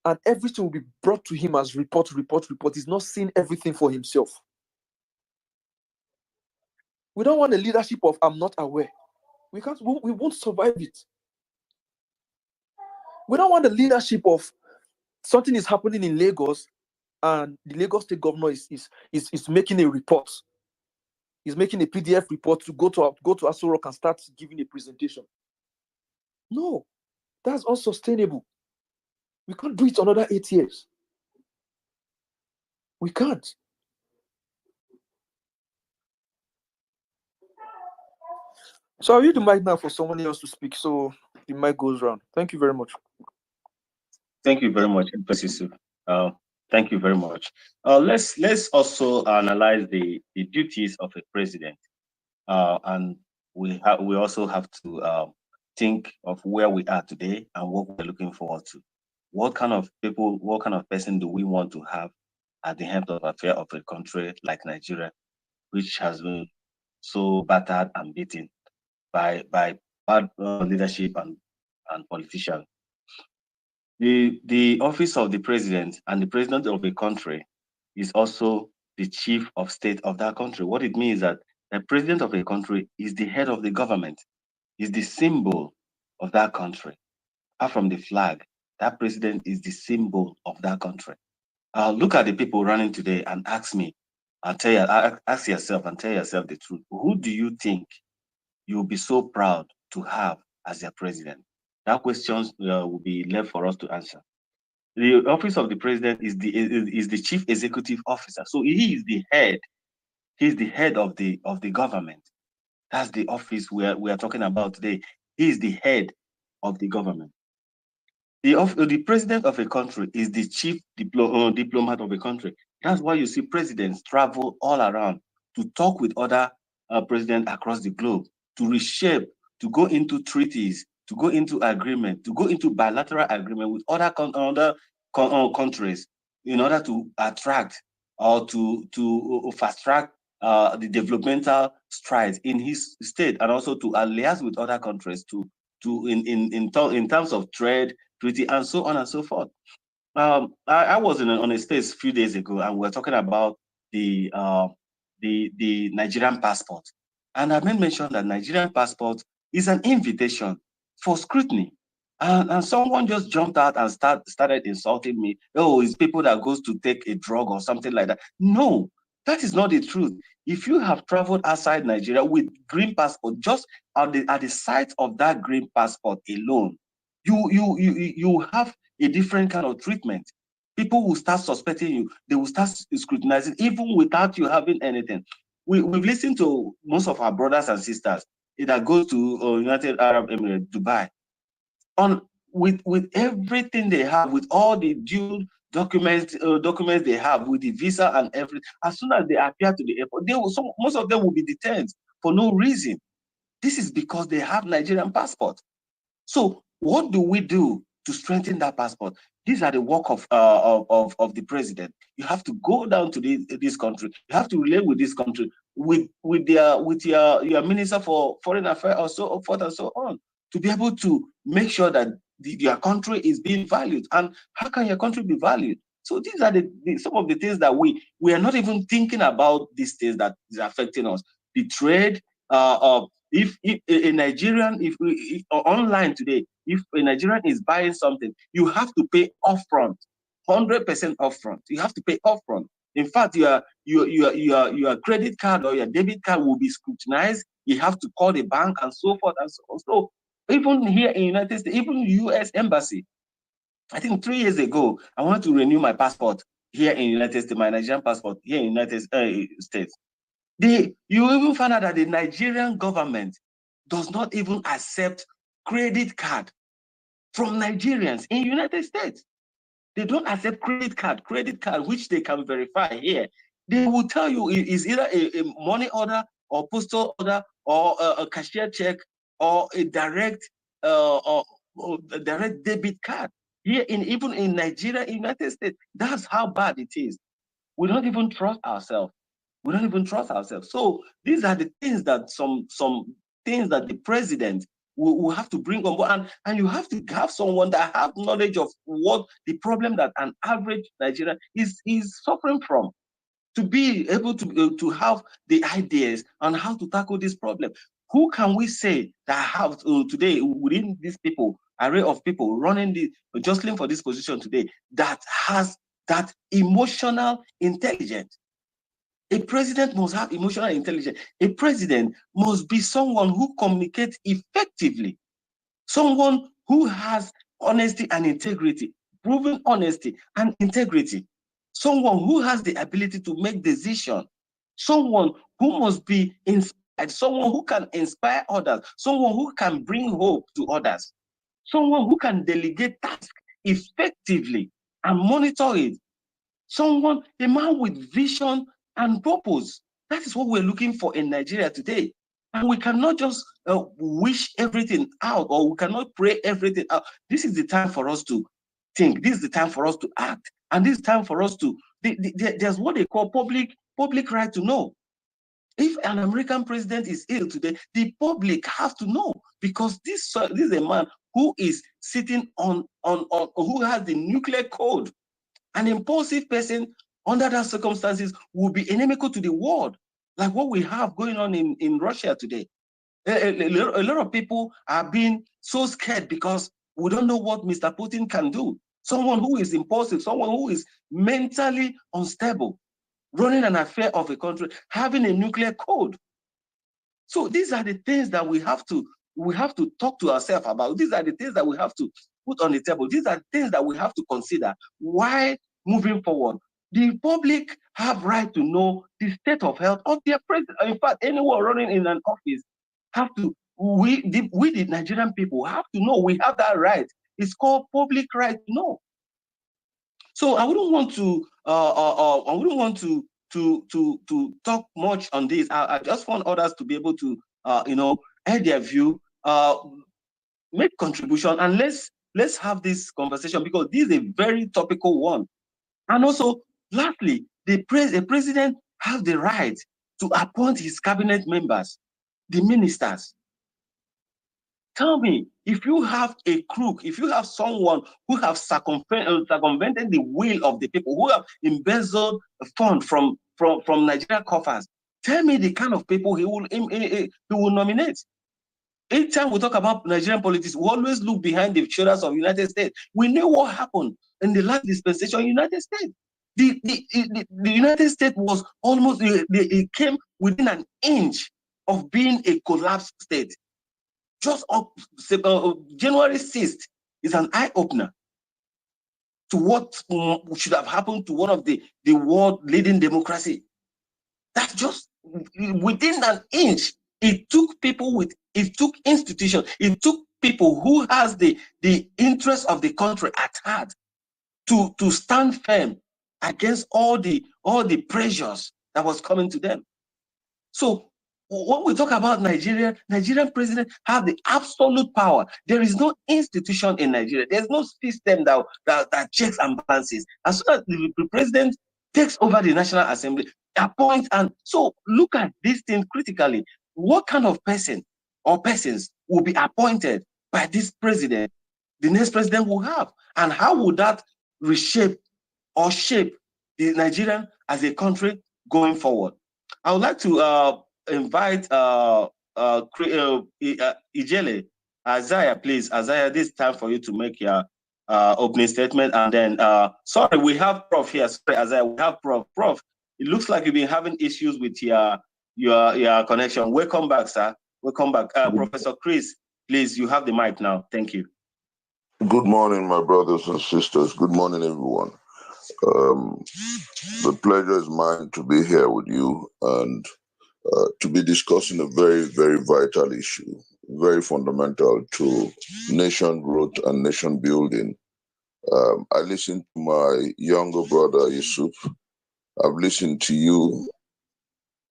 and everything will be brought to him as report. He's not seeing everything for himself. We don't want a leadership of I'm not aware. We won't survive it. We don't want the leadership of something is happening in Lagos and the Lagos State Governor is making a report. He's making a PDF report to go to Aso Rock and start giving a presentation. No, that's unsustainable. We can't do it another 8 years. We can't. So I'll use the mic now for someone else to speak. So the mic goes round. Thank you very much. Thank you very much, Emphasis. Thank you very much. Let's also analyze the duties of a president, and we also have to think of where we are today and what we're looking forward to. What kind of people, what kind of person do we want to have at the head of affairs of a country like Nigeria, which has been so battered and beaten by bad leadership and politicians? The office of the president and the president of a country is also the chief of state of that country. What it means is that the president of a country is the head of the government, is the symbol of that country. Apart from the flag, that president is the symbol of that country. Look at the people running today and ask me, ask yourself and tell yourself the truth. Who do you think you'll be so proud to have as your president? That question will be left for us to answer. The office of the president is the chief executive officer. So he is the head. He's the head of the government. That's the office we are talking about today. He is the head of the government. The president of a country is the chief diplomat of a country. That's why you see presidents travel all around to talk with other presidents across the globe, to reshape, to go into treaties, to go into agreement, to go into bilateral agreement with other countries in order to attract or to fast track the developmental strides in his state, and also to liaise with other countries in terms of trade, treaty, and so on and so forth. I was on a space a few days ago, and we were talking about the Nigerian passport, and I made mention that Nigerian passport is an invitation for scrutiny. And someone just jumped out and started insulting me. Oh, it's people that goes to take a drug or something like that. No, that is not the truth. If you have traveled outside Nigeria with green passport, just at the sight of that green passport alone, you have a different kind of treatment. People will start suspecting you. They will start scrutinizing, even without you having anything. We've listened to most of our brothers and sisters that go to United Arab Emirates, Dubai, with everything they have, with all the due documents they have, with the visa and everything. As soon as they appear to the airport, most of them will be detained for no reason. This is because they have Nigerian passport. So what do we do to strengthen that passport? These are the work of the president. You have to go down to this country. You have to relate with this country, with your minister for foreign affairs, or so forth and so on, to be able to make sure that your country is being valued. And how can your country be valued? So these are some of the things that we are not even thinking about. These things that is affecting us. The trade if a Nigerian, if online today, if a Nigerian is buying something, you have to pay upfront, 100% upfront. You have to pay upfront. In fact, your credit card or your debit card will be scrutinized. You have to call the bank and so forth and so on. So even here in United States, even U.S. Embassy, I think 3 years ago, I wanted to renew my passport here in United States, my Nigerian passport here in United States. You even find out that the Nigerian government does not even accept credit card from Nigerians in United States. They don't accept credit card, which they can verify here. They will tell you it's either a money order or postal order or a cashier check or a direct direct debit card. Here even in Nigeria, United States, that's how bad it is. We don't even trust ourselves. So these are the things that some things that the president we have to bring on board, and you have to have someone that have knowledge of what the problem that an average Nigerian is suffering from, to be able to have the ideas on how to tackle this problem. Who can we say that have today within these people, array of people running the jostling for this position today, that has that emotional intelligence? A president must have emotional intelligence. A president must be someone who communicates effectively, someone who has honesty and integrity, proven honesty and integrity, someone who has the ability to make decisions, someone who must be inspired, someone who can inspire others, someone who can bring hope to others, someone who can delegate tasks effectively and monitor it, someone, a man with vision and purpose. That is what we're looking for in Nigeria today. And we cannot just wish everything out, or we cannot pray everything out. This is the time for us to think. This is the time for us to act. And this is time for us to, there's what they call public right to know. If an American president is ill today, the public have to know, because this is a man who is sitting on who has the nuclear code. An impulsive person under that circumstances will be inimical to the world, like what we have going on in Russia today. A lot of people are being so scared because we don't know what Mr. Putin can do. Someone who is impulsive, someone who is mentally unstable, running an affair of a country, having a nuclear code. So these are the things that we have to talk to ourselves about. These are the things that we have to put on the table. These are things that we have to consider. Why moving forward? The public have right to know the state of health of their president. In fact, anyone running in an office have to, we the Nigerian people have to know. We have that right. It's called public right to know. So I wouldn't want to talk much on this. I just want others to be able to add their view, make contribution, and let's have this conversation, because this is a very topical one. And also, lastly, the president has the right to appoint his cabinet members, the ministers. Tell me, if you have a crook, if you have someone who have circumvented the will of the people, who have embezzled funds from Nigerian coffers, tell me the kind of people he will nominate. Each time we talk about Nigerian politics, we always look behind the shoulders of the United States. We know what happened in the last dispensation in the United States. The United States was almost, it came within an inch of being a collapsed state. Just January 6th is an eye-opener to what should have happened to one of the world leading democracy. That's just within an inch. It took people it took institutions, it took people who has the interest of the country at heart to stand firm against all the pressures that was coming to them. So when we talk about Nigeria, Nigerian president have the absolute power. There is no institution in Nigeria. There's no system that checks and balances. As soon as the president takes over the National Assembly, appoint, and so look at this thing critically. What kind of person or persons will be appointed by this president, the next president will have? And how would that reshape or shape the Nigerian as a country going forward? I would like to invite Ijele, Isaiah, please. Isaiah, this is time for you to make your opening statement. And then, sorry, we have Prof here. Sorry, Isaiah, we have Prof. Prof, it looks like you've been having issues with your connection. Welcome back, sir. Welcome back. Professor Chris, please, you have the mic now. Thank you. Good morning, my brothers and sisters. Good morning, everyone. The pleasure is mine to be here with you and to be discussing a very, very vital issue, very fundamental to nation growth and nation building. I listened to my younger brother, Yusuf. I've listened to you,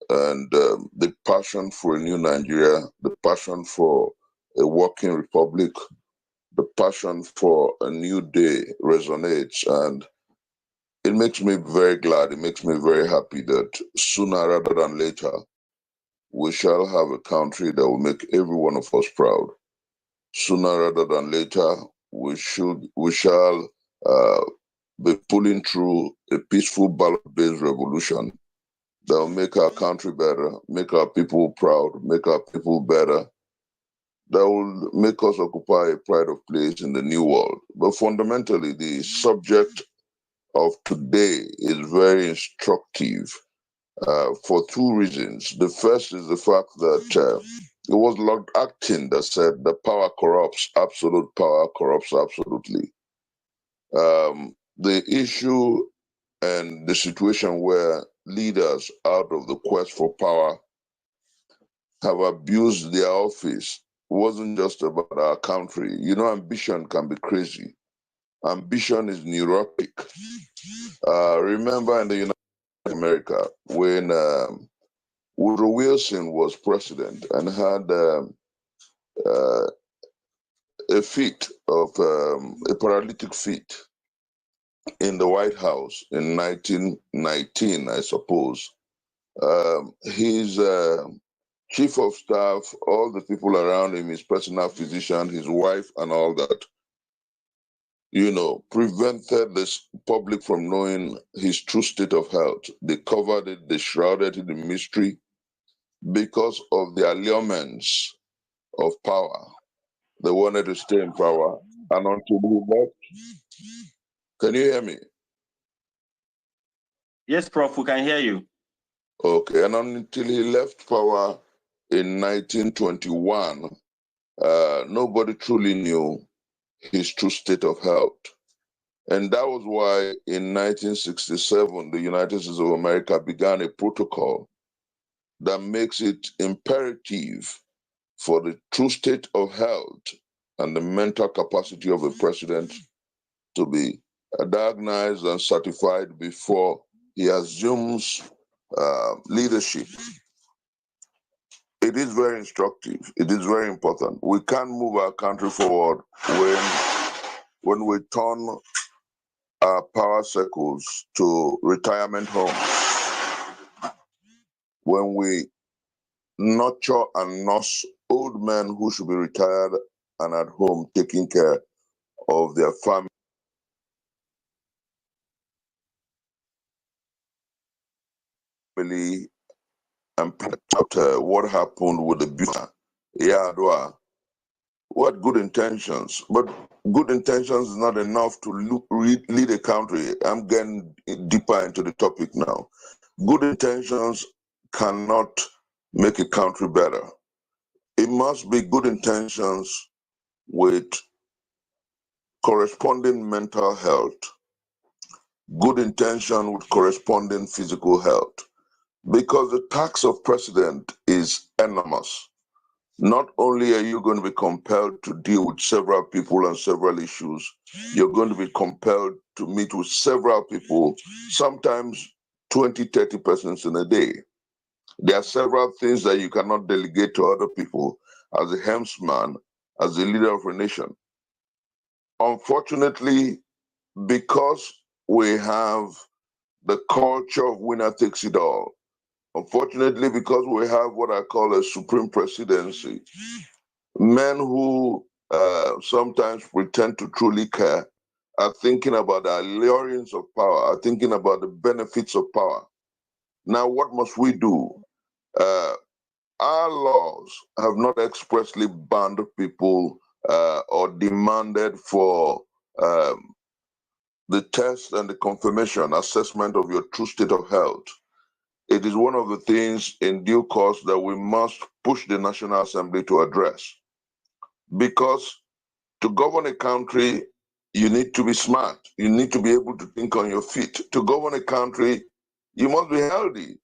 and the passion for a new Nigeria, the passion for a working republic, the passion for a new day resonates, and it makes me very glad, it makes me very happy that sooner rather than later, we shall have a country that will make every one of us proud. sooner rather than later, we shall be pulling through a peaceful ballot-based revolution that will make our country better, make our people proud, make our people better, that will make us occupy a pride of place in the new world. But fundamentally, the subject of today is very instructive for two reasons. The first is the fact that it was Lord Acton that said that power corrupts, absolute power corrupts absolutely. The issue and the situation where leaders, out of the quest for power, have abused their office wasn't just about our country. You know, ambition can be crazy. Ambition is neurotic. Remember in the United States of America when Woodrow Wilson was president and had a fit of a paralytic fit in the White House in 1919, I suppose. His chief of staff, all the people around him, his personal physician, his wife, and all that, prevented the public from knowing his true state of health. They covered it, they shrouded it in mystery because of the allurements of power. They wanted to stay in power. And until he left, can you hear me? Yes, Prof, we can hear you. Okay, and until he left power in 1921, nobody truly knew his true state of health. And that was why in 1967, the United States of America began a protocol that makes it imperative for the true state of health and the mental capacity of a president to be diagnosed and certified before he assumes leadership. It is very instructive. It is very important. We can't move our country forward when we turn our power circles to retirement homes, when we nurture and nurse old men who should be retired and at home taking care of their family and what happened with the Bureau. Yeah, what good intentions, but good intentions is not enough to lead a country. I'm getting deeper into the topic now. Good intentions cannot make a country better. It must be good intentions with corresponding mental health, good intention with corresponding physical health, because the tax of president is enormous. Not only are you going to be compelled to deal with several people and several issues, you're going to be compelled to meet with several people, sometimes 20, 30 persons in a day. There are several things that you cannot delegate to other people as a helmsman, as a leader of a nation. Unfortunately, because we have the culture of winner takes it all, unfortunately, because we have what I call a supreme presidency, men who sometimes pretend to truly care are thinking about the allurings of power, are thinking about the benefits of power. Now, what must we do? Our laws have not expressly banned people or demanded for the test and the confirmation, assessment of your true state of health. It is one of the things in due course that we must push the National Assembly to address. Because to govern a country, you need to be smart. You need to be able to think on your feet. To govern a country, you must be healthy.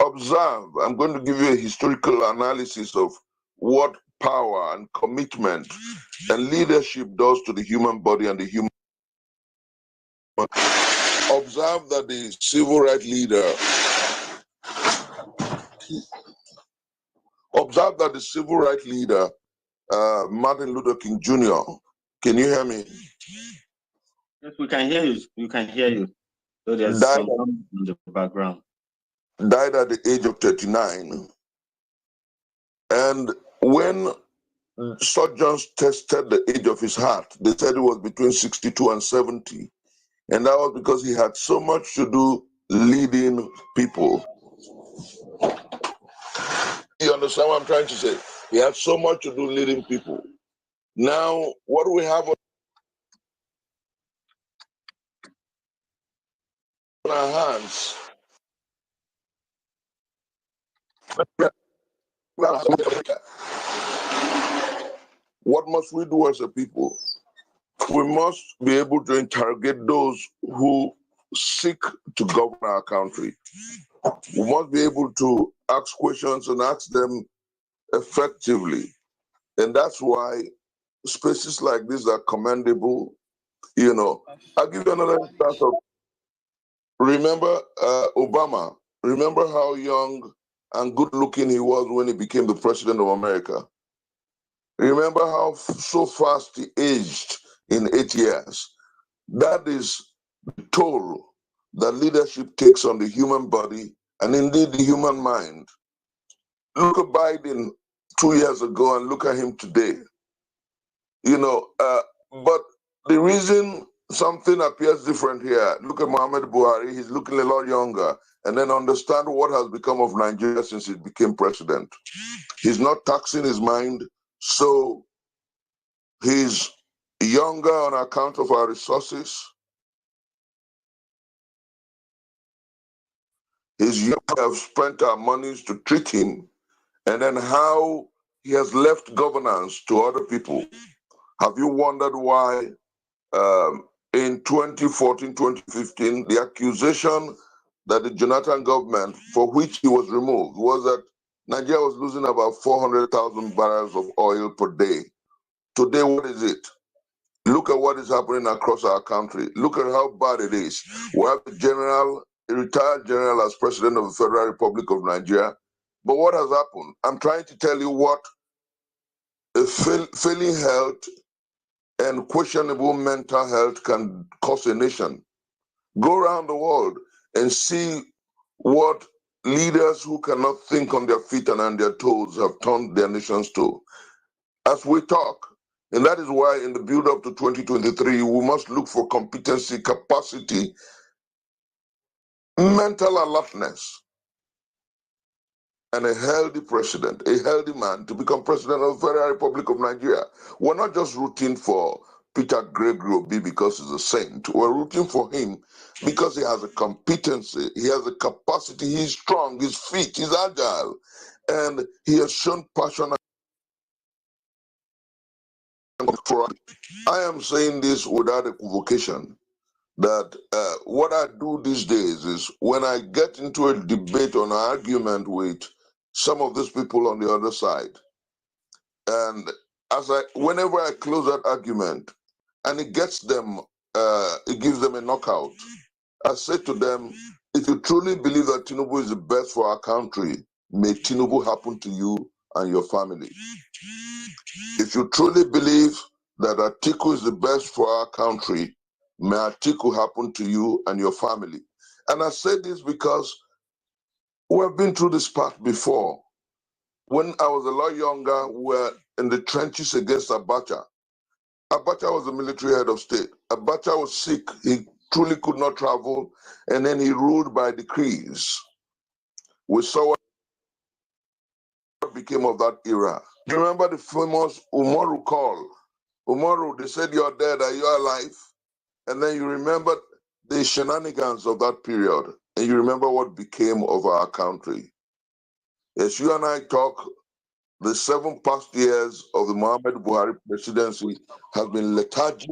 Observe. I'm going to give you a historical analysis of what power and commitment and leadership does to the human body and the human. Observe that the civil rights leader. Observe that the civil rights leader, Martin Luther King Jr. Can you hear me? Yes, we can hear you. We can hear you. So there's Died some in the background. Died at the age of 39. And when surgeons tested the age of his heart. They said it was between 62 and 70. And that was because he had so much to do leading people. You understand what I'm trying to say? He had so much to do leading people. Now, what do we have on our hands? What must we do as a people? We must be able to interrogate those who seek to govern our country. We must be able to ask questions and ask them effectively. And that's why spaces like this are commendable. You know, I'll give you another instance of, remember Obama. Remember how young and good looking he was when he became the president of America. Remember how so fast he aged in 8 years. That is the toll that leadership takes on the human body and indeed the human mind. Look at Biden 2 years ago and look at him today. You know, but the reason something appears different here, look at Mohamed Buhari, he's looking a lot younger, and then understand what has become of Nigeria since he became president. He's not taxing his mind, so he's younger on account of our resources. He's young, we have spent our monies to treat him, and then how he has left governance to other people. Have you wondered why in 2014, 2015, the accusation that the Jonathan government, for which he was removed, was that Nigeria was losing about 400,000 barrels of oil per day. Today, what is it? Look at what is happening across our country. Look at how bad it is. We have a retired general as president of the Federal Republic of Nigeria. But what has happened? I'm trying to tell you what a failing health and questionable mental health can cause a nation. Go around the world and see what leaders who cannot think on their feet and on their toes have turned their nations to. As we talk, and that is why in the build up to 2023, we must look for competency, capacity, mental alertness, and a healthy president, a healthy man to become president of the Federal Republic of Nigeria. We're not just rooting for Peter Gregory Obi because he's a saint. We're rooting for him because he has a competency, he has a capacity, he's strong, he's fit, he's agile, and he has shown passion. I am saying this without equivocation, that what I do these days is when I get into a debate or an argument with some of these people on the other side, and whenever I close that argument and it gets them, it gives them a knockout, I say to them, if you truly believe that Tinubu is the best for our country, may Tinubu happen to you and your family. If you truly believe that Atiku is the best for our country, may Atiku happen to you and your family. And I say this because we have been through this path before. When I was a lot younger, we were in the trenches against Abacha. Abacha was the military head of state. Abacha was sick. He truly could not travel, and then he ruled by decrees. We saw what became of that era. Do you remember the famous Umaru call? Umaru, they said, you're dead, are you alive? And then you remember the shenanigans of that period, and you remember what became of our country. As you and I talk, the 7 past years of the Muhammad Buhari presidency has been lethargic.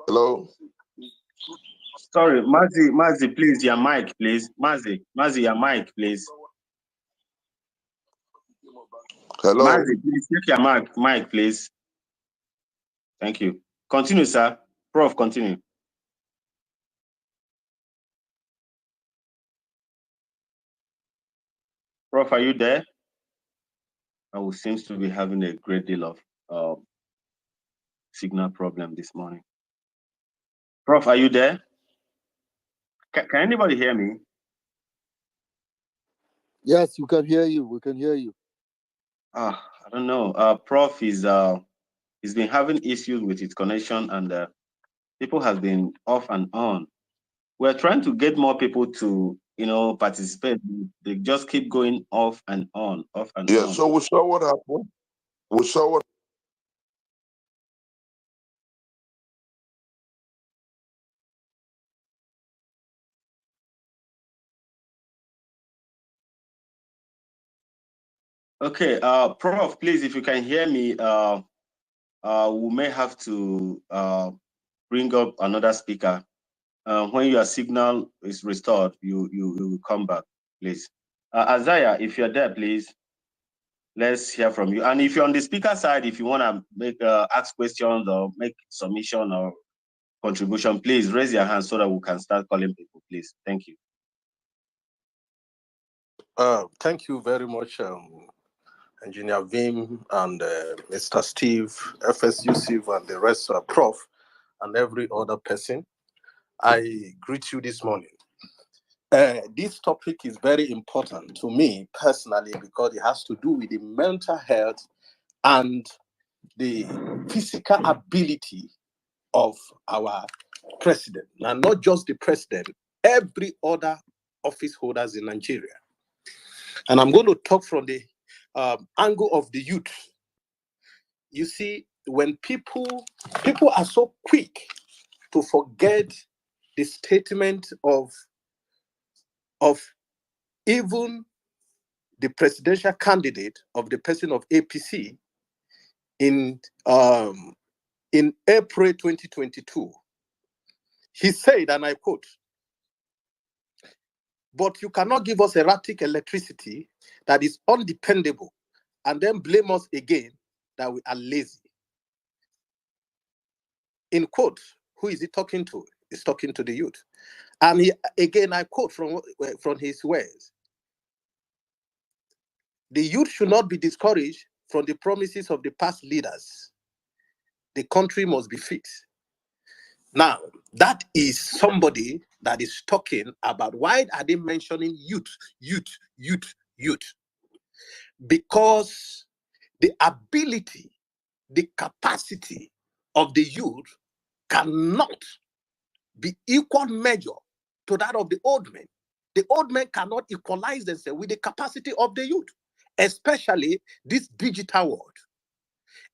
Hello? Sorry, Mazi, please, your mic, please. Mazi, your mic, please. Hello? Mazi, please take your mic, please. Thank you. Continue, sir. Prof, continue. Prof, are you there? Oh, seems to be having a great deal of signal problem this morning. Prof, are you there? Can anybody hear me? Yes, we can hear you. We can hear you. I don't know. Prof is he's been having issues with his connection, and people have been off and on. We're trying to get more people to, participate. They just keep going off and on, off and Yeah, on. so we saw what happened. We saw what. Okay, Prof, please, if you can hear me, we may have to bring up another speaker. When your signal is restored, you will come back, please. Isaiah, if you're there, please, let's hear from you. And if you're on the speaker side, if you want to make ask questions or make submission or contribution, please raise your hand so that we can start calling people, please. Thank you. Thank you very much, Engineer Vim and Mr. Steve, FSU Steve, and the rest, Prof, and every other person. I greet you this morning. This topic is very important to me personally because it has to do with the mental health and the physical ability of our president. Now, not just the president, every other office holders in Nigeria. And I'm going to talk from the angle of the youth. You see, when people are so quick to forget the statement of even the presidential candidate of the person of APC in April 2022, he said, and I quote, "But you cannot give us erratic electricity that is undependable and then blame us again that we are lazy." In quote, who is he talking to? He's talking to the youth. And he, again, I quote from his words. The youth should not be discouraged from the promises of the past leaders. The country must be fit. Now, that is somebody that is talking about why are they mentioning youth? Because the ability, the capacity of the youth cannot be equal measure to that of the old men. The old men cannot equalize themselves with the capacity of the youth, especially this digital world,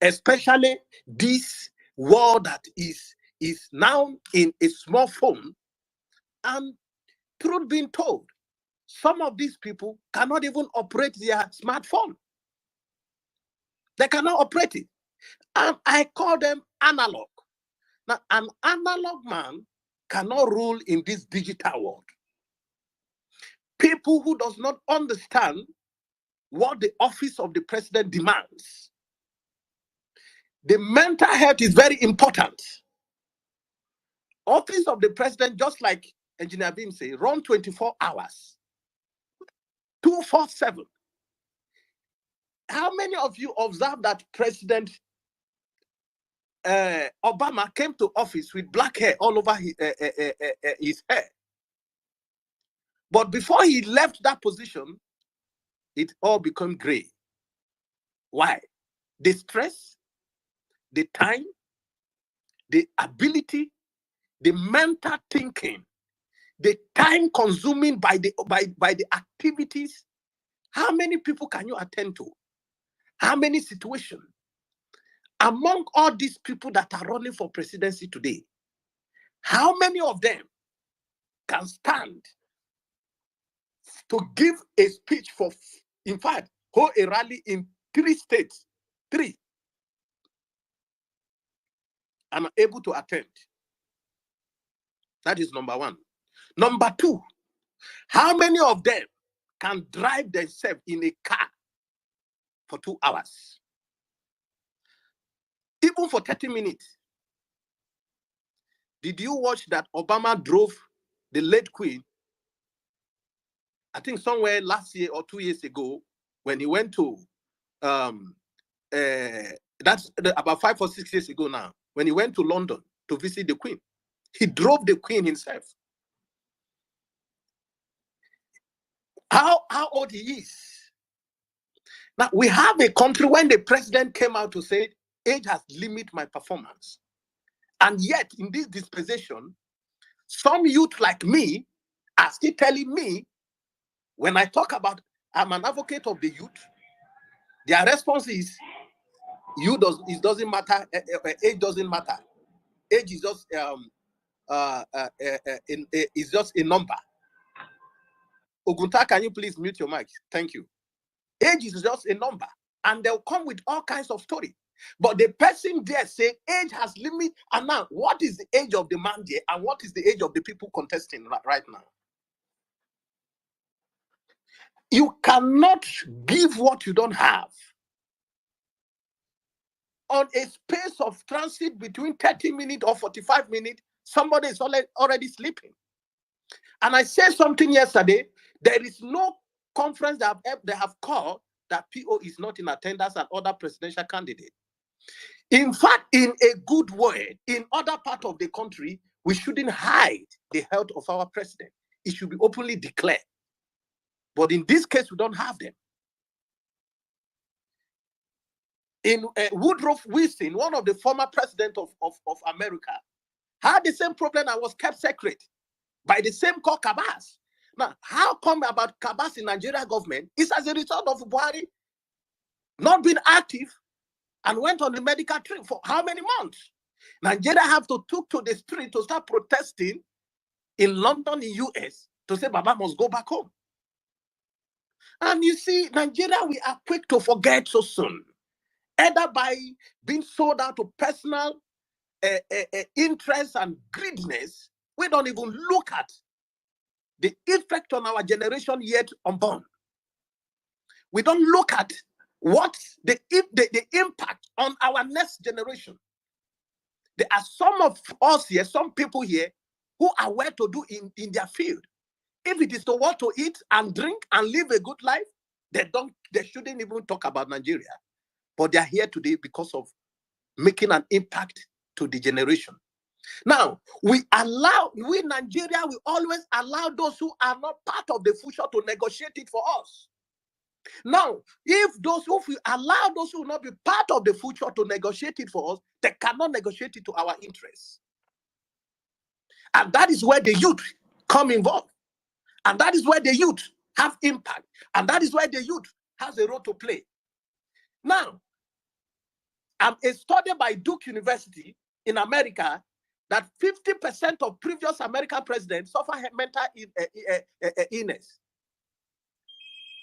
especially this world that is now in a smartphone. And truth being told, some of these people cannot even operate their smartphone. They cannot operate it. And I call them analog. Now, an analog man cannot rule in this digital world. People who does not understand what the office of the president demands. The mental health is very important. Office of the president, just like Engineer Vim say, run 24 hours, 247. How many of you observed that President Obama came to office with black hair all over his hair? But before he left that position, it all became gray. Why? The stress, the time, the ability, the mental thinking, the time consuming by the activities. How many people can you attend to? How many situations? Among all these people that are running for presidency today, how many of them can stand to give a speech for, in fact, hold a rally in 3 states, 3, and are able to attend? That is number one. Number two, how many of them can drive themselves in a car for 2 hours? Even for 30 minutes. Did you watch that Obama drove the late Queen, I think somewhere last year or 2 years ago, when he went to, that's about 5 or 6 years ago now, when he went to London to visit the Queen. He drove the Queen himself. how old he is. Now, we have a country when the president came out to say, age has limited my performance. And yet, in this dispensation, some youth like me are still telling me, when I talk about I'm an advocate of the youth, their response is, it doesn't matter, age doesn't matter. Age is just is just a number. Ogunta, can you please mute your mic? Thank you. Age is just a number, and they'll come with all kinds of story. But the person there say age has limit, and now what is the age of the man there, and what is the age of the people contesting right now? You cannot give what you don't have. On a space of transit between 30 minutes or 45 minutes, somebody is already sleeping. And I said something yesterday, there is no conference that they have called that PO is not in attendance and other presidential candidates. In fact, in a good word, in other parts of the country, we shouldn't hide the health of our president. It should be openly declared. But in this case, we don't have them. In Woodrow Wilson, one of the former presidents of America, had the same problem and was kept secret by the same called Cabas. Now, how come about Cabas in Nigeria government is as a result of Buhari not being active and went on the medical trip for how many months? Nigeria have to took to the street to start protesting in London, in US, to say Baba must go back home. And you see, Nigeria, we are quick to forget so soon, either by being sold out to personal interest and greediness. We don't even look at the effect on our generation yet unborn. We don't look at what the impact on our next generation. There are some of us here, some people here, who are well to do in their field. If it is to want to eat and drink and live a good life, they shouldn't even talk about Nigeria. But they are here today because of making an impact to the generation. Now, we Nigeria, we always allow those who are not part of the future to negotiate it for us. Now, if we allow those who will not be part of the future to negotiate it for us, they cannot negotiate it to our interests. And that is where the youth come involved. And that is where the youth have impact. And that is where the youth has a role to play. Now, a study by Duke University in America that 50% of previous American presidents suffer mental illness.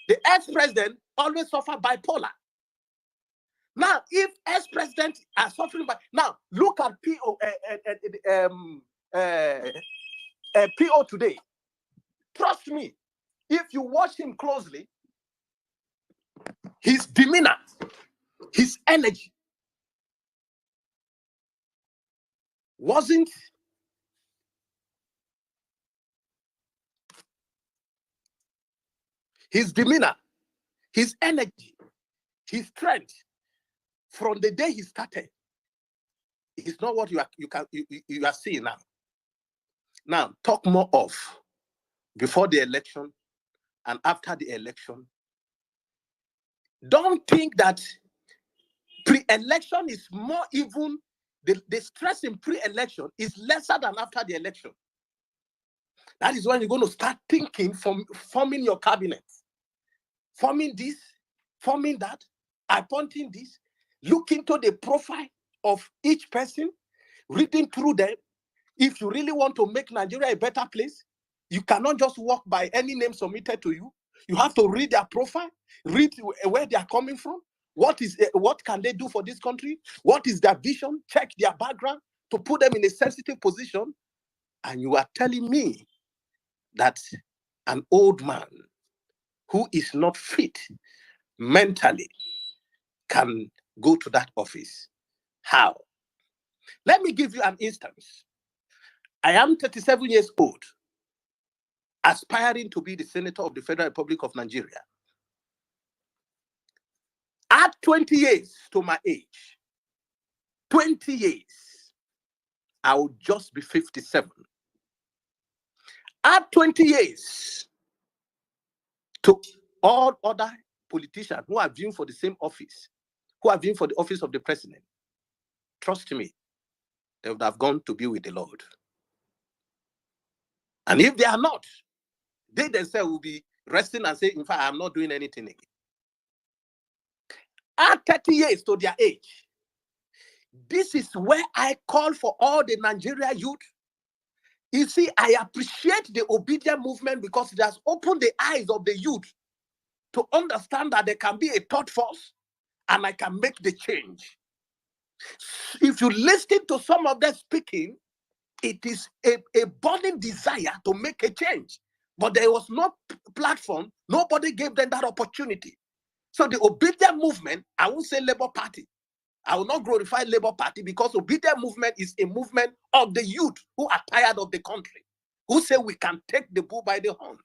The ex-president always suffer bipolar. Now, if ex-presidents are suffering by, now look at PO today. Trust me, if you watch him closely, his demeanor, his energy wasn't his demeanor, his energy, his strength from the day he started is not what you are seeing now. Now, talk more of before the election and after the election. Don't think that pre-election is more even, the stress in pre-election is lesser than after the election. That is when you're going to start thinking, forming your cabinet. Forming this, forming that, appointing this, look into the profile of each person, reading through them. If you really want to make Nigeria a better place, you cannot just walk by any name submitted to you. You have to read their profile, read where they are coming from, what can they do for this country, what is their vision, check their background to put them in a sensitive position. And you are telling me that an old man who is not fit mentally can go to that office. How? Let me give you an instance. I am 37 years old, aspiring to be the Senator of the Federal Republic of Nigeria. Add 20 years to my age, 20 years, I will just be 57. Add 20 years, to all other politicians who are vying for the same office, who are vying for the office of the president, trust me, they would have gone to be with the Lord. And if they are not, they themselves will be resting and saying, in fact, I'm not doing anything again. At 30 years to their age, this is where I call for all the Nigeria youth. You see, I appreciate the obedient movement because it has opened the eyes of the youth to understand that there can be a thought force and I can make the change. If you listen to some of them speaking, it is a burning desire to make a change. But there was no platform. Nobody gave them that opportunity. So the obedient movement, I won't say Labour Party. I will not glorify Labour Party because obedient movement is a movement of the youth who are tired of the country, who say we can take the bull by the horn.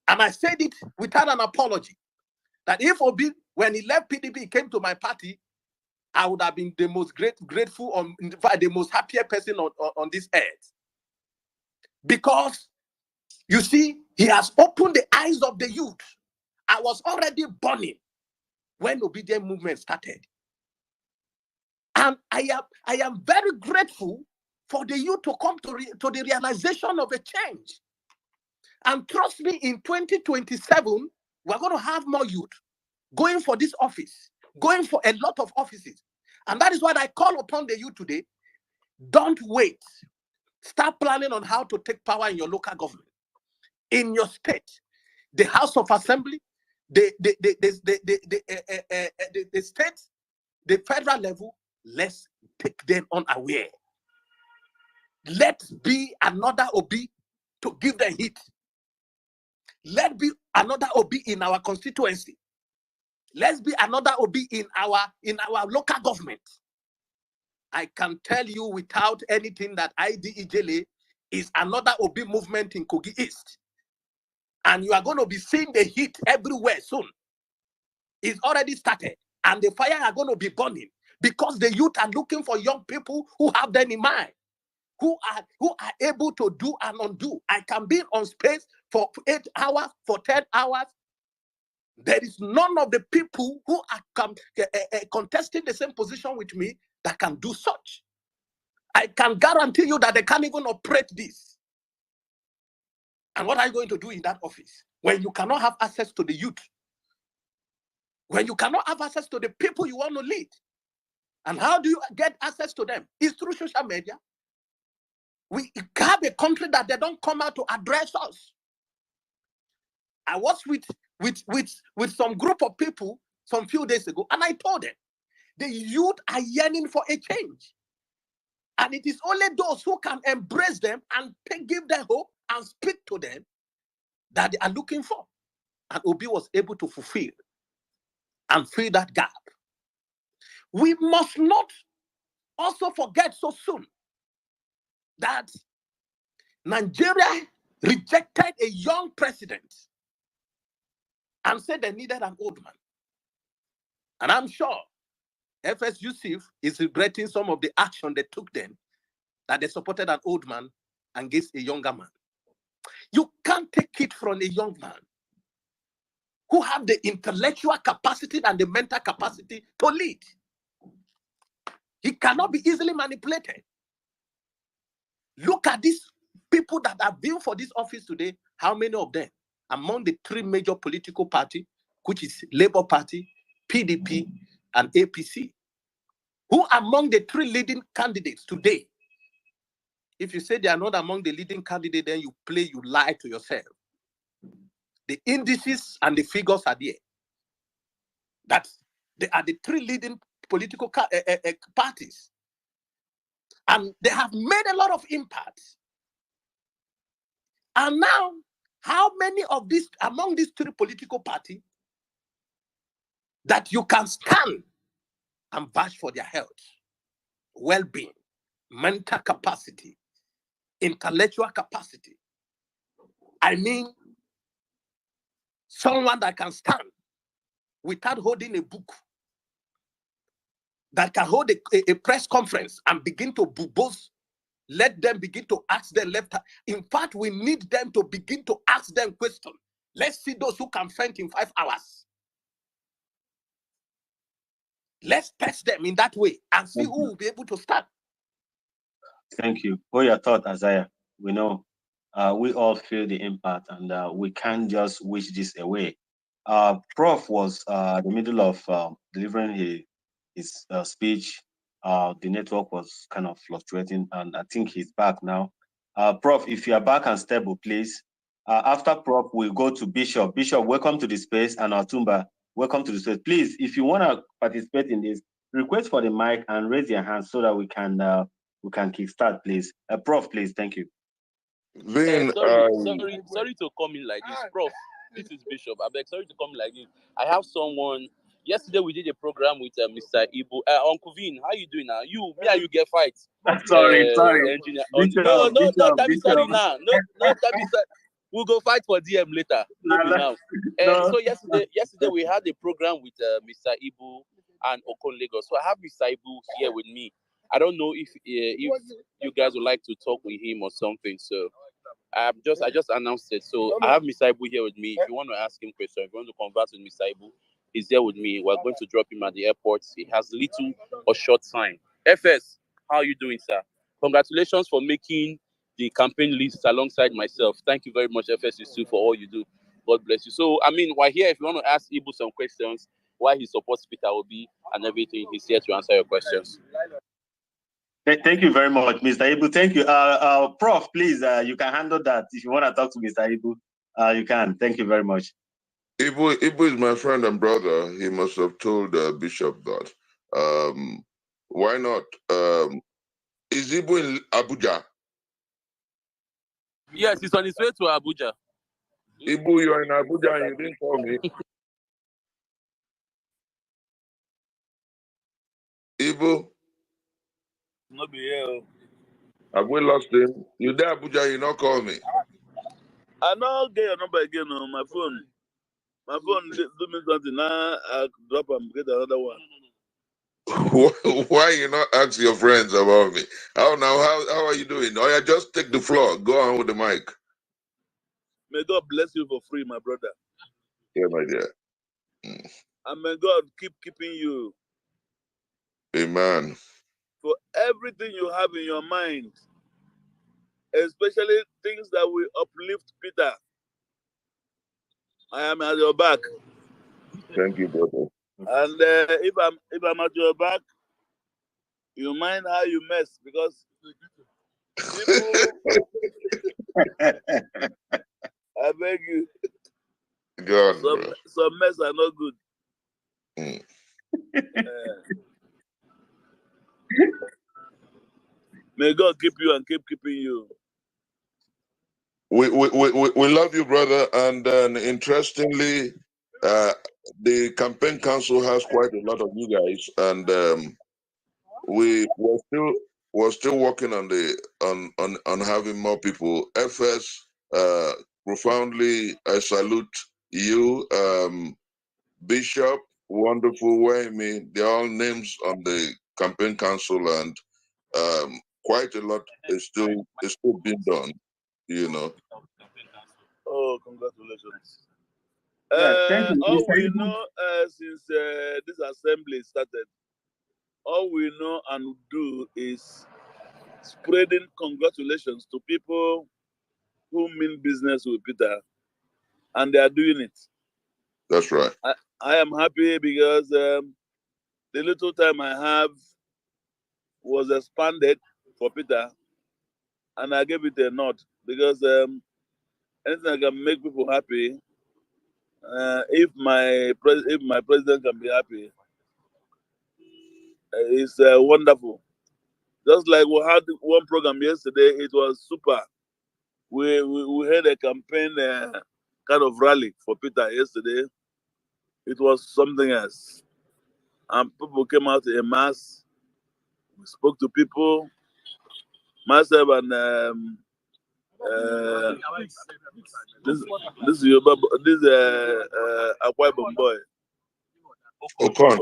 And I said it without an apology, that if Obi, when he left PDP, he came to my party, I would have been the most grateful, in fact, the most happier person on this earth. Because, you see, he has opened the eyes of the youth. I was already burning when obedient movement started. And I am very grateful for the youth to come to the realization of a change. And trust me, in 2027, we're going to have more youth going for this office, going for a lot of offices. And that is what I call upon the youth today. Don't wait. Start planning on how to take power in your local government, in your state, the House of Assembly, the state, the federal level. Let's take them unaware. Let's be another Obi to give them hit. Let be another Obi in our constituency. Let's be another Obi in our local government. I can tell you without anything that IDEJLA is another Obi movement in Kogi East. And you are going to be seeing the heat everywhere soon. It's already started. And the fire are going to be burning because the youth are looking for young people who have them in mind, who are able to do and undo. I can be on space for 8 hours, for 10 hours. There is none of the people who are contesting the same position with me that can do such. I can guarantee you that they can't even operate this. And what are you going to do in that office when you cannot have access to the youth? When you cannot have access to the people you want to lead? And how do you get access to them? It's through social media. We have a country that they don't come out to address us. I was with some group of people some few days ago, and I told them, the youth are yearning for a change. And it is only those who can embrace them and give them hope and speak to them that they are looking for. And Obi was able to fulfill and fill that gap. We must not also forget so soon that Nigeria rejected a young president and said they needed an old man. And I'm sure FS Yusuf is regretting some of the action they took then, that they supported an old man against a younger man. You can't take it from a young man who have the intellectual capacity and the mental capacity to lead. He cannot be easily manipulated. Look at these people that have been for this office today. How many of them among the 3 major political parties, which is Labour Party, PDP, and APC, who among the 3 leading candidates today? If you say they are not among the leading candidates, then you lie to yourself. The indices and the figures are there. That they are the 3 leading political parties. And they have made a lot of impact. And now, how many of these, among these 3 political parties, that you can stand and vouch for their health, well-being, mental capacity, intellectual capacity? I mean, someone that can stand without holding a book, that can hold a press conference and begin to boast. Let them begin to ask them left. In fact, we need them to begin to ask them questions. Let's see those who can faint in 5 hours. Let's test them in that way and see who will be able to start. Thank you. For your thought, Isaiah. We know we all feel the impact, and we can't just wish this away. Prof was in the middle of delivering his speech. The network was kind of fluctuating, and I think he's back now. Prof, if you are back and stable, please. After Prof, we'll go to Bishop. Bishop, welcome to the space, and Atumba, welcome to the space. Please, if you want to participate in this, request for the mic and raise your hand so that we can kickstart, please. Prof, please, thank you. Then, sorry to come in like this, Prof. This is Bishop. I'm sorry to come in like this. I have someone. Yesterday we did a program with Mr. Ibu. Uncle Vin, how you doing now? Me and you get fights. Sorry. Engineer. Bishop, No, Bishop, that be sorry Bishop. now. No, that be sorry. We'll go fight for DM later. Maybe now. No. So yesterday we had a program with Mr. Ibu and Okon Lagos. So I have Mr. Ibu here with me. I don't know if you guys would like to talk with him or something. So I just announced it. So I have Mr. Ibu here with me. If you want to ask him questions, if you want to converse with Mr. Ibu, he's there with me. We're going to drop him at the airport. He has little or short time. FS, how are you doing, sir? Congratulations for making the campaign list alongside myself. Thank you very much, FS2, for all you do. God bless you. So, I mean, we're here. If you want to ask Ibu some questions, why he supports Peter Obi and everything, he's here to answer your questions. Thank you very much, Mr. Ibu. Thank you. Prof, please, you can handle that. If you want to talk to Mr. Ibu, you can. Thank you very much. Ibu is my friend and brother. He must have told Bishop that. Why not? Is Ibu in Abuja? Yes, he's on his way to Abuja. Ibu, you're in Abuja and you didn't call me. Ibu? Not be here. Have we lost him? You there, Abuja, you not call me. I now get your number again on my phone. My phone do me something. Now I drop and get another one. Why you not ask your friends about me? How are you doing? Oh, yeah, just take the floor. Go on with the mic. May God bless you for free, my brother. Yeah, my dear. And may God keep keeping you. Amen. For everything you have in your mind, especially things that will uplift Peter. I am at your back. Thank you, brother. And if I'm at your back, you mind how you mess, because people, I beg you, God, some mess are not good. May God keep you and keep keeping you. We love you, brother. And interestingly, the campaign council has quite a lot of you guys, and we're still working on having more people. FS, profoundly, I salute you, Bishop, wonderful Wayme. They're all names on the campaign council, and quite a lot is still being done. You know. Oh, congratulations. Thank you. All we know since this assembly started, all we know and do is spreading congratulations to people who mean business with Peter, and they are doing it. That's right. I am happy because the little time I have was expanded for Peter, and I gave it a nod because anything that can make people happy, if my president can be happy, it's wonderful. Just like we had one program yesterday, it was super. We had a campaign kind of rally for Peter yesterday. It was something else. And people came out en masse. We spoke to people. Myself and this Akwa Ibom boy. Okon,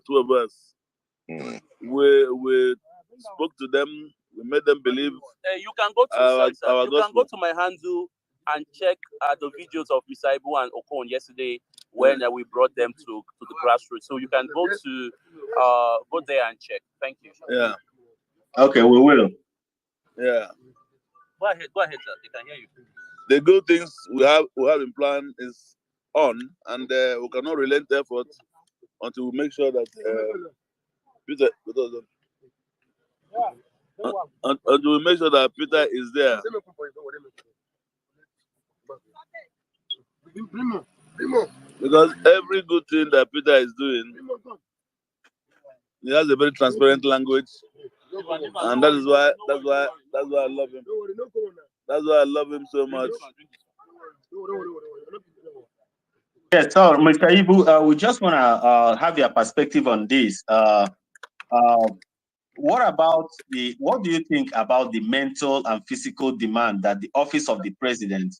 two of us. We spoke to them. We made them believe. You can go to our you can go gospel. to my handle and check the videos of Mr. Ibu and Okon yesterday when we brought them to the grassroots. So you can go to go there and check. Thank you. Yeah. Okay, we will. Yeah. Go ahead, sir. They can hear you. The good things we have in plan is on, and we cannot relent effort until we make sure that Peter, until we make sure that Peter is there. Because every good thing that Peter is doing, he has a very transparent language, and that's why I love him. That's why I love him so much. Yes, so Mr. Ibu, we just want to have your perspective on this. What do you think about the mental and physical demand that the office of the president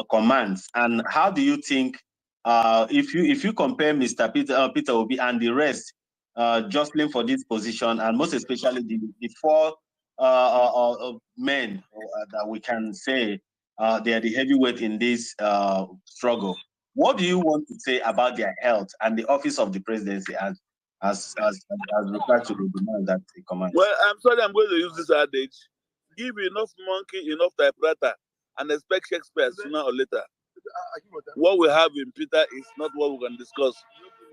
commands, and how do you think if you compare Mr. Peter Obi and the rest jostling for this position, and most especially the four men that we can say they are the heavyweight in this struggle? What do you want to say about their health and the office of the presidency as regards to the demand that they command? Well, I'm sorry, I'm going to use this adage. Give enough monkey, enough typewriter, and expect Shakespeare sooner or later. What we have in Peter is not what we can discuss.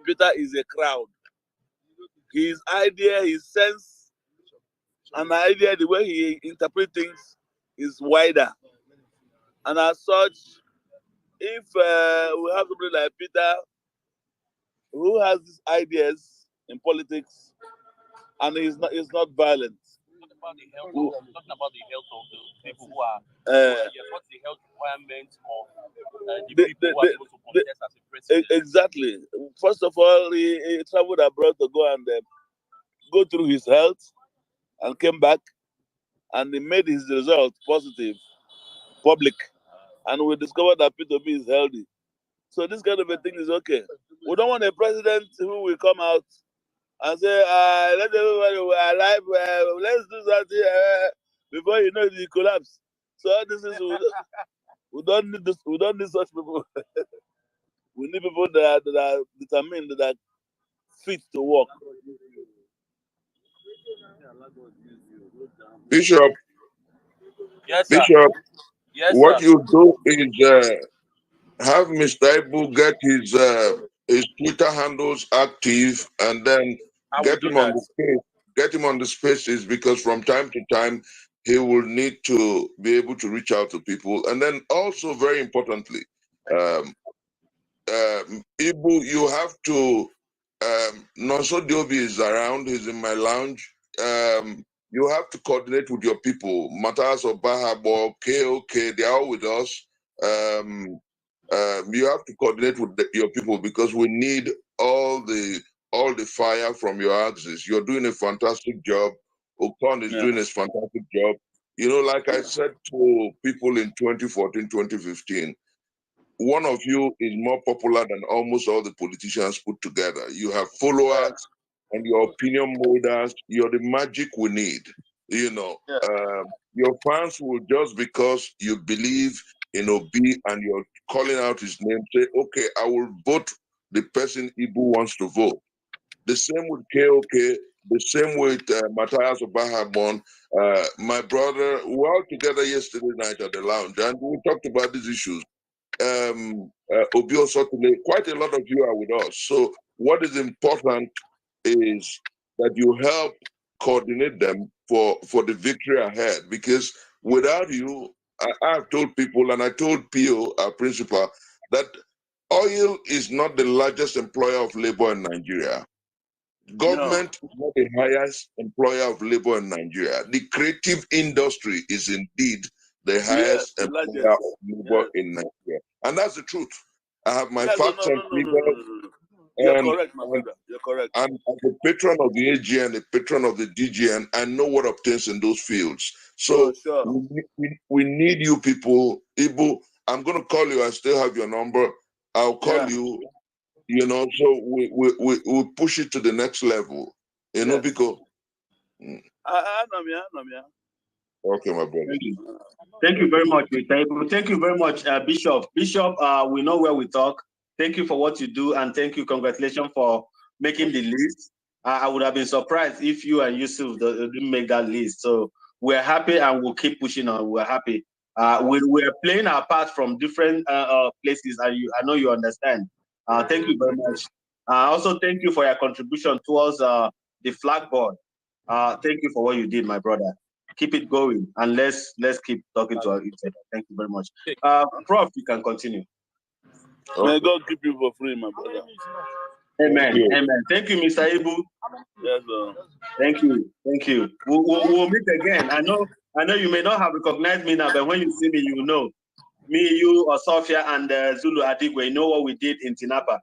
Peter is a crowd. His idea, his sense, and the idea, the way he interprets things is wider. And as such, if we have somebody like Peter who has these ideas in politics and is not violent. Talking about the health of the people who are what's the health requirements of the people who are supposed to contest as a president? Exactly. First of all, he traveled abroad to go and go through his health and came back, and he made his result positive, public, and we discovered that P2B is healthy. So this kind of a thing is okay. We don't want a president who will come out and say, let everybody alive, let's do something before you know it collapse. So this is we don't need this. We don't need such people. We need people that are determined, that are fit to work. Bishop, Yes, sir. Yes, what sir. you do is have Mr. Ibu get his Twitter handles active, and then get him on the space. Get him on the spaces, because from time to time he will need to be able to reach out to people. And then also, very importantly, Ibu, you have to. Nonso Diobi is around. He's in my lounge. You have to coordinate with your people. Matthias or Bahabo, KOK, they are all with us. You have to coordinate with your people, because we need all the fire from your axis. You're doing a fantastic job. Okon is doing a fantastic job. You know, like I said to people in 2014, 2015, one of you is more popular than almost all the politicians put together. You have followers and your opinion molders. You're the magic we need. You know, your fans will, just because you believe in Obi and you're calling out his name, say, okay, I will vote the person Ibu wants to vote. The same with KOK, the same with Matthias Obahabon. My brother, we were all together yesterday night at the lounge, and we talked about these issues. Obi Osotule, quite a lot of you are with us. So what is important is that you help coordinate them for the victory ahead, because without you, I've told people, and I told Pio, our principal, that oil is not the largest employer of labor in Nigeria. Government is not the highest employer of labor in Nigeria. The creative industry is indeed the highest employer of labor in Nigeria. And that's the truth. I have my facts and figures. You're correct, my brother. You're correct. I'm the patron of the AGN, the patron of the DGN. I know what obtains in those fields. So we need you people. Ibu, I'm going to call you. I still have your number. I'll call you. You know, so we push it to the next level. You know, because. Okay, my brother. Thank you. Thank you very much, Mr. Ibu. Thank you very much, Bishop. Bishop, we know where we talk. Thank you for what you do, and thank you. Congratulations for making the list. I would have been surprised if you and Yusuf didn't make that list. So we're happy, and we'll keep pushing on. We're happy. We're playing our part from different places, and I know you understand. Thank you very much. Also, thank you for your contribution towards the flag board. Thank you for what you did, my brother. Keep it going, and let's keep talking to each other. Thank you very much. Prof, you can continue. May God keep you for free, my brother. Amen. Amen. Thank you, Mr. Ibu. Yes, Thank you. Thank you. We'll meet again. I know you may not have recognized me now, but when you see me, you will know. Me, you, Osofia, and Zulu Adigwe, you know what we did in Tinapa.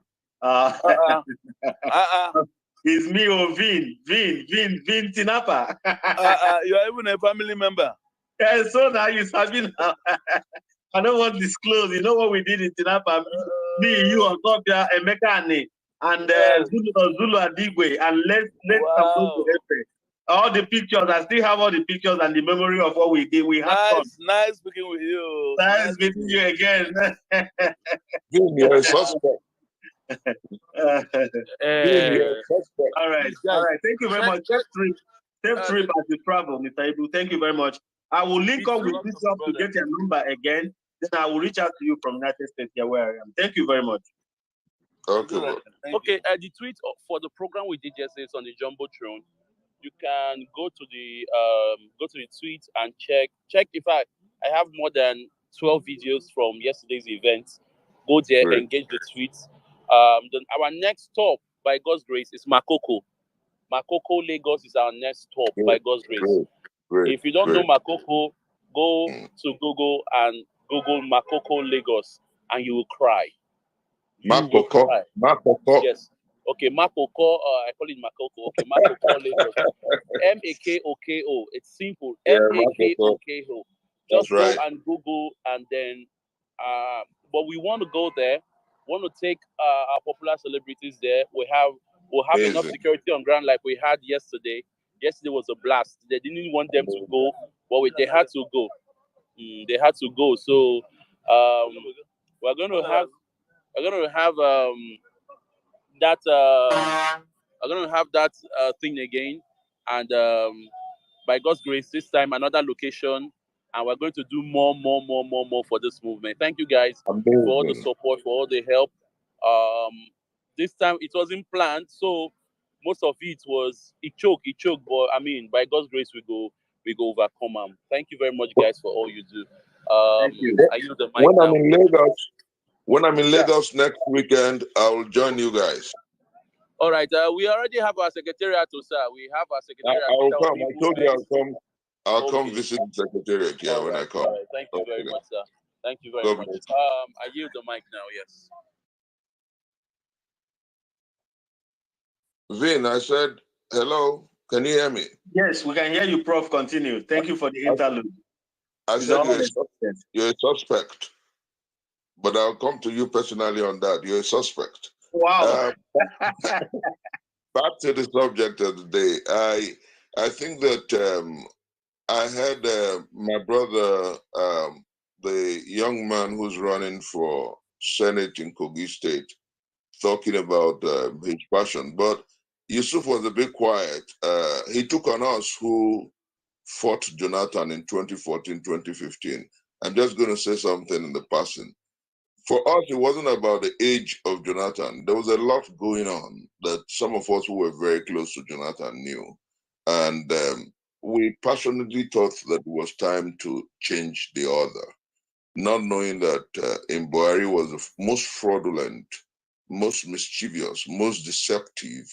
It's me or Vin Tinapa. You are even a family member. Yeah, so now you sabi now. I don't want to disclose. You know what we did in Tinapa? Me, you, Osofia, Emeka, and Zulu Adigwe, and let's come to April. All the pictures, I still have all the pictures and the memory of what we did. We had fun. Nice speaking with you. Nice meeting you again. You're a suspect. All right. Thank you very much. Safe trip as you travel, Mr. Ibu. Thank you very much. I will link up with Bishop to get your number again. Then I will reach out to you from United States here where I am. Thank you very much. Okay. Okay. The tweet for the program we did yesterday is on the Jumbotron. You can go to the tweet and check. In fact, I have more than 12 videos from yesterday's event. Go there, Great. engage the tweets. Then our next stop, by God's grace, is Makoko. Makoko, Lagos is our next stop, by God's grace. Great. If you don't know Makoko, go to Google and Google Makoko, Lagos, and you will cry. Makoko. Yes. Okay, Makoko, I call it Makoko. Okay, Makoko, Lagos. Makoko. It's simple. Makoko. Just go and Google, and then, but we want to go there. Want to take our popular celebrities there. We'll have enough security on ground like we had yesterday. Yesterday was a blast. They didn't want them to go, but they had to go. They had to go. So we're going to have that thing again, and by God's grace, this time another location, and we're going to do more for this movement. Thank you guys for all the support, for all the help. This time it wasn't planned, so most of it was it choked, but I mean, by God's grace, we go overcome them. Thank you very much, guys, for all you do. Thank you. I use the mic now. When I'm in Lagos next weekend, I will join you guys. All right. We already have our secretariat, sir. We have our secretariat. I will come. I told you I'll come visit the secretariat here when I come. All right. Thank you very much, sir. Thank you very much. I yield the mic now. Yes. Vin, I said hello. Can you hear me? Yes, we can hear you, Prof. Continue. Thank you for the interlude. I said you're a suspect, but I'll come to you personally on that. You're a suspect. Wow. Back to the subject of the day. I think that I had my brother, the young man who's running for Senate in Kogi State, talking about his passion. But Yusuf was a bit quiet. He took on us who fought Jonathan in 2014, 2015. I'm just going to say something in the passing. For us, it wasn't about the age of Jonathan. There was a lot going on that some of us who were very close to Jonathan knew. And we passionately thought that it was time to change the order, not knowing that Buhari was the most fraudulent, most mischievous, most deceptive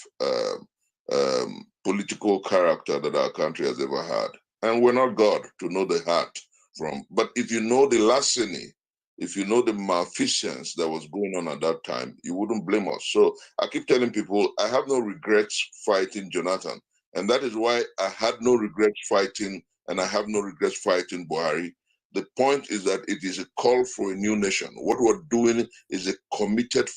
political character that our country has ever had. And we're not God to know the heart from. But if you know the larceny, if you know the malfeasance that was going on at that time, you wouldn't blame us. So I keep telling people, I have no regrets fighting Jonathan. And that is why I had no regrets fighting, and I have no regrets fighting Buhari. The point is that it is a call for a new nation. What we're doing is a committed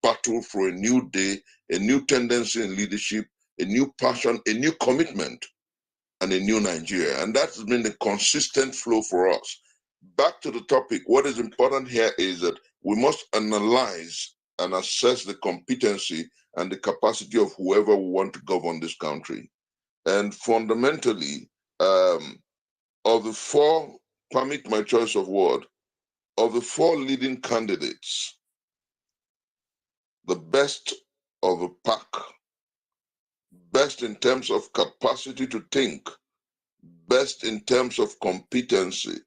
battle for a new day, a new tendency in leadership, a new passion, a new commitment. and a new Nigeria. And that has been the consistent flow for us. Back to the topic, what is important here is that we must analyze and assess the competency and the capacity of whoever we want to govern this country. And fundamentally, of the four, permit my choice of word, of the four leading candidates, the best of the pack, best in terms of capacity to think, best in terms of competency,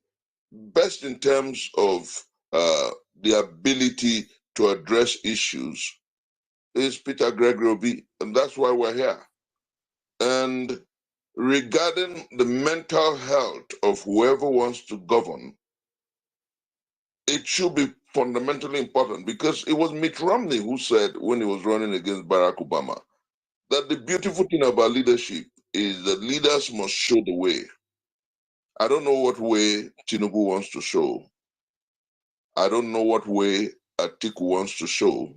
best in terms of the ability to address issues is Peter Gregory Obi, and that's why we're here. And regarding the mental health of whoever wants to govern, it should be fundamentally important, because it was Mitt Romney who said when he was running against Barack Obama that the beautiful thing about leadership is that leaders must show the way. I don't know what way Tinubu wants to show. I don't know what way Atiku wants to show.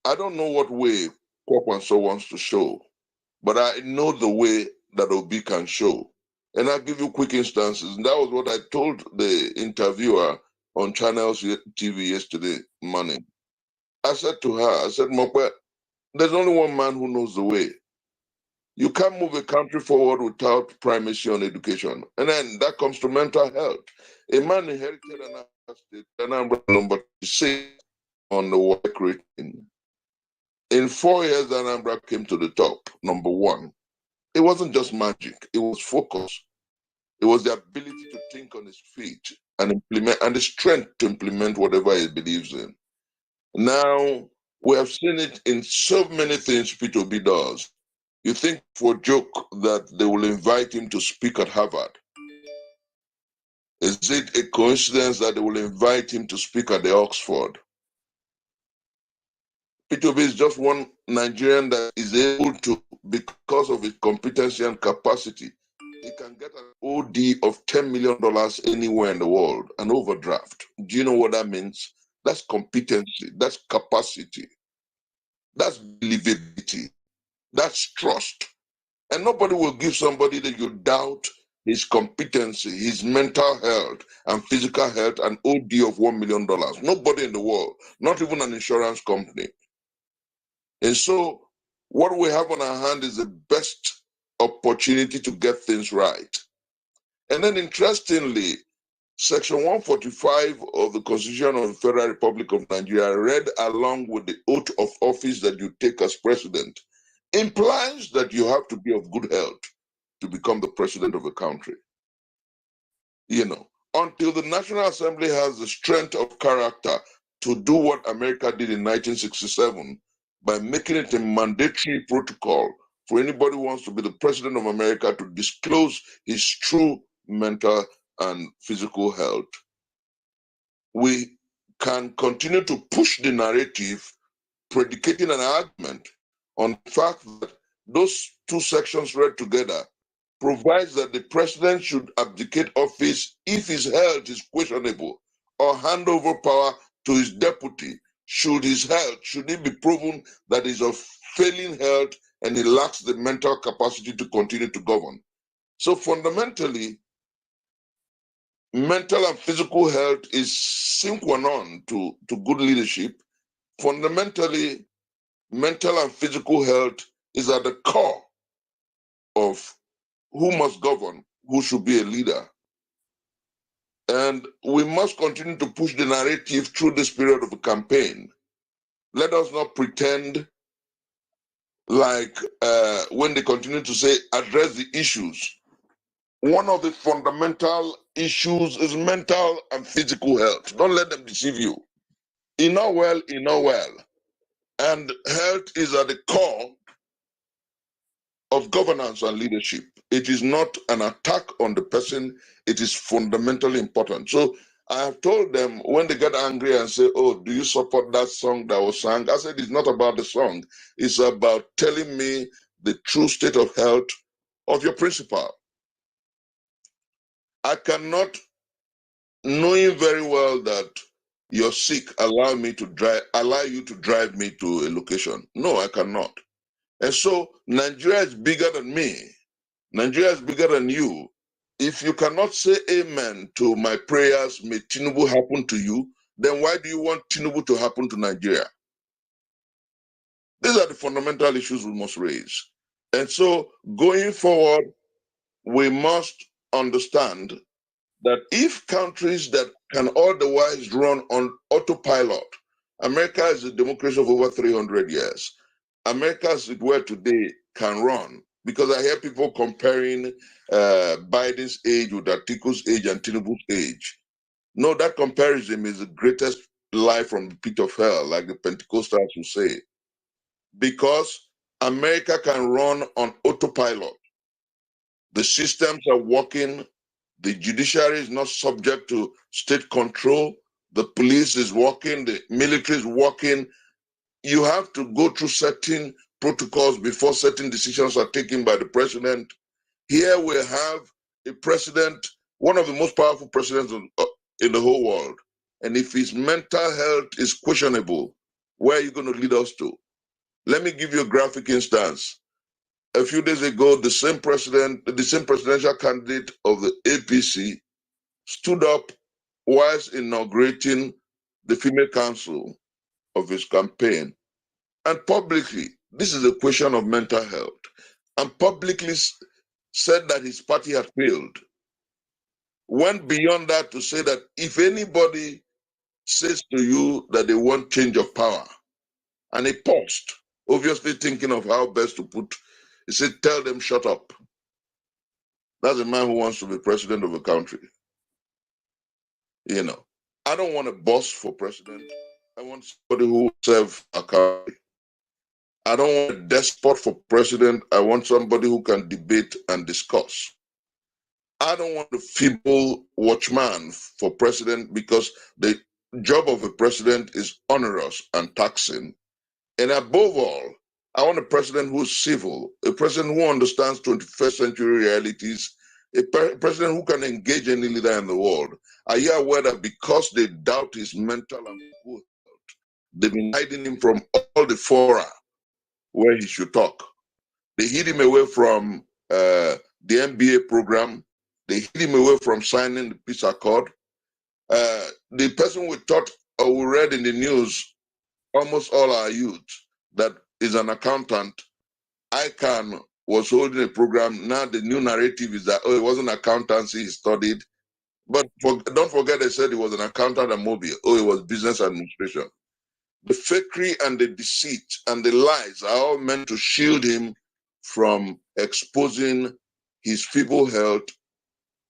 I don't know what way Kwakwanso wants to show, but I know the way that Obi can show. And I'll give you quick instances. And that was what I told the interviewer on Channels TV yesterday morning. I said to her, I said, Mokwe, there's only one man who knows the way. You can't move a country forward without primacy on education. And then that comes to mental health. A man inherited Anambra State, Anambra number 6 on the work rating. In 4 years, Anambra came to the top, number 1. It wasn't just magic, it was focus. It was the ability to think on his feet and implement, and the strength to implement whatever he believes in. Now, we have seen it in so many things Peter Obi does. You think for a joke that they will invite him to speak at Harvard. Is it a coincidence that they will invite him to speak at the Oxford? Peter Obi is just one Nigerian that is able to, because of his competency and capacity, he can get an OD of $10 million anywhere in the world, an overdraft. Do you know what that means? That's competency, that's capacity, that's believability, that's trust. And nobody will give somebody that you doubt his competency, his mental health and physical health, an OD of $1 million. Nobody in the world, not even an insurance company. And so what we have on our hand is the best opportunity to get things right. And then interestingly, Section 145 of the Constitution of the Federal Republic of Nigeria, read along with the oath of office that you take as president, implies that you have to be of good health to become the president of a country. You know, until the National Assembly has the strength of character to do what America did in 1967 by making it a mandatory protocol for anybody who wants to be the president of America to disclose his true mental and physical health, we can continue to push the narrative, predicating an argument on the fact that those two sections read together provides that the president should abdicate office if his health is questionable, or hand over power to his deputy should it be proven that he's of failing health and he lacks the mental capacity to continue to govern. So fundamentally, mental and physical health is sine qua non to good leadership. Fundamentally, mental and physical health is at the core of who must govern, who should be a leader. And we must continue to push the narrative through this period of the campaign. Let us not pretend like when they continue to say, address the issues. One of the fundamental issues is mental and physical health. Don't let them deceive you. You know well. And health is at the core of governance and leadership. It is not an attack on the person, it is fundamentally important. So I have told them when they get angry and say, oh, do you support that song that was sung? I said, it's not about the song. It's about telling me the true state of health of your principal. I cannot, knowing very well that you're sick, allow you to drive me to a location. No, I cannot. And so Nigeria is bigger than me. Nigeria is bigger than you. If you cannot say amen to my prayers, may Tinubu happen to you, then why do you want Tinubu to happen to Nigeria? These are the fundamental issues we must raise. And so going forward, we must understand that if countries that can otherwise run on autopilot, America is a democracy of over 300 years. America, as it were today, can run. Because I hear people comparing Biden's age with Atiku's age and Tinubu's age. No, that comparison is the greatest lie from the pit of hell, like the Pentecostals will say. Because America can run on autopilot. The systems are working. The judiciary is not subject to state control. The police is working. The military is working. You have to go through certain protocols before certain decisions are taken by the president. Here we have a president, one of the most powerful presidents in the whole world. And if his mental health is questionable, where are you going to lead us to? Let me give you a graphic instance. A few days ago, the same presidential candidate of the APC stood up whilst inaugurating the female council of his campaign. And publicly, this is a question of mental health, and publicly said that his party had failed. Went beyond that to say that if anybody says to you that they want change of power, and he paused, obviously thinking of how best to put, he said, tell them shut up. That's a man who wants to be president of a country. You know, I don't want a boss for president. I want somebody who will serve a country. I don't want a despot for president. I want somebody who can debate and discuss. I don't want a feeble watchman for president because the job of a president is onerous and taxing. And above all, I want a president who is civil, a president who understands 21st century realities, a president who can engage any leader in the world. Are you aware that because they doubt his mental and physical health, they've been hiding him from all the fora where he should talk? They hid him away from the MBA program. They hid him away from signing the peace accord. The person we thought or we read in the news, almost all our youth, that is an accountant, ICANN was holding a program. Now the new narrative is that, oh, it wasn't accountancy he studied. But don't forget they said he was an accountant at Mobile. Oh, it was business administration. The fakery and the deceit and the lies are all meant to shield him from exposing his feeble health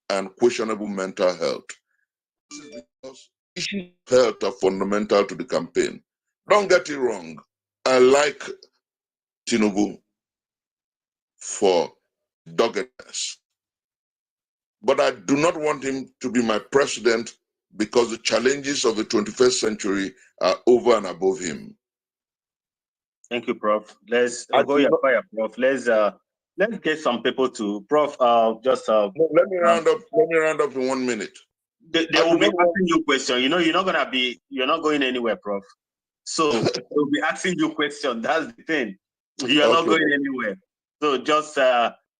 and questionable mental health. This is because issues of health are fundamental to the campaign. Don't get it wrong. I like Tinubu for doggedness, but I do not want him to be my president because the challenges of the 21st century are over and above him. Thank you, Prof. Let's go your fire, Prof. Let's get some people to Prof. No, let me round up. Let me round up in 1 minute. They will be asking you questions. You know, you're not going anywhere, Prof. So they'll be asking you questions. That's the thing. You're not going anywhere. So just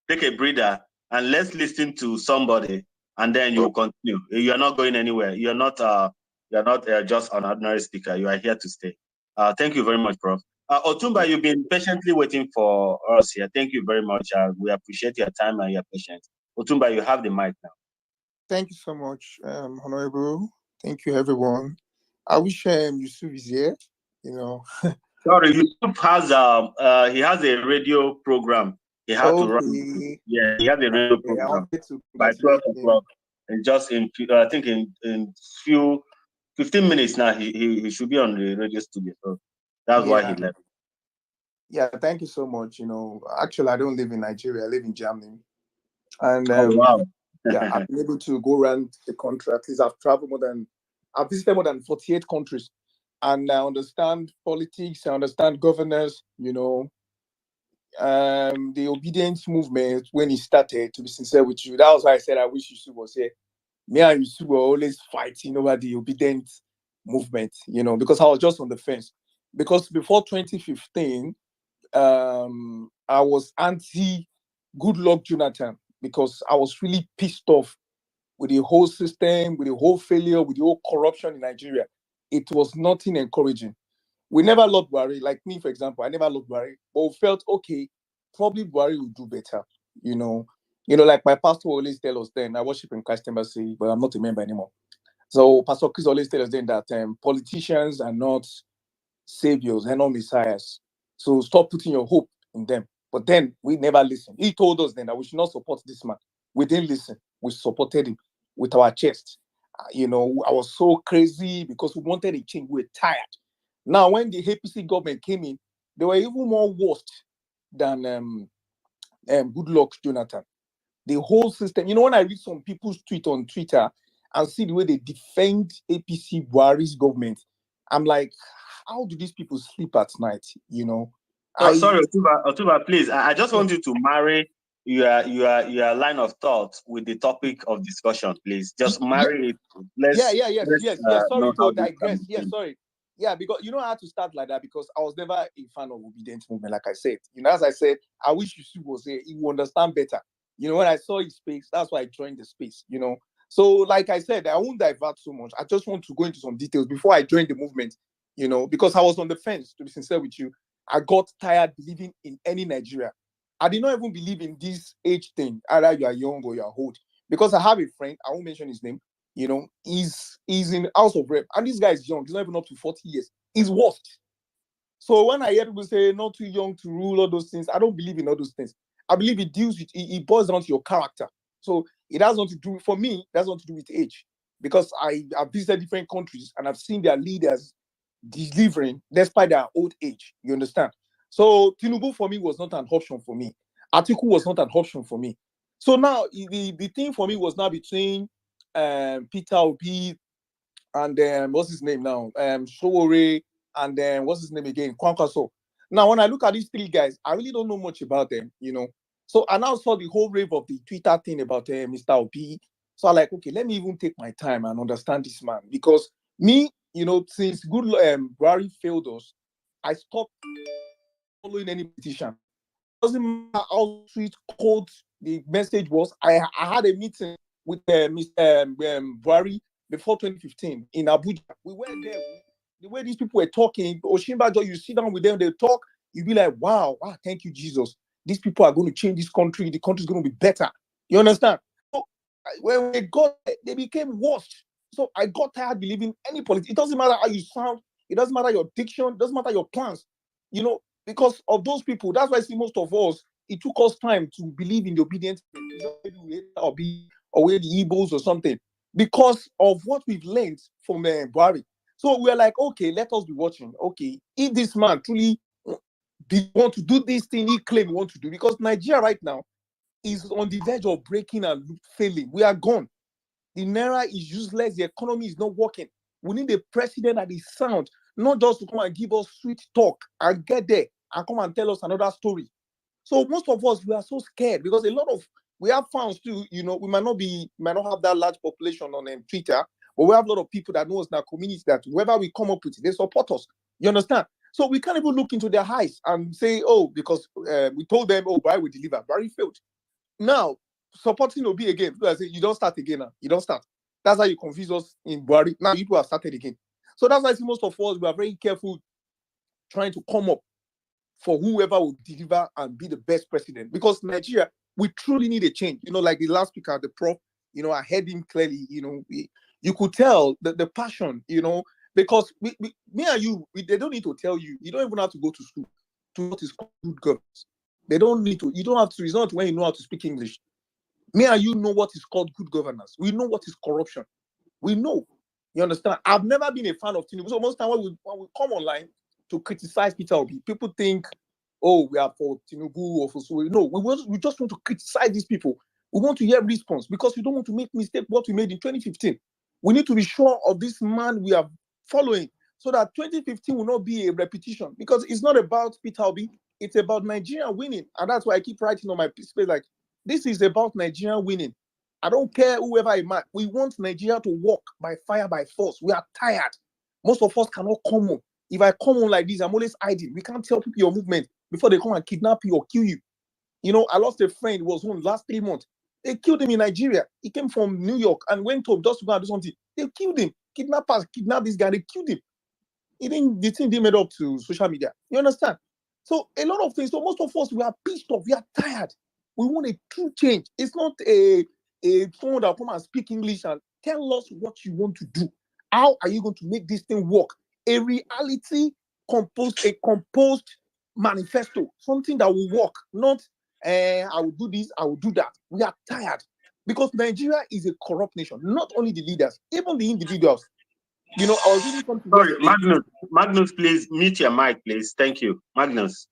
take a breather and let's listen to somebody, and then you continue. You're not going anywhere. You're not just an ordinary speaker. You are here to stay. Thank you very much, Prof. Otumba, you've been patiently waiting for us here. Thank you very much. We appreciate your time and your patience. Otumba, you have the mic now. Thank you so much, Honorable. Thank you, everyone. I wish Yusuf is here. You know. Sorry, Yusuf has he has a radio program. He had to run. Yeah, he has a radio program by 12 o'clock. And just in I think in 15 minutes now, he should be on the radio studio. So that's why he left. Yeah, thank you so much. You know, actually, I don't live in Nigeria. I live in Germany. And wow. Yeah, I've been able to go around the country. At least I've visited more than 48 countries. And I understand politics, I understand governance, you know. The obedience movement, when it started, to be sincere with you, that was why I said I wish Yusuf was here. Me and Yusuf were always fighting over the obedience movement, you know, because I was just on the fence. Because before 2015, I was anti good luck, Jonathan, because I was really pissed off with the whole system, with the whole failure, with the whole corruption in Nigeria. It was nothing encouraging. We never loved Buhari. Like me, for example, I never loved Buhari, but we felt okay. Probably Buhari will do better. Like my pastor always tell us then. I worship in Christ Embassy, but I'm not a member anymore. So Pastor Chris always tells us then that politicians are not saviors, they're not messiahs. So stop putting your hope in them. But then we never listened. He told us then that we should not support this man. We didn't listen. We supported him with our chest. I was so crazy because we wanted a change. We were tired. Now, when the APC government came in, they were even more worst than good luck, Jonathan. The whole system. When I read some people's tweet on Twitter and see the way they defend APC Buhari's government, I'm like, how do these people sleep at night? Sorry, Otuba, please. I just want you to marry your line of thought with the topic of discussion, please. Just marry it. Yes. Sorry to digress. Yes, sorry. Yeah, because I had to start like that because I was never a fan of obedient movement, like I said. As I said, I wish Yusuf was here. He would understand better. When I saw his space, that's why I joined the space. So like I said, I won't divert so much. I just want to go into some details before I joined the movement. Because I was on the fence, to be sincere with you. I got tired believing in any Nigeria. I did not even believe in this age thing, either you are young or you are old. Because I have a friend, I won't mention his name, he's in House of Rep, and this guy is young, he's not even up to 40 years. He's worst. So when I hear people say not too young to rule all those things, I don't believe in all those things. I believe it boils down to your character. So it has nothing to do, for me, it has nothing to do with age. Because I've visited different countries and I've seen their leaders delivering despite their old age. You understand? So Tinubu for me was not an option for me. Atiku was not an option for me. So now the thing for me was now between Peter Obi and what's his name now? Sowore and what's his name again? Kwankwaso. Now when I look at these three guys, I really don't know much about them, So I now saw the whole wave of the Twitter thing about Mr. Obi. So I'm like, okay, let me even take my time and understand this man. Because me, since Buhari failed us, I stopped following any petition. Doesn't matter how sweet, cold the message was. I had a meeting with Mr. Buhari before 2015 in Abuja. We went there. The way these people were talking, Oshimbajo, you sit down with them, they talk, you be like, wow, thank you, Jesus. These people are going to change this country. The country is going to be better. You understand? So when they got there, they became worse. So I got tired believing any politics. It doesn't matter how you sound. It doesn't matter your diction. It doesn't matter your plans. Because of those people, that's why I see most of us, it took us time to believe in the obedience or the Igbos or something because of what we've learned from Buhari. So we're like, okay, let us be watching. Okay, if this man truly want to do this thing he claimed he wants to do, because Nigeria right now is on the verge of breaking and failing. We are gone. The Naira is useless. The economy is not working. We need a president that is sound, not just to come and give us sweet talk and get there and come and tell us another story. So most of us, we are so scared because we have fans too, we might not have that large population on Twitter, but we have a lot of people that know us in our community that whoever we come up with, they support us. You understand? So we can't even look into their eyes and say, because we told them, Buhari will deliver. Buhari failed. Now, supporting Obi again, people say, you don't start again now. You don't start. That's how you confuse us in Buhari. Now people have started again. So that's why I see most of us, we are very careful trying to come up for whoever will deliver and be the best president. Because Nigeria, we truly need a change. Like the last speaker, the prof, I heard him clearly, you could tell the passion, because me and you, they don't need to tell you. You don't even have to go to school to what is called good governance. They don't need to. You don't have to. It's not when you know how to speak English. Me and you know what is called good governance. We know what is corruption. We know. You understand? I've never been a fan of Tinubu. So most time when we come online to criticize Peter Obi, people think, we are for Tinubu or for so. No, we just want to criticize these people. We want to hear response because we don't want to make mistake what we made in 2015. We need to be sure of this man we are following so that 2015 will not be a repetition, because it's not about Peter Obi, it's about Nigeria winning. And that's why I keep writing on my space like, this is about Nigeria winning. I don't care whoever I met. We want Nigeria to walk by fire, by force. We are tired. Most of us cannot come home. If I come home like this, I'm always hiding. We can't tell people your movement before they come and kidnap you or kill you. You know, I lost a friend, was home last 3 months. They killed him in Nigeria. He came from New York and went home just to go and do something. They killed him. Kidnappers kidnapped this guy. They killed him. The thing didn't made up to social media. You understand? So a lot of things. So most of us, we are pissed off. We are tired. We want a true change. It's not a someone that will come and speak English and tell us what you want to do. How are you going to make this thing work? A reality a composed manifesto, something that will work. Not, I will do this, I will do that. We are tired because Nigeria is a corrupt nation. Not only the leaders, even the individuals. You know, I was reading something. Sorry, Magnus, please mute your mic, please. Thank you, Magnus.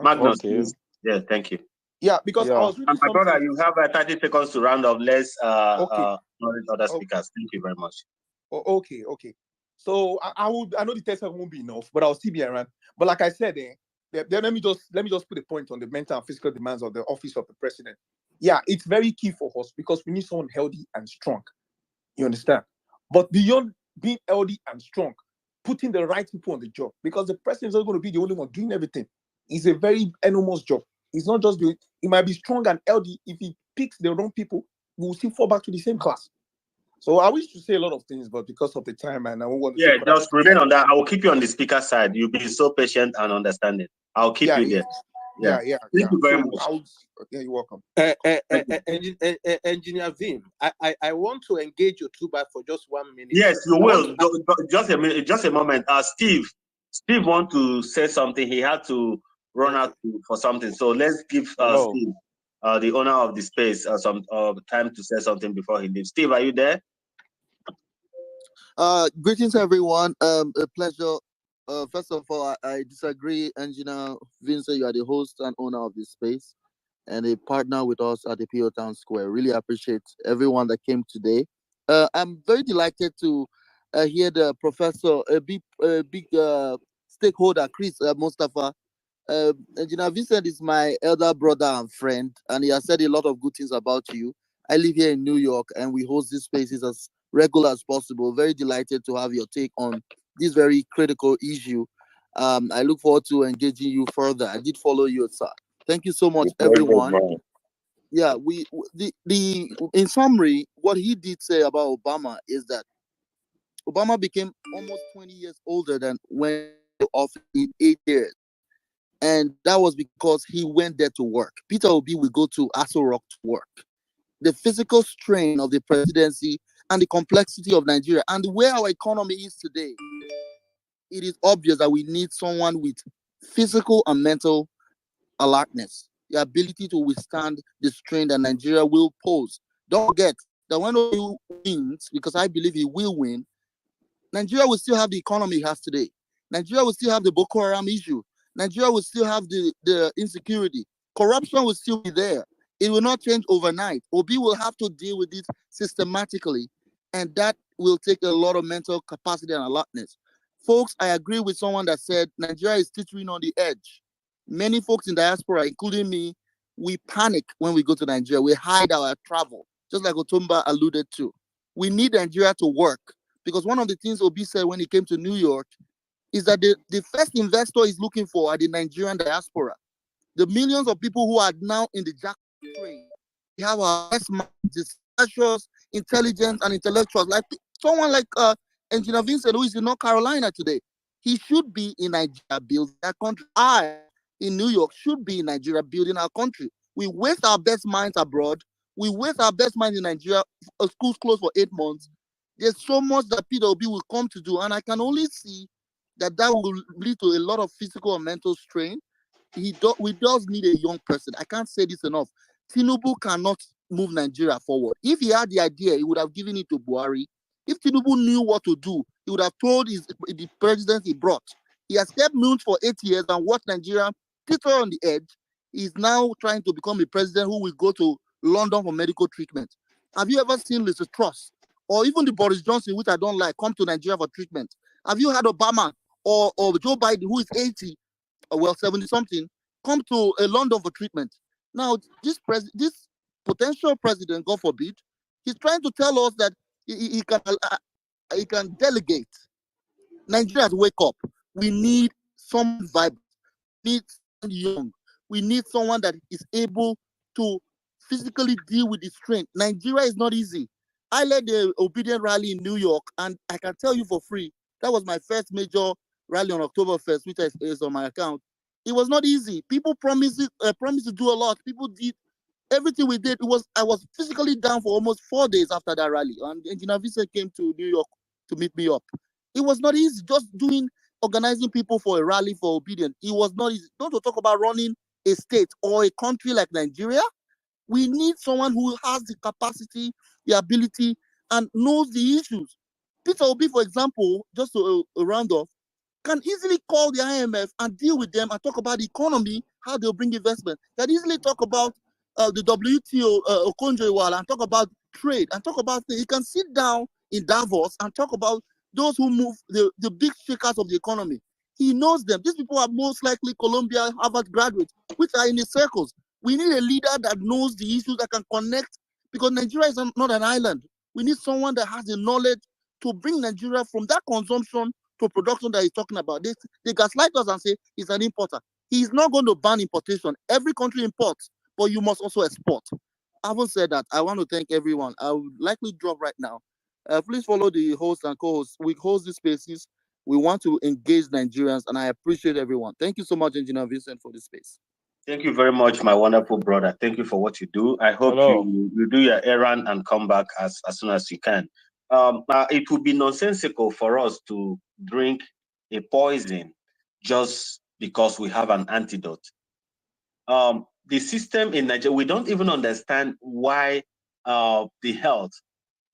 Magnus, Okay. please. Yeah, thank you. Yeah, because I was reading And my something. brother, you have 30 seconds to round up. Let's acknowledge other speakers. Thank you very much. Okay. So I know the test won't be enough, but I'll still be around. But like I said, let me just put a point on the mental and physical demands of the office of the president. Yeah, it's very key for us because we need someone healthy and strong. You understand? But beyond being healthy and strong, putting the right people on the job, because the president is not going to be the only one doing everything. It's a very enormous job. It's not just doing. He might be strong and healthy. If he picks the wrong people, we will still fall back to the same class. So I wish to say a lot of things, but because of the time, and I won't want to. Yeah, just remain on that. I will keep you on the speaker side. You'll be so patient and understanding. I'll keep you there. Yeah. Thank you very much. You're welcome. Engineer Vim, I want to engage you too bad for just 1 minute. Yes, you will. Just a minute, just a moment. Steve want to say something. He had to run out for something. So let's give Steve, the owner of the space, some time to say something before he leaves. Steve, are you there? Greetings, everyone. A pleasure. First of all, I disagree, Engineer Vincent. You are the host and owner of this space and a partner with us at the PO Town Square. Really appreciate everyone that came today. I'm very delighted to hear the professor, a big stakeholder, Chris Mustafa. Engineer Vincent is my elder brother and friend, and he has said a lot of good things about you. I live here in New York, and we host these spaces as regular as possible. Very delighted to have your take on this very critical issue. I look forward to engaging you further. I did follow you, sir. Thank you so much, everyone. Yeah, in summary, what he did say about Obama is that Obama became almost 20 years older than when he was office in 8 years. And that was because he went there to work. Peter Obi will go to Aso Rock to work. The physical strain of the presidency and the complexity of Nigeria and where our economy is today, it is obvious that we need someone with physical and mental alertness, the ability to withstand the strain that Nigeria will pose. Don't forget that when Obi wins, because I believe he will win, Nigeria will still have the economy it has today. Nigeria will still have the Boko Haram issue. Nigeria will still have the insecurity. Corruption will still be there. It will not change overnight. Obi will have to deal with it systematically, and that will take a lot of mental capacity and alertness. Folks, I agree with someone that said Nigeria is teetering on the edge. Many folks in diaspora, including me, we panic when we go to Nigeria. We hide our travel, just like Otumba alluded to. We need Nigeria to work, because one of the things Obi said when he came to New York is that the first investor is looking for are the Nigerian diaspora. The millions of people who are now in the jack trade. We have our best minds, researchers, intelligence, and intellectuals. Like someone like Engineer Vincent, who is in North Carolina today. He should be in Nigeria building our country. I, in New York, should be in Nigeria building our country. We waste our best minds abroad. We waste our best minds in Nigeria. Schools closed for 8 months. There's so much that PWB will come to do, and I can only see that will lead to a lot of physical and mental strain. We does need a young person. I can't say this enough. Tinubu cannot move Nigeria forward. If he had the idea, he would have given it to Buhari. If Tinubu knew what to do, he would have told the president he brought. He has kept mute for 8 years and watched Nigeria teeter on the edge. He's now trying to become a president who will go to London for medical treatment. Have you ever seen Liz Truss or even the Boris Johnson, which I don't like, come to Nigeria for treatment? Have you had Obama or Joe Biden, who is 80, 70-something, come to London for treatment? Now, this potential president, God forbid, he's trying to tell us that he can delegate. Nigerians, wake up. We need some vibrant. We need young. we need someone that is able to physically deal with the strength. Nigeria is not easy. I led the obedient rally in New York, and I can tell you for free, that was my first major rally on October 1st, which is on my account. It was not easy. People promised to do a lot. People did everything we did. I was physically down for almost 4 days after that rally. And Engineer Vincent came to New York to meet me up. It was not easy. Just organizing people for a rally for obedience. It was not easy. Don't talk about running a state or a country like Nigeria. We need someone who has the capacity, the ability, and knows the issues. Peter Obi, for example, just to round off, can easily call the IMF and deal with them and talk about the economy, how they'll bring investment. Can easily talk about the WTO, Okonjo-Iweala, and talk about trade, and talk about things. He can sit down in Davos and talk about those who move the big shakers of the economy. He knows them. These people are most likely Columbia, Harvard graduates, which are in his circles. We need a leader that knows the issues, that can connect, because Nigeria is not an island. We need someone that has the knowledge to bring Nigeria from that consumption to production that he's talking about. They gaslight us and say he's an importer. He's not going to ban importation. Every country imports, but you must also export. Having said that, I want to thank everyone. I would likely drop right now. Please follow the host and co-hosts. We host these spaces. We want to engage Nigerians, and I appreciate everyone. Thank you so much, Engineer Vincent, for this space. Thank you very much, my wonderful brother. Thank you for what you do. I hope you do your errand and come back as soon as you can. It would be nonsensical for us to drink a poison just because we have an antidote. The system in Nigeria, we don't even understand why the health.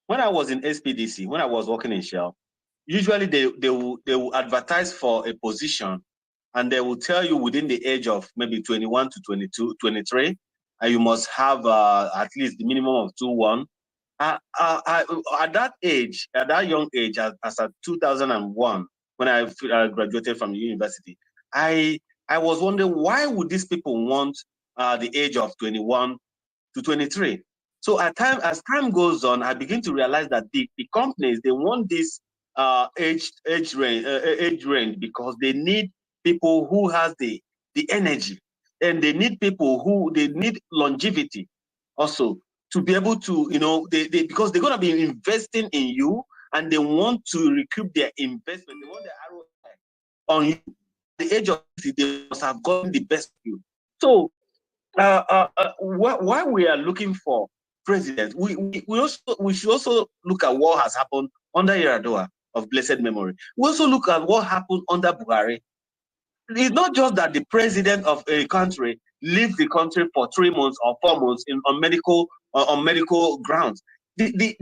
When I was in SPDC, when I was working in Shell, usually they will advertise for a position, and they will tell you within the age of maybe 21 to 22, 23, and you must have at least the minimum of 2-1. At that age, at that young age, as at 2001, when I graduated from the university, I was wondering, why would these people want the age of 21 to 23? So as time goes on, I begin to realize that the companies, they want this age range because they need people who has the energy, and they need they need longevity also to be able to, because they're going to be investing in you, and they want to recoup their investment. They want their ROI on you. At the age of 60, they must have gotten the best of you. So while we are looking for president, we should also look at what has happened under Yar'Adua of blessed memory. We also look at what happened under Buhari. It's not just that the president of a country leaves the country for 3 months or 4 months on medical grounds. The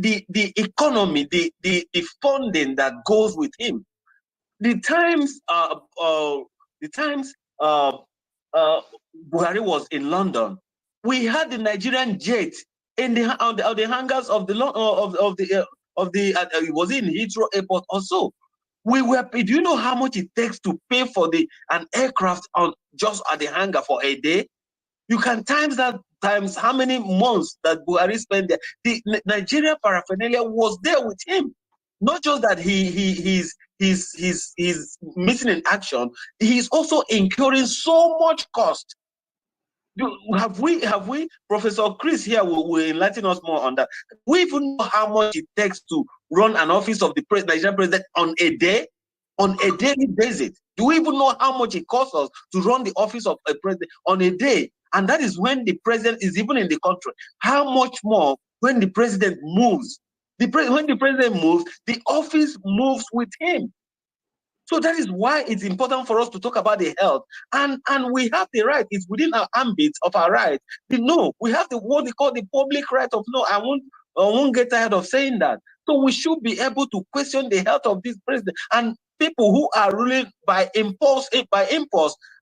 economy, the funding that goes with him. The times Buhari was in London, we had the Nigerian jet in on the hangars of the it was in Heathrow Airport also. Do you know how much it takes to pay for an aircraft on just at the hangar for a day? You can times that times how many months that Buhari spent there. The Nigerian paraphernalia was there with him. Not just that he's missing in action, he's also incurring so much cost. Have we, Professor Chris here will enlighten us more on that. We even know how much it takes to run an office of the Nigerian president on a daily basis. Do we even know how much it costs us to run the office of a president on a day? And that is when the president is even in the country. How much more when the president moves? When the president moves, the office moves with him. So that is why it's important for us to talk about the health. And we have the right. It's within our ambit of our right. We have what they call the public right of no. I won't get tired of saying that. So we should be able to question the health of this president. And people who are ruling by impulse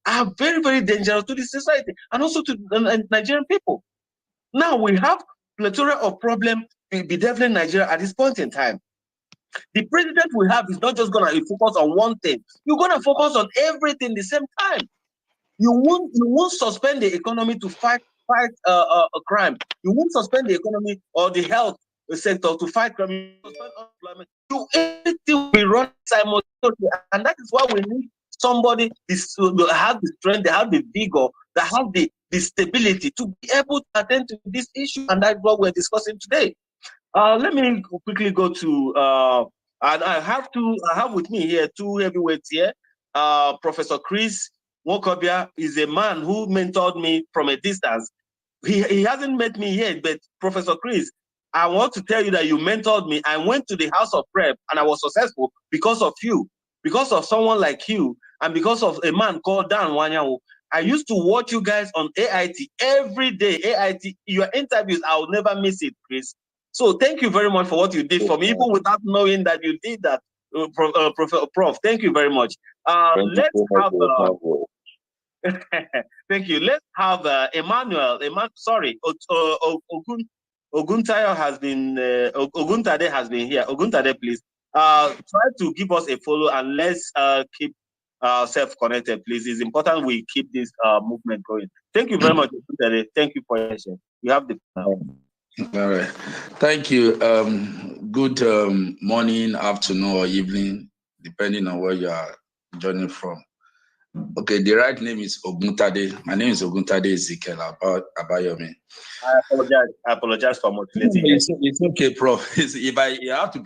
are very, very dangerous to the society and also to the Nigerian people. Now we have plethora of problems bedeviling Nigeria at this point in time. The president we have is not just going to focus on one thing. You're going to focus on everything at the same time. You won't suspend the economy to fight a crime. You won't suspend the economy or the health sector to fight crime. You suspend unemployment. Everything will be run simultaneously, and that is why we need somebody that has the strength, they have the vigor, that has the stability to be able to attend to this issue, and that's what we're discussing today. Let me quickly go to, and I have with me here two heavyweights here. Professor Chris Nwokobia is a man who mentored me from a distance. He hasn't met me yet, but Professor Chris, I want to tell you that you mentored me. I went to the House of Rep and I was successful because of you, because of someone like you, and because of a man called Dan Wanyawo. I used to watch you guys on AIT every day. AIT, your interviews, I'll never miss it, Chris. So thank you very much for what you did for me, even without knowing that you did that, Prof. Thank you very much. Let's have. Thank you. Let's have Emmanuel. Oguntade has been here. Oguntade, please. Try to give us a follow and let's keep self-connected, please. It's important we keep this movement going. Thank you very much, Oguntade. Thank you for your attention. You have the. All right. Thank you. Good morning, afternoon, or evening, depending on where you are joining from. Okay, the right name is Oguntade. My name is Oguntade Ezekiel Abayomi. I apologize for modulating. It's okay, Prof. If I have to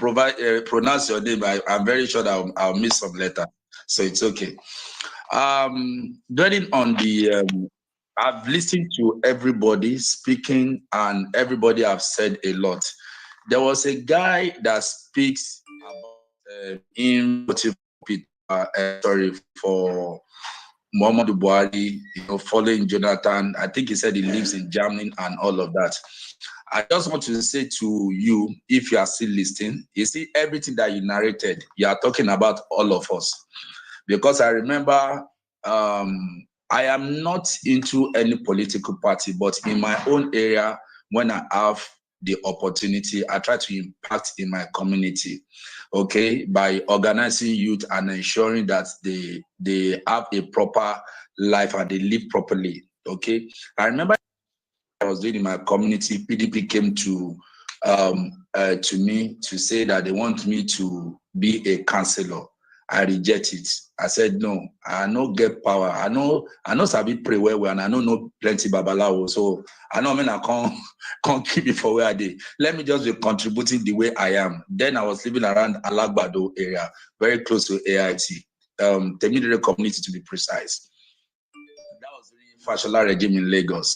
pronounce your name, I'm very sure that I'll miss some letter. So it's okay. Dwelling on the, I've listened to everybody speaking, and everybody have said a lot. There was a guy that speaks about for Muhammadu Buhari, following Jonathan. I think he said he lives in Germany and all of that. I just want to say to you, if you are still listening, you see everything that you narrated, you are talking about all of us. Because I remember, I am not into any political party, but in my own area, when I have the opportunity, I try to impact in my community, okay, by organizing youth and ensuring that they have a proper life and they live properly, okay. I remember I was doing in my community, PDP came to me to say that they want me to be a councillor. I reject it. I said, no, I no get power. I know sabi pray well, and I know plenty babalawo. So I know I can't keep it for where I did. Let me just be contributing the way I am. Then I was living around Alagbado area, very close to AIT, Temidire community to be precise. That was the Fashola regime in Lagos.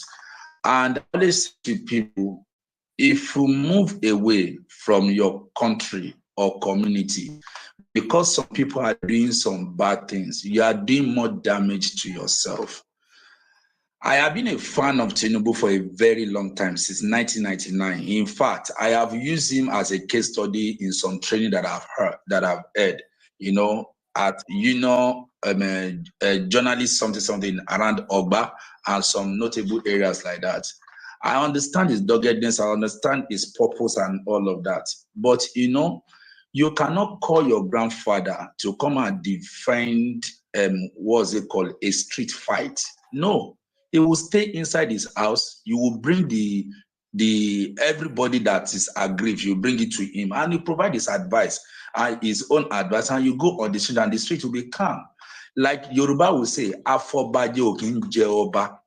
And I always say to people, if you move away from your country or community, because some people are doing some bad things, you are doing more damage to yourself. I have been a fan of Tinubu for a very long time, since 1999. In fact, I have used him as a case study in some training that I've heard, at journalist something around Ogba and some notable areas like that. I understand his doggedness, I understand his purpose and all of that. But you cannot call your grandfather to come and defend what's it called, a street fight. No, he will stay inside his house. You will bring the everybody that is aggrieved, you bring it to him, and you provide his advice and his own advice, and you go on the street, and the street will be calm. Like Yoruba will say, Afobaje okinje oba,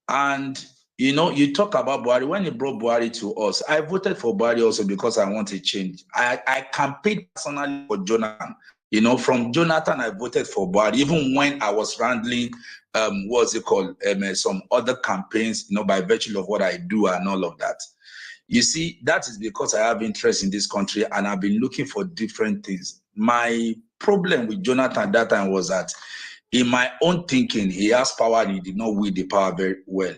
and you talk about Buhari. When he brought Buhari to us, I voted for Buhari also because I want a change. I campaigned personally for Jonathan. From Jonathan, I voted for Buhari, even when I was handling, some other campaigns, by virtue of what I do and all of that. You see, that is because I have interest in this country and I've been looking for different things. My problem with Jonathan at that time was that in my own thinking, he has power and he did not wield the power very well.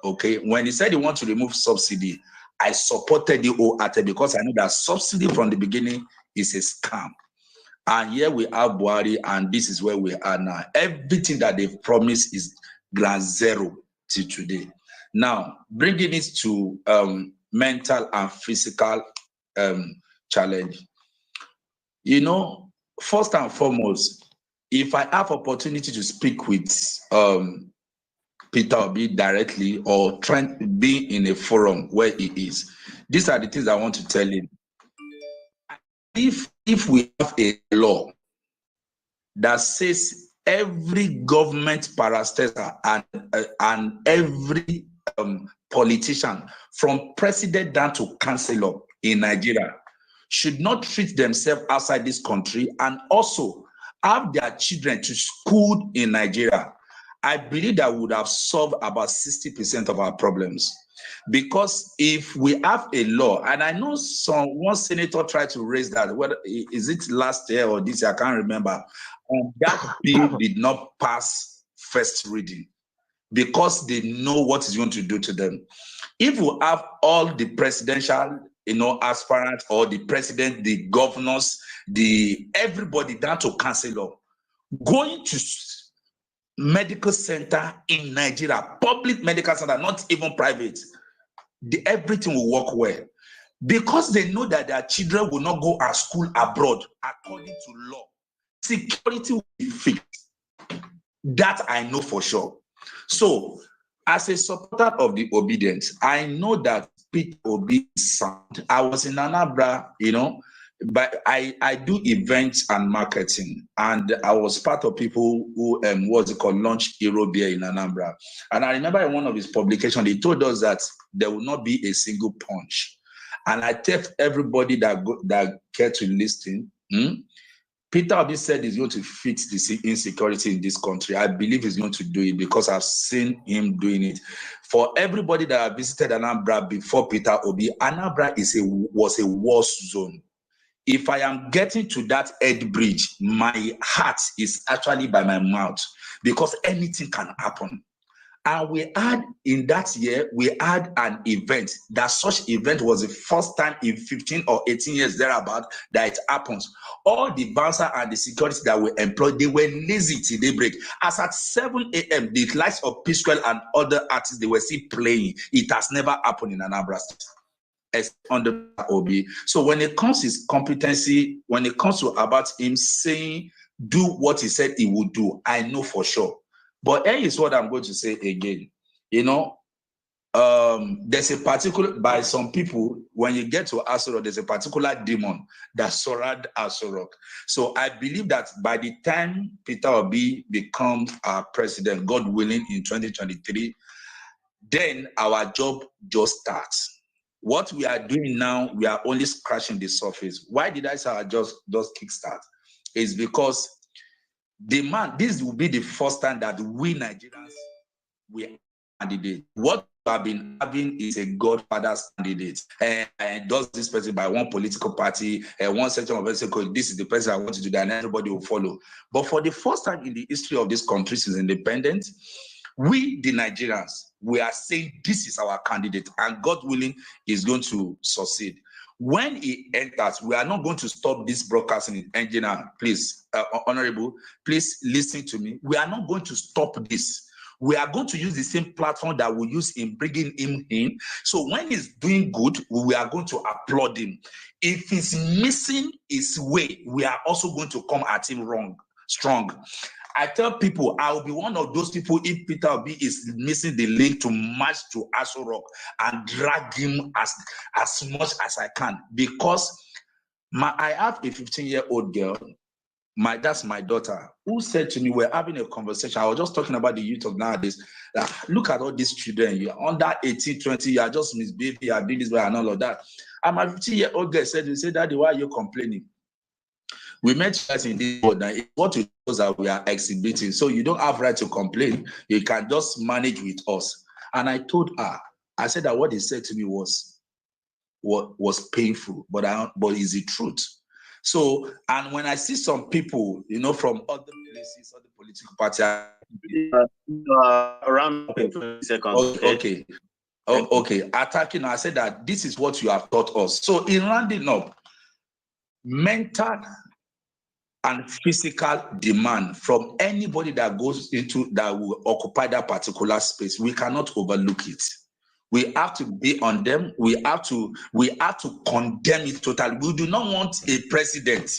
Okay, when he said he wants to remove subsidy, I supported the wholeheartedly because I know that subsidy from the beginning is a scam. And here we have Buhari, and this is where we are now. Everything that they've promised is ground zero till today. Now, bringing it to mental and physical challenge. First and foremost, if I have opportunity to speak with Peter Obi directly or trying to be in a forum where he is, these are the things I want to tell him. If we have a law that says every government parastatal and every politician, from president down to councillor in Nigeria, should not treat themselves outside this country and also have their children to school in Nigeria. I believe that would have solved about 60% of our problems. Because if we have a law, and I know one senator tried to raise that, whether is it last year or this year, I can't remember, and that bill did not pass first reading because they know what it's going to do to them. If we have all the presidential, aspirants, or the president, the governors, everybody down to councillor, going to medical center in Nigeria, public medical center, not even private, everything will work well. Because they know that their children will not go to school abroad according to law. Security will be fixed. That I know for sure. So, as a supporter of the obedience, I know that Peter Obi is sound. I was in Anambra, but I do events and marketing, and I was part of people who launched Hero Beer in Anambra. And I remember in one of his publications, he told us that there will not be a single punch. And I tell everybody that care to listen, Peter Obi said he's going to fix the insecurity in this country. I believe he's going to do it because I've seen him doing it. For everybody that have visited Anambra before Peter Obi, Anambra was a war zone. If I am getting to that head bridge, my heart is actually by my mouth because anything can happen. And we had, in that year, we had an event. That such event was the first time in 15 or 18 years thereabout that it happens. All the bouncer and the security that were employed, they were lazy till daybreak. As at 7 a.m., the likes of P-Square and other artists, they were still playing. It has never happened in Anambra State under OB. So when it comes to his competency, when it comes to about him saying, do what he said he would do, I know for sure. But here is what I'm going to say again. There's a particular, by some people, when you get to Aso Rock, there's a particular demon that surrounds Aso Rock. So I believe that by the time Peter Obi becomes our president, God willing, in 2023, then our job just starts. What we are doing now, we are only scratching the surface. Why did I say our just kickstart? It's because this will be the first time that we Nigerians we candidate. What we have been having is a Godfather's candidate, and does this person by one political party, one section of political. This is the person I want to do that, and everybody will follow. But for the first time in the history of this country since independence, we, the Nigerians, we are saying this is our candidate, and God willing, is going to succeed. When he enters, we are not going to stop this broadcasting. Engineer, please, Honorable, please listen to me. We are not going to stop this. We are going to use the same platform that we use in bringing him in. So when he's doing good, we are going to applaud him. If he's missing his way, we are also going to come at him strong. I tell people, I will be one of those people if Peter Obi is missing the link to march to Aso Rock and drag him as much as I can, because I have a 15-year-old girl, that's my daughter, who said to me, we're having a conversation. I was just talking about the youth of nowadays. Look at all these children. You're under 18, 20, you are just misbehaving, you are doing this way and all of that. And my 15-year-old girl said, Daddy, why are you complaining? We met you guys in this world now. It's what it shows that we are exhibiting. So you don't have right to complain. You can just manage with us. And I told her, I said that what he said to me was painful, but it's the truth. So, and when I see some people, from other places, other political parties, around 20 seconds. Okay. Okay. Attacking, I said that this is what you have taught us. So in rounding up, mental and physical demand from anybody that goes into that will occupy that particular space, we cannot overlook it. We have to be on them. We have to condemn it totally. We do not want a president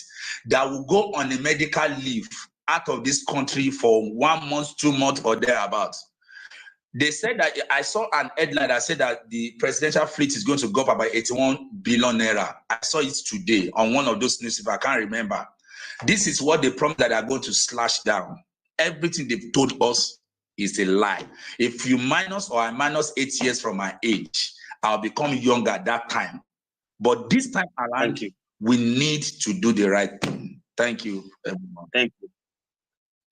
that will go on a medical leave out of this country for 1 month, 2 months, or thereabouts. They said that, I saw an headline that said that the presidential fleet is going to go up by 81 billion naira. I saw it today on one of those newspapers. I can't remember. This is what they promised that they are going to slash down. everything they've told us is a lie. If you minus or I minus 8 years from my age, I'll become younger at that time. But this time around, we need to do the right thing. Thank you, everyone. Thank you.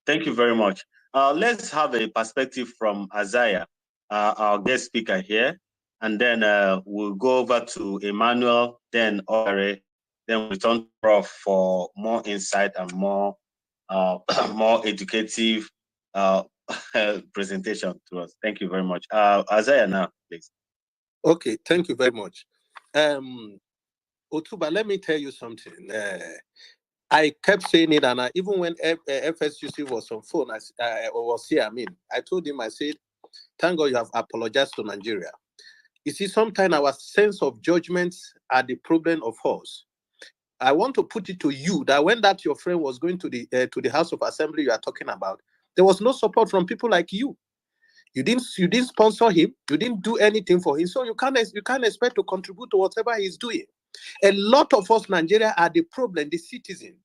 Thank you very much. Let's have a perspective from Isaiah, our guest speaker here, and then we'll go over to Emmanuel, then Ore, then we'll return to Prof for more insight and more more educative presentation to us. Thank you very much. Isaiah now, please. Okay, thank you very much. Otuba, let me tell you something. I kept saying it, and even when FSUC was on phone, I was here. I told him, I said, thank God you have apologized to Nigeria. You see, sometimes our sense of judgments are the problem of us. I want to put it to you that when that your friend was going to the House of Assembly you are talking about, there was no support from people like you. You didn't sponsor him. You didn't do anything for him, so you can't expect to contribute to whatever he's doing. A lot of us, Nigeria, are the problem, the citizen.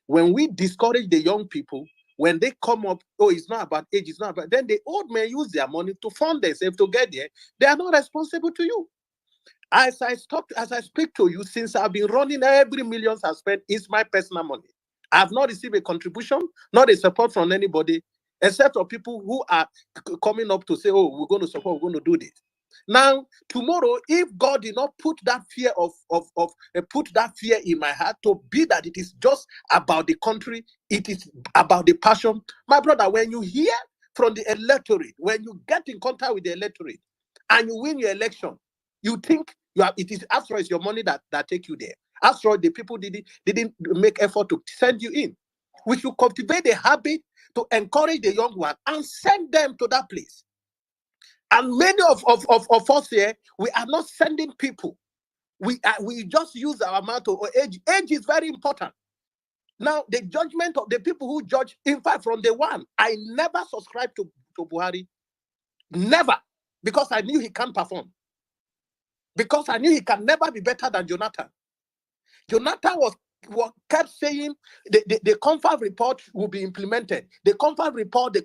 When we discourage the young people, when they come up, oh, it's not about age, it's not about, then the old men use their money to fund themselves to get there. They are not responsible to you. As I speak to you, since I've been running, every millions I've spent is my personal money. I have not received a contribution, not a support from anybody, except for people who are coming up to say, oh, we're going to support, we're going to do this. Now, tomorrow, if God did not put that fear put that fear in my heart to be that it is just about the country, it is about the passion. My brother, when you hear from the electorate, when you get in contact with the electorate and you win your election, you think it is after it's your money that take you there. After all, the people didn't make effort to send you in. We should cultivate the habit to encourage the young one and send them to that place. And many of us here, we are not sending people. We just use our mouth or age. Age is very important. Now, the judgment of the people who judge, in fact, from the one, I never subscribed to Buhari. Never. Because I knew he can't perform. Because I knew he can never be better than Jonathan. Jonathan kept saying the confab report will be implemented. The confab report,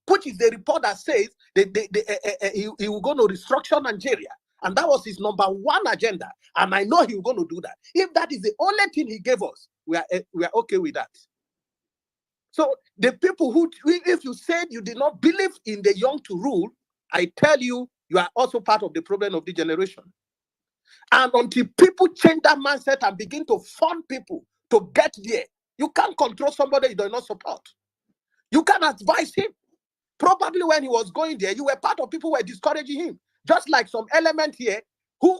which is the report that says he will go to restructure Nigeria. And that was his number one agenda. And I know he was going to do that. If that is the only thing he gave us, we are okay with that. So the people who, if you said you did not believe in the young to rule, I tell you, you are also part of the problem of the generation. And until people change that mindset and begin to fund people to get there, you can't control somebody you do not support. You can advise him. Probably when he was going there, you were part of people who were discouraging him. Just like some element here who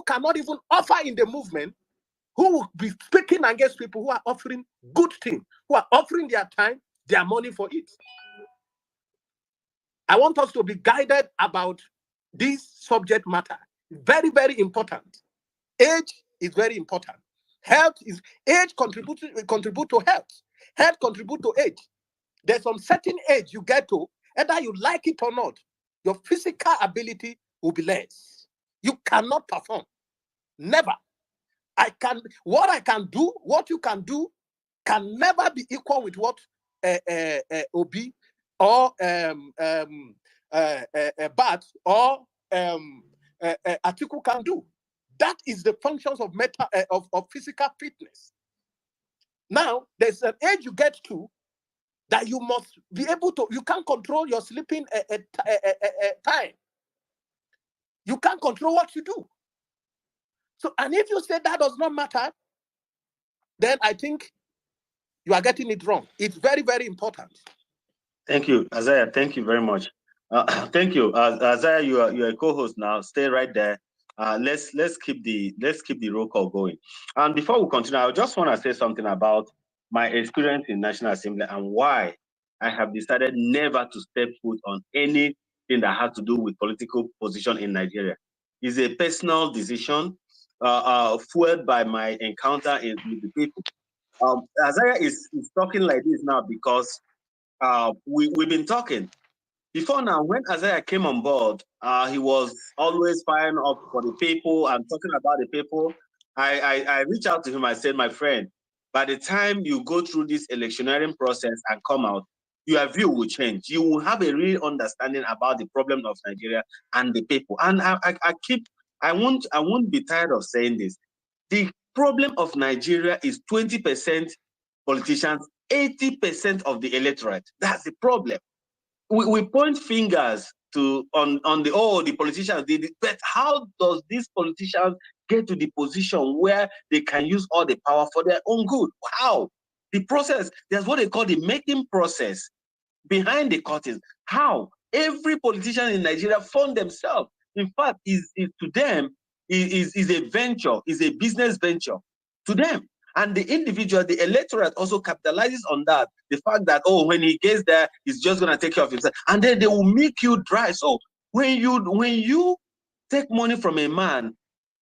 cannot even offer in the movement, who will be speaking against people who are offering good things, who are offering their time, their money for it. I want us to be guided about this subject matter. Very, very important. Age is very important. Age contribute to health. Health contribute to age. There's some certain age you get to, either you like it or not, your physical ability will be less. You cannot perform. Never. What I can do, what you can do, can never be equal with what Obi or Bat or Atiku can do. That is the functions of physical fitness. Now, there's an age you get to that you must be able to, you can't control your sleeping time. You can't control what you do. So, and if you say that does not matter, then I think you are getting it wrong. It's very, very important. Thank you, Isaiah. Thank you very much. Thank you, Isaiah. You're a co-host now. Stay right there. Let's keep the roll call going. And before we continue, I just want to say something about my experience in National Assembly and why I have decided never to step foot on anything that has to do with political position in Nigeria. It's a personal decision, fueled by my encounter with the people. Isaiah is talking like this now because we've been talking. Before now, when Isaiah came on board, he was always firing up for the people and talking about the people. I reached out to him. I said, my friend, by the time you go through this electioneering process and come out, your view will change. You will have a real understanding about the problem of Nigeria and the people. And I won't be tired of saying this. The problem of Nigeria is 20% politicians, 80% of the electorate. That's the problem. We point fingers to on the politicians did it, but how does these politicians get to the position where they can use all the power for their own good? How? The process, there's what they call the making process behind the curtains. How? Every politician in Nigeria fund themselves. In fact, is to them is a venture, is a business venture to them. And the individual, the electorate also capitalizes on that. The fact that, oh, when he gets there, he's just going to take care of himself. And then they will make you dry. So when you take money from a man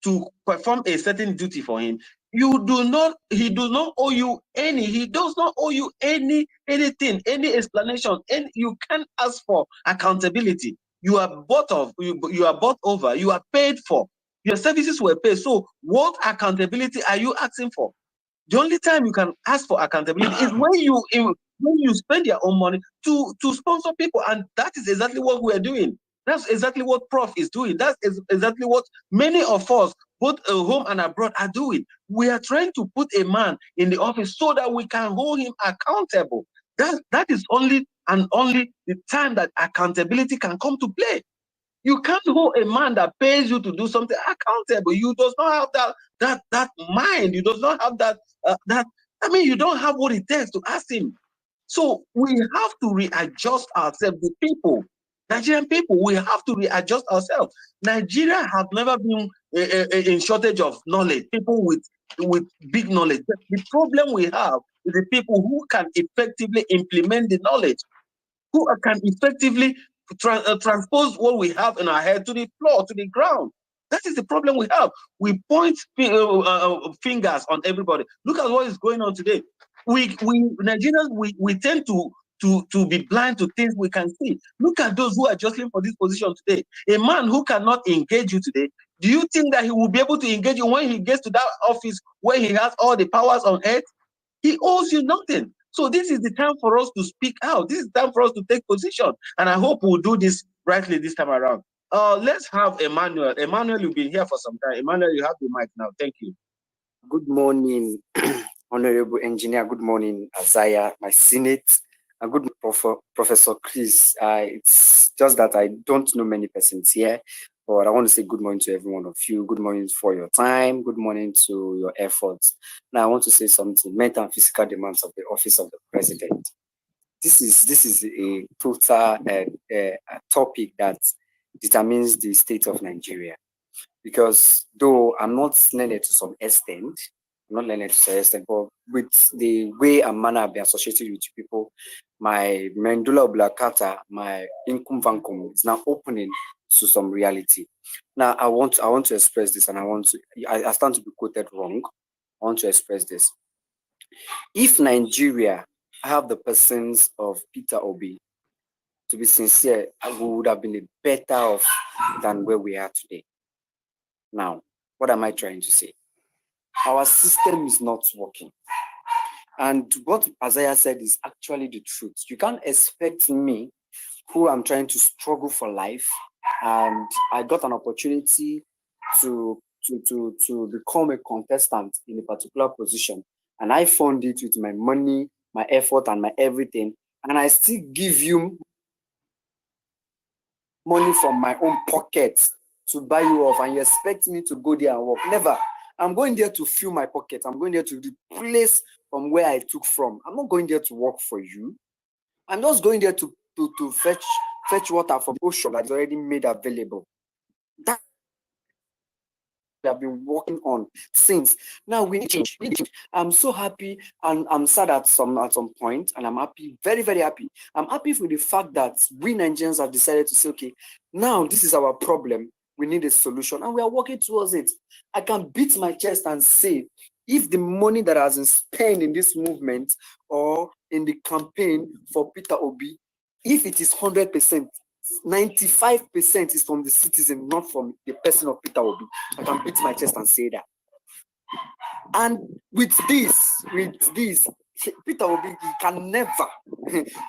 to perform a certain duty for him, he does not owe you anything, any explanation, and you can't ask for accountability. You are bought over, you are paid for. Your services were paid. So what accountability are you asking for? The only time you can ask for accountability is when you spend your own money to sponsor people, and that is exactly what we are doing. That's exactly what Prof is doing. That's exactly what many of us, both home and abroad, are doing. We are trying to put a man in the office so that we can hold him accountable. That is only the time that accountability can come to play. You can't hold a man that pays you to do something accountable. You does not have that mind. You does not have that. You don't have what it takes to ask him. So we have to readjust ourselves. The people, Nigerian people, we have to readjust ourselves. Nigeria have never been in shortage of knowledge. People with big knowledge. The problem we have is the people who can effectively implement the knowledge, who can effectively transpose what we have in our head to the floor, to the ground. That is the problem we have. We point fingers on everybody. Look at what is going on today. We Nigerians, we tend to be blind to things we can see. Look at those who are jostling for this position today. A man who cannot engage you today, do you think that he will be able to engage you when he gets to that office where he has all the powers on earth? He owes you nothing. So this is the time for us to speak out. This is the time for us to take position. And I hope we'll do this rightly this time around. Let's have Emmanuel. Emmanuel, you've been here for some time. Emmanuel, you have the mic now. Thank you. Good morning, Honorable Engineer. Good morning, Isaiah, my Senate. And good morning, Professor Chris. It's just that I don't know many persons here, but I want to say good morning to every one of you. Good morning for your time. Good morning to your efforts. Now, I want to say something. Mental and physical demands of the office of the president. This is a total topic that determines the state of Nigeria. Because though I'm not learned to some extent, but with the way and manner I've been associated with people, my medulla oblongata, my income vancum is now opening to some reality. Now I want to express this, and I stand to be quoted wrong. I want to express this. If Nigeria have the persons of Peter Obi, to be sincere, we would have been better off than where we are today. Now, what am I trying to say? Our system is not working. And what Isaiah said is actually the truth. You can't expect me, who I'm trying to struggle for life, and I got an opportunity to become a contestant in a particular position, and I fund it with my money, my effort, and my everything, and I still give you money from my own pocket to buy you off, and you expect me to go there and work. Never. I'm going there to fill my pocket. I'm going there to replace from where I took from. I'm not going there to work for you. I'm just going there to fetch water from ocean that is already made available. That we have been working on since. Now we need change. I'm so happy, and I'm sad at some point, and I'm happy, very, very happy. I'm happy for the fact that we Nigerians have decided to say, okay, now this is our problem. We need a solution, and we are working towards it. I can beat my chest and say, if the money that has been spent in this movement or in the campaign for Peter Obi, if it is 100%, 95% is from the citizen, not from the person of Peter Obi. I can beat my chest and say that. And with this, Peter Obi,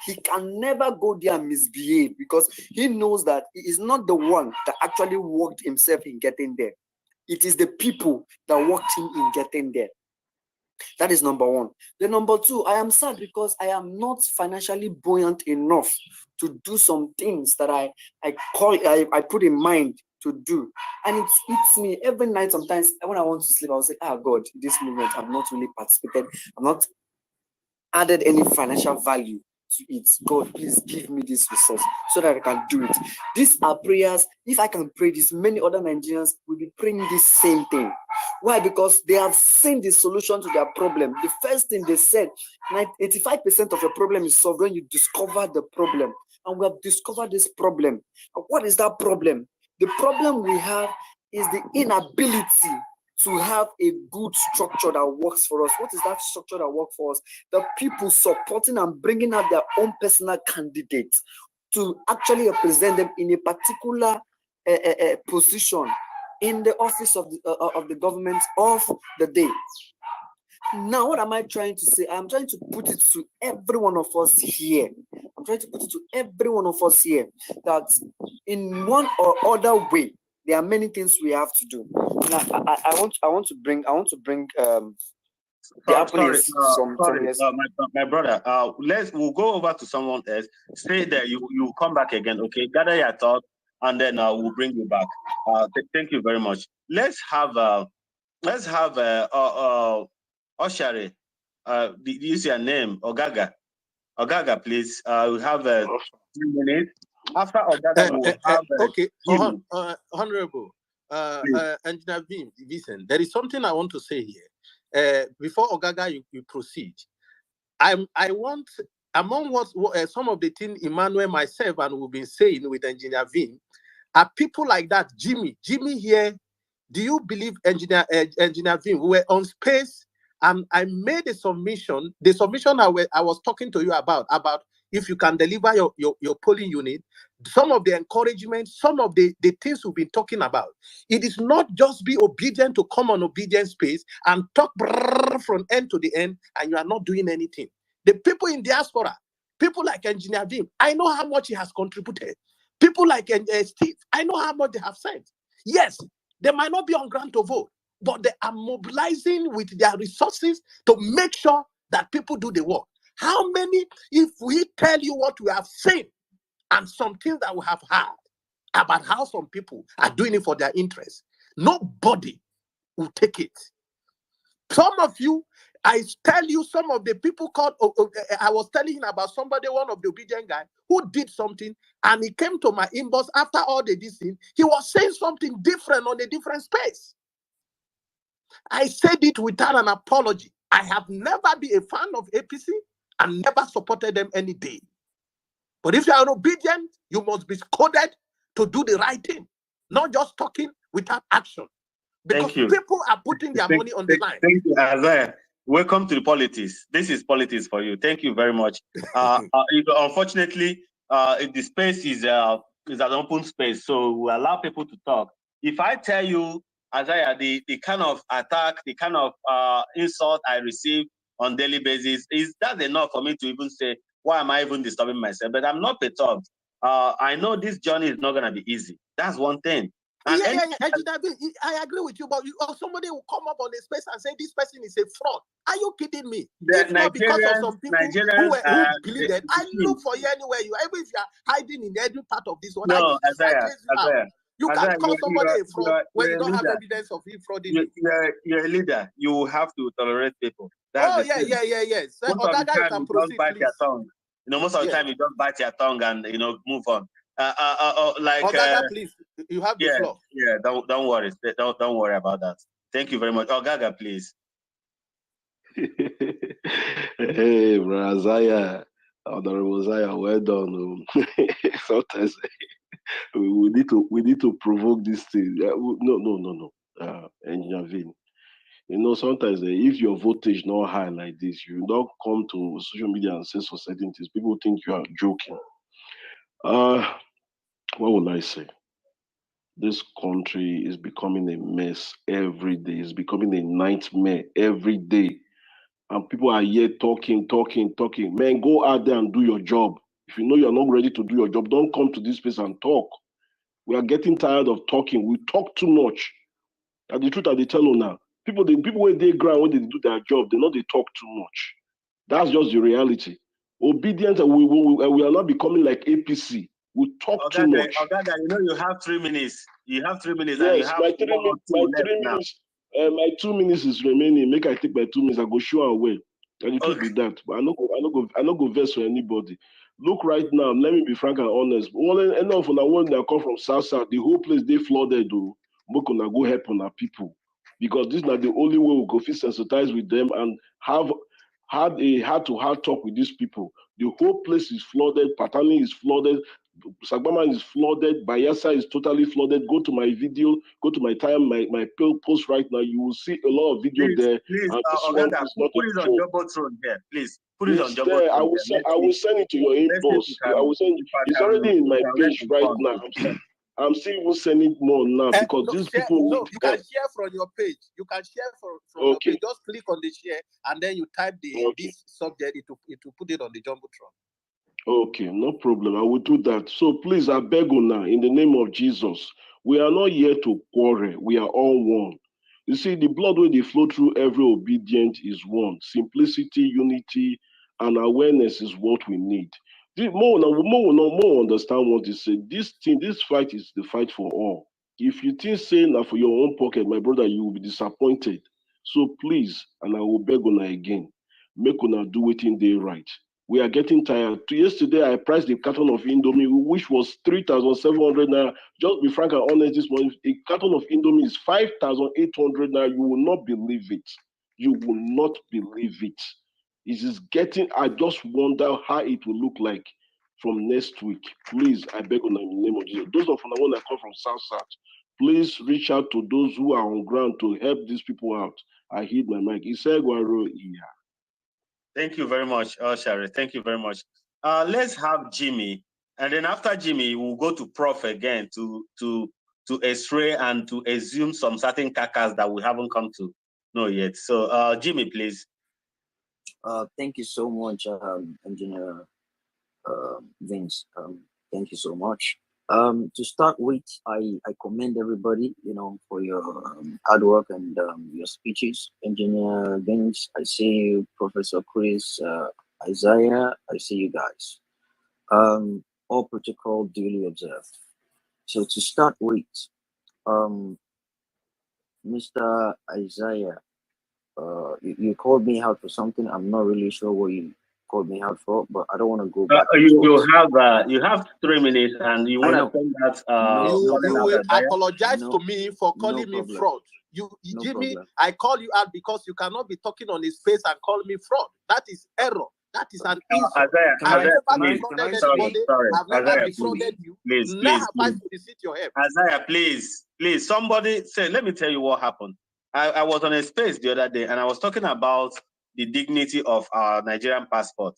he can never go there and misbehave, because he knows that he is not the one that actually worked himself in getting there. It is the people that worked him in getting there. That is number one. The number two, I am sad because I am not financially buoyant enough to do some things that I put in mind to do. And it eats me every night. Sometimes when I want to sleep, I'll say, God, this movement, I've not really participated. I'm not added any financial value to it. God, please give me this resource so that I can do it. These are prayers. If I can pray this, many other Nigerians will be praying this same thing. Why? Because they have seen the solution to their problem. The first thing they said, 85% of your problem is solved when you discover the problem. And we have discovered this problem. And what is that problem? The problem we have is the inability to have a good structure that works for us. What is that structure that works for us? The people supporting and bringing out their own personal candidates to actually represent them in a particular position in the office of the government of the day. Now, what am I trying to say? I'm trying to put it to every one of us here. That in one or other way, there are many things we have to do. Now, I want to bring the my brother. We'll go over to someone else. Stay there. You come back again. Okay, gather your thoughts, and then we'll bring you back. Thank you very much. Let's have Oshare. Use your name, Ogaga. Ogaga, please. We have 2 minutes. After Ogaga, we'll have okay. Honorable Engineer Vincent, there is something I want to say here. Before Ogaga, you proceed. I want, among what some of the things Emmanuel, myself, and we've been saying with Engineer Vin, are people like that. Jimmy here. Do you believe, Engineer Vin, we were on space and I made a submission. The submission I was talking to you about if you can deliver your polling unit, some of the encouragement, some of the things we've been talking about. It is not just be obedient to come on obedient space and talk from end to the end, and you are not doing anything. The people in diaspora, people like Engineer Vim, I know how much he has contributed. People like Steve, I know how much they have sent. Yes, they might not be on ground to vote, but they are mobilizing with their resources to make sure that people do the work. How many, if we tell you what we have seen and some things that we have heard about how some people are doing it for their interests, nobody will take it. Some of you, I tell you, some of the people called, I was telling him about somebody, one of the obedient guy who did something, and he came to my inbox after all the this thing. He was saying something different on a different space. I said it without an apology. I have never been a fan of APC and never supported them any day. But if you are obedient, you must be coded to do the right thing, not just talking without action. Because people are putting their money on the line. Thank you, Isaiah. Welcome to the politics. This is politics for you. Thank you very much. Unfortunately, the space is an open space, so we allow people to talk. If I tell you, Isaiah, the kind of attack, the kind of insult I receive on daily basis, is that enough for me to even say, why am I even disturbing myself? But I'm not perturbed. I know this journey is not going to be easy. That's one thing. And I agree with you, but somebody will come up on the space and say this person is a fraud. Are you kidding me? If not because of some people who pleaded, I look for you anywhere. Even if you are hiding in every part of this one, you can't call somebody a fraud when you don't have evidence of him frauding. You're a leader. You have to tolerate people. Yes. So, most of the time, you don't bite your tongue. Most of the time, you don't bite your tongue and move on. Ogaga, please, you have the floor. Yeah, don't worry. Don't worry about that. Thank you very much. Ogaga, please. Hey, Zaya, Honorable Zaya, well done. Sometimes we need to provoke this thing. No. Engineer Vin. Sometimes if your voltage not high like this, you don't come to social media and say for certain things. People think you are joking. What will I say? This country is becoming a mess every day. It's becoming a nightmare every day. And people are here talking. Man, go out there and do your job. If you know you're not ready to do your job, don't come to this place and talk. We are getting tired of talking. We talk too much. And the truth are they tell you now. People when they ground, when they do their job, they know they talk too much. That's just the reality. Obedient, and we are not becoming like APC. We talk too much. Ogaga, you know you have 3 minutes. You have 3 minutes, and you Yes, have my 2 minutes, my 2 minutes is remaining. Make I take my 2 minutes. I go show away. And the truth be that, but I no go vex for anybody. Look right now. Let me be frank and honest. One enough when I want to come from South, the whole place they flooded. Though, make una go help on our people because this is not the only way we go feel sensitized with them and have had a heart-to-heart talk with these people. The whole place is flooded. Patani is flooded. Sagbama is flooded. Bayelsa is totally flooded. Go to my video, go to my post right now. You will see a lot of video there. Please, And this one Ogaga, is not put a it on joke. Jumbotron here. Please, put it on It's Jumbotron. there. I will send it to your inbox. I will send. It's already in my page right now. I'm still even sending more now because No, these share, people. no, you can share from your page. You can share from your page. Just click on the share and then you type this subject. It will put it on the Jumbotron. Okay, no problem. I will do that. So please, I beg you now, in the name of Jesus, we are not here to quarrel. We are all one. You see, the blood where they flow through every obedient is one. Simplicity, unity, and awareness is what we need. More understand what they say. This fight is the fight for all. If you think saying that for your own pocket, my brother, you will be disappointed. So please, and I will beg una again, make una do it in day right. We are getting tired. Yesterday, I priced a carton of Indomie, which was 3,700 naira. Just be frank and honest this morning, a carton of Indomie is 5,800 naira. You will not believe it. You will not believe it. It is getting, I just wonder how it will look like from next week. Please, I beg in the name of Jesus. Those of you that want to come from South, please reach out to those who are on ground to help these people out. I heed my mic. Thank you very much, Shari. Thank you very much. Let's have Jimmy, and then after Jimmy, we'll go to Prof again to X-ray and to assume some certain cacas that we haven't come to know yet. So, Jimmy, please. Thank you so much, Engineer Vince. Thank you so much. To start with, I commend everybody, for your hard work and your speeches. Engineer Vince, I see you. Professor Chris, Isaiah, I see you guys. All protocol duly observed. So to start with, Mr. Isaiah, you called me out for something. I'm not really sure what you called me out for, but I don't want to go back. You have 3 minutes, and you want to send that. You will apologize to me for calling me fraud. Jimmy, I call you out because you cannot be talking on his face and call me fraud. That is error. That is an insult. I've never defrauded anybody. I've never defrauded you. Now have I to visit your help. Isaiah, please, somebody say, let me tell you what happened. I was on a space the other day, and I was talking about the dignity of our Nigerian passport.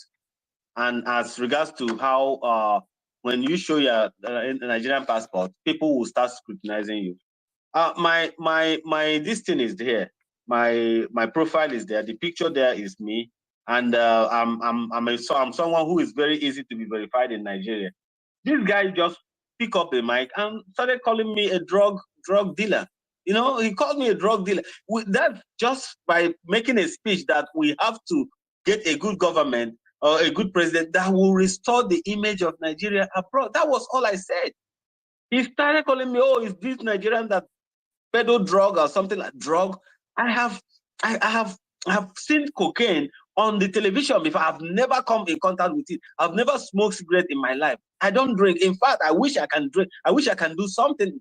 And as regards to how when you show your Nigerian passport, people will start scrutinizing you. My this thing is there. My profile is there. The picture there is me, and I'm someone who is very easy to be verified in Nigeria. This guy just picked up the mic and started calling me a drug dealer. He called me a drug dealer. That just by making a speech that we have to get a good government or a good president that will restore the image of Nigeria abroad. That was all I said. He started calling me, oh, is this Nigerian that peddle drug or something like drug? I have seen cocaine on the television before. I've never come in contact with it. I've never smoked cigarette in my life. I don't drink. In fact, I wish I can drink. I wish I can do something,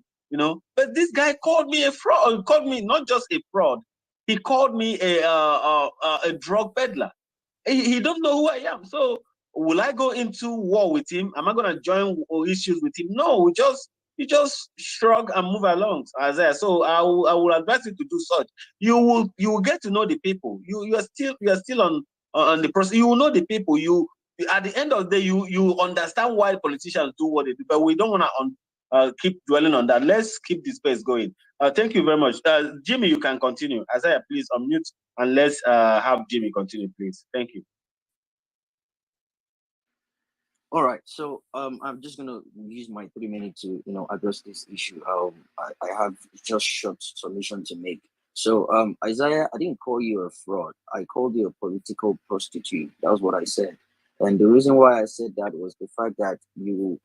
But this guy called me a fraud. He called me not just a fraud. He called me a drug peddler. He don't know who I am. So will I go into war with him? Am I going to join issues with him? No, you just shrug and move along, Isaiah. So I will advise you to do such. You will get to know the people. You are still on the process. You will know the people. At the end of the day, you understand why politicians do what they do. But we don't want to keep dwelling on that. Let's keep the space going. Thank you very much. Jimmy, you can continue. Isaiah, please unmute and let's have Jimmy continue, please. Thank you. All right, so I'm just gonna use my 3 minutes to address this issue. I have just short solution to make. So Isaiah, I didn't call you a fraud. I called you a political prostitute. That was what I said. And the reason why I said that was the fact that you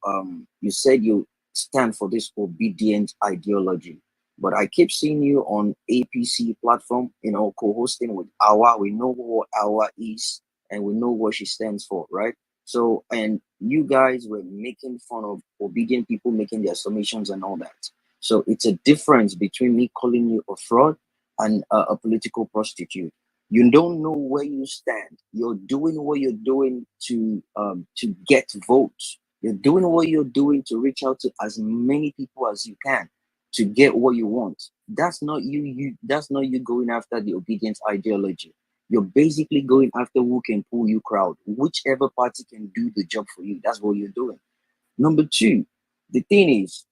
said you stand for this obedient ideology. But I keep seeing you on APC platform, co-hosting with Awa. We know what Awa is and we know what she stands for, right? So, and you guys were making fun of obedient people making their submissions and all that. So it's a difference between me calling you a fraud and a political prostitute. You don't know where you stand. You're doing what you're doing to get votes. You're doing what you're doing to reach out to as many people as you can to get what you want. That's not you. That's not you going after the obedience ideology. You're basically going after who can pull you crowd. Whichever party can do the job for you, that's what you're doing. Number two, the thing is,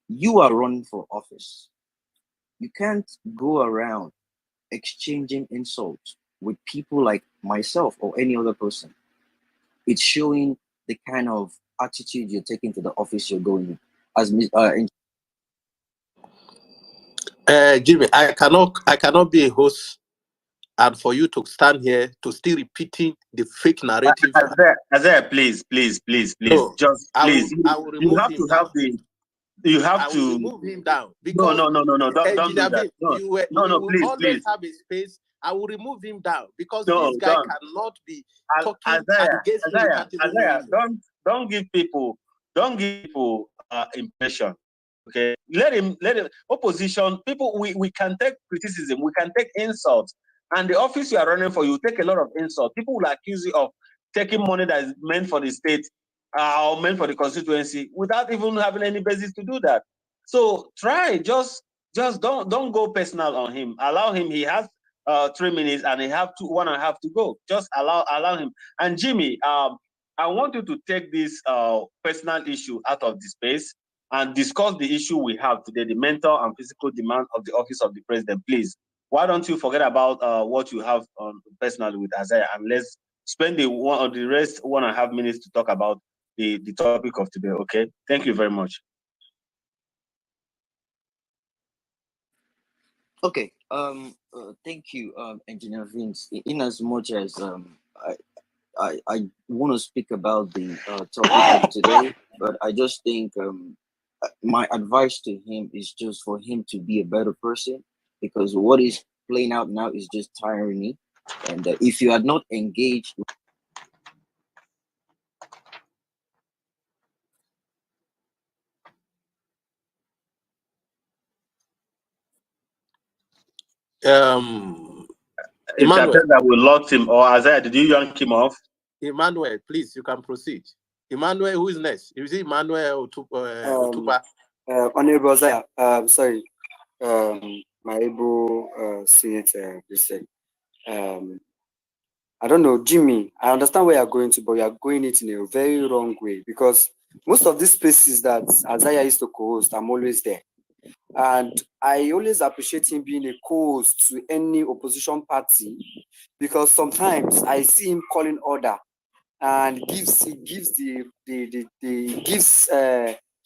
you are running for office. You can't go around exchanging insults with people like myself or any other person. It's showing the kind of attitude you're taking to the office you're going in. As Jimmy, I cannot be a host, and for you to stand here to still repeating the fake narrative. Isaiah, please. No, Just please. I will remove you have him to down. have the. You have I will to remove him down because no. Don't do that. You will always have a space. I will remove him down because this guy cannot be talking against Isaiah, don't give people impression. Okay, let him opposition people. We can take criticism, we can take insults, and the office you are running for, you take a lot of insults. People will accuse you of taking money that is meant for the state or meant for the constituency without even having any basis to do that. So try just don't go personal on him. Allow him. He has 3 minutes and he have 1.5 to go. Just allow him. And Jimmy, I want you to take this personal issue out of the space and discuss the issue we have today, the mental and physical demand of the office of the president. Please, why don't you forget about what you have personally with Isaiah, and let's spend the rest 1.5 minutes to talk about the topic of today. Okay, thank you very much. Okay, thank you, Engineer Vince. In as much as I want to speak about the topic of today, but I just think my advice to him is just for him to be a better person, because what is playing out now is just tyranny, and if you are not engaged. Emmanuel, that we lost him, or Isaiah, did you yank him off? Emmanuel, please, you can proceed. Emmanuel, who is next? Is it Emmanuel Otupa? Honorable Isaiah, sorry, my able Senator, I don't know, Jimmy, I understand where you're going to, but you're going it in a very wrong way, because most of these spaces that Isaiah used to co-host, I'm always there. And I always appreciate him being a co-host to any opposition party, because sometimes I see him calling order and gives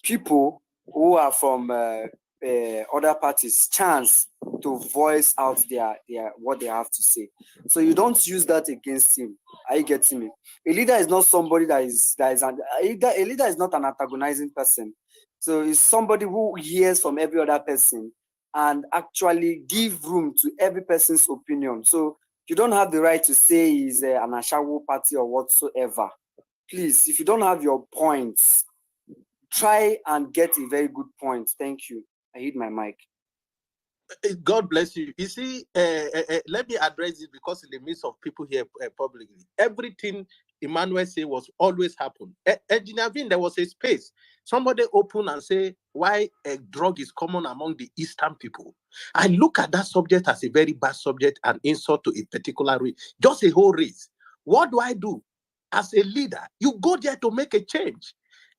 people who are from other parties chance to voice out their what they have to say. So you don't use that against him. Are you getting me? A leader is not somebody a leader is not an antagonizing person. So it's somebody who hears from every other person and actually give room to every person's opinion. So you don't have the right to say he's an Ashawo party or whatsoever. Please, if you don't have your points, try and get a very good point. Thank you. I hit my mic. God bless you. You see, let me address it, because in the midst of people here publicly, everything Emmanuel said was always happen. Engineer Vin, there was a space. Somebody open and say why a drug is common among the Eastern people. I look at that subject as a very bad subject and insult to a particular race, just a whole race. What do? As a leader, you go there to make a change.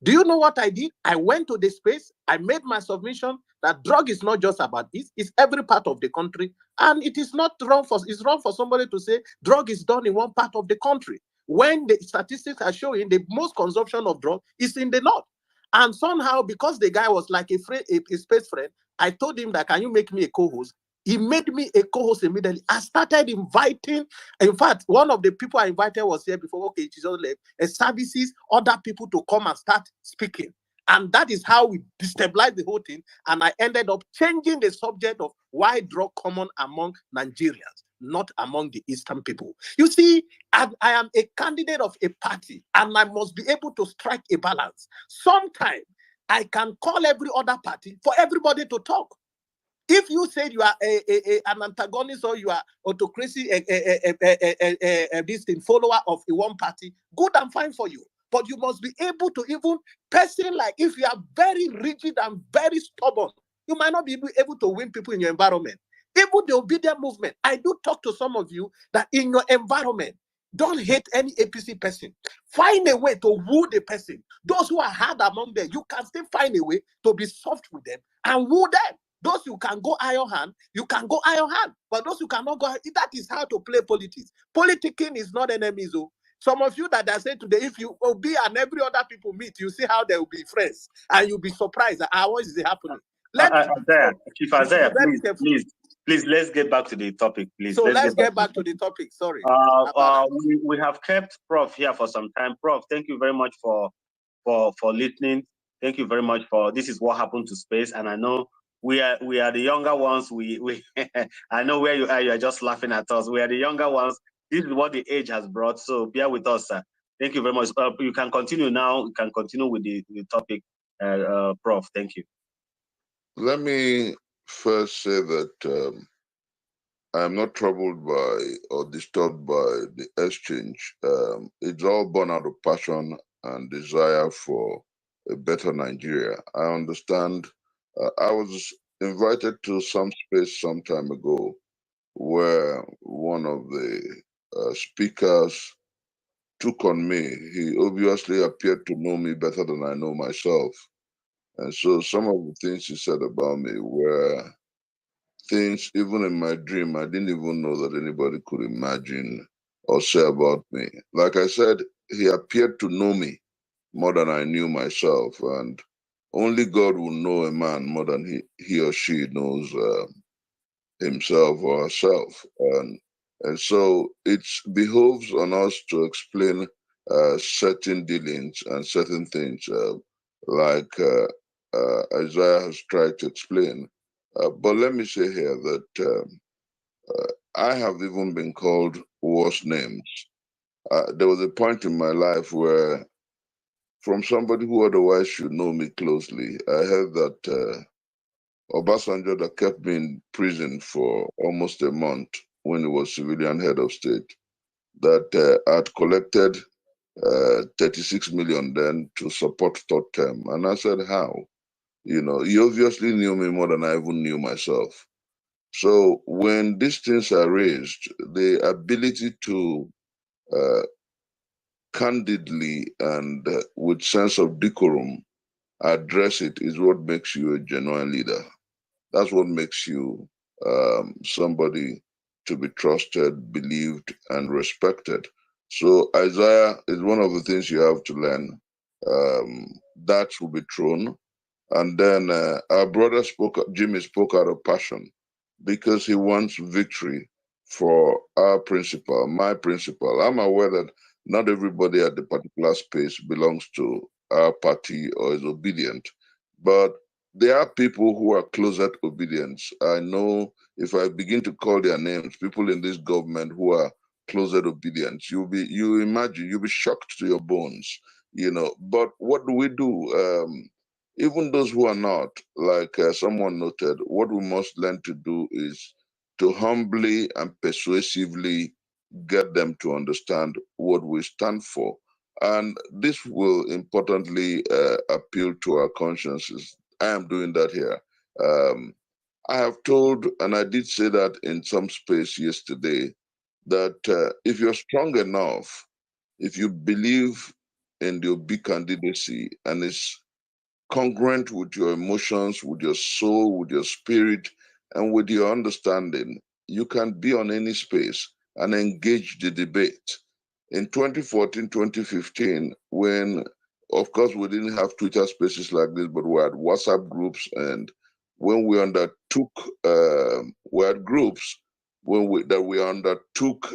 Do you know what I did? I went to the space, I made my submission that drug is not just about this, it's every part of the country. And it is not wrong it's wrong for somebody to say drug is done in one part of the country, when the statistics are showing the most consumption of drug is in the north. And somehow, because the guy was like a space friend, I told him that, can you make me a co-host? He made me a co-host immediately. I started inviting. In fact, one of the people I invited was here before. Okay, she just left. Services, other people to come and start speaking. And that is how we destabilized the whole thing. And I ended up changing the subject of why drug common among Nigerians, not among the Eastern people. You see, I am a candidate of a party, and I must be able to strike a balance. Sometimes I can call every other party for everybody to talk. If you say you are an antagonist, or you are autocracy, this thing, follower of a one party, good and fine for you. But you must be able to, even person, like if you are very rigid and very stubborn, you might not be able to win people in your environment. Even the obedient movement, I do talk to some of you that in your environment, don't hate any APC person. Find a way to woo the person. Those who are hard among them, you can still find a way to be soft with them and woo them. Those who can go iron hand, you can go iron hand. But those who cannot go, that is how to play politics. Politicking is not enemies. Oh. Some of you that are saying today, if you be and every other people meet, you see how they will be friends. And you'll be surprised that what is happening. Chief Isaiah, please, let's get back to the topic, please. So let's get back to the topic. Sorry. We have kept Prof here for some time. Prof, thank you very much for listening. Thank you very much for, this is what happened to space. And I know we are the younger ones. We I know where you are. You are just laughing at us. We are the younger ones. This is what the age has brought. So bear with us, sir. Thank you very much. You can continue now. You can continue with the topic, Prof. Thank you. Let me first say that I am not troubled by or disturbed by the exchange. It's all born out of passion and desire for a better Nigeria. I understand. I was invited to some space some time ago where one of the speakers took on me. He obviously appeared to know me better than I know myself. And so some of the things he said about me were things, even in my dream, I didn't even know that anybody could imagine or say about me. Like I said, he appeared to know me more than I knew myself. And only God will know a man more than he or she knows himself or herself. And so it behoves on us to explain certain dealings and certain things, like Isaiah has tried to explain. But let me say here that I have even been called worse names. There was a point in my life where, from somebody who otherwise should know me closely, I heard that Obasanjo, that kept me in prison for almost a month when he was civilian head of state, that had collected 36 million then to support third term. And I said, how? You know, he obviously knew me more than I even knew myself. So when these things are raised, the ability to candidly and with sense of decorum address it is what makes you a genuine leader. That's what makes you somebody to be trusted, believed, and respected. So Isaiah is one of the things you have to learn. That will be thrown. And then our brother Jimmy spoke out of passion because he wants victory for our principle, my principle. I'm aware that not everybody at the particular space belongs to our party or is obedient, but there are people who are closet obedience. I know if I begin to call their names, people in this government who are closet obedience, you'll be shocked to your bones, you know. But what do we do? Even those who are not, like someone noted, what we must learn to do is to humbly and persuasively get them to understand what we stand for. And this will importantly appeal to our consciences. I am doing that here. I have told, and I did say that in some space yesterday, that if you're strong enough, if you believe in the Obi candidacy and is congruent with your emotions, with your soul, with your spirit, and with your understanding, you can be on any space and engage the debate. In 2014, 2015, when, of course, we didn't have Twitter spaces like this, but we had WhatsApp groups, and when we undertook, we had groups that we undertook,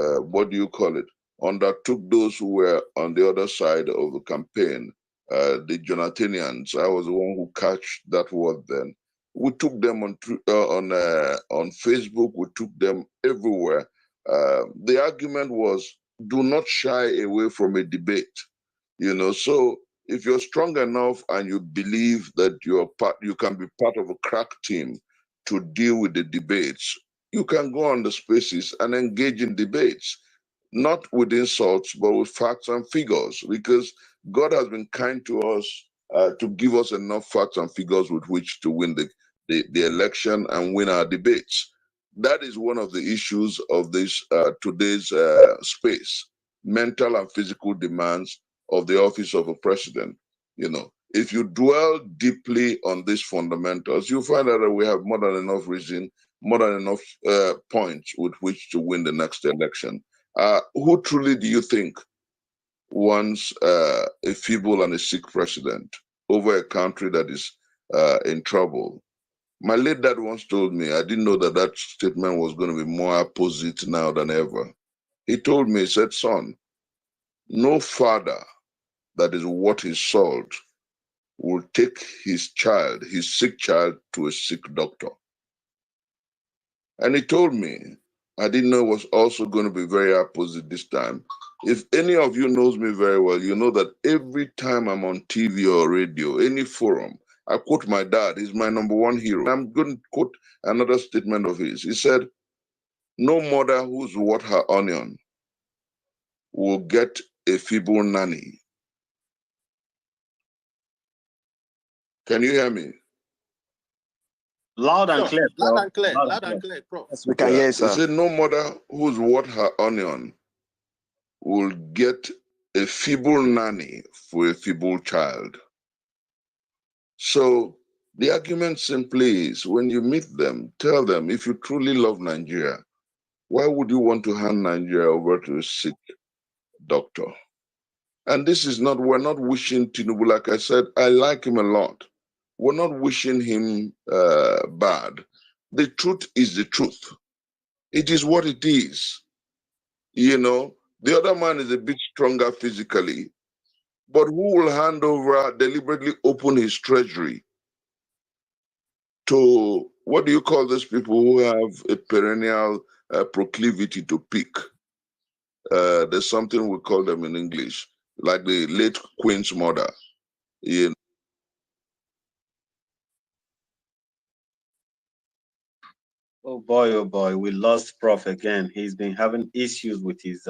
what do you call it? Undertook those who were on the other side of the campaign, the Jonathanians. I was the one who catch that word then. We took them on Facebook. We took them everywhere. The argument was, do not shy away from a debate. So if you're strong enough and you believe that you can be part of a crack team to deal with the debates, you can go on the spaces and engage in debates, not with insults, but with facts and figures, because God has been kind to us to give us enough facts and figures with which to win the election and win our debates. That is one of the issues of this today's space: mental and physical demands of the office of a president. If you dwell deeply on these fundamentals, you'll find out that we have more than enough reason, more than enough points with which to win the next election. Who truly do you think wants a feeble and a sick president over a country that is in trouble? My late dad once told me, I didn't know that statement was going to be more opposite now than ever. He told me, he said, son, no father that is worth his salt will take his sick child, to a sick doctor. And he told me, I didn't know it was also going to be very opposite this time. If any of you knows me very well, you know that every time I'm on TV or radio, any forum, I quote my dad. He's my number one hero. I'm going to quote another statement of his. He said, no mother who's worth her onion will get a feeble nanny. Can you hear me? Loud and clear, Loud Prof. and clear. Loud Loud and and clear. clear, Prof. Yes, we can hear you, He sir. said, no mother who's worth her onion will get a feeble nanny for a feeble child. So the argument simply is, when you meet them, tell them, if you truly love Nigeria, why would you want to hand Nigeria over to a sick doctor? And this is not, we're not wishing Tinubu, like I said, I like him a lot. We're not wishing him bad. The truth is the truth. It is what it is. The other man is a bit stronger physically, but who will hand over, deliberately open his treasury to, what do you call those people who have a perennial proclivity to pick? There's something we call them in English, like the late Queen's mother. Oh boy, we lost Prof again. He's been having issues with his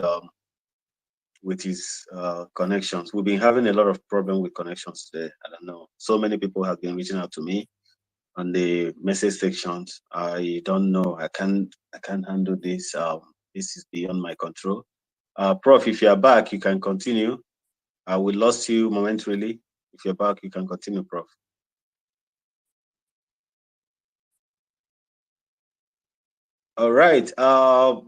connections. We've been having a lot of problem with connections today. I don't know. So many people have been reaching out to me on the message sections. I don't know. I can't handle this. This is beyond my control. Prof, if you're back, you can continue. We lost you momentarily. If you're back, you can continue, Prof. All right.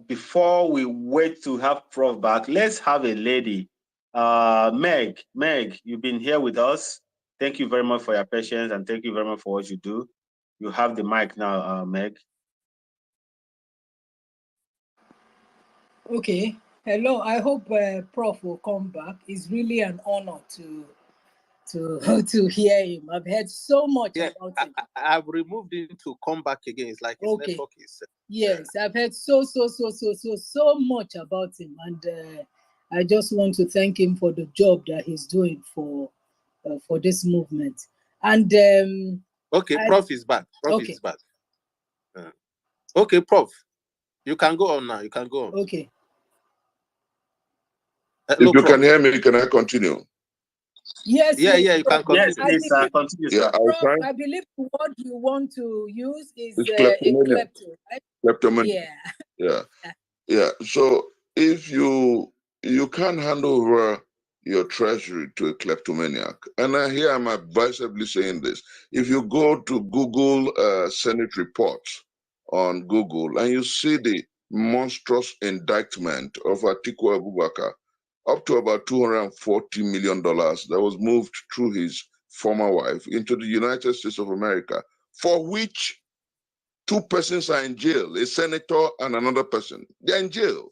Before we wait to have Prof back, let's have a lady. Meg, you've been here with us. Thank you very much for your patience, and thank you very much for what you do. You have the mic now, Meg. Okay. Hello. I hope Prof will come back. It's really an honor to to hear him. I've heard so much about him. I've removed him to come back again. It's like his network is. Yes, I've heard so much about him, and I just want to thank him for the job that he's doing for this movement. And okay, Prof is back. Prof is back. Okay, Prof, you can go on now. You can go on. Okay. Hello, if you Prof. Can hear me, can I continue? Yes. Yeah, you can continue. Yes, please, continue. Yeah, I believe the word you want to use is kleptomania. klepto, right? Kleptomania. Yeah. So if you can't hand over your treasury to a kleptomaniac. And here I'm advisably saying this. If you go to Google Senate reports on Google and you see the monstrous indictment of Atiku Abubakar, up to about $240 million that was moved through his former wife into the United States of America, for which 2 persons are in jail, a senator and another person. They're in jail.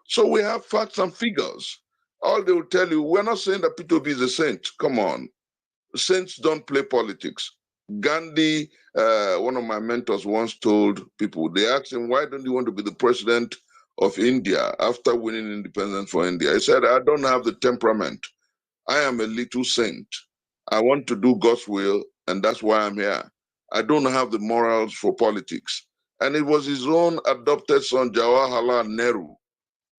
So we have facts and figures. All they will tell you, we're not saying that P2B is a saint. Come on. Saints don't play politics. Gandhi, one of my mentors, once told people, they asked him, why don't you want to be the president of India after winning independence for India? He said, I don't have the temperament. I am a little saint. I want to do God's will, and that's why I'm here. I don't have the morals for politics. And it was his own adopted son, Jawaharlal Nehru,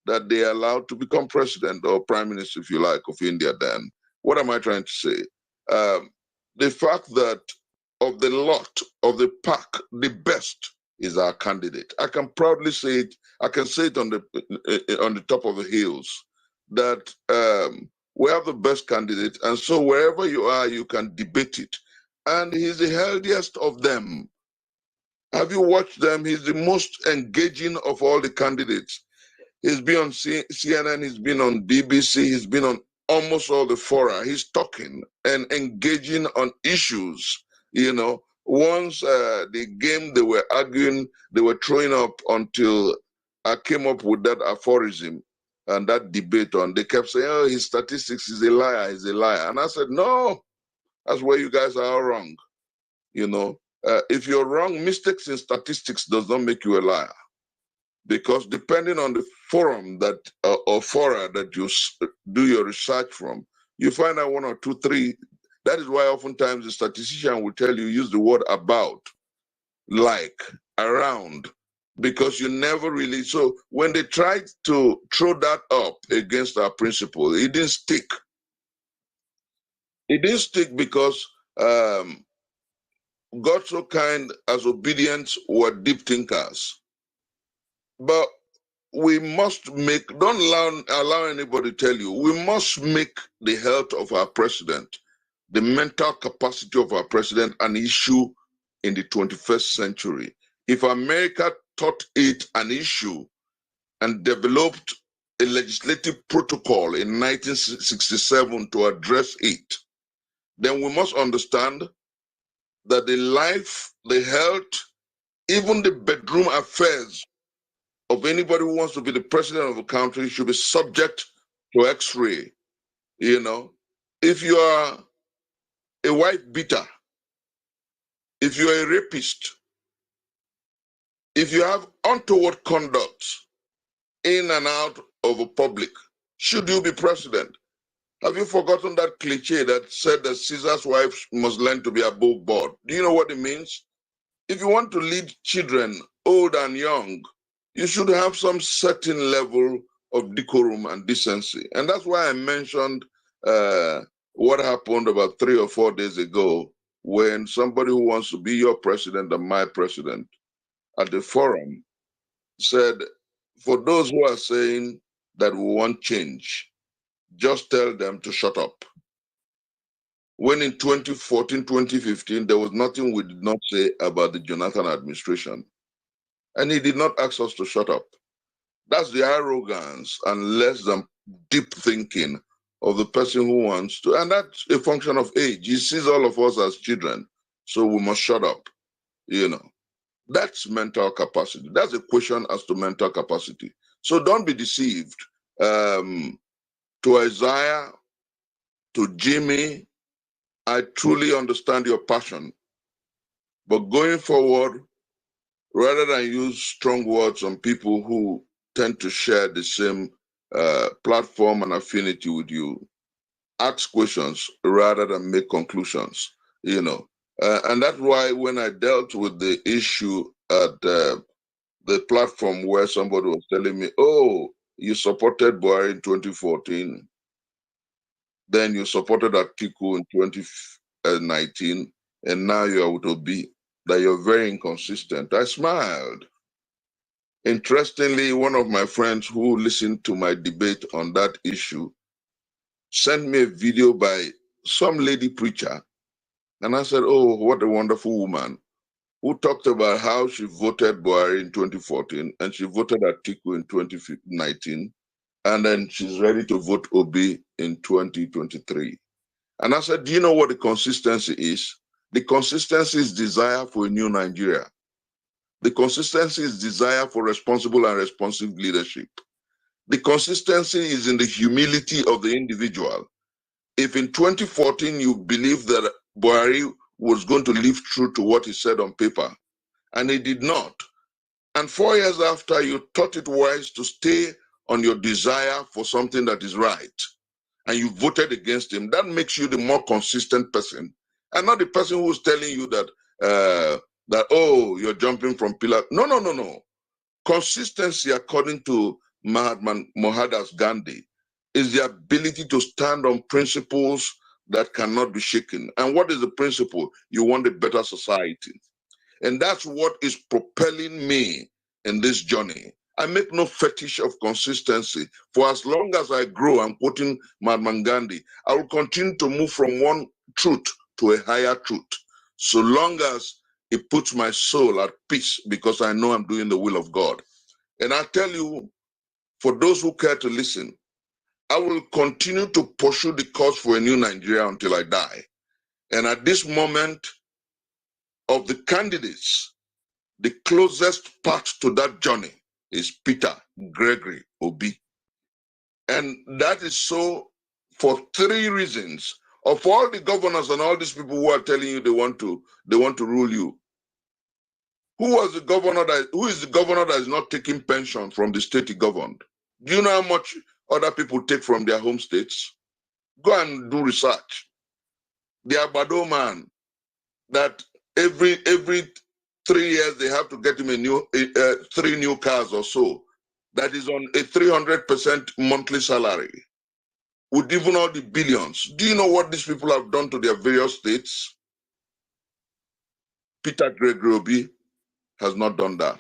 that they allowed to become president or prime minister, if you like, of India then. What am I trying to say? The fact that of the lot of the pack, the best is our candidate. I can proudly say it. I can say it on the top of the hills that we have the best candidate, and so wherever you are, you can debate it. And he's the healthiest of them. Have you watched them? He's the most engaging of all the candidates. He's been on CNN, he's been on BBC, he's been on almost all the fora. He's talking and engaging on issues. Once the game they were arguing, they were throwing up until I came up with that aphorism and that debate on. They kept saying, oh, his statistics is a liar, he's a liar. And I said, no, that's where you guys are all wrong. If you're wrong, mistakes in statistics does not make you a liar. Because depending on the forum that or fora that you do your research from, you find out 1 or 2, 3. That is why oftentimes the statistician will tell you use the word about, like, around, because you never really. So when they tried to throw that up against our principle, it didn't stick. It didn't stick because God so kind as obedience were deep thinkers. But we must don't allow anybody to tell you, we must make the health of our president, the mental capacity of our president, an issue in the 21st century. If America thought it an issue and developed a legislative protocol in 1967 to address it, then we must understand that the life, the health, even the bedroom affairs of anybody who wants to be the president of a country should be subject to X-ray. If you are a wife beater, if you are a rapist, if you have untoward conduct in and out of a public, should you be president? Have you forgotten that cliche that said that Caesar's wife must learn to be above board? Do you know what it means? If you want to lead children, old and young, you should have some certain level of decorum and decency. And that's why I mentioned what happened about 3 or 4 days ago when somebody who wants to be your president and my president at the forum said, for those who are saying that we want change, just tell them to shut up. When in 2014, 2015, there was nothing we did not say about the Jonathan administration. And he did not ask us to shut up. That's the arrogance and less than deep thinking of the person who wants to, and that's a function of age. He sees all of us as children, so we must shut up. That's mental capacity. That's a question as to mental capacity. So don't be deceived. To Isaiah, to Jimmy, I truly understand your passion. But going forward, rather than use strong words on people who tend to share the same platform and affinity with you, ask questions rather than make conclusions, and that's why when I dealt with the issue at the platform where somebody was telling me, oh, you supported Buhari in 2014, then you supported Atiku in 2019, and now you are with Obi, that you're very inconsistent. I smiled. Interestingly, one of my friends who listened to my debate on that issue sent me a video by some lady preacher. And I said, oh, what a wonderful woman, who talked about how she voted Buhari in 2014 and she voted Atiku in 2019. And then she's ready to vote Obi in 2023. And I said, do you know what the consistency is? The consistency is desire for a new Nigeria. The consistency is desire for responsible and responsive leadership. The consistency is in the humility of the individual. If in 2014 you believed that Buhari was going to live true to what he said on paper, and he did not, and 4 years after you thought it wise to stay on your desire for something that is right, and you voted against him, that makes you the more consistent person, and not the person who's telling you that oh, you're jumping from pillar. No, no, no, no. Consistency, according to Mahatma Gandhi, is the ability to stand on principles that cannot be shaken. And what is the principle? You want a better society. And that's what is propelling me in this journey. I make no fetish of consistency. For as long as I grow, I'm quoting Mahatma Gandhi, I will continue to move from one truth to a higher truth, so long as it puts my soul at peace, because I know I'm doing the will of God. And I tell you, for those who care to listen, I will continue to pursue the cause for a new Nigeria until I die. And at this moment, of the candidates, the closest path to that journey is Peter Gregory Obi. And that is so for three reasons. Of all the governors and all these people who are telling you they want to rule you, who is the governor that is not taking pension from the state he governed? Do you know how much other people take from their home states? Go and do research. The Abado man, that every 3 years they have to get him a new 3 new cars or so, that is on a 300% monthly salary, with even all the billions. Do you know what these people have done to their various states? Peter Gregory Obi has not done that.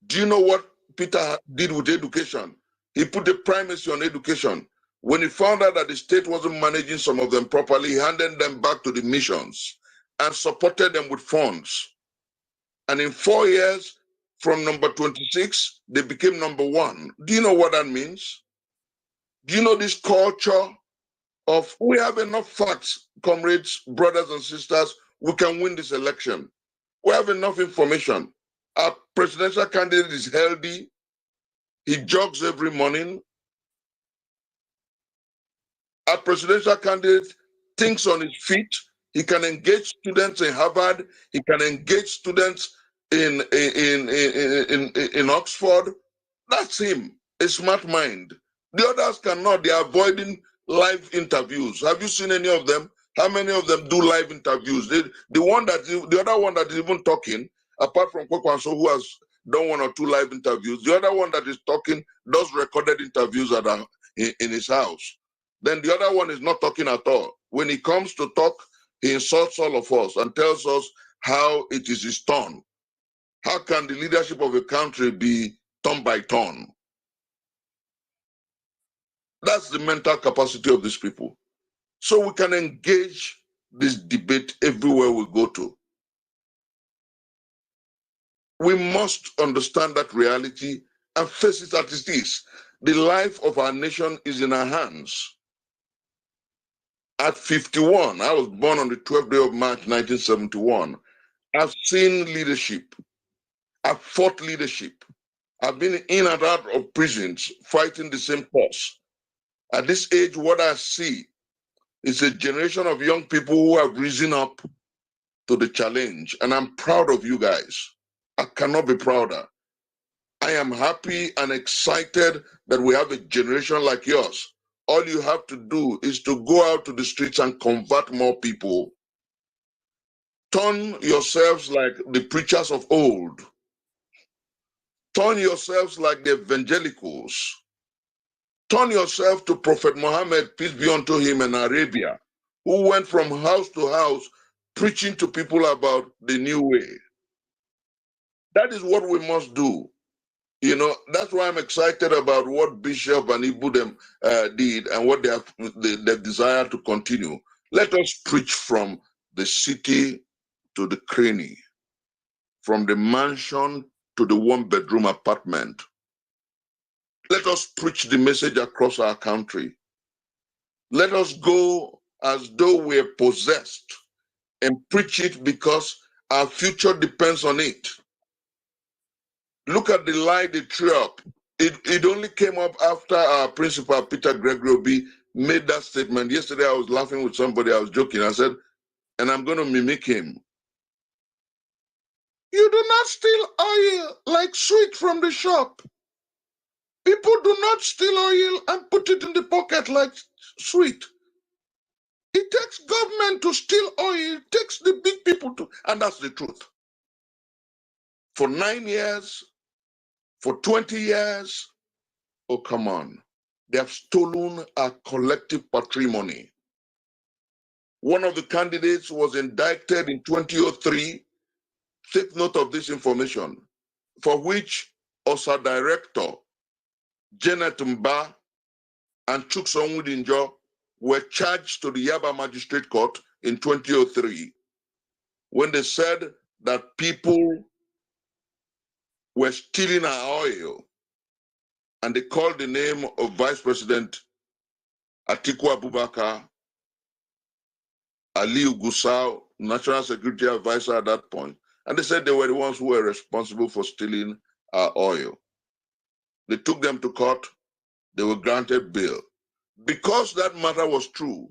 Do you know what Peter did with education? He put a primacy on education. When he found out that the state wasn't managing some of them properly, he handed them back to the missions and supported them with funds. And in 4 years, from number 26, they became number 1. Do you know what that means? Do you know this culture of, we have enough facts, comrades, brothers and sisters, we can win this election. We have enough information. Our presidential candidate is healthy. He jogs every morning. Our presidential candidate thinks on his feet. He can engage students in Harvard. He can engage students in Oxford. That's him, a smart mind. The others cannot. They are avoiding live interviews. Have you seen any of them? How many of them do live interviews? The other one that is even talking, apart from Kwekwanso, who has done 1 or 2 live interviews, the other one that is talking does recorded interviews that are in his house. Then the other one is not talking at all. When he comes to talk, he insults all of us and tells us how it is his turn. How can the leadership of a country be turn by turn? That's the mental capacity of these people. So we can engage this debate everywhere we go to. We must understand that reality and face it as it is. The life of our nation is in our hands. At 51, I was born on the 12th day of March, 1971. I've seen leadership. I've fought leadership. I've been in and out of prisons fighting the same cause. At this age, what I see is a generation of young people who have risen up to the challenge. And I'm proud of you guys. I cannot be prouder. I am happy and excited that we have a generation like yours. All you have to do is to go out to the streets and convert more people. Turn yourselves like the preachers of old. Turn yourselves like the evangelicals. Turn yourself to Prophet Muhammad, peace be unto him, in Arabia, who went from house to house preaching to people about the new way. That is what we must do. You know, that's why I'm excited about what Bishop and Ibudem did and what they desire to continue. Let us preach from the city to the cranny, from the mansion to the one-bedroom apartment. Let us preach the message across our country. Let us go as though we're possessed and preach it because our future depends on it. Look at the lie they threw up. It only came up after our principal, Peter Gregory Obi, made that statement. Yesterday, I was laughing with somebody, I was joking. I said, and I'm going to mimic him. You do not steal oil like sweet from the shop. People do not steal oil and put it in the pocket like sweet. It takes government to steal oil. It takes the big people to, and that's the truth. For 9 years, for 20 years, oh, come on. They have stolen our collective patrimony. One of the candidates was indicted in 2003. Take note of this information, for which OSA director Janet Mba and Chuksong Udinjo were charged to the Yaba Magistrate Court in 2003 when they said that people were stealing our oil, and they called the name of Vice President Atiku Abubakar, Aliu Gusau, National Security Advisor at that point, and they said they were the ones who were responsible for stealing our oil. They took them to court. They were granted bail. Because that matter was true,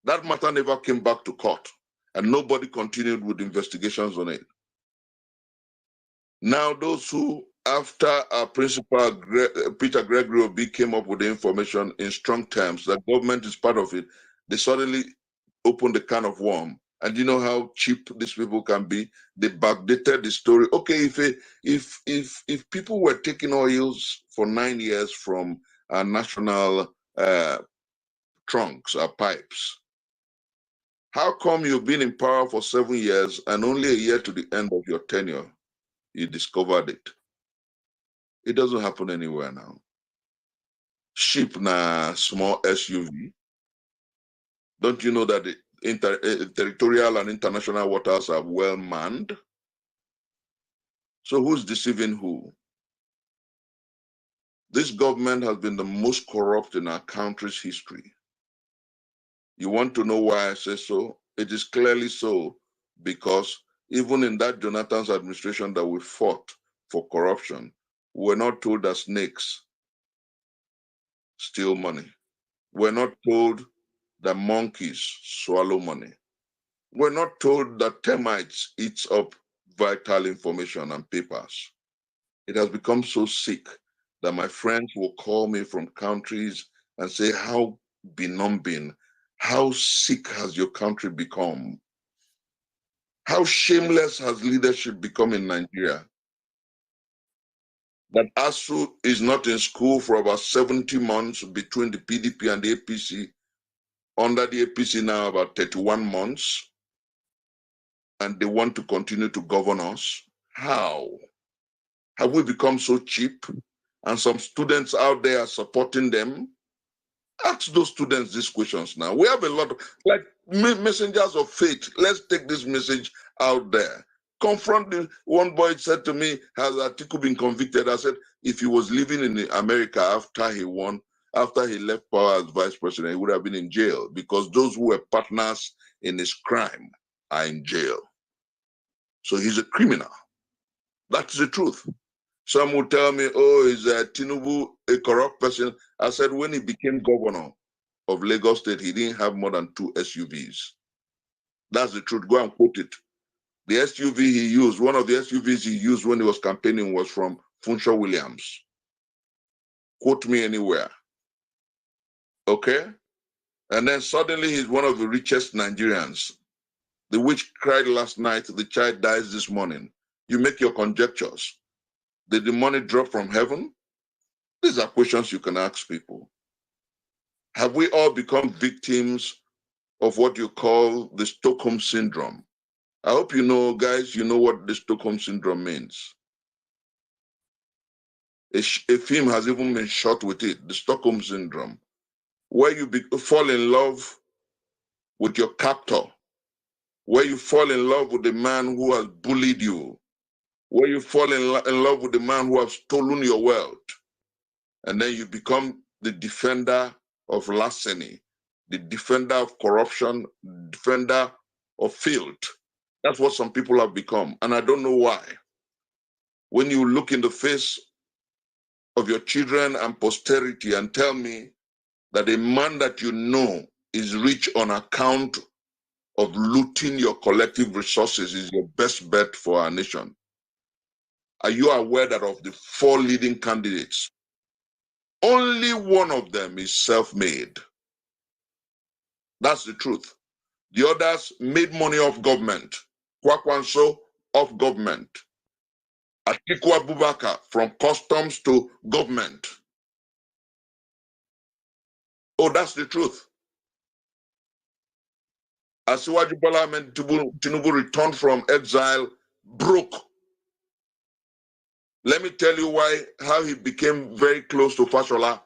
that matter never came back to court, and nobody continued with investigations on it. Now, those who, after our principal, Peter Gregory Obi, came up with the information in strong terms that government is part of it, they suddenly opened a can of worms. And you know how cheap these people can be? They backdated the story. Okay, if people were taking oils for 9 years from our national trunks, our pipes, how come you've been in power for 7 years and only a year to the end of your tenure, you discovered it? It doesn't happen anywhere now. Ship na small SUV. Don't you know that the territorial and international waters are well manned? So who's deceiving who? This government has been the most corrupt in our country's history. You want to know why I say so? It is clearly so because even in that Jonathan's administration that we fought for corruption, we're not told that snakes steal money. We're not told that monkeys swallow money. We're not told that termites eat up vital information and papers. It has become so sick that my friends will call me from countries and say, how benumbing, how sick has your country become? How shameless has leadership become in Nigeria? That ASU is not in school for about 70 months between the PDP and the APC, under the APC now about 31 months, and they want to continue to govern us. How? Have we become so cheap? And some students out there are supporting them? Ask those students these questions now. We have a lot of, like messengers of faith. Let's take this message out there. Confront the one boy said to me, has Atiku been convicted? I said, if he was living in America after he won, after he left power as vice president, he would have been in jail because those who were partners in his crime are in jail. So he's a criminal. That's the truth. Some will tell me, oh, is Tinubu a corrupt person? I said, when he became governor of Lagos State, he didn't have more than 2 SUVs. That's the truth. Go and quote it. The SUV he used, one of the SUVs he used when he was campaigning was from Funshaw Williams. Quote me anywhere. Okay? And then suddenly he's one of the richest Nigerians. The witch cried last night, the child dies this morning. You make your conjectures. Did the money drop from heaven? These are questions you can ask people. Have we all become victims of what you call the Stockholm Syndrome? I hope you know, guys, you know what the Stockholm Syndrome means. A film has even been shot with it, the Stockholm Syndrome, where you fall in love with your captor, where you fall in love with the man who has bullied you, where you fall in love with the man who has stolen your wealth, and then you become the defender of larceny, the defender of corruption, defender of filth. That's what some people have become, and I don't know why. When you look in the face of your children and posterity and tell me that a man that you know is rich on account of looting your collective resources is your best bet for our nation. Are you aware that of the 4 leading candidates, only one of them is self-made? That's the truth. The others made money off government. Kwakwanso off government. Atiku Abubakar from customs to government. Oh, that's the truth. Asiwaju Bola Ahmed Tinubu returned from exile broke. Let me tell you how he became very close to Fashola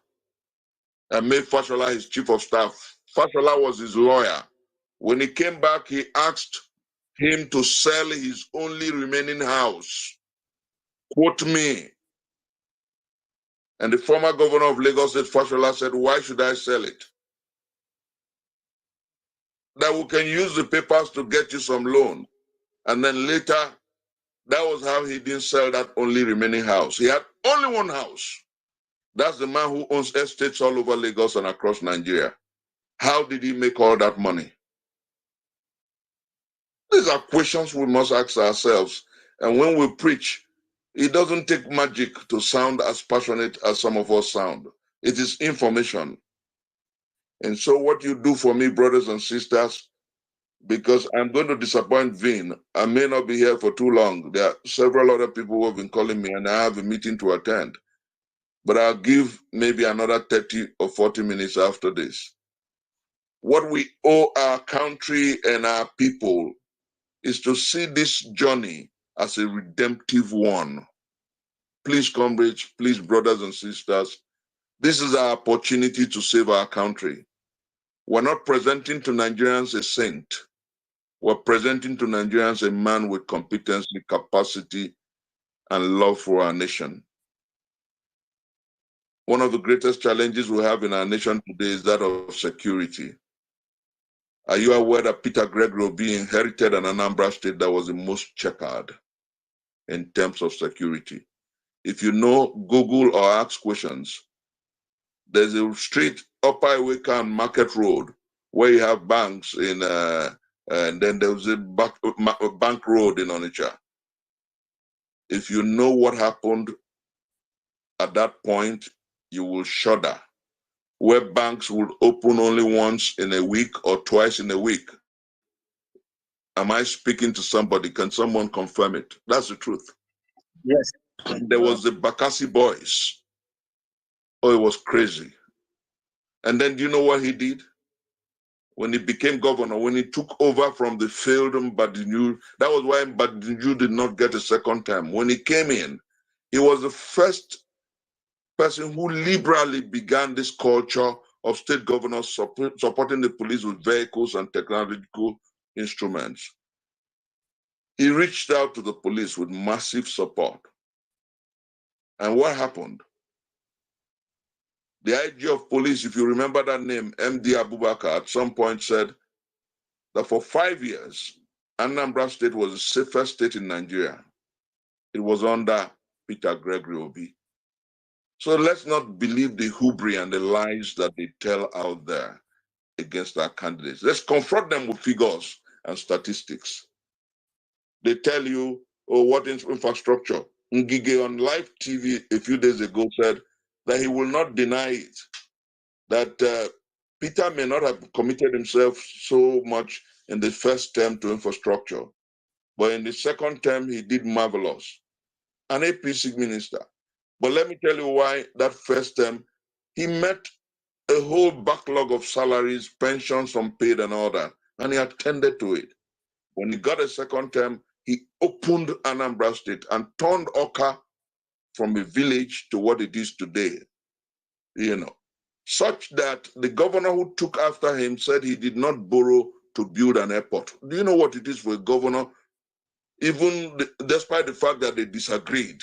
and made Fashola his chief of staff. Fashola was his lawyer. When he came back, he asked him to sell his only remaining house. Quote me. And the former governor of Lagos State, Fashola, said, why should I sell it? That we can use the papers to get you some loan. And then later, that was how he didn't sell that only remaining house. He had only one house. That's the man who owns estates all over Lagos and across Nigeria. How did he make all that money? These are questions we must ask ourselves. And when we preach, it doesn't take magic to sound as passionate as some of us sound. It is information. And so what you do for me, brothers and sisters, because I'm going to disappoint Vin, I may not be here for too long. There are several other people who have been calling me and I have a meeting to attend. But I'll give maybe another 30 or 40 minutes after this. What we owe our country and our people is to see this journey as a redemptive one. Please, comrades, please, brothers and sisters, this is our opportunity to save our country. We're not presenting to Nigerians a saint. We're presenting to Nigerians a man with competency, capacity, and love for our nation. One of the greatest challenges we have in our nation today is that of security. Are you aware that Peter Gregory Obi inherited an Anambra state that was the most checkered in terms of security? If you know, Google or ask questions. There's a street, Upper Iweka and Market Road, where you have banks in, and then there was a bank road in Onitsha. If you know what happened at that point, you will shudder. Where banks would open only once in a week or twice in a week. Am I speaking to somebody? Can someone confirm it? That's the truth. Yes. There was the Bakassi boys. Oh, it was crazy. And then do you know what he did? When he became governor, when he took over from the failed Mbadinju, that was why Mbadinju did not get a second term. When he came in, he was the first person who liberally began this culture of state governors supporting the police with vehicles and technological instruments. He reached out to the police with massive support. And what happened? The IG of police, if you remember that name, MD Abubakar, at some point said that for 5 years, Anambra State was the safest state in Nigeria. It was under Peter Gregory Obi. So let's not believe the hubris and the lies that they tell out there against our candidates. Let's confront them with figures and statistics. They tell you, oh, what is infrastructure? Ngige on live TV a few days ago said that he will not deny it, that Peter may not have committed himself so much in the first term to infrastructure, but in the second term, he did marvelous. An APC minister. But let me tell you why that first term, he met a whole backlog of salaries, pensions unpaid and all that, and he attended to it. When he got a second term, he opened Anambra State and turned Oka from a village to what it is today, you know, such that the governor who took after him said he did not borrow to build an airport. Do you know what it is for a governor, despite the fact that they disagreed?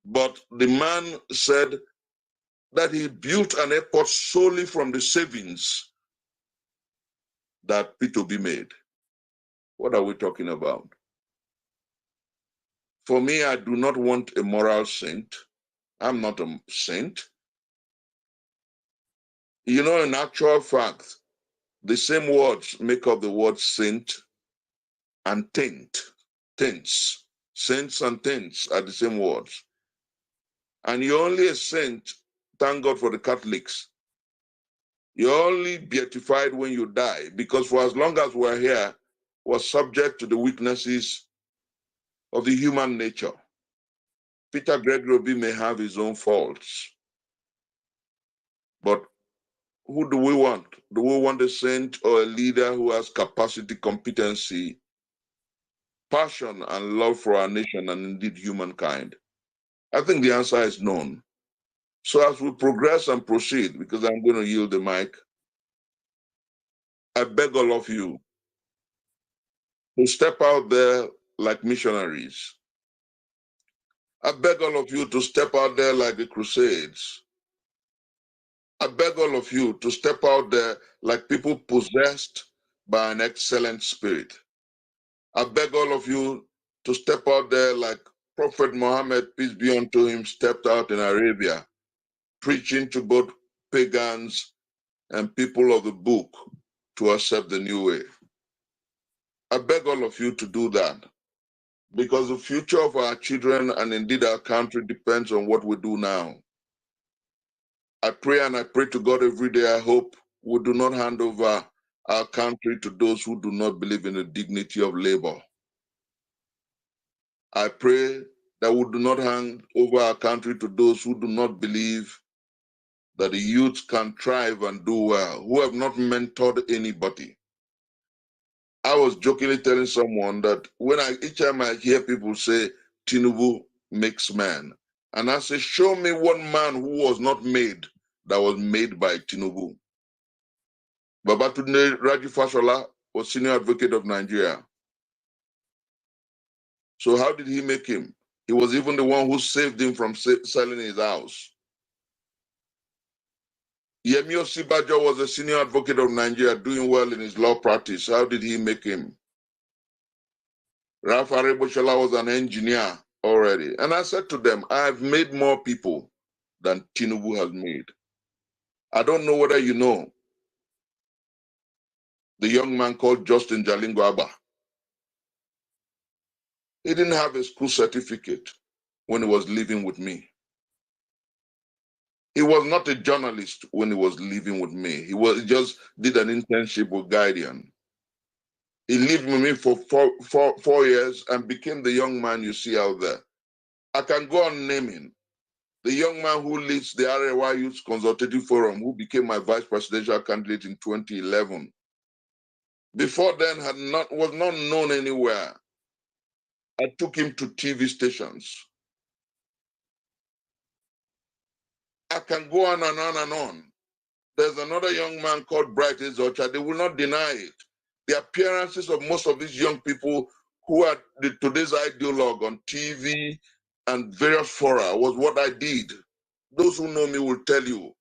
But the man said that he built an airport solely from the savings that P2B made. What are we talking about? For me, I do not want a moral saint. I'm not a saint. You know, in actual fact, the same words make up the word saint and taint. Taints. Saints and taints are the same words. And you're only a saint, thank God for the Catholics. You're only beatified when you die, because for as long as we're here, we're subject to the weaknesses of the human nature. Peter Gregory may have his own faults, but who do we want? Do we want a saint or a leader who has capacity, competency, passion, and love for our nation and indeed humankind? I think the answer is known. So as we progress and proceed, because I'm going to yield the mic, I beg all of you to step out there like missionaries. I beg all of you to step out there like the Crusades. I beg all of you to step out there like people possessed by an excellent spirit. I beg all of you to step out there like Prophet Muhammad, peace be unto him, stepped out in Arabia, preaching to both pagans and people of the book to accept the new way. I beg all of you to do that, because the future of our children and indeed our country depends on what we do now. I pray and I pray to God every day, I hope we do not hand over our country to those who do not believe in the dignity of labor. I pray that we do not hand over our country to those who do not believe that the youth can thrive and do well, who have not mentored anybody. I was jokingly telling someone that each time I hear people say, Tinubu makes man, and I say, show me one man who was not made, that was made by Tinubu. Babatunde Raji Fashola was senior advocate of Nigeria. So how did he make him? He was even the one who saved him from selling his house. Yemi Osibajo was a senior advocate of Nigeria, doing well in his law practice. How did he make him? Ralph Areboshala was an engineer already. And I said to them, I've made more people than Tinubu has made. I don't know whether you know the young man called Justin Jalingo Abba. He didn't have a school certificate when he was living with me. He was not a journalist when he was living with me. He just did an internship with Guardian. He lived with me for 4 years and became the young man you see out there. I can go on naming. The young man who leads the Arewa Youth Consultative Forum, who became my vice presidential candidate in 2011. Before then, was not known anywhere. I took him to TV stations. I can go on and on and on. There's another young man called Bright Ezocha. They will not deny it. The appearances of most of these young people who are today's ideologue on TV and various fora was what I did. Those who know me will tell you.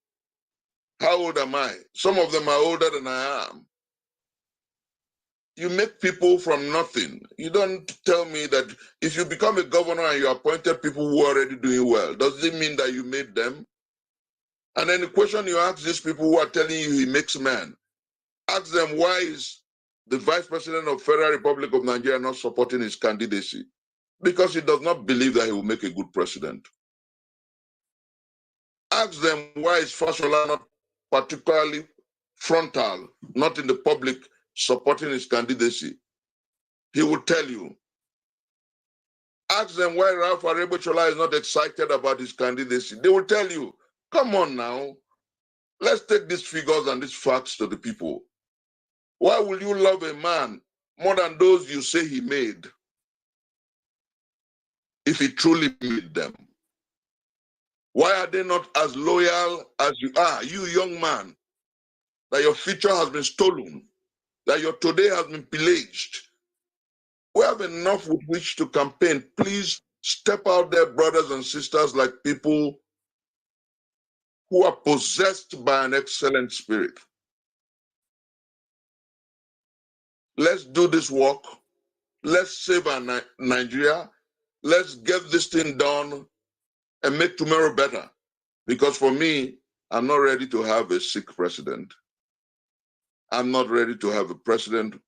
How old am I? Some of them are older than I am. You make people from nothing. You don't tell me that if you become a governor and you appointed people who are already doing well, does it mean that you made them? And then the question you ask these people who are telling you he makes man, ask them, why is the Vice President of Federal Republic of Nigeria not supporting his candidacy? Because he does not believe that he will make a good president. Ask them, why is Fashola not particularly frontal, not in the public, supporting his candidacy? He will tell you. Ask them why Ralph Areboshala is not excited about his candidacy. They will tell you. Come on now. Let's take these figures and these facts to the people. Why will you love a man more than those you say he made? if he truly meet them? Why are they not as loyal as you are, you young man, that your future has been stolen, that your today has been pillaged? We have enough with which to campaign. Please step out there, brothers and sisters, like people who are possessed by an excellent spirit. Let's do this work. Let's save our Nigeria. Let's get this thing done and make tomorrow better. Because for me, I'm not ready to have a sick president. I'm not ready to have a president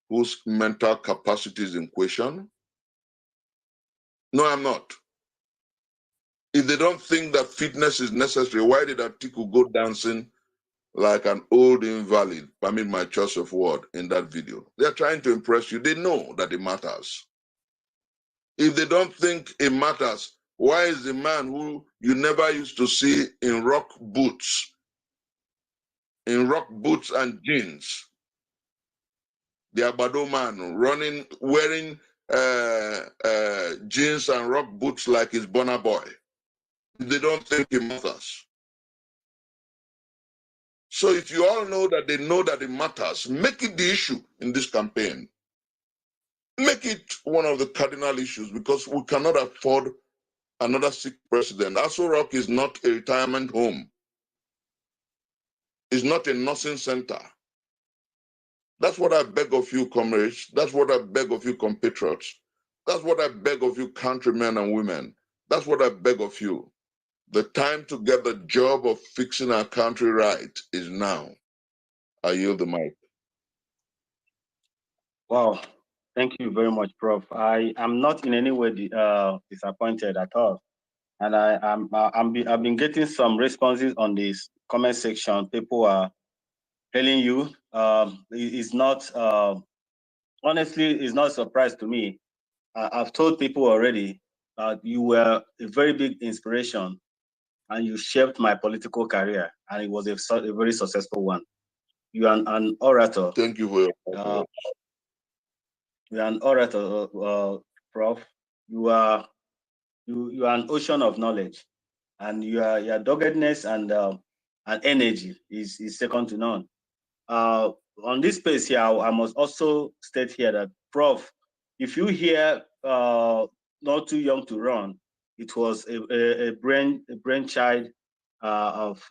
whose mental capacity is in question. No, I'm not. If they don't think that fitness is necessary, why did Atiku go dancing like an old invalid, permit my choice of word, in that video? They're trying to impress you. They know that it matters. If they don't think it matters, why is the man who you never used to see in rock boots and jeans, the Abado man running, wearing jeans and rock boots like his Bonner boy? They don't think it matters. So if you all know that they know that it matters, make it the issue in this campaign. Make it one of the cardinal issues, because we cannot afford another sick president. Aso Rock is not a retirement home. It's not a nursing center. That's what I beg of you, comrades. That's what I beg of you, compatriots. That's what I beg of you, countrymen and women. That's what I beg of you. The time to get the job of fixing our country right is now. I yield the mic. Wow. Thank you very much, Prof. I am not in any way disappointed at all. And I've been getting some responses on this comment section. People are telling you it's not, honestly, it's not a surprise to me. I've told people already that you were a very big inspiration and you shaped my political career, and it was a very successful one. You are an orator. Thank you for your you are an orator, Prof. You are an ocean of knowledge, and your doggedness and energy is second to none. On this space here, I must also state here that, Prof, if you hear Not Too Young to Run, it was a brainchild of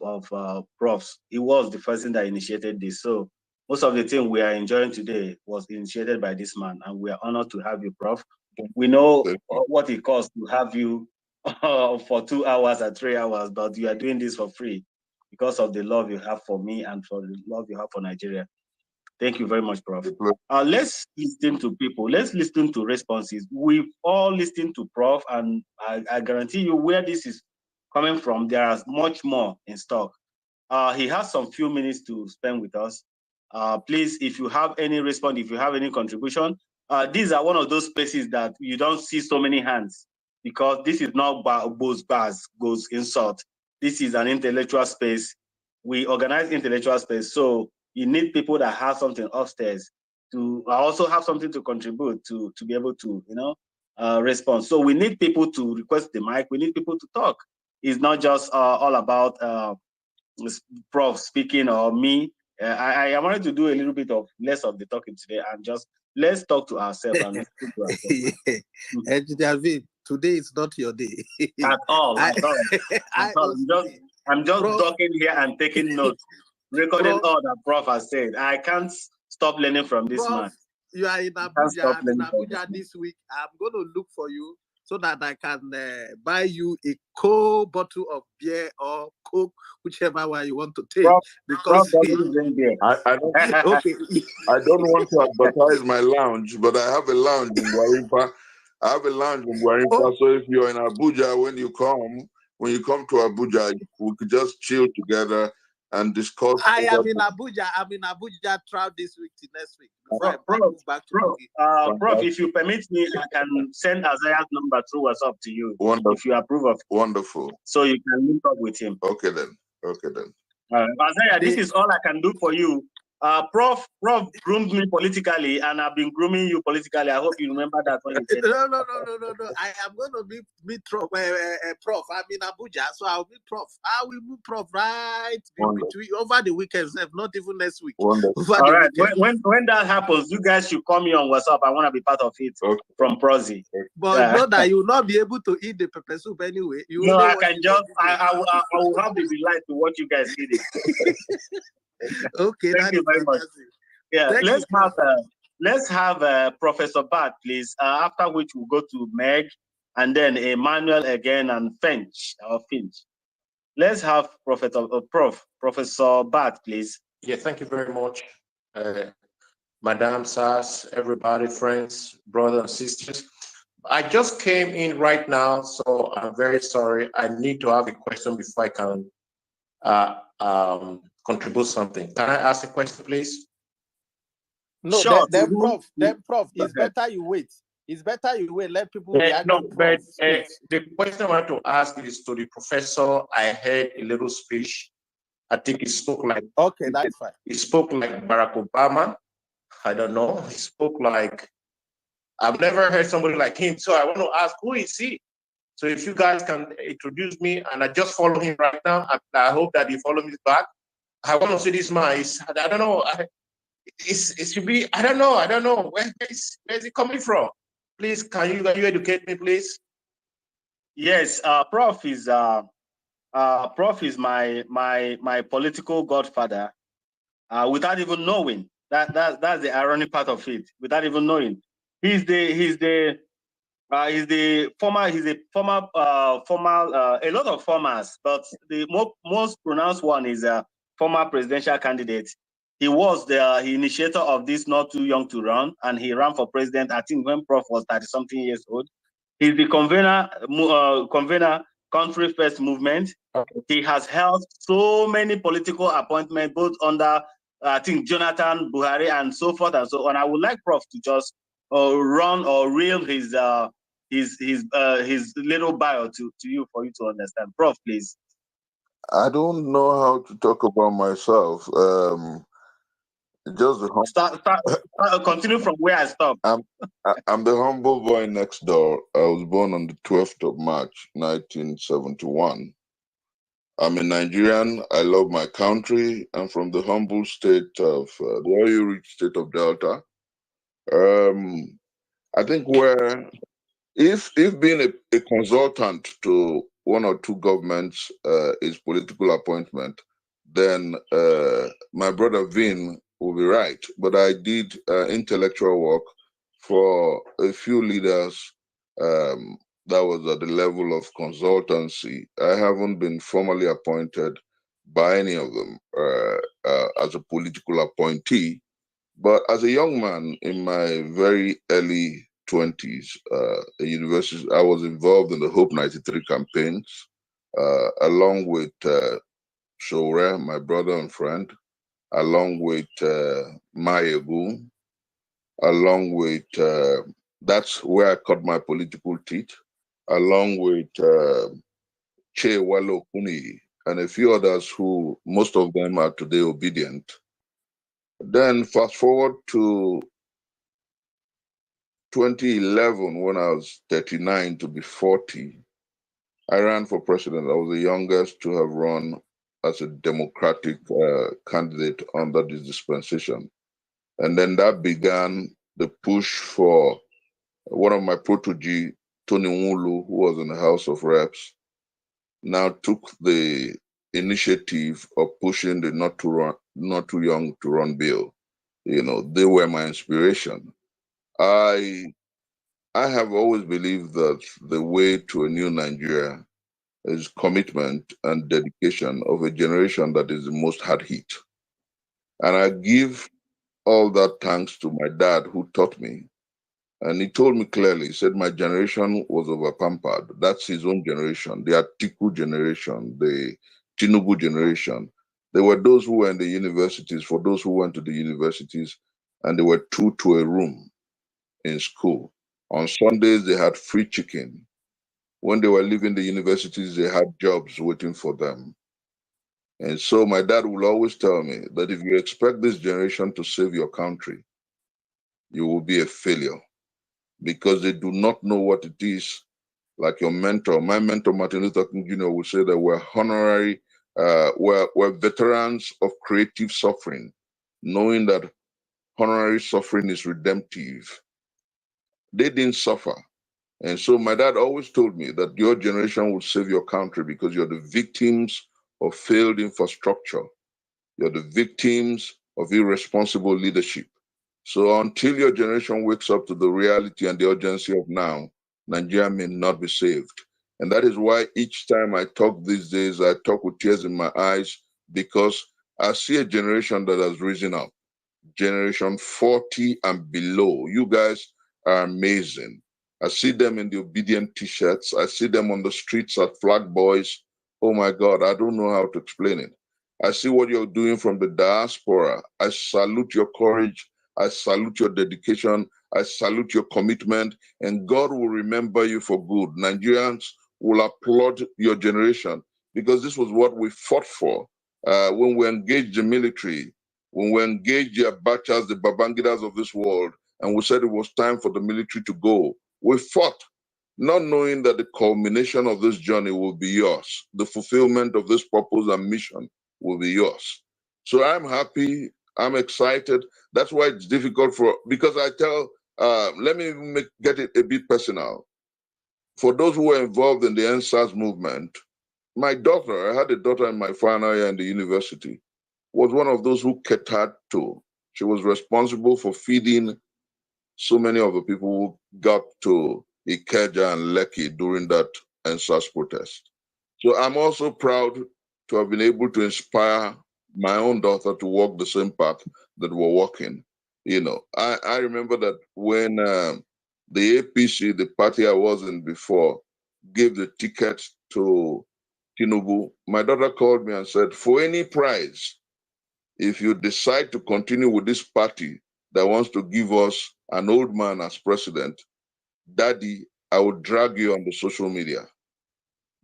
Prof's. He was the person that initiated this. So most of the thing we are enjoying today was initiated by this man, and we are honored to have you, Prof. We know what it costs to have you for 2 hours or 3 hours, but you are doing this for free because of the love you have for me and for the love you have for Nigeria. Thank you very much, Prof. Let's listen to people. Let's listen to responses. We've all listened to Prof, and I guarantee you where this is coming from, there is much more in stock. He has some few minutes to spend with us. Please, if you have any response, if you have any contribution, these are one of those spaces that you don't see so many hands, because this is not goes insult. This is an intellectual space. We organize intellectual space, so you need people that have something upstairs to also have something to contribute to be able to, respond. So we need people to request the mic. We need people to talk. It's not just all about Prof speaking or me. I wanted to do a little bit of less of the talking today and just let's talk to ourselves and listen to ourselves. Today is not your day. At all. I'm just talking here and taking notes, recording all that Prof has said. I can't stop learning from this man. You are in Abuja this week. I'm going to look for you so that I can buy you a cold bottle of beer or Coke, whichever one you want to take. Because I don't want to advertise my lounge, but I have a lounge in Warimpa. So if you're in Abuja, when you come to Abuja, we could just chill together and discuss. I am in Abuja. I'm in Abuja throughout this week to next week. Prof, if you permit me, I can send Isaiah's number through WhatsApp to you. Wonderful. If you approve of it. Wonderful. So you can link up with him. Okay then. Isaiah, this is all I can do for you Prof groomed me politically, and I've been grooming you politically. I hope you remember that when you said No. I am going to meet Prof. I'm in Abuja, so I'll meet Prof. I will meet Prof. right between over the weekend, not even next week. Wonderful. Over all the right. weekend. When that happens, you guys should call me on WhatsApp. I want to be part of it from Prozzy. But not that you will not be able to eat the pepper soup anyway. You No, only I watch can the just video. I will have the delight to watch you guys eat it. Okay, Thank that you is very much. fantastic. Yeah, Thank you, Prof. let's have Professor Bart, please. After which we'll go to Meg, and then Emmanuel again, and Finch. Let's have Professor Bart, please. Yeah, thank you very much, Madam Sars, everybody, friends, brothers and sisters. I just came in right now, so I'm very sorry. I need to have a question before I can contribute something. Can I ask a question, please? No, Sure. then Prof, it's better you wait. It's better you wait. Let people react No, to but Prof's speech. the question I want to ask is to the professor. I heard a little speech. I think he spoke like that's fine. He spoke like Barack Obama. I don't know. He spoke like I've never heard somebody like him. So I want to ask, who is he? So if you guys can introduce me, and I just follow him right now. I hope that you follow me back. I want to see this man. I don't know. It should be. I don't know. Where is it coming from? Please, can you educate me, please? Yes, Prof is my political godfather. Without even knowing that's the ironic part of it. Without even knowing, he's a former a lot of formers, but the most pronounced one is a former presidential candidate. He was the initiator of this Not Too Young to Run, and he ran for president, I think, when Prof was 30-something years old. He's the convener Country First Movement. Okay. He has held so many political appointments, both under, I think, Jonathan, Buhari, and so forth and so on. I would like Prof to just run or reel his little bio to you for you to understand. Prof, please. I don't know how to talk about myself. Just continue from where I stopped. I'm the humble boy next door. I was born on the 12th of March, 1971. I'm a Nigerian. I love my country. I'm from the humble state of the oil-rich state of Delta. I think if being a consultant to one or two governments is political appointment, then my brother Vin will be right. But I did intellectual work for a few leaders that was at the level of consultancy. I haven't been formally appointed by any of them as a political appointee. But as a young man in my very early 20s, at university, I was involved in the Hope 93 campaigns, along with Shore, my brother and friend, along with Mayegu, along with, that's where I cut my political teeth, along with Che Walo Kuni, and a few others who, most of them are today obedient. Then fast forward to 2011, when I was 39 to be 40, I ran for president. I was the youngest to have run as a Democratic candidate under this dispensation. And then that began the push for one of my protege, Tony Nwulu, who was in the House of Reps, now took the initiative of pushing the not too young to run bill. You know, they were my inspiration. I have always believed that the way to a new Nigeria is commitment and dedication of a generation that is the most hard hit. And I give all that thanks to my dad who taught me. And he told me clearly, he said, my generation was over-pampered. That's his own generation, the Atiku generation, the Tinubu generation. There were those who were in the universities, for those who went to the universities, and they were two to a room in school. On Sundays, they had free chicken. When they were leaving the universities, they had jobs waiting for them. And so my dad will always tell me that if you expect this generation to save your country, you will be a failure because they do not know what it is. Like your mentor, my mentor, Martin Luther King Jr. would say that we're honorary, we're veterans of creative suffering, knowing that honorary suffering is redemptive. They didn't suffer. And so my dad always told me that your generation will save your country because you're the victims of failed infrastructure. You're the victims of irresponsible leadership. So until your generation wakes up to the reality and the urgency of now, Nigeria may not be saved. And that is why each time I talk these days, I talk with tears in my eyes because I see a generation that has risen up. Generation 40 and below. You guys are amazing. I see them in the obedient t-shirts. I see them on the streets at Flag Boys. Oh my God, I don't know how to explain it. I see what you're doing from the diaspora. I salute your courage. I salute your dedication. I salute your commitment. And God will remember you for good. Nigerians will applaud your generation because this was what we fought for when we engaged the military, when we engaged the Abachas, the Babangidas of this world, and we said it was time for the military to go. We fought, not knowing that the culmination of this journey will be yours. The fulfillment of this purpose and mission will be yours. So I'm happy, I'm excited. That's why it's difficult because I tell, let me get it a bit personal. For those who were involved in the NSAS movement, my daughter, I had a daughter in my final year in the university, was one of those who catered to. She was responsible for feeding so many of the people who got to Ikeja and Lekki during that NSAS protest. So I'm also proud to have been able to inspire my own daughter to walk the same path that we're walking. You know, I remember that when the APC, the party I was in before, gave the ticket to Tinubu, my daughter called me and said, for any price, if you decide to continue with this party that wants to give us an old man as president, Daddy, I will drag you on the social media.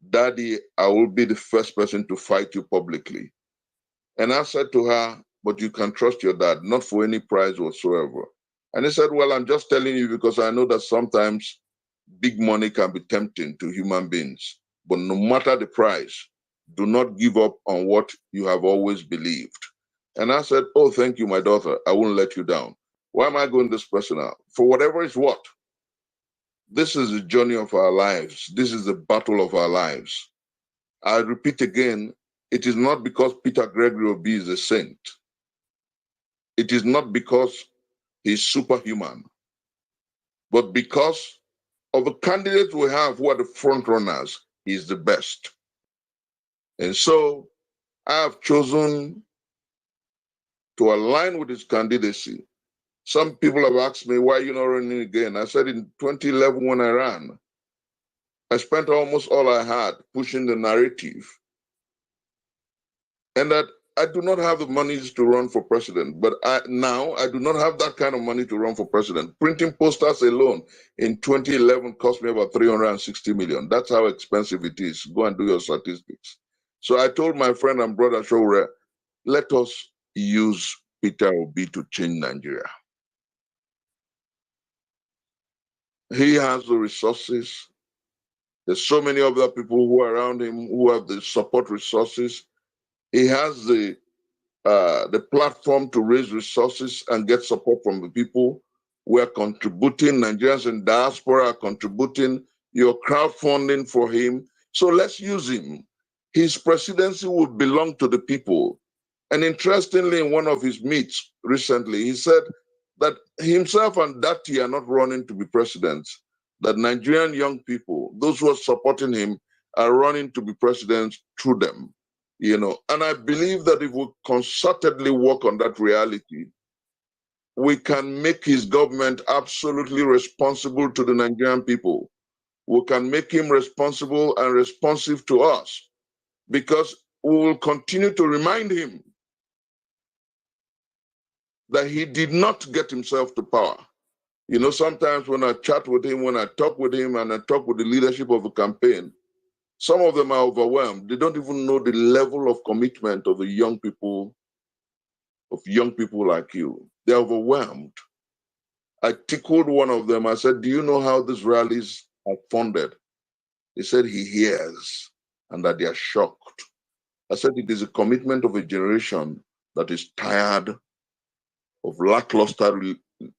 Daddy, I will be the first person to fight you publicly. And I said to her, but you can trust your dad, not for any price whatsoever. And he said, well, I'm just telling you because I know that sometimes big money can be tempting to human beings. But no matter the price, do not give up on what you have always believed. And I said, oh, thank you, my daughter. I won't let you down. Why am I going this personal? For whatever it's worth. This is the journey of our lives. This is the battle of our lives. I repeat again, it is not because Peter Gregory Obi is a saint. It is not because he's superhuman, but because of the candidates we have who are the front runners, he's the best. And so I have chosen to align with his candidacy. Some people have asked me, why are you not running again? I said in 2011 when I ran, I spent almost all I had pushing the narrative. And that I do not have the monies to run for president, but now I do not have that kind of money to run for president. Printing posters alone in 2011 cost me about 360 million. That's how expensive it is. Go and do your statistics. So I told my friend and brother Showre, let us use Peter Obi to change Nigeria. He has the resources. There's so many other people who are around him who have the support resources. He has the platform to raise resources and get support from the people. We are contributing. Nigerians in diaspora are contributing. You're crowdfunding for him. So let's use him. His presidency will belong to the people. And interestingly, in one of his meets recently, he said that himself and Dati are not running to be presidents, that Nigerian young people, those who are supporting him, are running to be presidents through them. You know, and I believe that if we concertedly work on that reality, we can make his government absolutely responsible to the Nigerian people. We can make him responsible and responsive to us because we will continue to remind him that he did not get himself to power. You know, sometimes when I chat with him, when I talk with him and I talk with the leadership of the campaign, Some of them are overwhelmed. They don't even know the level of commitment of the young people like you. They're overwhelmed. I tickled one of them. I said, do you know how these rallies are funded? He said he hears and that they are shocked. I said it is a commitment of a generation that is tired of lackluster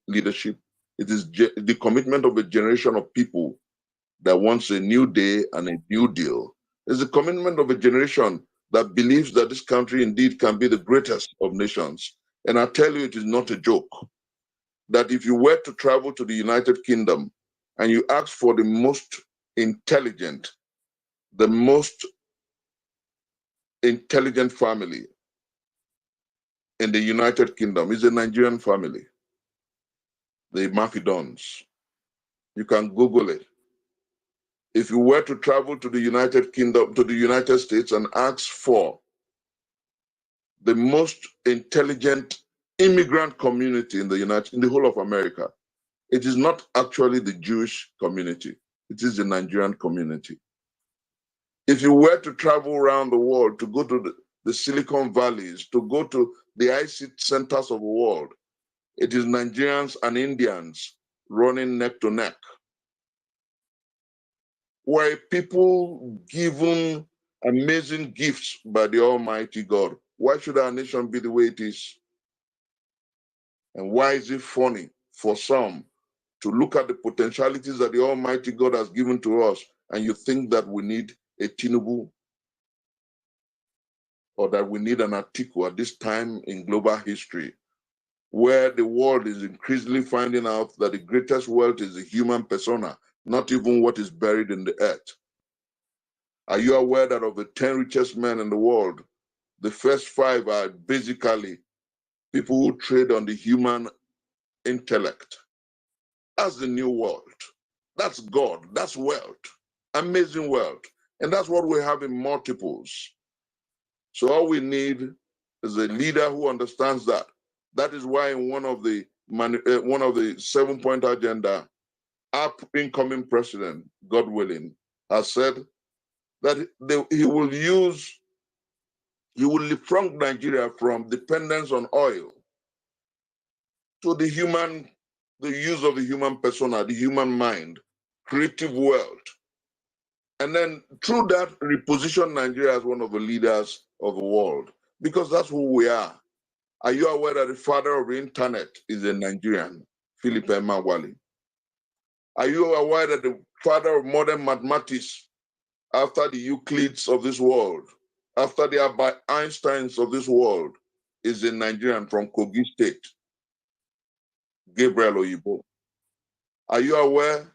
leadership. It is the commitment of a generation of people that wants a new day and a new deal. It's the commitment of a generation that believes that this country indeed can be the greatest of nations. And I tell you, it is not a joke, that if you were to travel to the United Kingdom and you ask for the most intelligent family in the United Kingdom, is a Nigerian family, the Mafidons. You can Google it. If you were to travel to the United Kingdom, to the United States and ask for the most intelligent immigrant community in the whole of America, it is not actually the Jewish community. It is the Nigerian community. If you were to travel around the world, to go to the Silicon Valleys, to go to the ICT centers of the world, it is Nigerians and Indians running neck to neck. Were people given amazing gifts by the Almighty God? Why should our nation be the way it is? And why is it funny for some to look at the potentialities that the Almighty God has given to us, and you think that we need a Tinubu or that we need an Atiku at this time in global history, where the world is increasingly finding out that the greatest wealth is the human persona, not even what is buried in the earth. Are you aware that of the 10 richest men in the world, the first 5 are basically people who trade on the human intellect? That's the new world. That's God. That's wealth. Amazing wealth. And that's what we have in multiples. So all we need is a leader who understands that. That is why in one of the 7-point agenda, our incoming president, God willing, has said that he will leapfrog Nigeria from dependence on oil to the use of the human persona, the human mind, creative wealth. And then through that, reposition Nigeria as one of the leaders of the world, because that's who we are. Are you aware that the father of the internet is a Nigerian, Philip Emeagwali? Are you aware that the father of modern mathematics, after the Euclids of this world, after the Albert Einsteins of this world, is a Nigerian from Kogi State, Gabriel Oyibo? Are you aware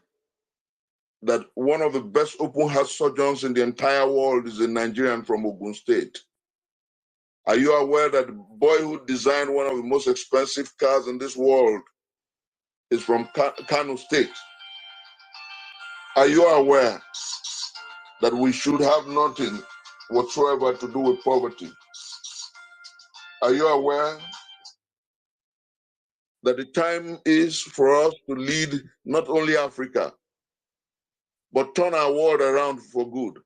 that one of the best open heart surgeons in the entire world is a Nigerian from Ogun State? Are you aware that the boy who designed one of the most expensive cars in this world is from Kano State? Are you aware that we should have nothing whatsoever to do with poverty? Are you aware that the time is for us to lead not only Africa, but turn our world around for good?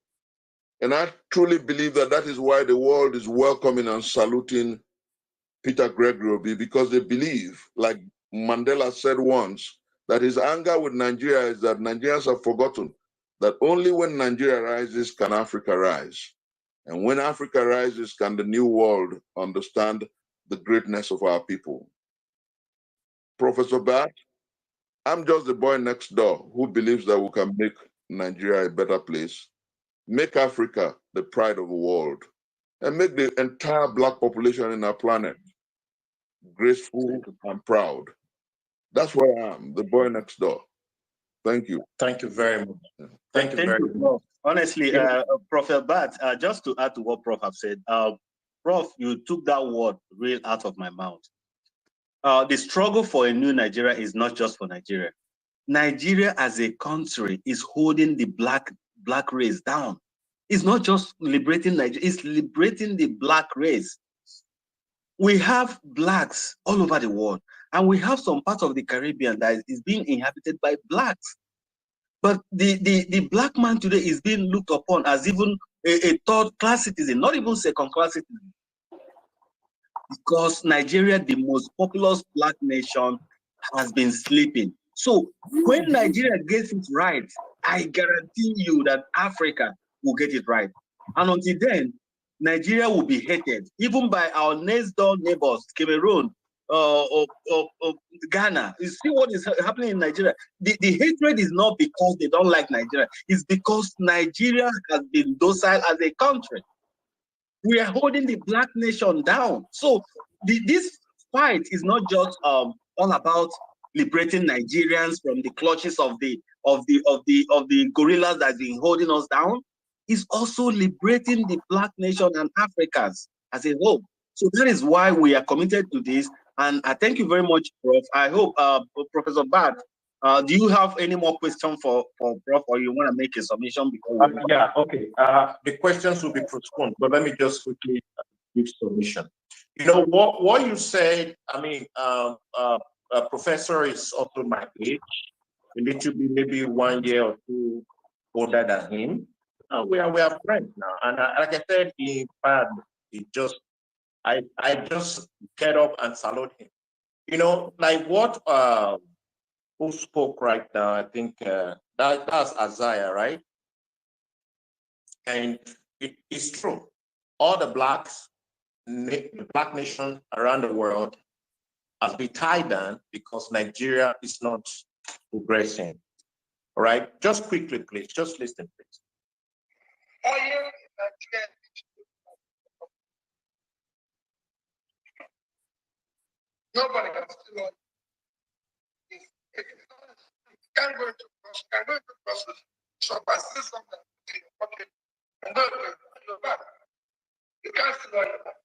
And I truly believe that that is why the world is welcoming and saluting Peter Gregory Obi, because they believe, like Mandela said once, that his anger with Nigeria is that Nigerians have forgotten that only when Nigeria rises can Africa rise. And when Africa rises, can the new world understand the greatness of our people. Professor Bat, I'm just the boy next door who believes that we can make Nigeria a better place, make Africa the pride of the world, and make the entire Black population in our planet graceful and proud. That's where I am, the boy next door. Thank you. Thank you very much. Thank you very much. Prof. Honestly, Prophet Bat, just to add to what Prof have said, Prof, you took that word real out of my mouth. The struggle for a new Nigeria is not just for Nigeria. Nigeria as a country is holding the black race down. It's not just liberating Nigeria, it's liberating the Black race. We have Blacks all over the world, and we have some parts of the Caribbean that is being inhabited by Blacks. But the black man today is being looked upon as even a third-class citizen, not even second-class citizen. Because Nigeria, the most populous black nation, has been sleeping. So when Nigeria gets it right, I guarantee you that Africa will get it right. And until then, Nigeria will be hated, even by our next door neighbors, Cameroon, or Ghana. You see what is happening in Nigeria? The hatred is not because they don't like Nigeria. It's because Nigeria has been docile as a country. We are holding the black nation down. So this fight is not just all about liberating Nigerians from the clutches of the gorillas that's been holding us down. It's also liberating the black nation and Africans as a whole. So that is why we are committed to this. And I thank you very much, Prof. I hope, Professor Bart, do you have any more questions for Prof, or you want to make a submission before we yeah, okay. The questions will be postponed, but let me just quickly give submission. You know what you said. I mean, professor is also my age. We need to be maybe 1 year or two older than him. We are friends now, and like I said, he just I just get up and salute him. You know, like what who spoke right now? I think that's Isaiah, right? And it's true. All the the black nation around the world has been tied down because Nigeria is not progressing. All right, just quickly, please, just listen, please. Nobody can still can't go into process. So if I see something in your pocket, and go to your back, you can't steal all your back.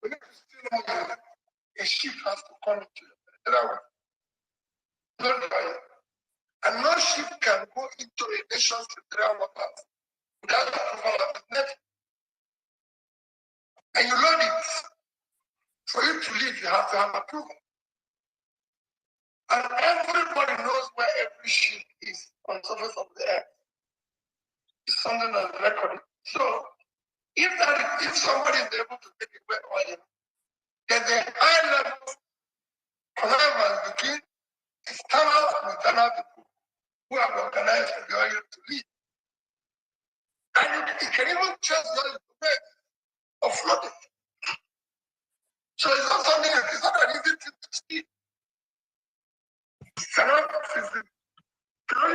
But if you steal all your back, a ship has to come into the other one. Not by you. And no ship can go into a nation's territorial waters without approval of the Navy. And you load it. For you to leave, you have to have approval. And everybody knows where every ship is on the surface of the earth. It's something that's recorded. So if somebody is able to take away oil, there's a high level of connivance between external and internal people who have organized for the oil to leave. And you can even trace the oil to bed or float it. So it's not something that is not an easy thing to steal. It cannot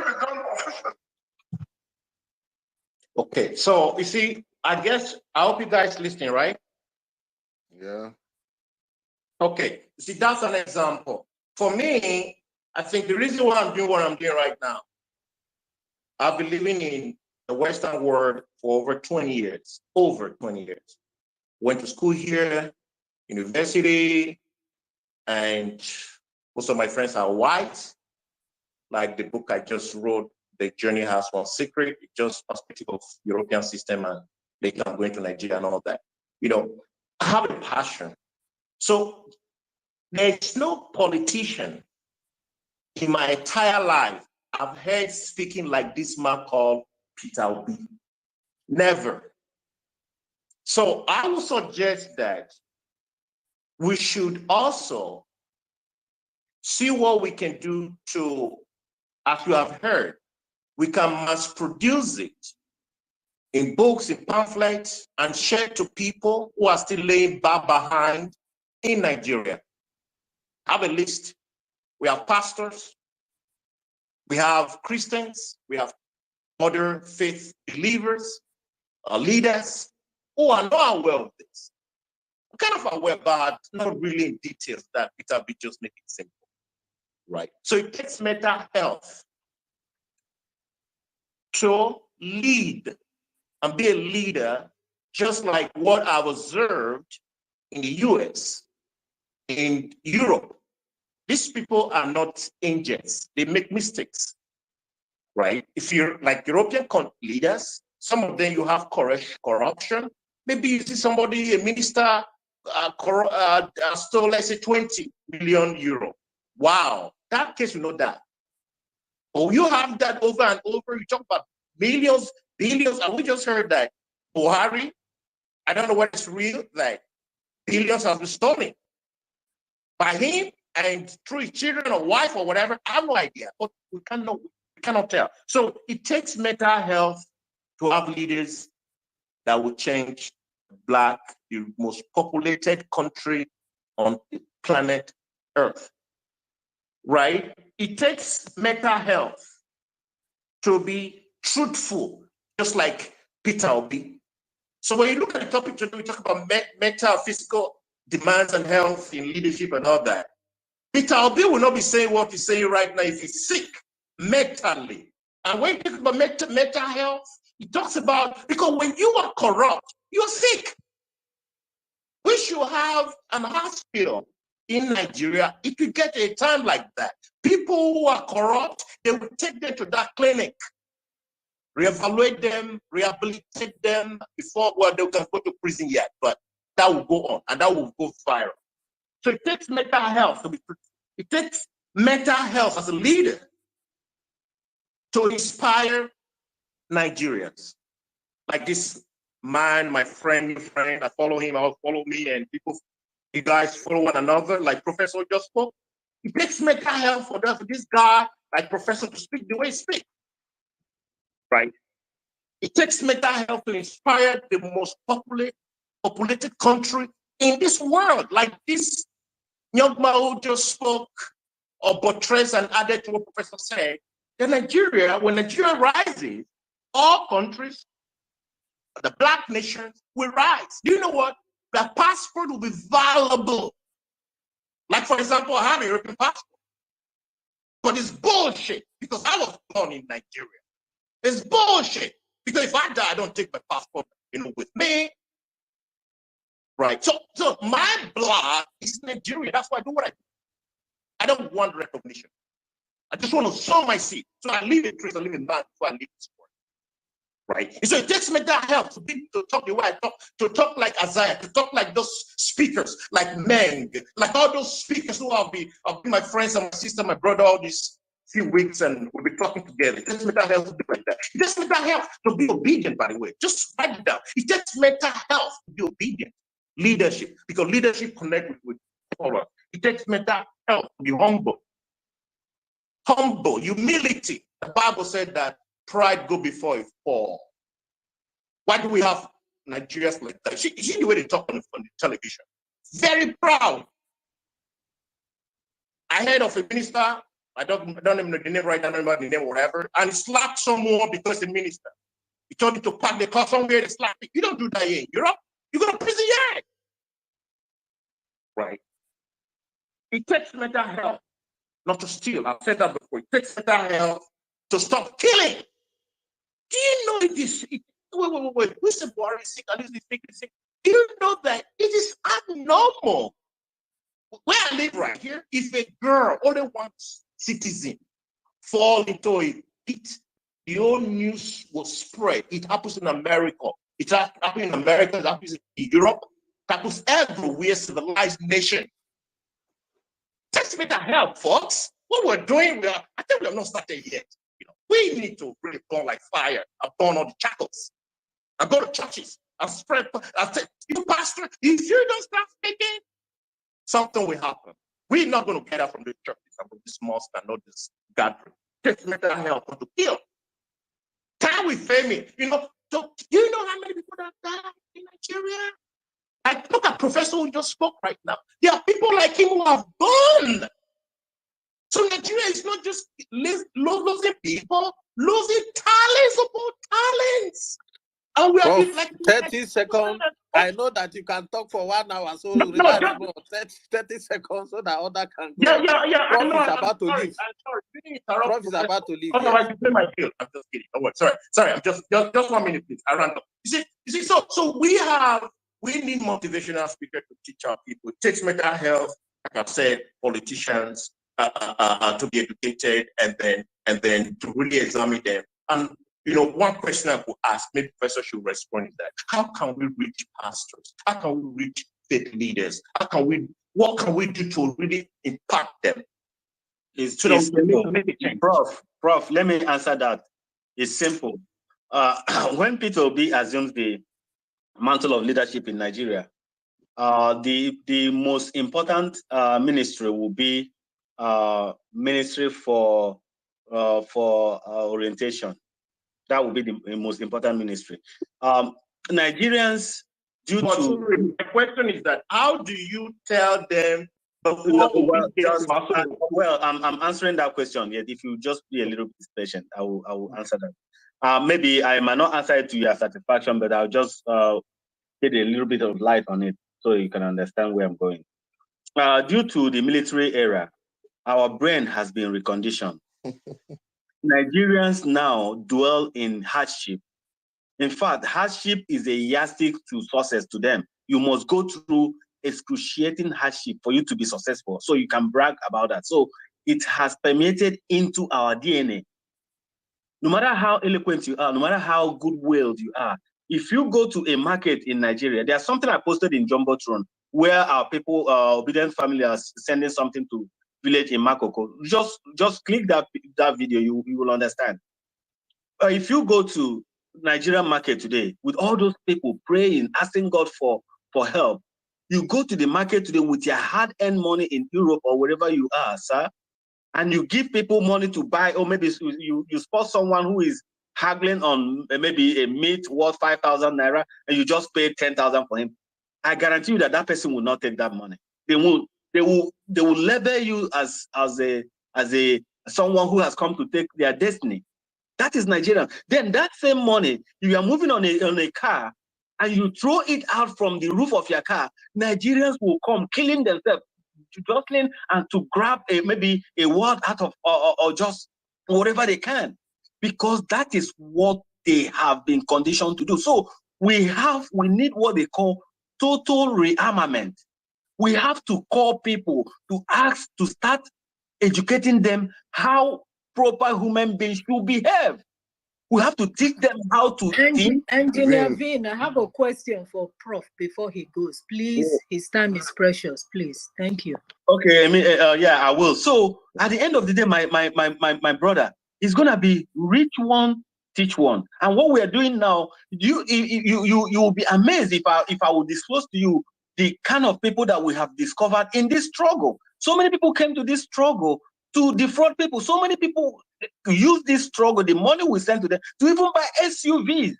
be done officially. Okay, so you see, I hope you guys listening, right? Yeah. Okay, see, that's an example. For me, I think the reason why I'm doing what I'm doing right now, I've been living in the Western world for over 20 years, Went to school here, university, and most of my friends are white. Like the book I just wrote, The Journey Has One Secret, it's just perspective of European system, and later I'm going to Nigeria and all that. You know, I have a passion. So there's no politician in my entire life I've heard speaking like this man called Peter Obi. Never. So I would suggest that we should also see what we can do to, as you have heard, we can mass produce it in books, in pamphlets, and share to people who are still laying back behind in Nigeria. Have a list. We have pastors, we have Christians, we have other faith believers, leaders who are not aware of this. Kind of aware, but not really in details that Peter B just make it simple, right? So it takes mental health to lead and be a leader, just like what I've observed in the US, in Europe. These people are not angels. They make mistakes, right? If you're like European leaders, some of them you have corruption. Maybe you see somebody, a minister, stole, let's say, 20 million euro. Wow, that case will not die. But you have that over and over. You talk about millions, billions, and we just heard that Buhari, I don't know what is real, like billions have been stolen by him and through his children or wife or whatever. I have no idea, but we cannot tell. So it takes mental health to have leaders that will change Black, the most populated country on planet Earth, right? It takes mental health to be truthful, just like Peter Obi. So when you look at the topic today, we talk about mental, physical demands and health in leadership and all that. Peter Obi will not be saying what he's saying right now if he's sick mentally. And when he talks about mental health, he talks about, because when you are corrupt, you're sick. We should have an hospital in Nigeria. If you get a time like that, people who are corrupt, they will take them to that clinic, reevaluate them, rehabilitate them before, well, they can go to prison yet, but that will go on and that will go viral. So it takes mental health to be, it takes mental health as a leader to inspire Nigerians. Like this man, my friend, I follow him, I'll follow me, and people, you guys follow one another, like Professor just spoke. It takes mental health for this guy, like Professor, to speak the way he speaks, right? It takes mental health to inspire the most populated country in this world, like this young man who just spoke or buttressed and added to what Professor said, that Nigeria, when Nigeria rises, all countries, the Black nations will rise. Do you know what? The passport will be valuable. Like, for example, I have a European passport, but it's bullshit because I was born in Nigeria. It's bullshit because if I die, I don't take my passport, with me. Right. So my blood is Nigerian. That's why I do what I do. I don't want recognition. I just want to sow my seed. So I leave it, I live in man before I leave this world. Right. And so it takes mental health to talk the way I talk, to talk like Isaiah, to talk like those speakers, like Meng, like all those speakers who I'll be my friends and my sister, my brother, all these few weeks, and we'll be talking together. It takes mental health to do like that. It takes mental health to be obedient, by the way. Just write it down. It takes mental health to be obedient. Leadership, because leadership connects with power. It takes mental health to be humble. Humble, humility. The Bible said that pride go before a fall. Why do we have Nigerians like that? You see the way they talk on the television. Very proud. I heard of a minister, I don't even know the name right now, I don't remember the name or whatever, and slapped someone because the minister. He told him to park the car somewhere to slap it. You don't do that here in Europe. You go to prison yard. Right. It takes mental health not to steal. I've said that before. It takes mental health to stop killing. Do you know this? Wait. We said Buhari is sick, at least he's sick. Do you know that it is abnormal? Where I live right here, if a girl, only one citizen, fall into a pit, the whole news will spread. It happens in America. It happens in America, it happens in Europe, it happens everywhere, civilized nation. Takes mental health, folks. What we're doing, I think we have not started yet. We need to really burn like fire and burn all the shackles. I go to churches and spread. I say, you pastor, if you don't start speaking, something will happen. We're not going to get out from the churches and from this mosque and all this gathering. Takes mental health to kill. Can we fame it? So do you know how many people that died in Nigeria? Like, look at Professor who just spoke right now. There are people like him who have gone. So Nigeria is not just losing people, losing talents upon talents. And we are like 30 seconds. I know that you can talk for 1 hour, so no, relax, bro. 30 seconds so that other can go. Yeah. Prof is about to leave. Prof is about to leave. Otherwise, you pay my bill. I'm just kidding. Oh, sorry. I'm just 1 minute, please. I ran up. You see. So we need motivational speakers to teach our people. It takes mental health, like I've said, politicians to be educated, and then to really examine them. And one question I could ask, maybe Professor should respond, is that how can we reach pastors? How can we reach faith leaders? What can we do to really impact them? Prof, Prof, let me answer that. It's simple. When Peter Obi assumes the mantle of leadership in Nigeria, the most important ministry will be Ministry for Orientation. That will be the most important ministry. Nigerians, my question is that how do you tell them well, I'm answering that question. Yet, if you just be a little bit patient, I will answer that. Maybe I might not answer it to your satisfaction, but I'll just get a little bit of light on it so you can understand where I'm going. Due to the military era, our brain has been reconditioned. Nigerians now dwell in hardship. In fact, hardship is a yardstick to success to them. You must go through excruciating hardship for you to be successful, so you can brag about that. So it has permeated into our DNA. No matter how eloquent you are, no matter how good-willed you are, if you go to a market in Nigeria, there's something I posted in Jumbotron where our people, obedient family, are sending something to village in Makoko. Just click that video, you will understand. If you go to Nigerian market today with all those people praying, asking God for help, you go to the market today with your hard-earned money in Europe or wherever you are, sir, and you give people money to buy, or maybe you spot someone who is haggling on maybe a meat worth 5,000 naira, and you just pay 10,000 for him. I guarantee you that that person will not take that money. They will label you as someone who has come to take their destiny. That is Nigeria. Then that same money, you are moving on a car and you throw it out from the roof of your car, Nigerians will come killing themselves, jostling and to grab maybe a word out of or just whatever they can, because that is what they have been conditioned to do. So we need what they call total rearmament. We have to call people to ask to start educating them how proper human beings should behave. We have to teach them how to think. Engineer Vin, I have a question for Prof before he goes. Please, his time is precious. Please, thank you. Okay, I mean, yeah, I will. So at the end of the day, my brother is gonna be reach one, teach one. And what we are doing now, you will be amazed if I will disclose to you the kind of people that we have discovered in this struggle. So many people came to this struggle to defraud people. So many people use this struggle, the money we send to them, to even buy SUVs.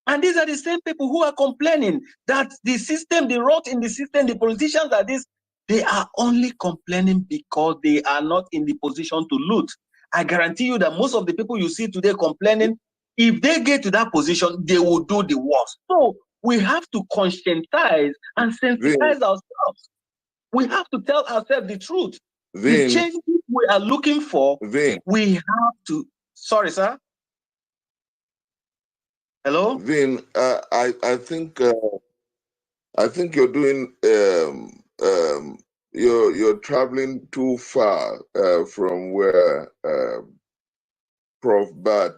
And these are the same people who are complaining that the system, the rot in the system, the politicians are this. They are only complaining because they are not in the position to loot. I guarantee you that most of the people you see today complaining, if they get to that position, they will do the worst. So we have to conscientize and sensitize ourselves. We have to tell ourselves the truth. The change we are looking for, we have to. Sorry, sir. Hello, Vin. I think you're doing you're traveling too far from where Prof. Bat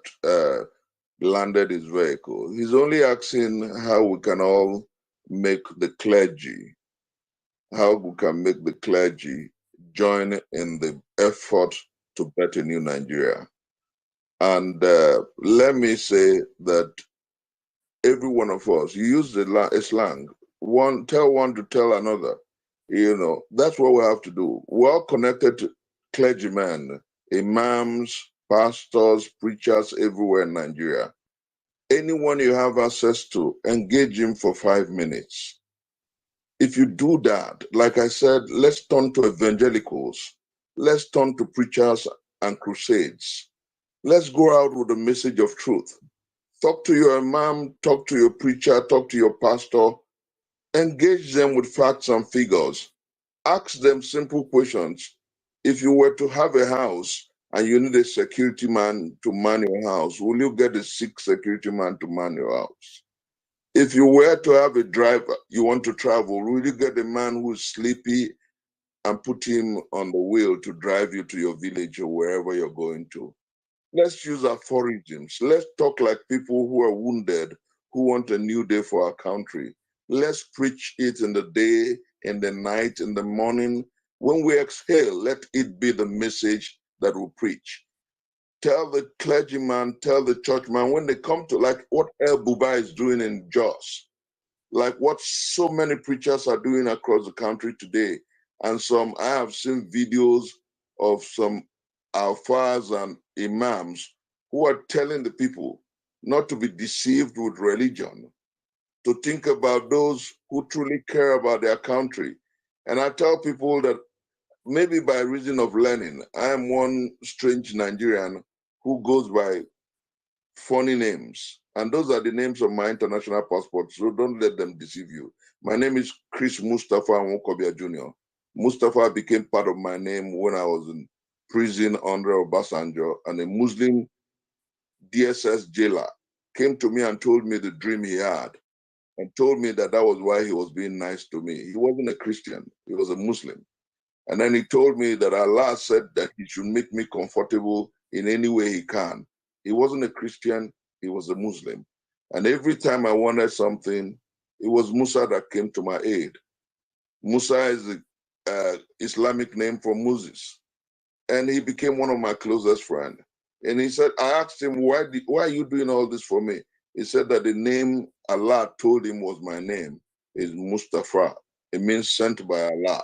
landed his vehicle. He's only asking how we can all make the clergy, join in the effort to better new Nigeria. And let me say that every one of us, you use the slang, tell one to tell another. You know, that's what we have to do. We're all connected clergymen, imams, pastors, preachers everywhere in Nigeria. Anyone you have access to, engage him for 5 minutes. If you do that, like I said, let's turn to evangelicals. Let's turn to preachers and crusades. Let's go out with a message of truth. Talk to your imam, talk to your preacher, talk to your pastor. Engage them with facts and figures. Ask them simple questions. If you were to have a house and you need a security man to man your house, will you get a 6 security man to man your house? If you were to have a driver, you want to travel, will you get a man who is sleepy and put him on the wheel to drive you to your village or wherever you're going to? Let's use aphorisms. Let's talk like people who are wounded, who want a new day for our country. Let's preach it in the day, in the night, in the morning. When we exhale, let it be the message that we preach. tell the clergyman, tell the churchman, when they come to like what El Buba is doing in Jos, like what so many preachers are doing across the country today. And I have seen videos of some alfas and imams who are telling the people not to be deceived with religion, to think about those who truly care about their country. And I tell people that maybe by reason of learning, I am one strange Nigerian who goes by funny names. And those are the names of my international passport, so don't let them deceive you. My name is Chris Mustafa Nwokobia Jr. Mustafa became part of my name when I was in prison under Obasanjo, and a Muslim DSS jailer came to me and told me the dream he had and told me that was why he was being nice to me. He wasn't a Christian, he was a Muslim. And then he told me that Allah said that he should make me comfortable in any way he can. He wasn't a Christian, he was a Muslim. And every time I wanted something, it was Musa that came to my aid. Musa is the Islamic name for Moses. And he became one of my closest friends. And he said, I asked him, why are you doing all this for me? He said that the name Allah told him was my name is Mustafa. It means sent by Allah.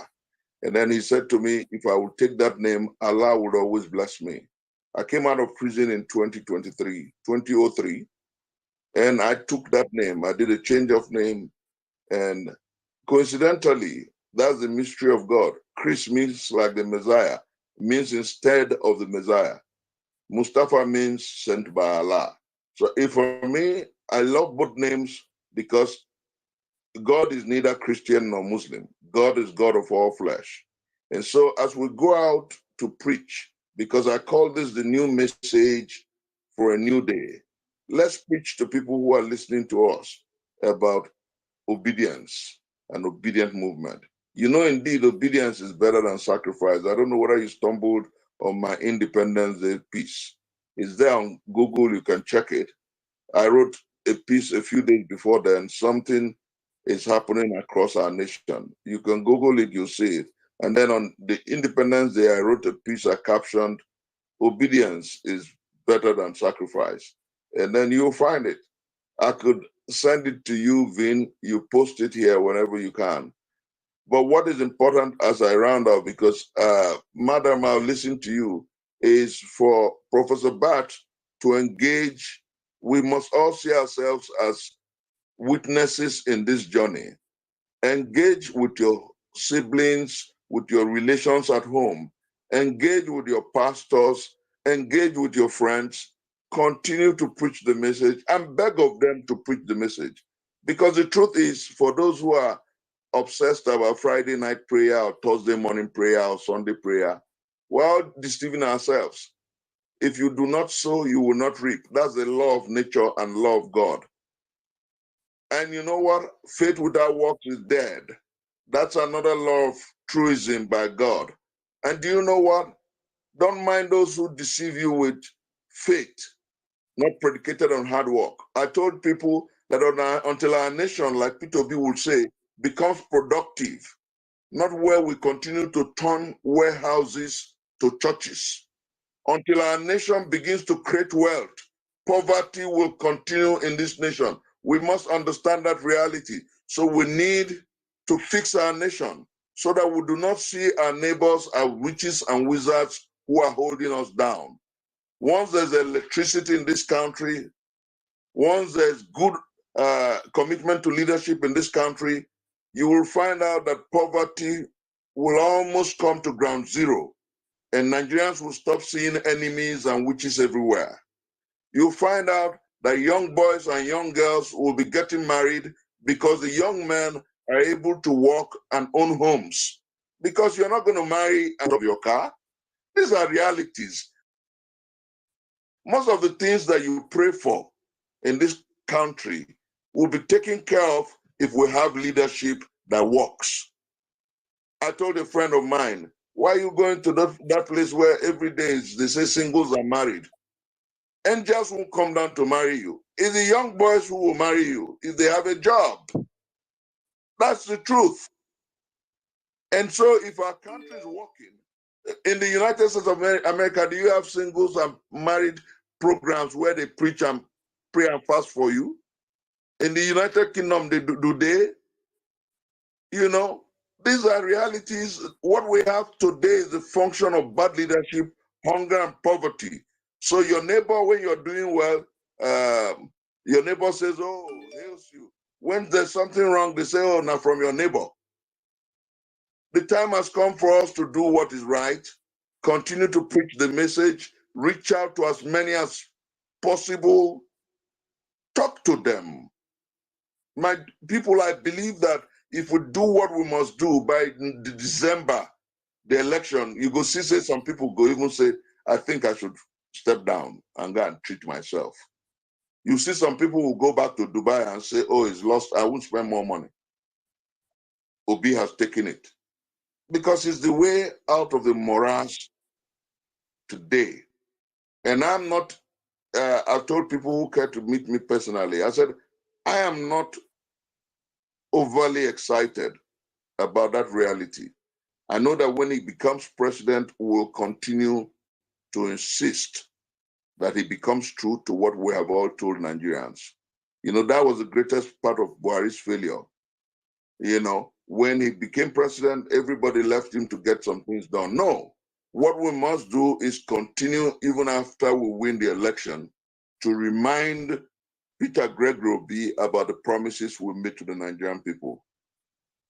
And then he said to me, if I would take that name, Allah would always bless me. I came out of prison in 2003, and I took that name. I did a change of name. And coincidentally, that's the mystery of God. Chris means like the Messiah, means instead of the Messiah. Mustafa means sent by Allah. So if for me, I love both names because God is neither Christian nor Muslim. God is God of all flesh. And so as we go out to preach, because I call this the new message for a new day, let's preach to people who are listening to us about obedience and obedient movement. You know, indeed, obedience is better than sacrifice. I don't know whether you stumbled on my Independence Day piece. It's there on Google, you can check it. I wrote a piece a few days before then, something is happening across our nation. You can Google it, you'll see it. And then on the Independence Day, I wrote a piece I captioned, obedience is better than sacrifice. And then you'll find it. I could send it to you, Vin, you post it here whenever you can. But what is important as I round up, because Madam, I'll listen to you, is for Professor Bat to engage. We must all see ourselves as witnesses in this journey. Engage with your siblings, with your relations at home. Engage with your pastors, engage with your friends. Continue to preach the message and beg of them to preach the message. Because the truth is, for those who are obsessed about Friday night prayer or Thursday morning prayer or Sunday prayer, we're all deceiving ourselves. If you do not sow, you will not reap. That's the law of nature and law of God. And you know what? Faith without works is dead. That's another law of truism by God. And do you know what? Don't mind those who deceive you with faith, not predicated on hard work. I told people that until our nation, like Peter B would say, becomes productive, not where we continue to turn warehouses to churches. Until our nation begins to create wealth, poverty will continue in this nation. We must understand that reality. So we need to fix our nation so that we do not see our neighbors as witches and wizards who are holding us down. Once there's electricity in this country, once there's good commitment to leadership in this country, you will find out that poverty will almost come to ground zero, and Nigerians will stop seeing enemies and witches everywhere. You'll find out that young boys and young girls will be getting married because the young men are able to work and own homes. Because you're not going to marry out of your car. These are realities. Most of the things that you pray for in this country will be taken care of if we have leadership that works. I told a friend of mine, why are you going to that place where every day they say singles are married? Angels won't come down to marry you. It's the young boys who will marry you if they have a job. That's the truth. And so if our country is working, In the United States of America, do you have singles and married programs where they preach and pray and fast for you? In the United Kingdom, do they? You know, these are realities. What we have today is the function of bad leadership, hunger, and poverty. So your neighbor, when you're doing well, your neighbor says, oh, hails you. When there's something wrong, they say, oh, now from your neighbor. The time has come for us to do what is right, continue to preach the message, reach out to as many as possible, talk to them. My people, I believe that if we do what we must do by December, the election, you go see, say some people go even say, I think I should step down and go and treat myself. You see some people who go back to Dubai and say, oh, it's lost, I won't spend more money. Obi has taken it. Because it's the way out of the morass today. And I'm not, I've told people who care to meet me personally, I said, I am not overly excited about that reality. I know that when he becomes president, we'll continue to insist that he becomes true to what we have all told Nigerians. You know, that was the greatest part of Buhari's failure. You know, when he became president, everybody left him to get some things done. No, what we must do is continue even after we win the election to remind Peter Gregory Obi about the promises we made to the Nigerian people.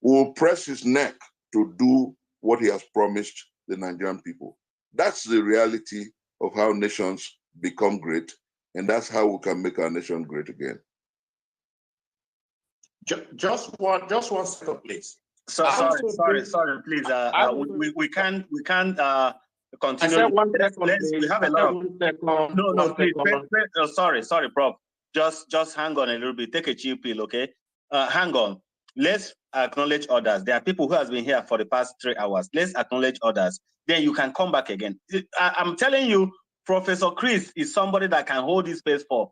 We will press his neck to do what he has promised the Nigerian people. That's the reality of how nations become great, and that's how we can make our nation great again. Just one second, please. Sorry, please. We can't continue. I said 1 second, We have a lot of. No, please. Sorry, Prof. Just hang on a little bit. Take a chill pill, okay? Hang on. Let's acknowledge others. There are people who has been here for the past 3 hours. Let's acknowledge others. Then you can come back again. I'm telling you, Professor Chris is somebody that can hold this space for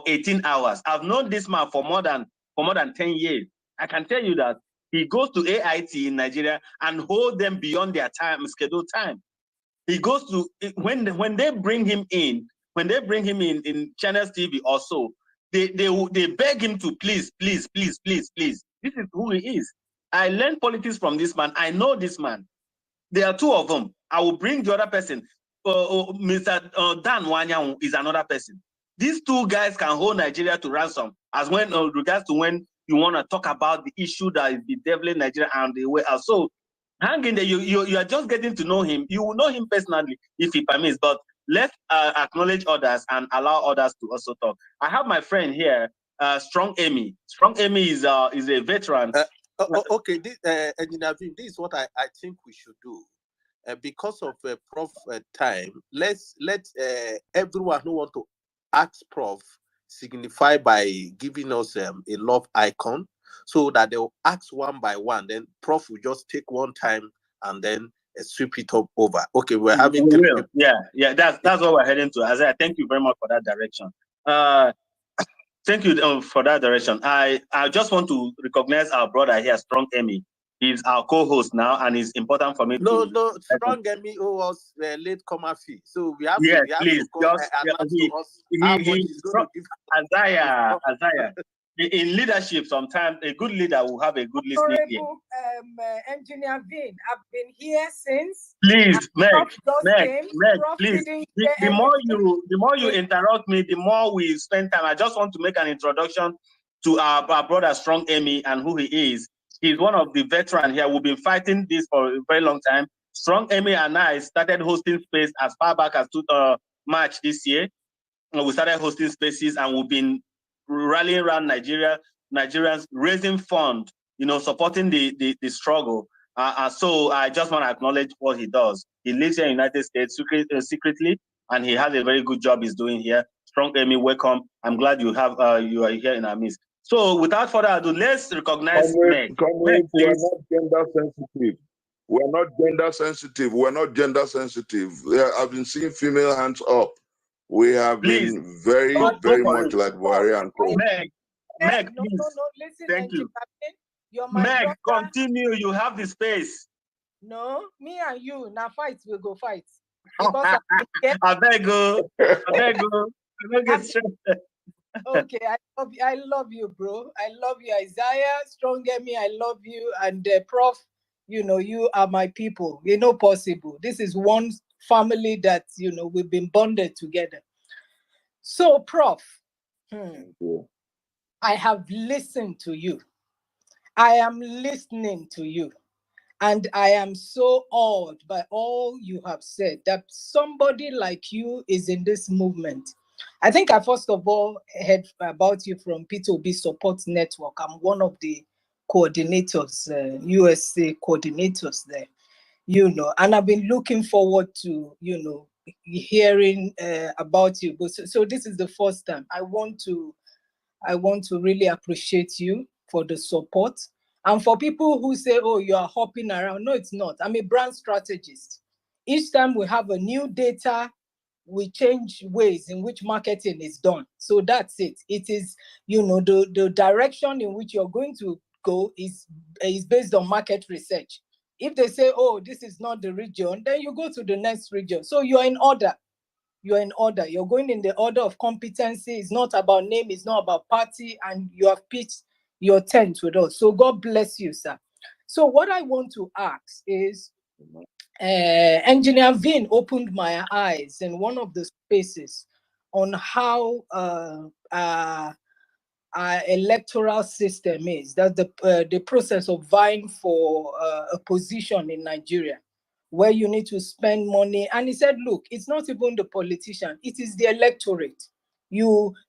18 hours. I've known this man for more than 10 years. I can tell you that he goes to AIT in Nigeria and hold them beyond their scheduled time. He goes to, when they bring him in, in Channels TV or so, they beg him to please. This is who he is. I learned politics from this man. I know this man. There are two of them. I will bring the other person. Mr. Dan Wanyang is another person. These two guys can hold Nigeria to ransom, as when regards to when you want to talk about the issue that is bedeviling Nigeria and the way out. So hang in there. You are just getting to know him. You will know him personally if he permits. But let's acknowledge others and allow others to also talk. I have my friend here, Strong Amy. Strong Amy is a veteran. Okay, this is what I think we should do. Because of Prof time, let everyone who want to ask Prof signify by giving us a love icon, so that they will ask one by one. Then Prof will just take one time and then sweep it up over. Okay, we're having three people. Yeah. That's what we're heading to. Isaiah, thank you very much for that direction. Thank you for that direction. I just want to recognize our brother here, Strong Amy. He's our co-host now, and it's important for me to... No, Strong Amy who was late comer fee. So we have to announce to us how much he's going to give. Isaiah. In leadership, sometimes a good leader will have a good listening ear. Engineer Vin, I've been here since. Please, Meg, please. The more you interrupt me, the more we spend time. I just want to make an introduction to our brother Strong Amy and who he is. He's one of the veterans here. We've been fighting this for a very long time. Strong Amy and I started hosting space as far back as March this year. We started hosting spaces, and we've been rallying around Nigerians, raising funds, supporting the struggle. So I just want to acknowledge what he does. He lives here in the United States secretly, and he has a very good job he's doing here. Strong Amy, welcome. I'm glad you are here in our midst. So without further ado, let's recognize Meg. We're not gender sensitive. We're not gender sensitive. I've been seeing female hands up. We have been very, very much like Buhari and Co. Meg, no, listen. Thank you. Meg, continue. You have the space. No, me and you, now fight, we go fight. Because I beg you. Okay, I love you, bro. I love you, Isaiah. Strong me, I love you. And Prof, you are my people. Possible. This is one family that, we've been bonded together. So, Prof, I have listened to you. I am listening to you. And I am so awed by all you have said, that somebody like you is in this movement. I think I first of all heard about you from P2B Support Network. I'm one of the coordinators, USA coordinators there, and I've been looking forward to, hearing about you. So this is the first time. I want to really appreciate you for the support. And for people who say, oh, you are hopping around, no, it's not. I'm a brand strategist. Each time we have a new data, we change ways in which marketing is done. So that's it. It is, the direction in which you're going to go is based on market research. If they say, oh, this is not the region, then you go to the next region. So you're in order. You're in order. You're going in the order of competency. It's not about name. It's not about party. And you have pitched your tent with us. So God bless you, sir. So what I want to ask is, Engineer Vin opened my eyes in one of the spaces on how our electoral system is. That's the process of vying for a position in Nigeria, where you need to spend money. And he said, look, it's not even the politician, it is the electorate.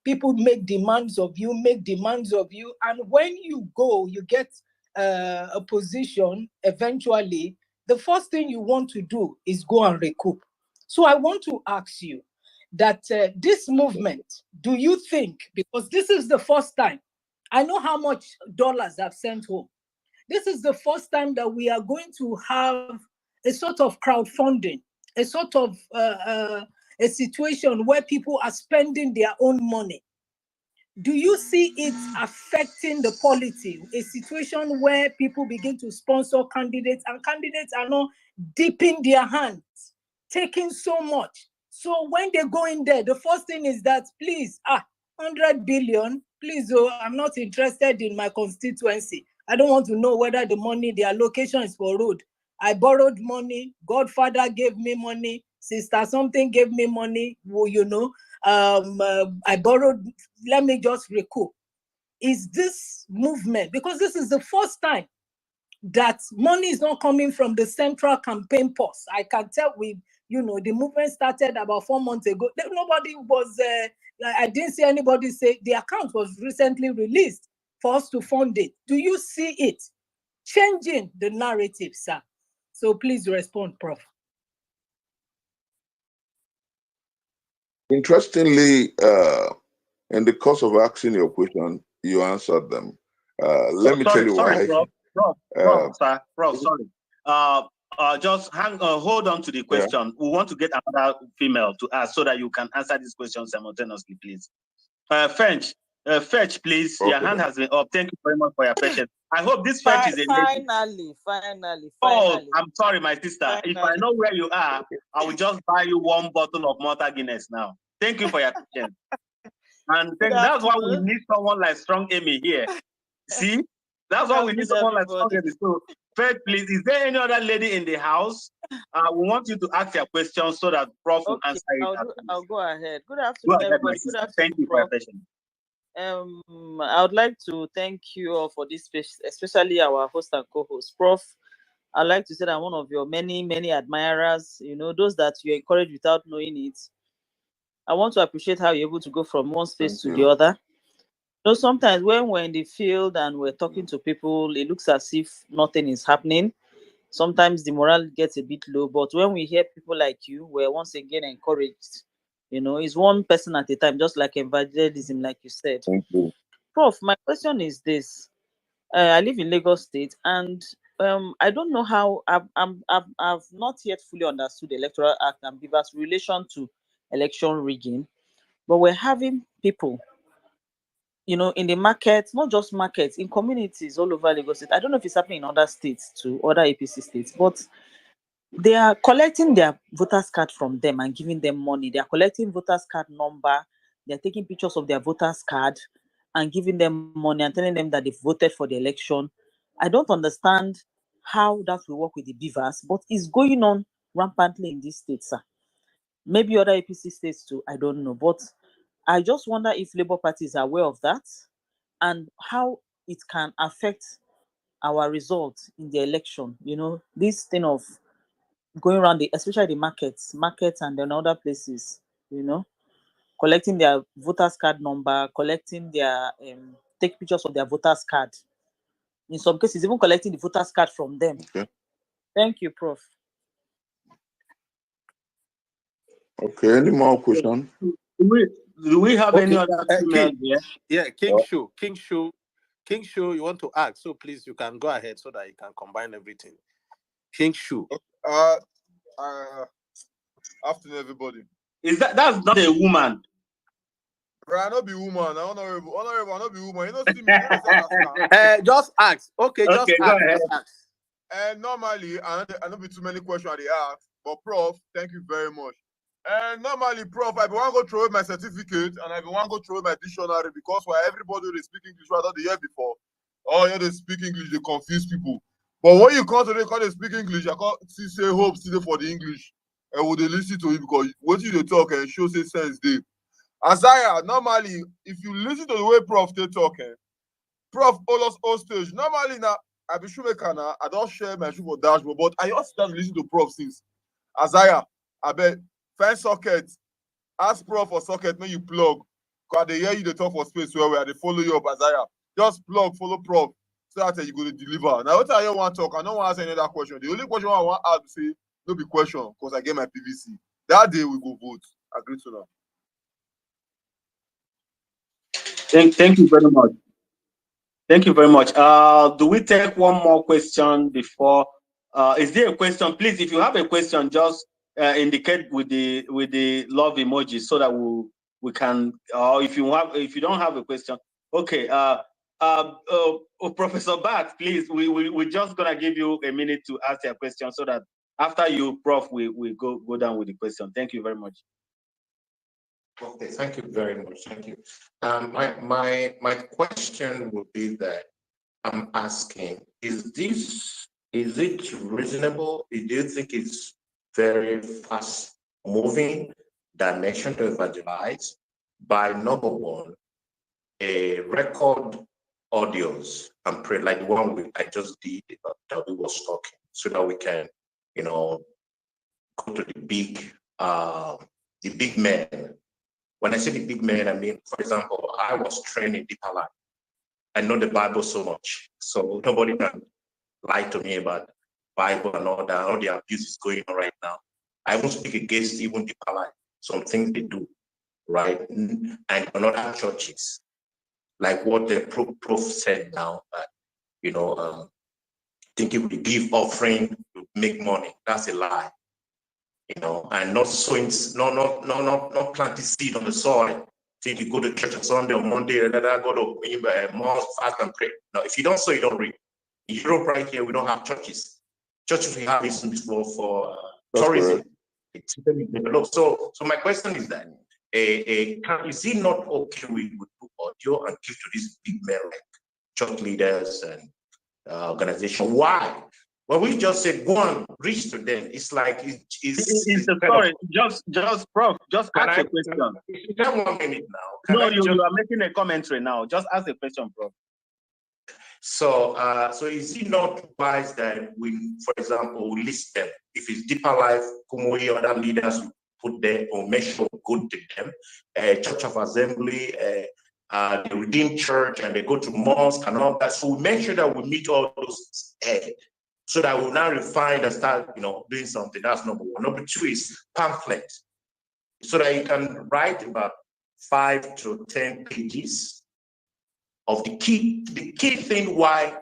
People make demands of you, and when you go, you get a position eventually, the first thing you want to do is go and recoup. So I want to ask you that this movement, do you think, because this is the first time, I know how much dollars I've sent home. This is the first time that we are going to have a sort of crowdfunding, a sort of a situation where people are spending their own money. Do you see it affecting the polity? A situation where people begin to sponsor candidates and candidates are not dipping their hands, taking so much. So when they go in there, the first thing is that, please, 100 billion, please, I'm not interested in my constituency. I don't want to know whether the money, the allocation is for road. I borrowed money, Godfather gave me money, sister something gave me money, I borrowed, let me just recoup. Is this movement, because this is the first time that money is not coming from the central campaign purse. I can tell the movement started about 4 months ago. Nobody was, I didn't see anybody say the account was recently released for us to fund it. Do you see it changing the narrative, sir? So please respond, Prof. Interestingly, in the course of asking your question, you answered them. Let me tell you why. Prof, sorry. Just hold on to the question. Yeah. We want to get another female to ask so that you can answer this question simultaneously, please. Fetch, please. Okay. Your hand has been up. Thank you very much for your patience. I hope this Fetch is a lady. Finally. Oh, I'm sorry, my sister. Finally. If I know where you are, I will just buy you 1 bottle of Malta Guinness now. Thank you for your patience. And that's why we need someone like Strong Amy here. See? That's why we need someone like Strong Amy. So, Fred, please, is there any other lady in the house? We want you to ask your questions so that Prof will answer it. I'll go ahead. Good afternoon, everybody. Good afternoon, thank you for your patience. I would like to thank you all for this space, especially our host and co-host, Prof. I'd like to say that I'm one of your many, many admirers, those that you encourage without knowing it. I want to appreciate how you're able to go from one space to the other. Sometimes when we're in the field and we're talking to people, it looks as if nothing is happening. Sometimes the morale gets a bit low, but when we hear people like you, we're once again encouraged. It's one person at a time, just like evangelism, like you said. Thank you. Prof, my question is this. I live in Lagos State, and I don't know how I've not yet fully understood the Electoral Act and BIVA's relation to election rigging, but we're having people, in the market, not just markets, in communities all over Lagos State. I don't know if it's happening in other states too, other APC states, but They are collecting their voters card from them and giving them money. They are collecting voters card number. They're taking pictures of their voters card and giving them money and telling them that they've voted for the election. I don't understand how that will work with the beavers, but it's going on rampantly in these states, sir. Maybe other APC states too, I don't know. But I just wonder if Labour parties are aware of that and how it can affect our results in the election. You know, this thing of going around especially the markets and then other places, you know, collecting their voters card number, collecting their take pictures of their voters card. In some cases, even collecting the voters card from them. Okay. Thank you, Prof. Okay, any more questions? Do we have any Okay, other female King. here? Yeah, King Shoe, you want to ask? So please, you can go ahead so that you can combine everything. King Shoe. Afternoon, everybody. That's not a woman? Bro, I not be woman. Honorable, I not be woman. You know, see me. You know, Just ask. Okay, just go ask. ahead. Just ask. And normally, I don't be too many questions they ask. But Prof, thank you very much. And normally, Prof, I want to go throw away my certificate and I want to go throw away my dictionary because why everybody they speak English rather the year before. Oh yeah, they speak English, they confuse people. But when you come today, because they speak English, I can't see say hope still for the English. And would they listen to you because what you they talk and show say sense they. Isaiah, normally, if you listen to the way Prof they talking, Prof all us hostage. Normally now, I be shoemaker now. I don't share my shoe for dashboard, but I also start listen to Prof since. Isaiah, I bet find socket. Ask Prof for socket when you plug. Cause they hear you they talk for space where they follow you up, Isaiah. Just plug, follow Prof. So that you go to deliver. Now what I want to talk, I don't want to ask any other question. The only question I want to ask say no be question because I get my PVC. That day we go vote. Agree to that. Thank you very much. Thank you very much. Do we take one more question before? Is there a question? Please, if you have a question, just indicate with the love emoji so that we can. Or if you don't have a question, okay. Professor Bat, please, we're just gonna give you a minute to ask your question so that after you, Prof, we go down with the question. Thank you very much. Okay, thank you very much. Thank you. My question would be that I'm asking, is it reasonable? Do you think it's very fast moving dimension to evangelize by number one, a record audios and pray like the one I just did that we was talking so that we can, go to the big men. When I say the big men, I mean, for example, I was trained in deeper life. I know the Bible so much, so nobody can lie to me about Bible and all that. All the abuse is going on right now. I won't speak against even deeper life. Some things they do, right? And other churches, like what the prof said now, that thinking we give offering to make money. That's a lie. And not sowing, not planting seed on the soil. Think you go to church on Sunday or Monday, go to mosque, fast and pray. No, if you don't sow, you don't reap. In Europe, right here, we don't have churches. Churches we have is for tourism. So my question is that, is it not okay we would do audio and give to these big men like church leaders and organization? Why? Well, we just said go and reach to them. It's like sorry, just Prof, just ask a question. You have 1 minute now. No, you are making a commentary now. Just ask a question, Prof. So is it not wise that we, for example, we list them? If it's Deeper Life, Kumui, other leaders, we put there or make sure good to them. Church of Assembly, the Redeemed Church, and they go to mosque and all that. So we make sure that we meet all those so that we'll now refine and start, doing something. That's number one. Number two is pamphlet. So that you can write about 5 to 10 pages of the key thing why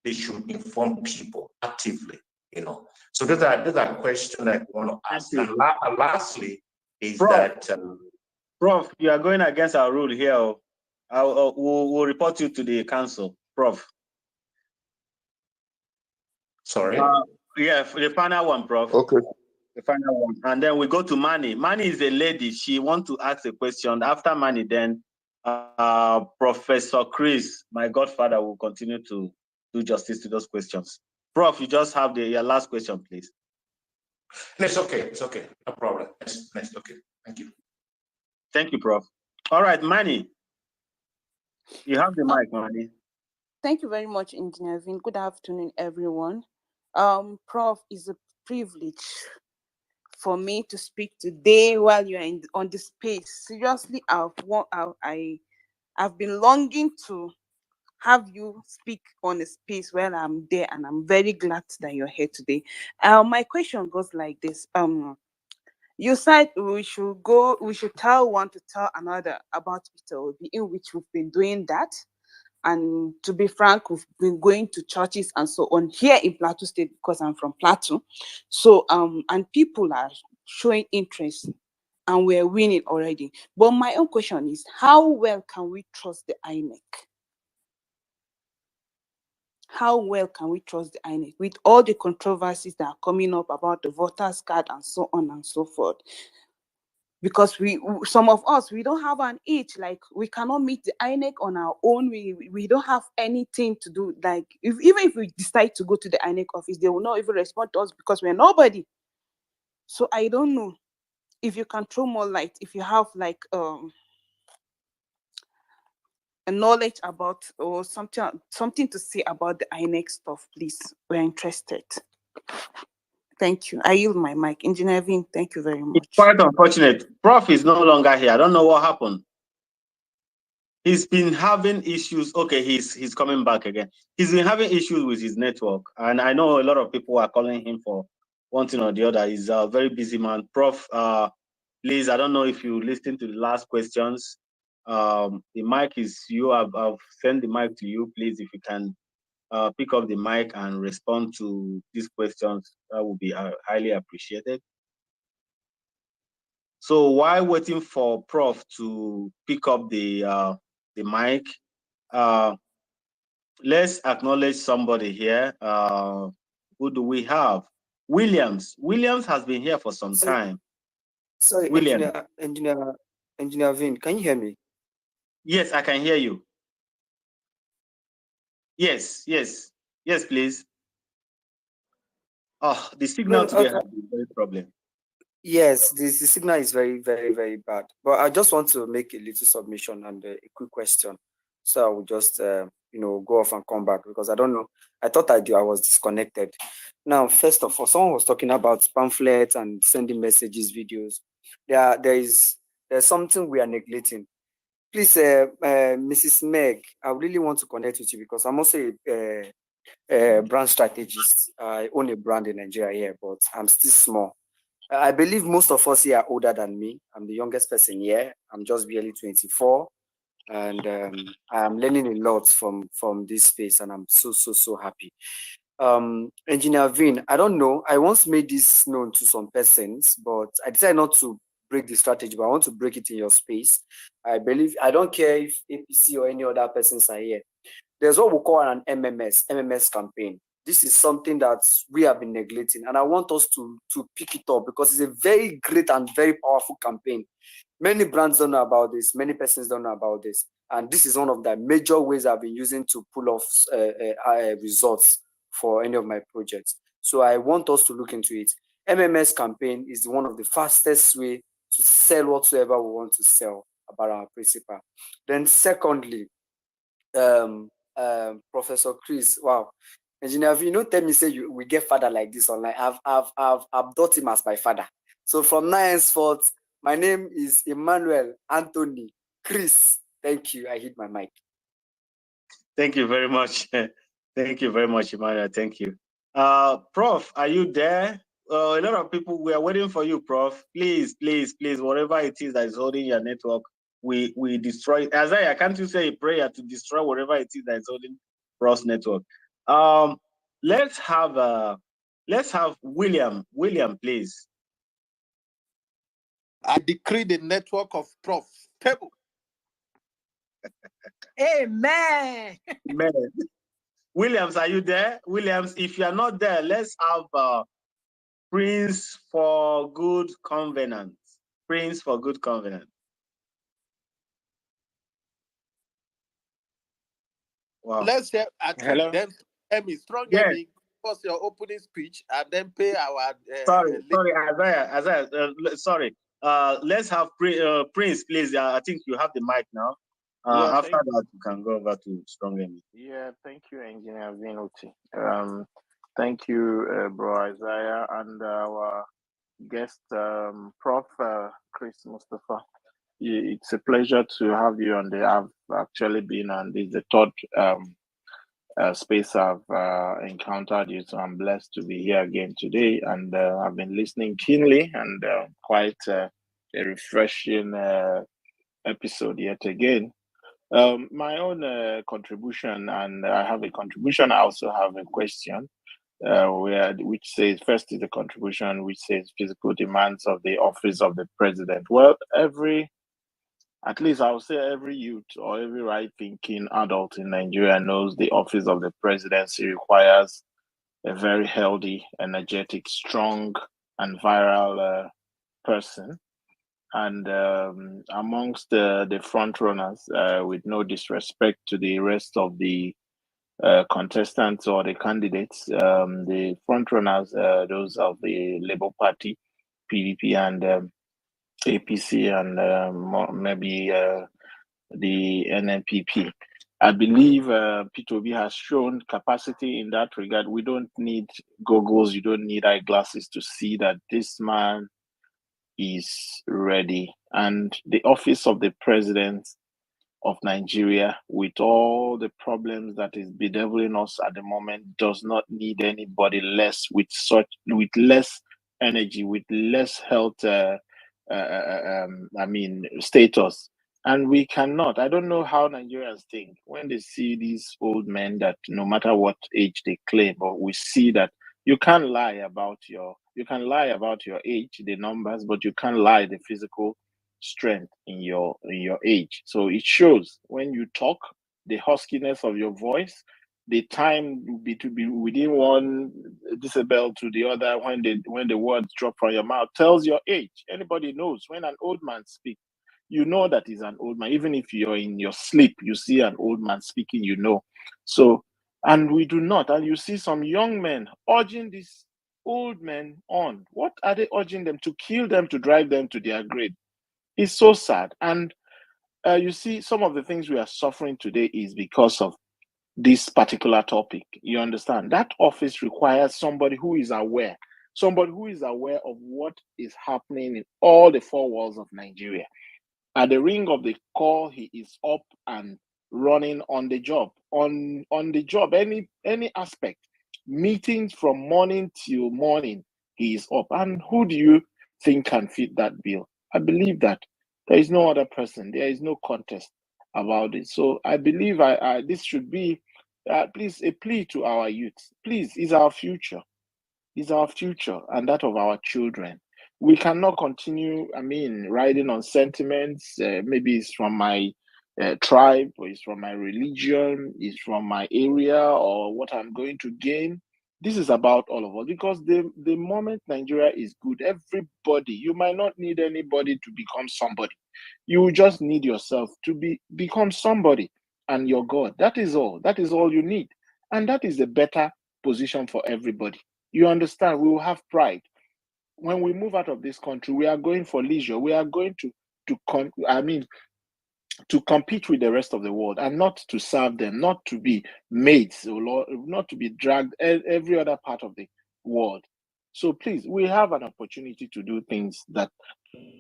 they should inform people actively, So those are questions that I want to ask. And lastly is Prof, that Prof, you are going against our rule here. We'll report you to the council, Prof. Sorry. Yeah, for the final one, Prof. Okay. The final one. And then we go to Manny. Manny is a lady. She wants to ask a question. After Manny, then Professor Chris, my godfather, will continue to do justice to those questions. Prof, you just have your last question, please. It's okay. It's okay. No problem. It's okay. Thank you. Thank you, Prof. All right, Manny. You have the mic, Manny. Thank you very much, Engineer Vin. Good afternoon, everyone. Prof, it's a privilege for me to speak today while you're on this space. Seriously, I've been longing to have you speak on a space where I'm there, and I'm very glad that you're here today. My question goes like this. You said we should tell one to tell another about Peter Obi, in which we've been doing that. And to be frank, we've been going to churches and so on here in Plateau State, because I'm from Plateau. So, and people are showing interest and we're winning already. But my own question is, how well can we trust the INEC? How well can we trust the INEC with all the controversies that are coming up about the voters card and so on and so forth? Because some of us, we don't have an itch, like we cannot meet the INEC on our own. We don't have anything to do. Like even if we decide to go to the INEC office, they will not even respond to us because we're nobody. So I don't know if you can throw more light, if you have like a knowledge about or something to say about the INEC stuff, please. We're interested. Thank you. I yield my mic. Engineer Vin, thank you very much. It's quite unfortunate. Prof is no longer here. I don't know what happened. He's been having issues. Okay, he's coming back again. He's been having issues with his network. And I know a lot of people are calling him for one thing or the other. He's a very busy man. Prof, please, I don't know if you listened to the last questions. The mic is you. I've sent the mic to you. Please, if you can pick up the mic and respond to these questions, that would be highly appreciated. So while waiting for Prof to pick up the mic, let's acknowledge somebody here. Who do we have? Williams. Williams has been here for some time. Sorry, William. Engineer Vin, can you hear me? Yes, I can hear you. Yes, please. Oh, the signal today has been very problem. Yes, the signal is very, very, very bad. But I just want to make a little submission and a quick question. So I will just, go off and come back because I don't know. I thought I was disconnected. Now, first of all, someone was talking about pamphlets and sending messages, videos. There's something we are neglecting. Please, Mrs. Meg, I really want to connect with you because I'm also a brand strategist. I own a brand in Nigeria here, but I'm still small. I believe most of us here are older than me. I'm the youngest person here. I'm just barely 24. And I'm learning a lot from this space, and I'm so happy. Engineer Vin, I don't know. I once made this known to some persons, but I decided not to break the strategy, but I want to break it in your space. I don't care if APC or any other persons are here. There's what we call an MMS campaign. This is something that we have been neglecting, and I want us to pick it up because it's a very great and very powerful campaign. Many brands don't know about this. Many persons don't know about this, and this is one of the major ways I've been using to pull off results for any of my projects. So I want us to look into it. MMS campaign is one of the fastest way to sell whatsoever we want to sell about our principal. Then secondly, Professor Chris, wow. Engineer, if you don't tell me, say we get father like this online. I've adopted him as my father. So from now henceforth, my name is Emmanuel Anthony Chris. Thank you. I hit my mic. Thank you very much. Thank you very much, Emmanuel. Thank you. Prof, are you there? A lot of people, we are waiting for you, Prof. Please, whatever it is that is holding your network, we destroy it. Isaiah, can't you say a prayer to destroy whatever it is that is holding Prof's network? Let's have William. William, please. I decree the network of Prof stable. Amen. Amen. Williams, are you there? Williams, if you are not there, let's have Prince for Good Covenant. Prince for Good Covenant. Wow. Let's hear, I think, Hello? then Emmy, strong Yes. Emmy, first your opening speech and then pay our. Sorry, Isaiah, sorry. Let's have Prince, please. I think you have the mic now. Yeah, After that, you can go over to Strong Emmy. yeah, thank you, Engineer Vinuti. Thank you, Bro Isaiah, and our guest, Prof. Chris Mustafa. It's a pleasure to have you on there. I've actually been on this, the third space I've encountered you, so I'm blessed to be here again today, and I've been listening keenly, and quite a refreshing episode yet again. My own contribution, and I have a contribution. I also have a question, which says, first is the contribution, which says physical demands of the office of the president. Well, at least I would say every youth or every right-thinking adult in Nigeria knows the office of the presidency requires a very healthy, energetic, strong, and viral person. And amongst the front runners, with no disrespect to the rest of the contestants or the candidates, the front runners, those of the Labour Party, PDP, and APC, and maybe the NNPP. I believe P2B has shown capacity in that regard. We don't need goggles, you don't need eyeglasses to see that this man is ready. And the office of the president of Nigeria, with all the problems that is bedeviling us at the moment, does not need anybody less with less energy, with less health status. And we cannot. I don't know how Nigerians think when they see these old men that no matter what age they claim, but we see that you can't lie about your age, the numbers, but you can't lie the physical strength in your age. So it shows when you talk, the huskiness of your voice, the time to be within one decibel to the other when the words drop from your mouth tells your age. Anybody knows when an old man speaks, you know that he's an old man. Even if you're in your sleep, you see an old man speaking, you know. So, and we do not. And you see some young men urging these old men on. What are they urging them? To kill them, to drive them to their grave. It's so sad. And you see, some of the things we are suffering today is because of this particular topic. You understand? That office requires somebody who is aware of what is happening in all the four walls of Nigeria. At the ring of the call, he is up and running on the job, on the job, any aspect, meetings from morning till morning, he is up. And who do you think can fit that bill? I believe that there is no other person, there is no contest about it. So I believe this should be, please, a plea to our youth. Please, is our future and that of our children. We cannot continue, riding on sentiments. Maybe it's from my tribe, or it's from my religion, it's from my area, or what I'm going to gain. This is about all of us, because the moment Nigeria is good, everybody, you might not need anybody to become somebody. You just need yourself to become somebody and your God. That is all. That is all you need. And that is a better position for everybody. You understand? We will have pride. When we move out of this country, we are going for leisure. We are going to compete with the rest of the world, and not to serve them, not to be mates, or not to be dragged every other part of the world. So please, we have an opportunity to do things that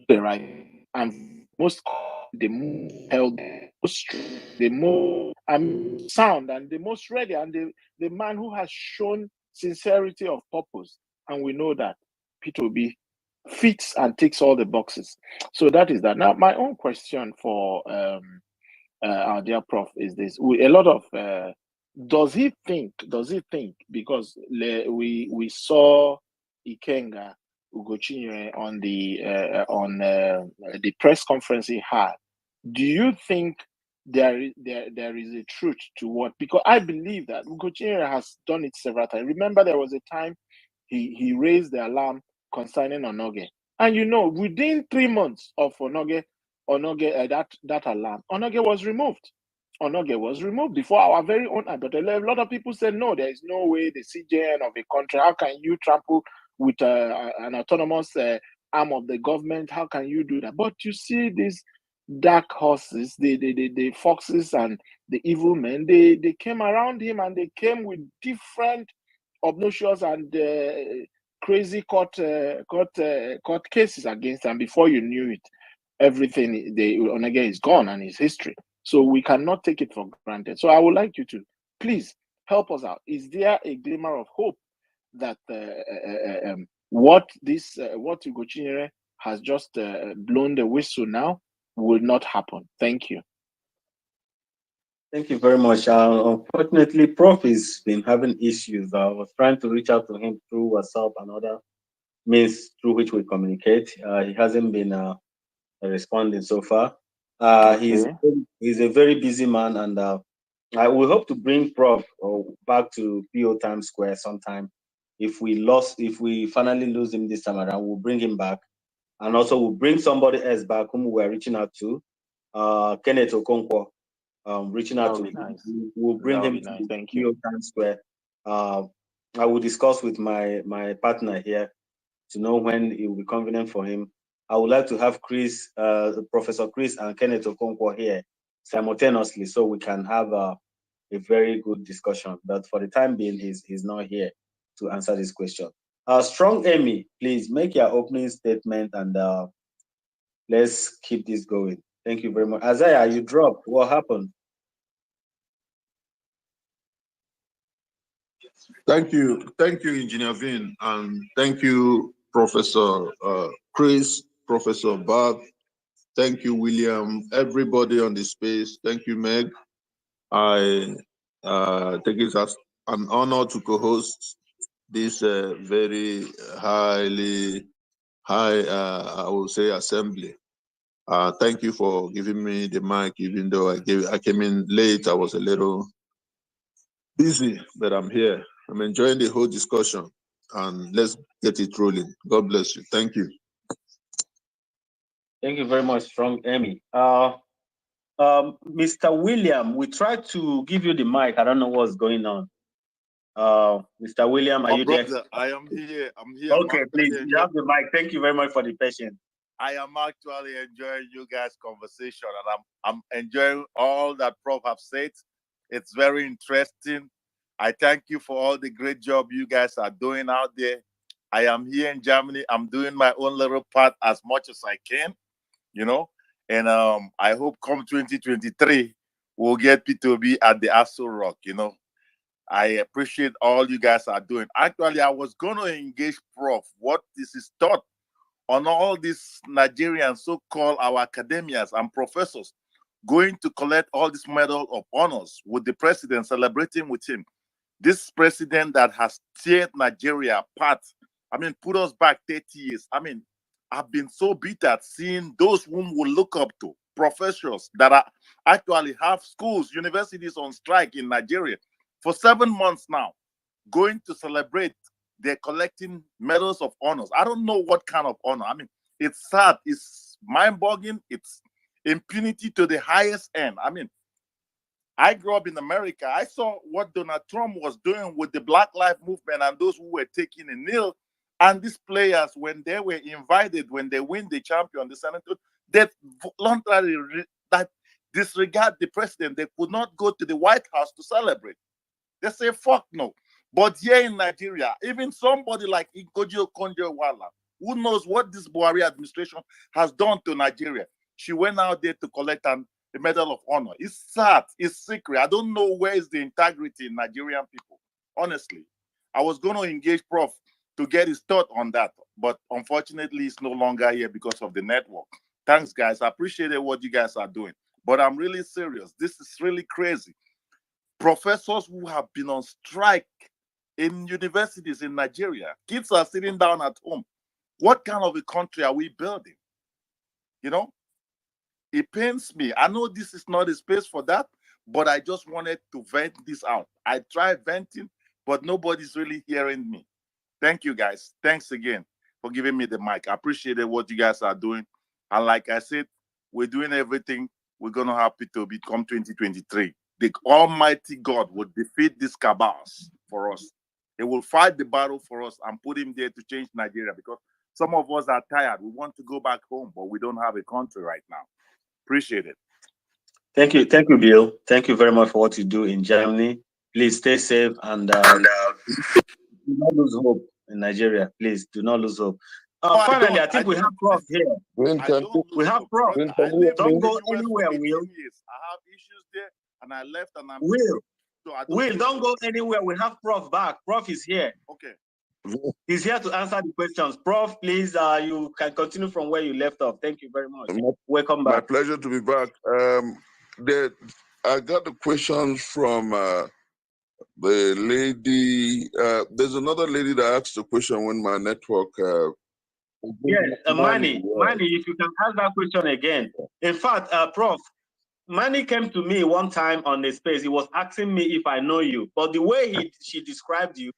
the right, and the most healthy, the most sound, and the most ready, and the man who has shown sincerity of purpose. And we know that P2B fits and ticks all the boxes. So that is that. Now, my own question for our dear Prof is this: does he think? Because we saw Ikenga Ugochinyere on the press conference he had. Do you think there is a truth to what, because I believe that Ugochinyere has done it several times. Remember, there was a time he raised the alarm concerning Onoge, and within 3 months of Onoge that alarm, Onoge was removed. Onoge was removed before our very own eye. But a lot of people said, no, there is no way the CJN of a country, how can you trample with an autonomous arm of the government? How can you do that? But you see these dark horses, the foxes and the evil men, they came around him, and they came with different obnoxious and crazy court cases against him. Before you knew it, everything, Onege is gone and his history. So we cannot take it for granted. So I would like you to please help us out. Is there a glimmer of hope that what Ugo Chinyere has just blown the whistle now will not happen? Thank you. Thank you very much. Unfortunately, Prof has been having issues. I was trying to reach out to him through WhatsApp and other means through which we communicate. He hasn't been responding so far. He's a very busy man, and we hope to bring Prof back to PO Times Square sometime. If we finally lose him this time around, we'll bring him back, and also we'll bring somebody else back whom we're reaching out to, Kenneth Okonkwo. Reaching out to him. Nice. We'll bring him to Thank you. Times Square. I will discuss with my partner here to know when it will be convenient for him. I would like to have Professor Chris and Kenneth Okonkwo here simultaneously, so we can have a very good discussion. But for the time being, he's not here to answer this question. Strong Amy, please make your opening statement, and let's keep this going. Thank you very much. Isaiah, you dropped. What happened? Thank you, Engineer Vin, and thank you, Professor Chris, Professor Bob. Thank you, William, everybody on the space. Thank you, Meg. I think it's an honor to co-host this very high, I will say, assembly. Thank you for giving me the mic, even though I came in late. I was a little busy, but I'm here. I'm enjoying the whole discussion, and let's get it rolling. God bless you. Thank you. Thank you very much, Strong Amy. Mr. William, we tried to give you the mic. I don't know what's going on. Mr. William, are you brother, there? I am here. I'm here. Okay, please, you have the mic. Thank you very much for the patience. I am actually enjoying you guys' conversation, and I'm enjoying all that Prof have said. It's very interesting. I thank you for all the great job you guys are doing out there. I am here in Germany. I'm doing my own little part as much as I can, and I hope come 2023, we'll get P2B at the Aso Rock, I appreciate all you guys are doing. Actually, I was going to engage Prof. What is his thought on all these Nigerians, so-called our academians and professors, going to collect all this medal of honors with the president, celebrating with him. This president that has teared Nigeria apart, put us back 30 years. I've been so bitter seeing those whom we look up to, professors that are actually have schools, universities on strike in Nigeria for 7 months now, going to celebrate. They're collecting medals of honors. I don't know what kind of honor. It's sad. It's mind-boggling. It's impunity to the highest end. I grew up in America. I saw what Donald Trump was doing with the Black Lives Movement and those who were taking a kneel. And these players, when they were invited, when they win the champion, the senator, they voluntarily disregard the president. They could not go to the White House to celebrate. They say, fuck no. But here in Nigeria, even somebody like Ngozi Okonjo-Iweala, who knows what this Buhari administration has done to Nigeria, she went out there to collect a Medal of Honor. It's sad. It's secret. I don't know where is the integrity in Nigerian people, honestly. I was going to engage Prof to get his thought on that, but unfortunately, it's no longer here because of the network. Thanks, guys. I appreciate what you guys are doing, but I'm really serious. This is really crazy. Professors who have been on strike in universities in Nigeria. Kids are sitting down at home. What kind of a country are we building? It pains me. I know this is not a space for that, but I just wanted to vent this out. I tried venting, but nobody's really hearing me. Thank you, guys. Thanks again for giving me the mic. I appreciate what you guys are doing. And like I said, we're doing everything we're going to have to become 2023. The Almighty God will defeat these cabals for us. He will fight the battle for us and put him there to change Nigeria, because some of us are tired. We want to go back home, but we don't have a country right now. Appreciate it. Thank you, Bill. Thank you very much for what you do in Germany. Please stay safe and do not lose hope in Nigeria. Please do not lose hope. Finally, I think we have Prof here. We have Prof. Don't go anywhere, Will. I have issues there, and I left, and I'm Will. So I Will, don't go anywhere. We have Prof back. Prof is here. Okay. He's here to answer the questions. Prof, please, you can continue from where you left off. Thank you very much. Welcome back. My pleasure to be back. I got the questions from the lady. There's another lady that asked the question when my network. Yes, Manny, if you can ask that question again. In fact, Prof, Manny came to me one time on the space. He was asking me if I know you, but the way she described you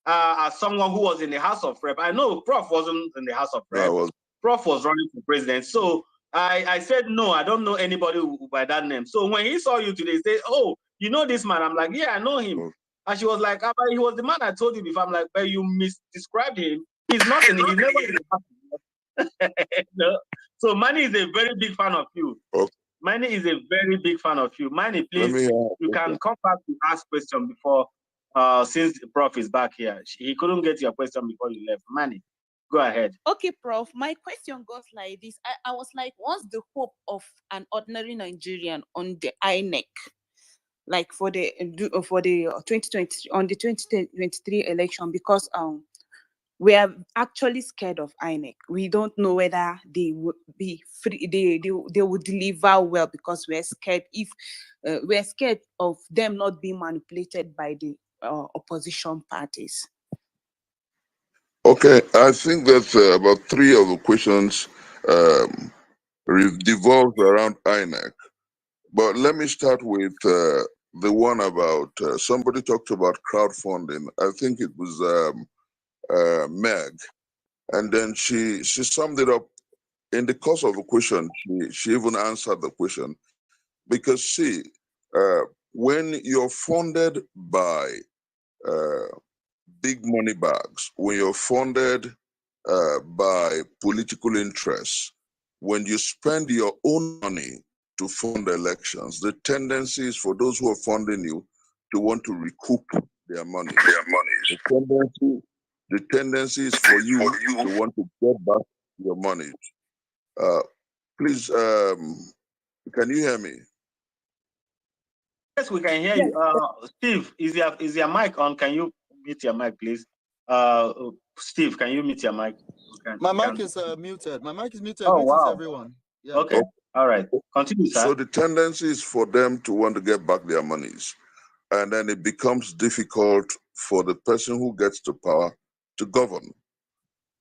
as someone who was in the House of Rep, I know Prof wasn't in the House of Rep. Prof was running for president. So I said, no, I don't know anybody by that name. So when he saw you today, he said, oh, you know this man? I'm like, yeah, I know him. And she was like, but he was the man I told you before. I'm like, but you misdescribed him. He's not in, he's never in the House. No. So Manny is a very big fan of you. Okay. Manny is a very big fan of you. Manny, please, you can come back to ask question before, since the Prof is back here. He couldn't get your question before you left. Manny, go ahead. Okay, Prof. My question goes like this. I was like, what's the hope of an ordinary Nigerian on the INEC? Like for the 2020 on the 2023 election, because we are actually scared of INEC. We don't know whether they would be free, they would deliver well, because we're scared we're scared of them not being manipulated by the opposition parties. Okay, I think that about 3 of the questions devolved around INEC. But let me start with the one about somebody talked about crowdfunding. I think it was Meg, and then she summed it up in the course of the question. She even answered the question, because see, when you're funded by big money bags, when you're funded by political interests, when you spend your own money to fund elections, the tendency is for those who are funding you to want to recoup their money. The tendency is for you to want to get back your money. Please, can you hear me? Yes, we can hear you. Steve, is your mic on? Can you mute your mic, please? Steve, can you mute your mic? My mic is muted. My mic is muted. Oh, wow. Everyone. Yeah. Okay. All right. Continue, sir. So the tendency is for them to want to get back their monies. And then it becomes difficult for the person who gets the power to govern.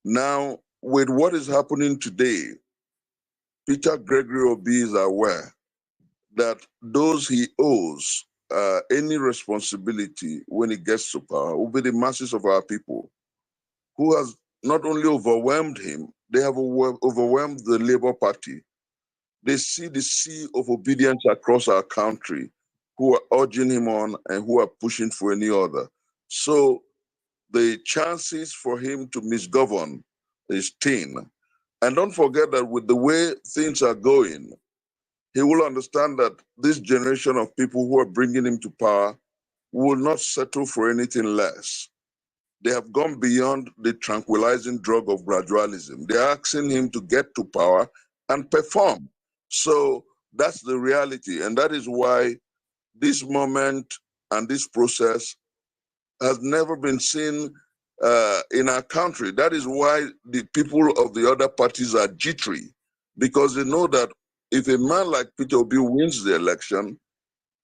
Now, with what is happening today, Peter Gregory Obi is aware that those he owes any responsibility when he gets to power will be the masses of our people, who has not only overwhelmed him, they have overwhelmed the Labour Party. They see the sea of obedience across our country, who are urging him on and who are pushing for any other. So the chances for him to misgovern is thin. And don't forget that with the way things are going, he will understand that this generation of people who are bringing him to power will not settle for anything less. They have gone beyond the tranquilizing drug of gradualism. They're asking him to get to power and perform. So that's the reality. And that is why this moment and this process has never been seen in our country. That is why the people of the other parties are jittery, because they know that if a man like Peter Obi wins the election,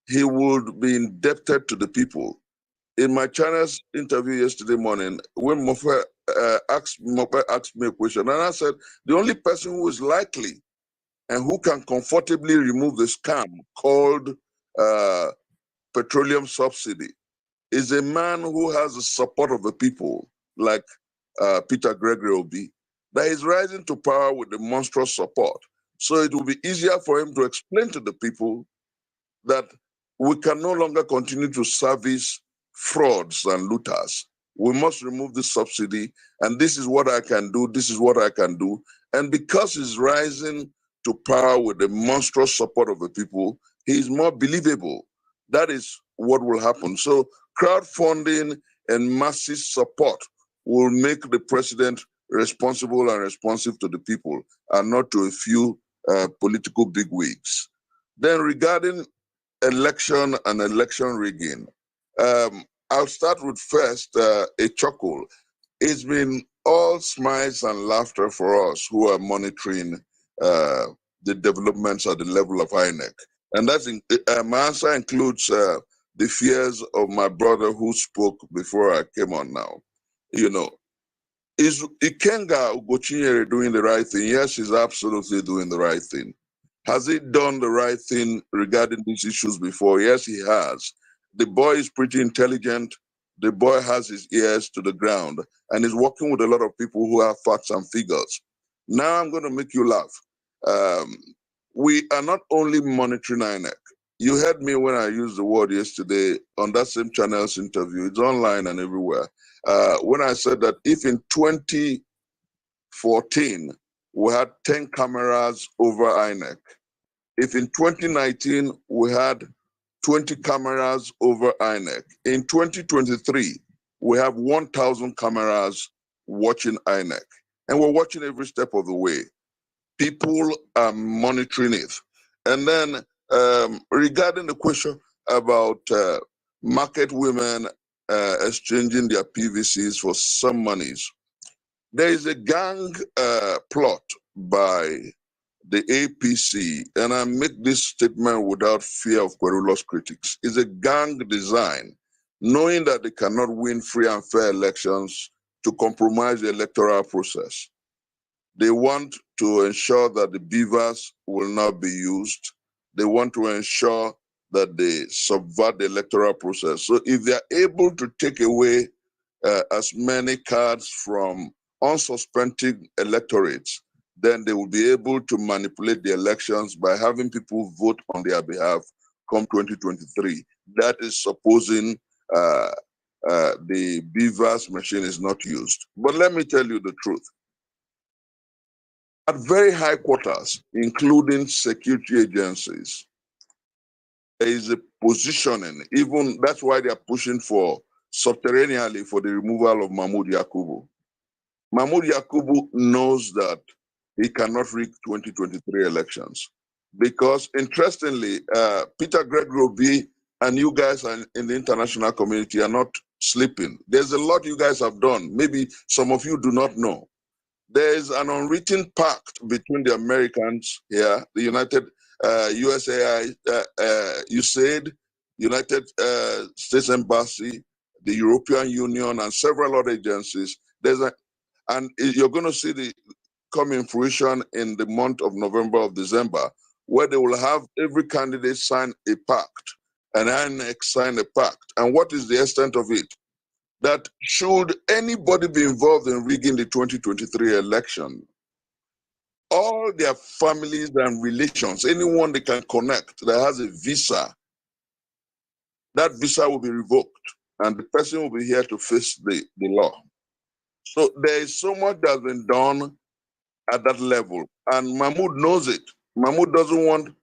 he would be indebted to the people. In my China's interview yesterday morning, when Mofe asked me a question, and I said, the only person who is likely and who can comfortably remove the scam called petroleum subsidy is a man who has the support of the people, like Peter Gregory Obi, that is rising to power with the monstrous support. So it will be easier for him to explain to the people that we can no longer continue to service frauds and looters. We must remove this subsidy, and this is what I can do, this is what I can do. And because he's rising to power with the monstrous support of the people, he is more believable. That is what will happen. So crowdfunding and massive support will make the president responsible and responsive to the people and not to a few political bigwigs. Then regarding election and election rigging, I'll start with first a chuckle. It's been all smiles and laughter for us who are monitoring the developments at the level of INEC. And that's my answer includes the fears of my brother who spoke before I came on now. You know, is Ikenga Ugochinyere doing the right thing? Yes, he's absolutely doing the right thing. Has he done the right thing regarding these issues before? Yes, he has. The boy is pretty intelligent. The boy has his ears to the ground and is working with a lot of people who have facts and figures. Now I'm going to make you laugh. We are not only monitoring INEC. You heard me when I used the word yesterday on that same channel's interview. It's online and everywhere. When I said that if in 2014 we had 10 cameras over INEC, if in 2019 we had 20 cameras over INEC, in 2023 we have 1,000 cameras watching INEC, and we're watching every step of the way. People are monitoring it. And then regarding the question about market women exchanging their PVCs for some monies, there is a gang plot by the APC, and I make this statement without fear of querulous critics, is a gang design, knowing that they cannot win free and fair elections, to compromise the electoral process. They want to ensure that the beavers will not be used. They want to ensure that they subvert the electoral process. So if they are able to take away as many cards from unsuspecting electorates, then they will be able to manipulate the elections by having people vote on their behalf come 2023. That is supposing the beavers machine is not used. But let me tell you the truth. At very high quarters, including security agencies, there is a positioning, even that's why they are pushing for subterraneanly for the removal of Mahmoud Yakubu. Mahmoud Yakubu knows that he cannot rig 2023 elections because, interestingly, Peter Gregory Obi and you guys in the international community are not sleeping. There's a lot you guys have done. Maybe some of you do not know. There is an unwritten pact between the Americans here, the United USAI, USAID, United States Embassy, the European Union, and several other agencies. And you're going to see the come in fruition in the month of November or December, where they will have every candidate sign a pact, and INEC sign a pact. And what is the extent of it? That should anybody be involved in rigging the 2023 election, all their families and relations, anyone they can connect that has a visa, that visa will be revoked and the person will be here to face the law. So there is so much that has been done at that level, and Mahmoud knows it. Mahmoud doesn't want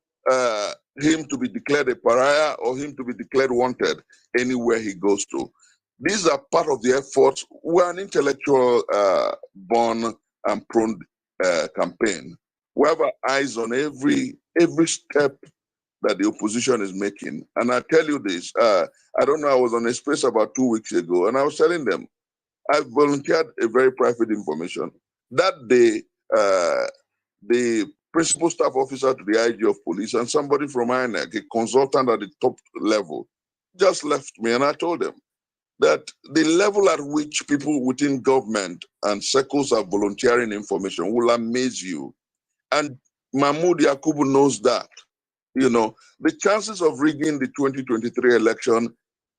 him to be declared a pariah or him to be declared wanted anywhere he goes to. These are part of the efforts. We're an intellectual born and prone campaign. We have our eyes on every step that the opposition is making. And I tell you this, I don't know, I was on a space about 2 weeks ago, and I was telling them, I volunteered a very private information. That day, the principal staff officer to the IG of police and somebody from INEC, a consultant at the top level, just left me, and I told them that the level at which people within government and circles are volunteering information will amaze you. And Mahmoud Yakubu knows that. You know, the chances of rigging the 2023 election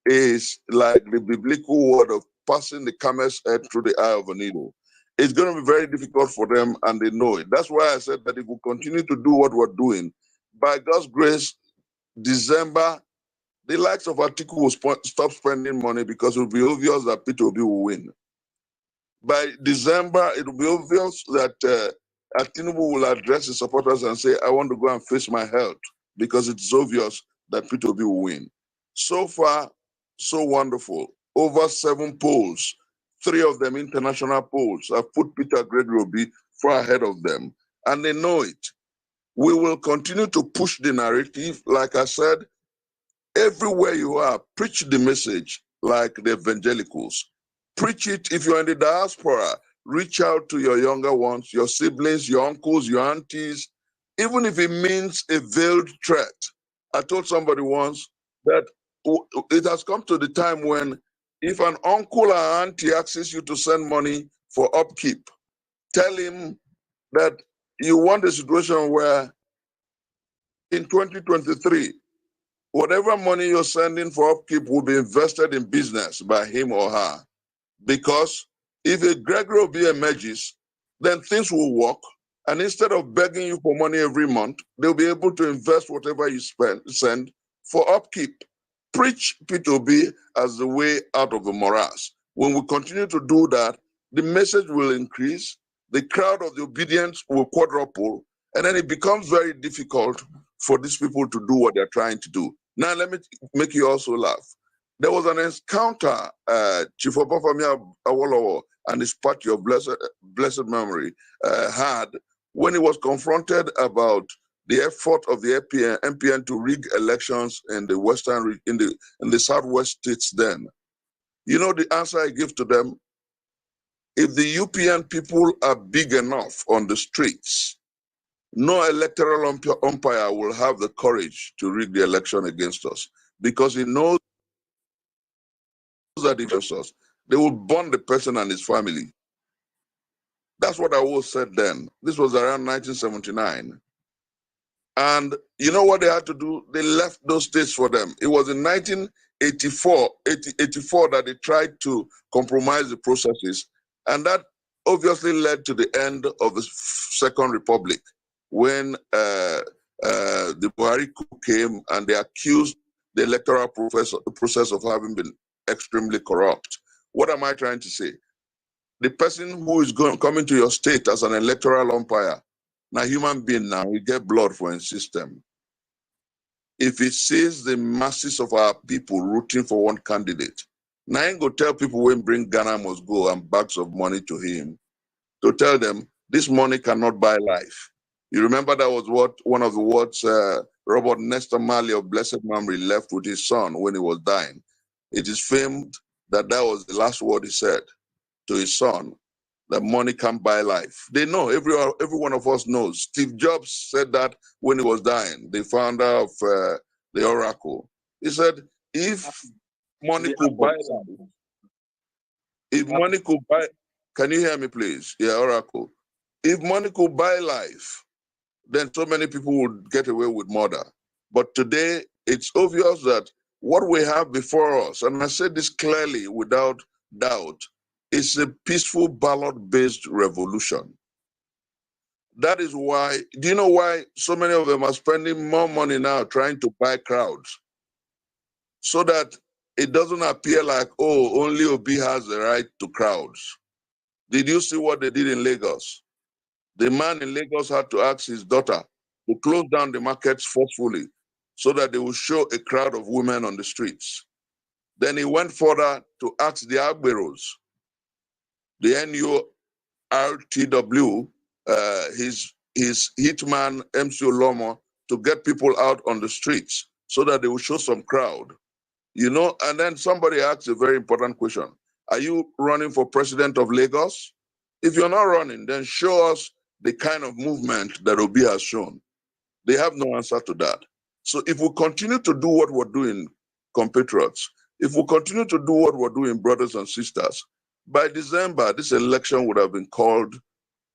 is like the biblical word of passing the camel's head through the eye of a needle. It's going to be very difficult for them, and they know it. That's why I said that if we continue to do what we're doing, by God's grace, December, the likes of Atiku will stop spending money because it will be obvious that P2B will win. By December, it will be obvious that Tinubu will address his supporters and say, I want to go and face my health, because it's obvious that P2B will win. So far, so wonderful. Over 7 polls, 3 of them international polls, have put Peter Gregory Obi far ahead of them, and they know it. We will continue to push the narrative. Like I said, everywhere you are, preach the message like the evangelicals. Preach it if you're in the diaspora. Reach out to your younger ones, your siblings, your uncles, your aunties, even if it means a veiled threat. I told somebody once that it has come to the time when if an uncle or auntie asks you to send money for upkeep, tell him that you want a situation where in 2023, whatever money you're sending for upkeep will be invested in business by him or her. Because if a Gregory Obi emerges, then things will work. And instead of begging you for money every month, they'll be able to invest whatever you send for upkeep. Preach P2B as the way out of the morass. When we continue to do that, the message will increase, the crowd of the obedience will quadruple, and then it becomes very difficult for these people to do what they're trying to do. Now, let me make you also laugh. There was an encounter Chief Obafemi Awolowo and his party of blessed memory had when he was confronted about the effort of the MPN to rig elections in the in the southwest states then. You know the answer I give to them? If the UPN people are big enough on the streets, no electoral umpire will have the courage to rig the election against us, because he knows that if us, they will burn the person and his family. That's what I always said then. This was around 1979. And you know what they had to do? They left those states for them. It was in 1984 that they tried to compromise the processes. And that obviously led to the end of the Second Republic, when the Buhari coup came and they accused the electoral process of having been extremely corrupt. What am I trying to say? The person who is coming to your state as an electoral umpire, now human being now, we get blood for his system. If he sees the masses of our people rooting for one candidate, now I ain't go tell people when bring Ghana must go and bags of money to him to tell them this money cannot buy life. You remember that was what one of the words Robert Nestor Marley of blessed memory left with his son when he was dying. It is famed that that was the last word he said to his son, that money can't buy life. They know, every one of us knows. Steve Jobs said that when he was dying, the founder of the Oracle. He said, if money could buy life, if money could buy, can you hear me please? Yeah, Oracle. If money could buy life, then so many people would get away with murder. But today, it's obvious that what we have before us, and I say this clearly without doubt, is a peaceful ballot-based revolution. That is why, do you know why so many of them are spending more money now trying to buy crowds? So that it doesn't appear like, oh, only Obi has the right to crowds. Did you see what they did in Lagos? The man in Lagos had to ask his daughter to close down the markets forcefully so that they would show a crowd of women on the streets. Then he went further to ask the Agberos, the NURTW, his hitman MC Olomo, to get people out on the streets so that they would show some crowd. You know, and then somebody asked a very important question. Are you running for president of Lagos? If you're not running, then show us the kind of movement that Obi has shown. They have no answer to that. So if we continue to do what we're doing, compatriots, if we continue to do what we're doing, brothers and sisters, by December, this election would have been called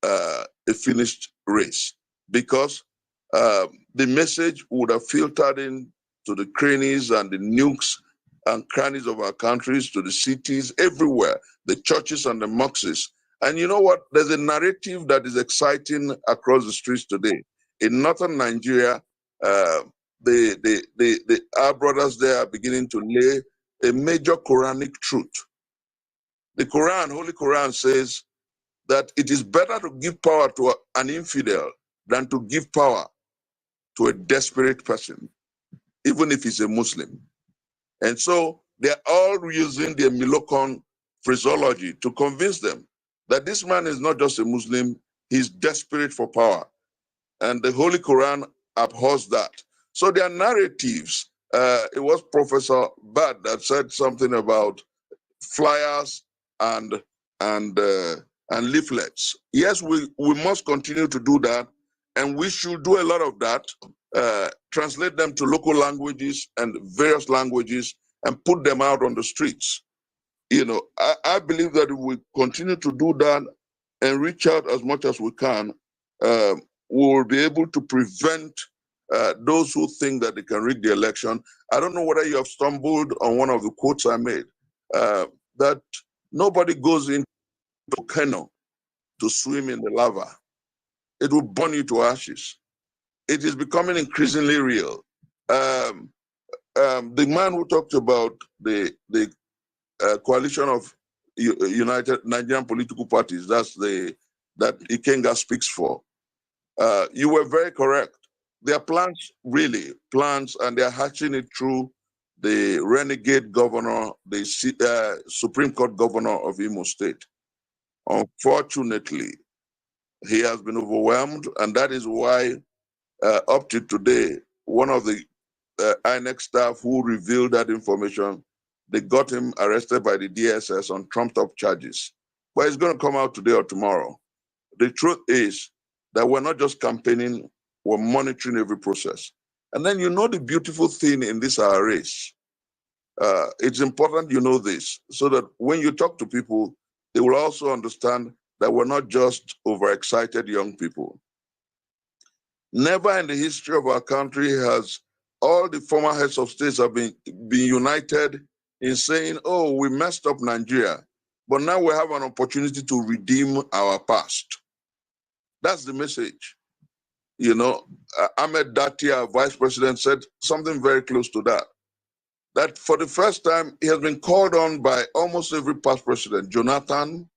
a finished race. because the message would have filtered in to the crannies and the nooks and crannies of our countries, to the cities, everywhere, the churches and the mosques. And you know what? There's a narrative that is exciting across the streets today. In northern Nigeria, our brothers there are beginning to lay a major Quranic truth. The Quran, Holy Quran, says that it is better to give power to an infidel than to give power to a desperate person, even if he's a Muslim. And so they're all using the Milocon phraseology to convince them that this man is not just a Muslim, he's desperate for power. And the Holy Quran abhors that. So their narratives, it was Professor Bad that said something about flyers and leaflets. Yes, we must continue to do that, and we should do a lot of that, translate them to local languages and various languages and put them out on the streets. You know, I believe that if we continue to do that and reach out as much as we can, we will be able to prevent those who think that they can rig the election. I don't know whether you have stumbled on one of the quotes I made, that nobody goes into a volcano to swim in the lava. It will burn you to ashes. It is becoming increasingly real. The man who talked about the coalition of United Nigerian political parties, that Ikenga speaks for. You were very correct. Their plans, really plans, and they're hatching it through the renegade governor, the Supreme Court governor of Imo State. Unfortunately, he has been overwhelmed, and that is why, up to today, one of the INEC staff who revealed that information, they got him arrested by the DSS on trumped-up charges. But it's going to come out today or tomorrow. The truth is that we're not just campaigning, we're monitoring every process. And then you know the beautiful thing in this our race. It's important you know this, so that when you talk to people, they will also understand that we're not just overexcited young people. Never in the history of our country has all the former heads of states have been united in saying, oh, we messed up Nigeria, but now we have an opportunity to redeem our past. That's the message. You know, Ahmed Datia, vice president, said something very close to that. That for the first time, he has been called on by almost every past president, Jonathan,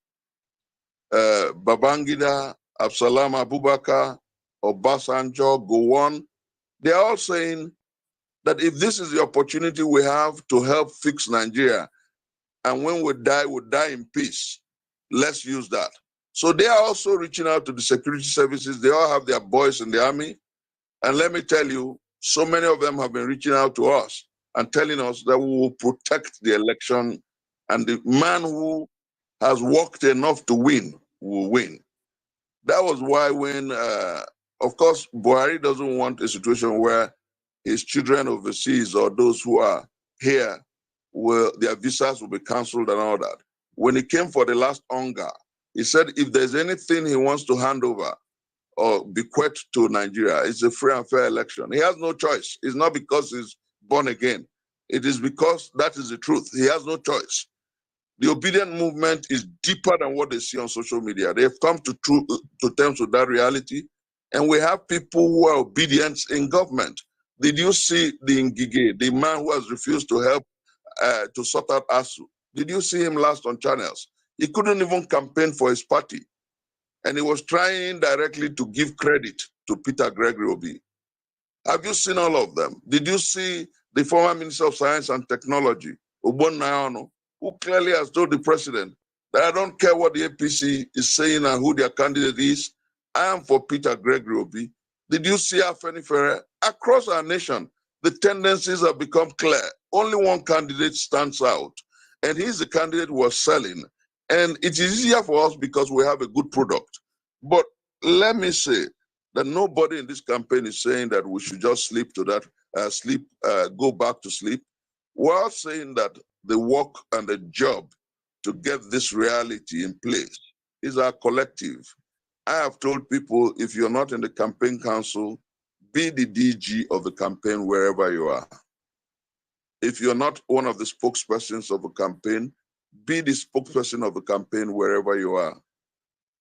Babangida, Absalam Abubakar, Obasanjo, Gowon. They're all saying that if this is the opportunity we have to help fix Nigeria, and when we die in peace, let's use that. So they are also reaching out to the security services. They all have their boys in the army. And let me tell you, so many of them have been reaching out to us and telling us that we will protect the election, and the man who has worked enough to win will win. That was why when, of course, Buhari doesn't want a situation where his children overseas or those who are here, their visas will be cancelled and all that. When he came for the last hunger, he said if there's anything he wants to hand over or bequeath to Nigeria, it's a free and fair election. He has no choice. It's not because he's born again. It is because that is the truth. He has no choice. The obedient movement is deeper than what they see on social media. They've come to terms with that reality. And we have people who are obedient in government. Did you see the Ngige, the man who has refused to help to sort out ASU? Did you see him last on channels? He couldn't even campaign for his party. And he was trying directly to give credit to Peter Gregory Obi. Have you seen all of them? Did you see the former Minister of Science and Technology, Ubon Nayano, who clearly has told the president that I don't care what the APC is saying and who their candidate is, I am for Peter Gregory Obi. Did you see Afeni Ferrer? Across our nation, the tendencies have become clear. Only one candidate stands out, and he's the candidate who was selling. And it is easier for us because we have a good product. But let me say that nobody in this campaign is saying that we should just sleep to that, go back to sleep. We're saying that the work and the job to get this reality in place is our collective. I have told people, if you're not in the campaign council, be the DG of the campaign wherever you are. If you're not one of the spokespersons of a campaign, be the spokesperson of the campaign wherever you are.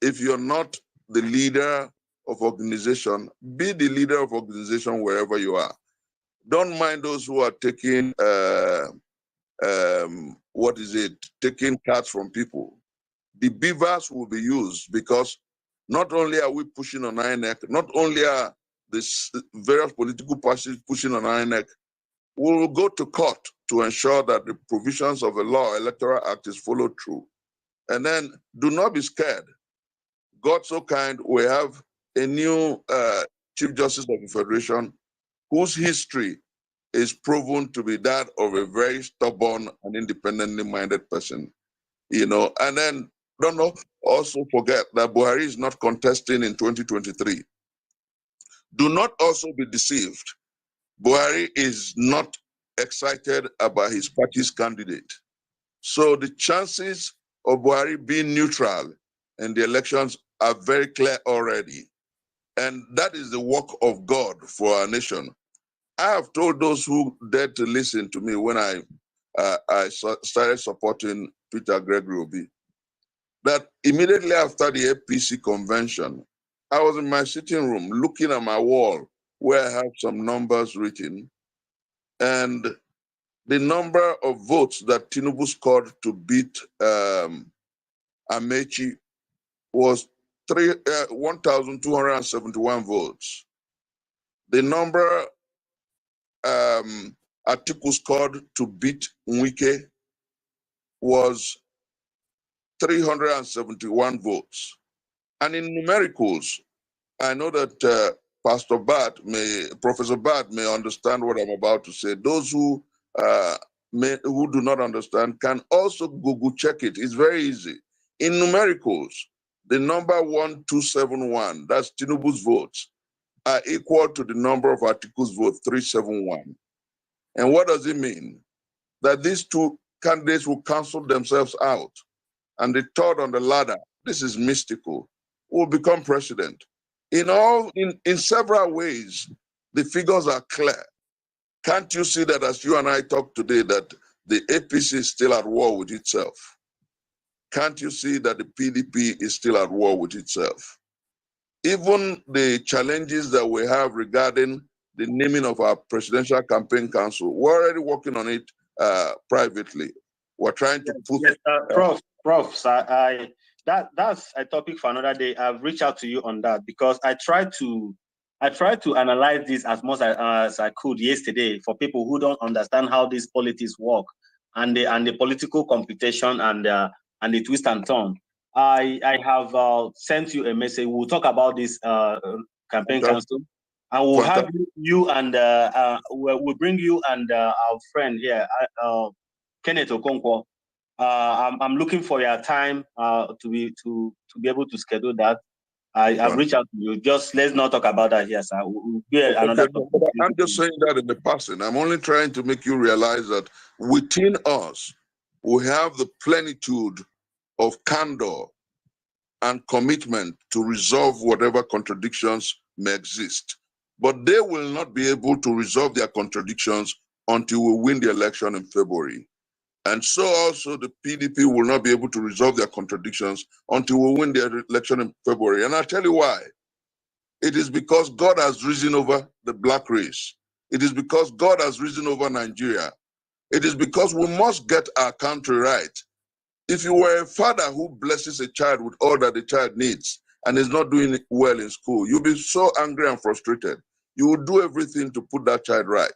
If you're not the leader of organization, be the leader of organization wherever you are. Don't mind those who are taking, taking cards from people. The beavers will be used because not only are we pushing on INEC, not only are the various political parties pushing on INEC, we will go to court to ensure that the provisions of the law, Electoral Act, is followed through. And then do not be scared. God so kind, we have a new Chief Justice of the Federation whose history is proven to be that of a very stubborn and independently minded person. You know, and then don't also forget that Buhari is not contesting in 2023. Do not also be deceived. Buhari is not excited about his party's candidate. So the chances of Buhari being neutral in the elections are very clear already. And that is the work of God for our nation. I have told those who dared to listen to me when I started supporting Peter Gregory Obi, that immediately after the APC convention, I was in my sitting room looking at my wall where I have some numbers written, and the number of votes that Tinubu scored to beat Amechi was 1,271 votes. The number Atiku scored to beat Nwike was 371 votes. And in numericals, I know that Professor Bad may understand what I'm about to say. Those who do not understand can also Google check it. It's very easy. In numericals, the number 1271, that's Tinubu's votes, are equal to the number of Atiku's votes, 371. And what does it mean? That these two candidates will cancel themselves out. And the third on the ladder, this is mystical, will become president. In several ways, the figures are clear. Can't you see that as you and I talk today, that the APC is still at war with itself? Can't you see that the PDP is still at war with itself? Even the challenges that we have regarding the naming of our presidential campaign council, we're already working on it privately. We're trying to put... Yes, Prof, that's a topic for another day. I've reached out to you on that because I tried to analyze this as much as I could yesterday for people who don't understand how these politics work and the political computation and the twist and turn. I have sent you a message. We'll talk about this campaign council, and we'll have you and we'll bring you and our friend here, Kenneth Okonkwo. I'm looking for your time to be able to schedule that. I've reached out to you. Just let's not talk about that here, sir. We'll another topic. I'm just saying that in the passing. I'm only trying to make you realize that within us, we have the plenitude of candor and commitment to resolve whatever contradictions may exist. But they will not be able to resolve their contradictions until we win the election in February. And so also the PDP will not be able to resolve their contradictions until we win the election in February. And I'll tell you why. It is because God has risen over the black race. It is because God has risen over Nigeria. It is because we must get our country right. If you were a father who blesses a child with all that the child needs and is not doing well in school, you'll be so angry and frustrated. You will do everything to put that child right.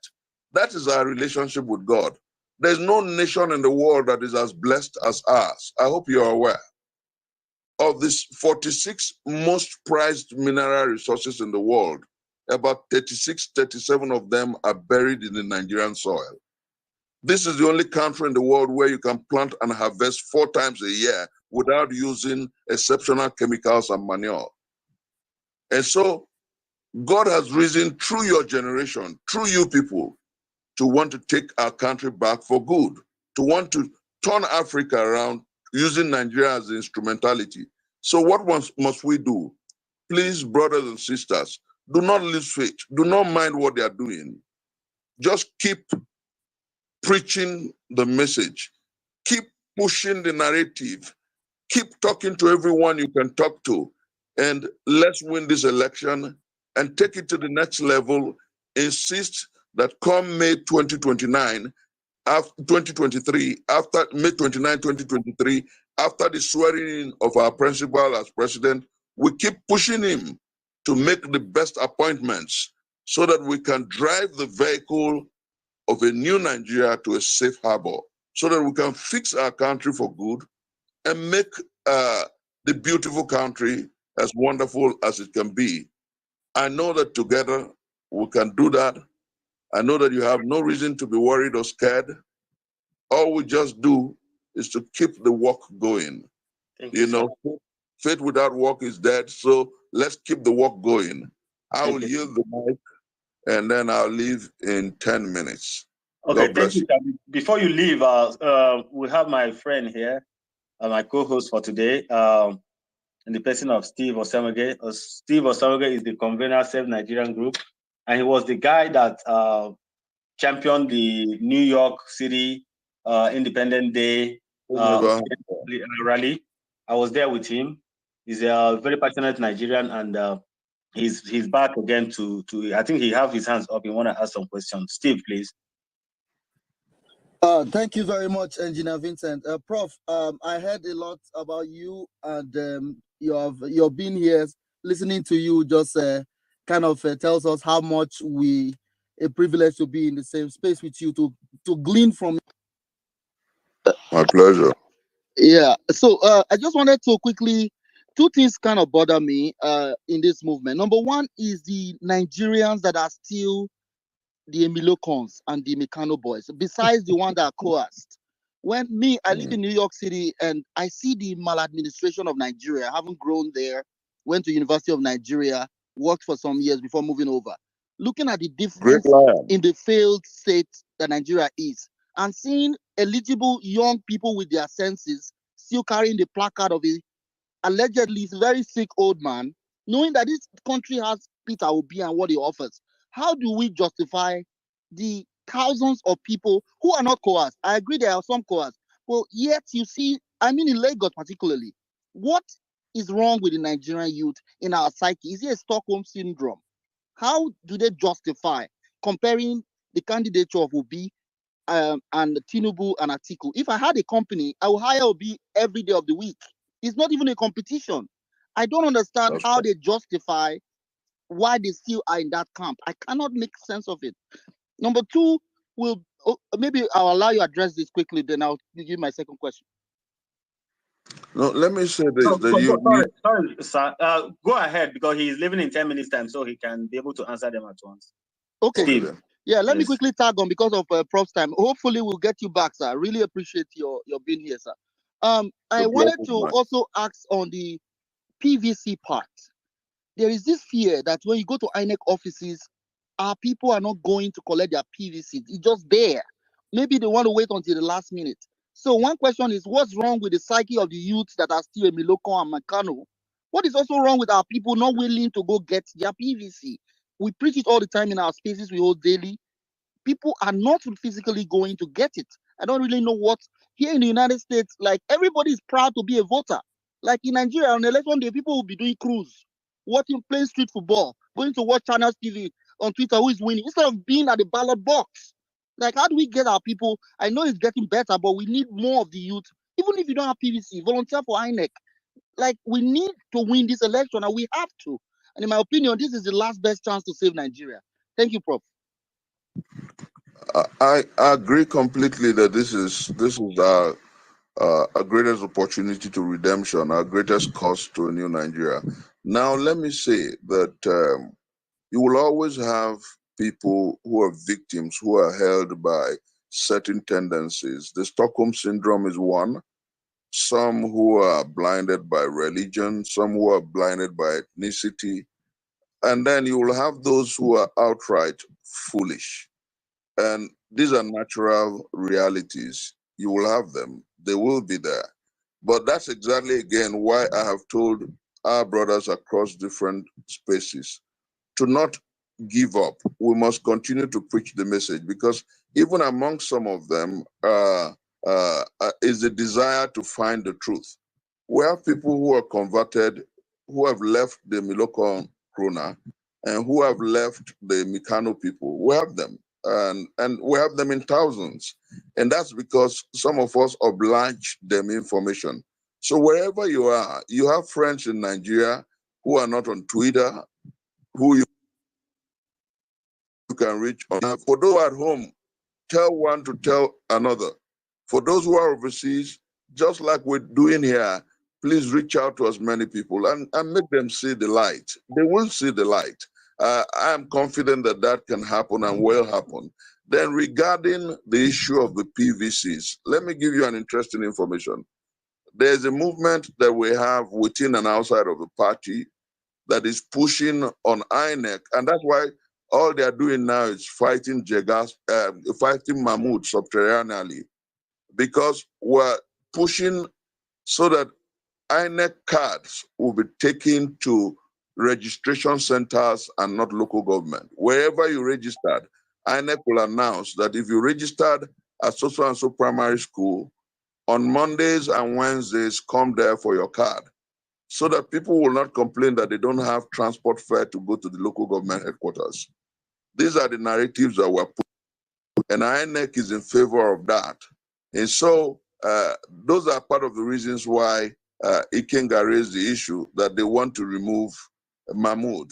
That is our relationship with God. There's no nation in the world that is as blessed as ours. I hope you're aware. Of these 46 most prized mineral resources in the world, about 36, 37 of them are buried in the Nigerian soil. This is the only country in the world where you can plant and harvest 4 times a year without using exceptional chemicals and manure. And so God has risen through your generation, through you people, to want to take our country back for good, to want to turn Africa around using Nigeria as the instrumentality. So what must we do? please, brothers and sisters, do not lose faith. Do not mind what they are doing. Just keep preaching the message. Keep pushing the narrative. Keep talking to everyone you can talk to. And let's win this election and take it to the next level. Insist that come May 2029, after 2023, after May 29, 2023, after the swearing in of our principal as president, we keep pushing him to make the best appointments so that we can drive the vehicle of a new Nigeria to a safe harbor, so that we can fix our country for good and make the beautiful country as wonderful as it can be. I know that together we can do that. I know that you have no reason to be worried or scared. All we just do is to keep the work going. You know, faith without work is dead. So let's keep the work going. I will yield the mic and then I'll leave in 10 minutes. Okay, God bless thank you. you. Before you leave, we have my friend here, my co-host for today, in the person of Steve Osamage. Steve Osamage is the convener, Save Nigerian Group, and he was the guy that championed the New York City Independent Day rally. I was there with him. He's a very passionate Nigerian, and he's back again to. I think he have his hands up. He want to ask some questions. Steve, please. Thank you very much, Engineer Vincent. Prof, I heard a lot about you, and you've been here. Listening to you just kind of tells us how much a privilege to be in the same space with you to glean from. My pleasure. Yeah. So I just wanted to quickly, two things kind of bother me in this movement. Number one is the Nigerians that are still the Emilocons and the Mekano boys, besides the one that are coerced. When I live in New York City and I see the maladministration of Nigeria. I haven't grown there, went to University of Nigeria, worked for some years before moving over. Looking at the difference in the failed state that Nigeria is, and seeing eligible young people with their senses still carrying the placard of a allegedly very sick old man, knowing that this country has Peter Obi and what he offers. How do we justify the thousands of people who are not coerced? I agree there are some coerced. Well, yet you see, I mean in Lagos particularly, what is wrong with the Nigerian youth in our psyche? Is it a Stockholm syndrome? How do they justify comparing the candidature of Obi and Tinubu and Atiku? If I had a company, I would hire Obi every day of the week. It's not even a competition. I don't understand how they justify why they still are in that camp. I cannot make sense of it. Number two, maybe I'll allow you to address this quickly, then I'll give my second question. No, let me say this. Sorry, sir. Go ahead, because he is leaving in 10 minutes time, so he can be able to answer them at once. Okay. Steve. Yeah, let me quickly tag on because of Prof's time. Hopefully we'll get you back, sir. Really appreciate your being here, sir. I wanted to also ask on the PVC part. There is this fear that when you go to INEC offices, our people are not going to collect their PVC. It's just there. Maybe they want to wait until the last minute. So one question is, what's wrong with the psyche of the youths that are still in Miloko and Makano? What is also wrong with our people not willing to go get their PVC? We preach it all the time in our spaces we hold daily. People are not physically going to get it. I don't really know what. Here in the United States, like everybody is proud to be a voter. Like in Nigeria, on election day, people will be doing cruise, watching, playing street football, going to watch Channels TV on Twitter who is winning, instead of being at the ballot box. Like, how do we get our people? I know it's getting better, but we need more of the youth. Even if you don't have PVC, volunteer for INEC. Like, we need to win this election, and we have to. And in my opinion, this is the last best chance to save Nigeria. Thank you, Prof. I agree completely that this is our greatest opportunity to redemption, our greatest cost to a new Nigeria. Now, let me say that you will always have people who are victims, who are held by certain tendencies. The Stockholm Syndrome is one. Some who are blinded by religion, some who are blinded by ethnicity. And then you will have those who are outright foolish. And these are natural realities. You will have them. They will be there. But that's exactly, again, why I have told our brothers across different spaces to not give up. We must continue to preach the message, because even among some of them is a desire to find the truth. We have people who are converted, who have left the Miloko Krona, and who have left the Mikano people. We have them, and we have them in thousands. And that's because some of us oblige them information. So wherever you are, you have friends in Nigeria who are not on Twitter, who you can reach on. For those at home, tell one to tell another. For those who are overseas, just like we're doing here, please reach out to as many people and make them see the light. They will see the light. I am confident that that can happen and will happen. Then regarding the issue of the PVCs, let me give you an interesting information. There's a movement that we have within and outside of the party that is pushing on INEC, and that's why all they are doing now is fighting fighting Mahmoud subterraneously, because we're pushing so that INEC cards will be taken to registration centers and not local government. Wherever you registered, INEC will announce that if you registered at so and so primary school, on Mondays and Wednesdays, come there for your card, so that people will not complain that they don't have transport fare to go to the local government headquarters. These are the narratives that were put, and INEC is in favor of that. And so those are part of the reasons why Ikenga raised the issue that they want to remove Mahmoud.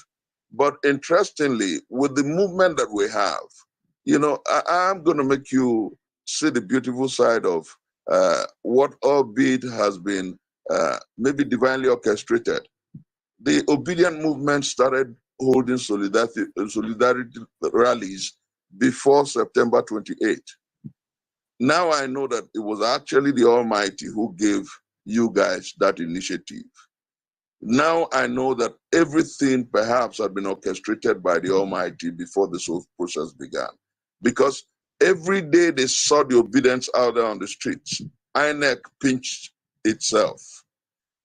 But interestingly, with the movement that we have, you know, I'm going to make you see the beautiful side of what albeit has been maybe divinely orchestrated. The obedient movement started holding solidarity rallies before September 28. Now I know that it was actually the Almighty who gave you guys that initiative. Now I know that everything perhaps had been orchestrated by the Almighty before this whole process began. Because every day they saw the obedience out there on the streets, INEC pinched itself.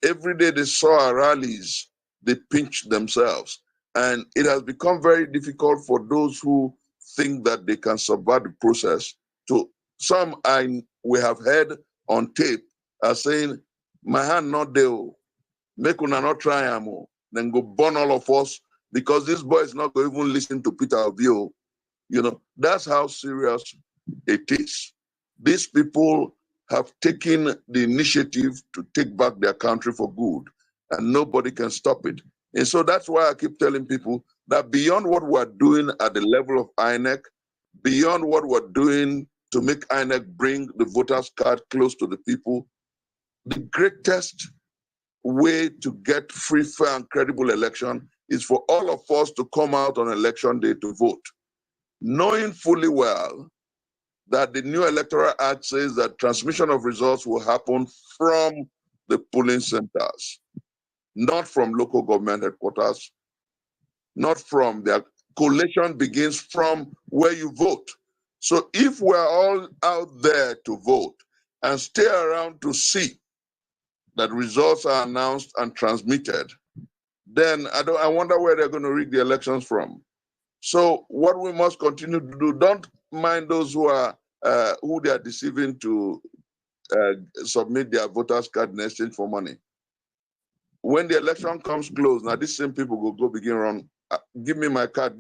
Every day they saw our rallies, they pinched themselves. And it has become very difficult for those who think that they can subvert the process to some we have heard on tape are saying, my hand not there, make una not try am, then go burn all of us because this boy is not going to even listen to Peter Obio. You know, that's how serious it is. These people have taken the initiative to take back their country for good, and nobody can stop it. And so that's why I keep telling people that beyond what we're doing at the level of INEC, beyond what we're doing to make INEC bring the voters' card close to the people, the greatest way to get free, fair, and credible election is for all of us to come out on election day to vote, knowing fully well that the new Electoral Act says that transmission of results will happen from the polling centers, not from local government headquarters, not from their collation begins from where you vote. So if we're all out there to vote and stay around to see that results are announced and transmitted, then I wonder where they're going to rig the elections from. So what we must continue to do, don't mind those who they are deceiving to submit their voters' card in exchange for money. When the election comes close, now these same people will go begin run, give me my card,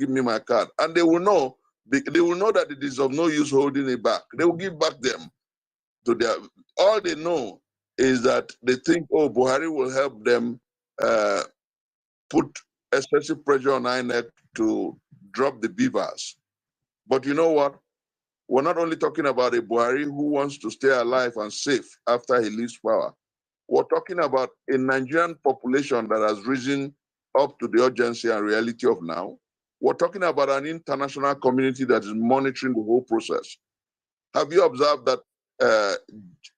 and they will know that it is of no use holding it back. They will give back them to their. All they know is that they think, oh, Buhari will help them put excessive pressure on INEC to drop the beavers. But you know what? We're not only talking about a Buhari who wants to stay alive and safe after he leaves power. We're talking about a Nigerian population that has risen up to the urgency and reality of now. We're talking about an international community that is monitoring the whole process. Have you observed that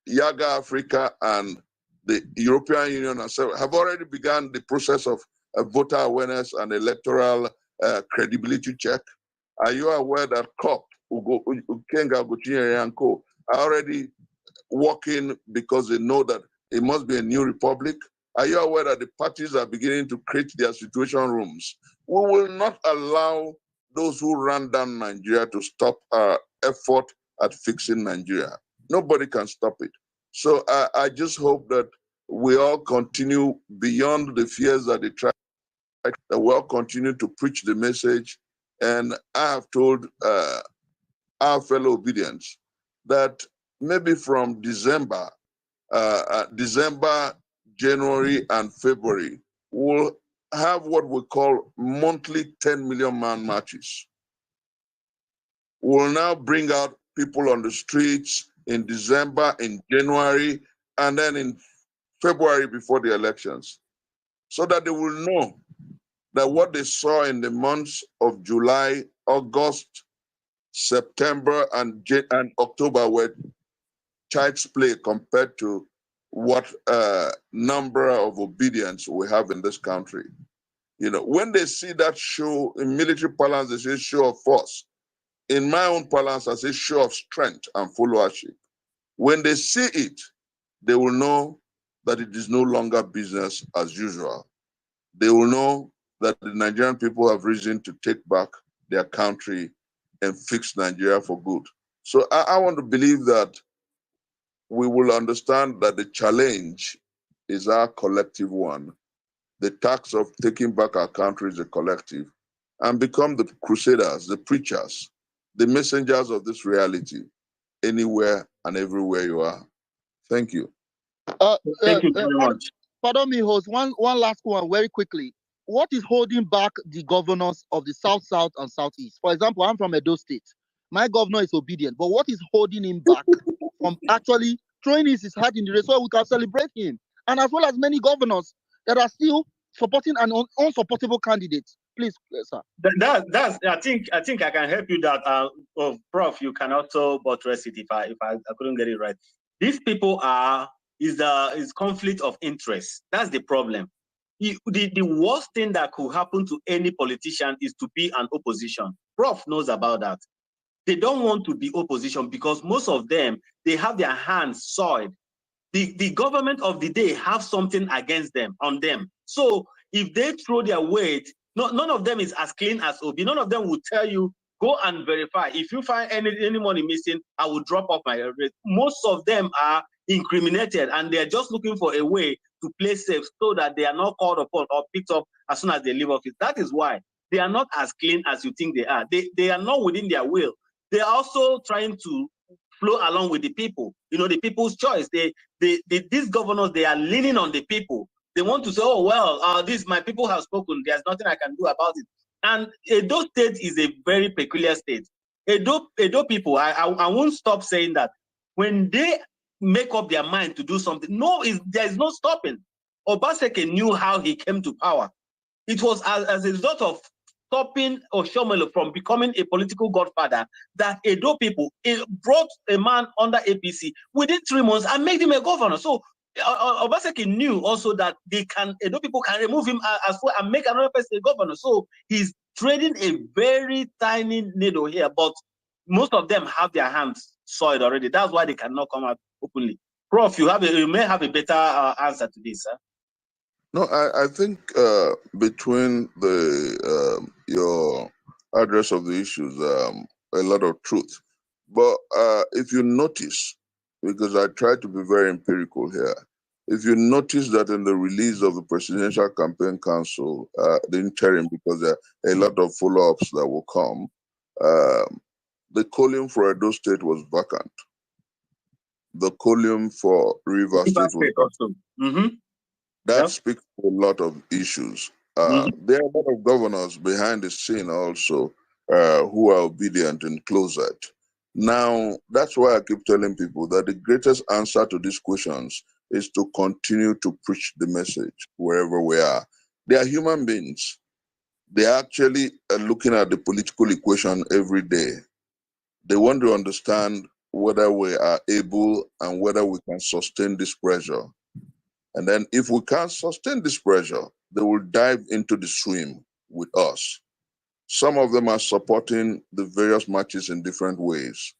Yaga Africa and the European Union have already begun the process of voter awareness and electoral credibility check? Are you aware that COP, Ukenga, Guchinyere, and Co. are already working because they know that it must be a new republic? Are you aware that the parties are beginning to create their situation rooms? We will not allow those who ran down Nigeria to stop our effort at fixing Nigeria. Nobody can stop it. So I just hope that we all continue beyond the fears that they try, that we all continue to preach the message. And I have told our fellow obedience that maybe from December, January, and February, we'll have what we call monthly 10 million man marches. We'll now bring out people on the streets in December, in January, and then in February before the elections, so that they will know that what they saw in the months of July, August, September, and October were child's play compared to what number of obedience we have in this country. You know, when they see that show in military parlance, they say show of force. In my own parlance, I say show of strength and followership. When they see it, they will know that it is no longer business as usual. They will know that the Nigerian people have risen to take back their country and fix Nigeria for good. So I want to believe that we will understand that the challenge is our collective one. The task of taking back our country is a collective, and become the crusaders, the preachers, the messengers of this reality, anywhere and everywhere you are. Thank you. Thank you very much. Pardon me, host. One last one very quickly. What is holding back the governors of the South, South, and Southeast? For example, I'm from Edo State. My governor is obedient, but what is holding him back from actually throwing his hat in the race so we can celebrate him? And as well as many governors that are still supporting an unsupportable candidate. Please, sir. That's. I think I can help you. That Prof, you can also buttress it if I couldn't get it right. These people is conflict of interest. That's the problem. The worst thing that could happen to any politician is to be an opposition. Prof knows about that. They don't want to be opposition because most of them, they have their hands soiled. The government of the day have something against them, on them. So if they throw their weight, none of them is as clean as Obi. None of them will tell you, go and verify. If you find any money missing, I will drop off my rate. Most of them are incriminated and they're just looking for a way to play safe so that they are not called upon or picked up as soon as they leave office. That is why they are not as clean as you think they are. They are not within their will. They are also trying to flow along with the people, you know, the people's choice. These governors, they are leaning on the people. They want to say, oh, well, my people have spoken. There's nothing I can do about it. And Edo State is a very peculiar state. Edo people, I won't stop saying that. When they make up their mind to do something, there is no stopping. Obaseki knew how he came to power. It was as a result of stopping Oshomole from becoming a political godfather that Edo people brought a man under APC within 3 months and made him a governor. So Obaseki knew also that Edo people can remove him as well and make another person a governor. So he's trading a very tiny needle here, but most of them have their hands soiled already. That's why they cannot come out openly. Prof, you may have a better answer to this, sir. No, I think between your address of the issues, a lot of truth. But if you notice, because I try to be very empirical here, if you notice that in the release of the Presidential Campaign Council, the interim, because there are a lot of follow-ups that will come, the column for Edo State was vacant. The column for River State was vacant. Mm-hmm. That speaks to a lot of issues. There are a lot of governors behind the scene also who are obedient in closet. Now, that's why I keep telling people that the greatest answer to these questions is to continue to preach the message wherever we are. They are human beings. They are actually looking at the political equation every day. They want to understand whether we are able and whether we can sustain this pressure. And then if we can't sustain this pressure, they will dive into the swim with us. Some of them are supporting the various marches in different ways.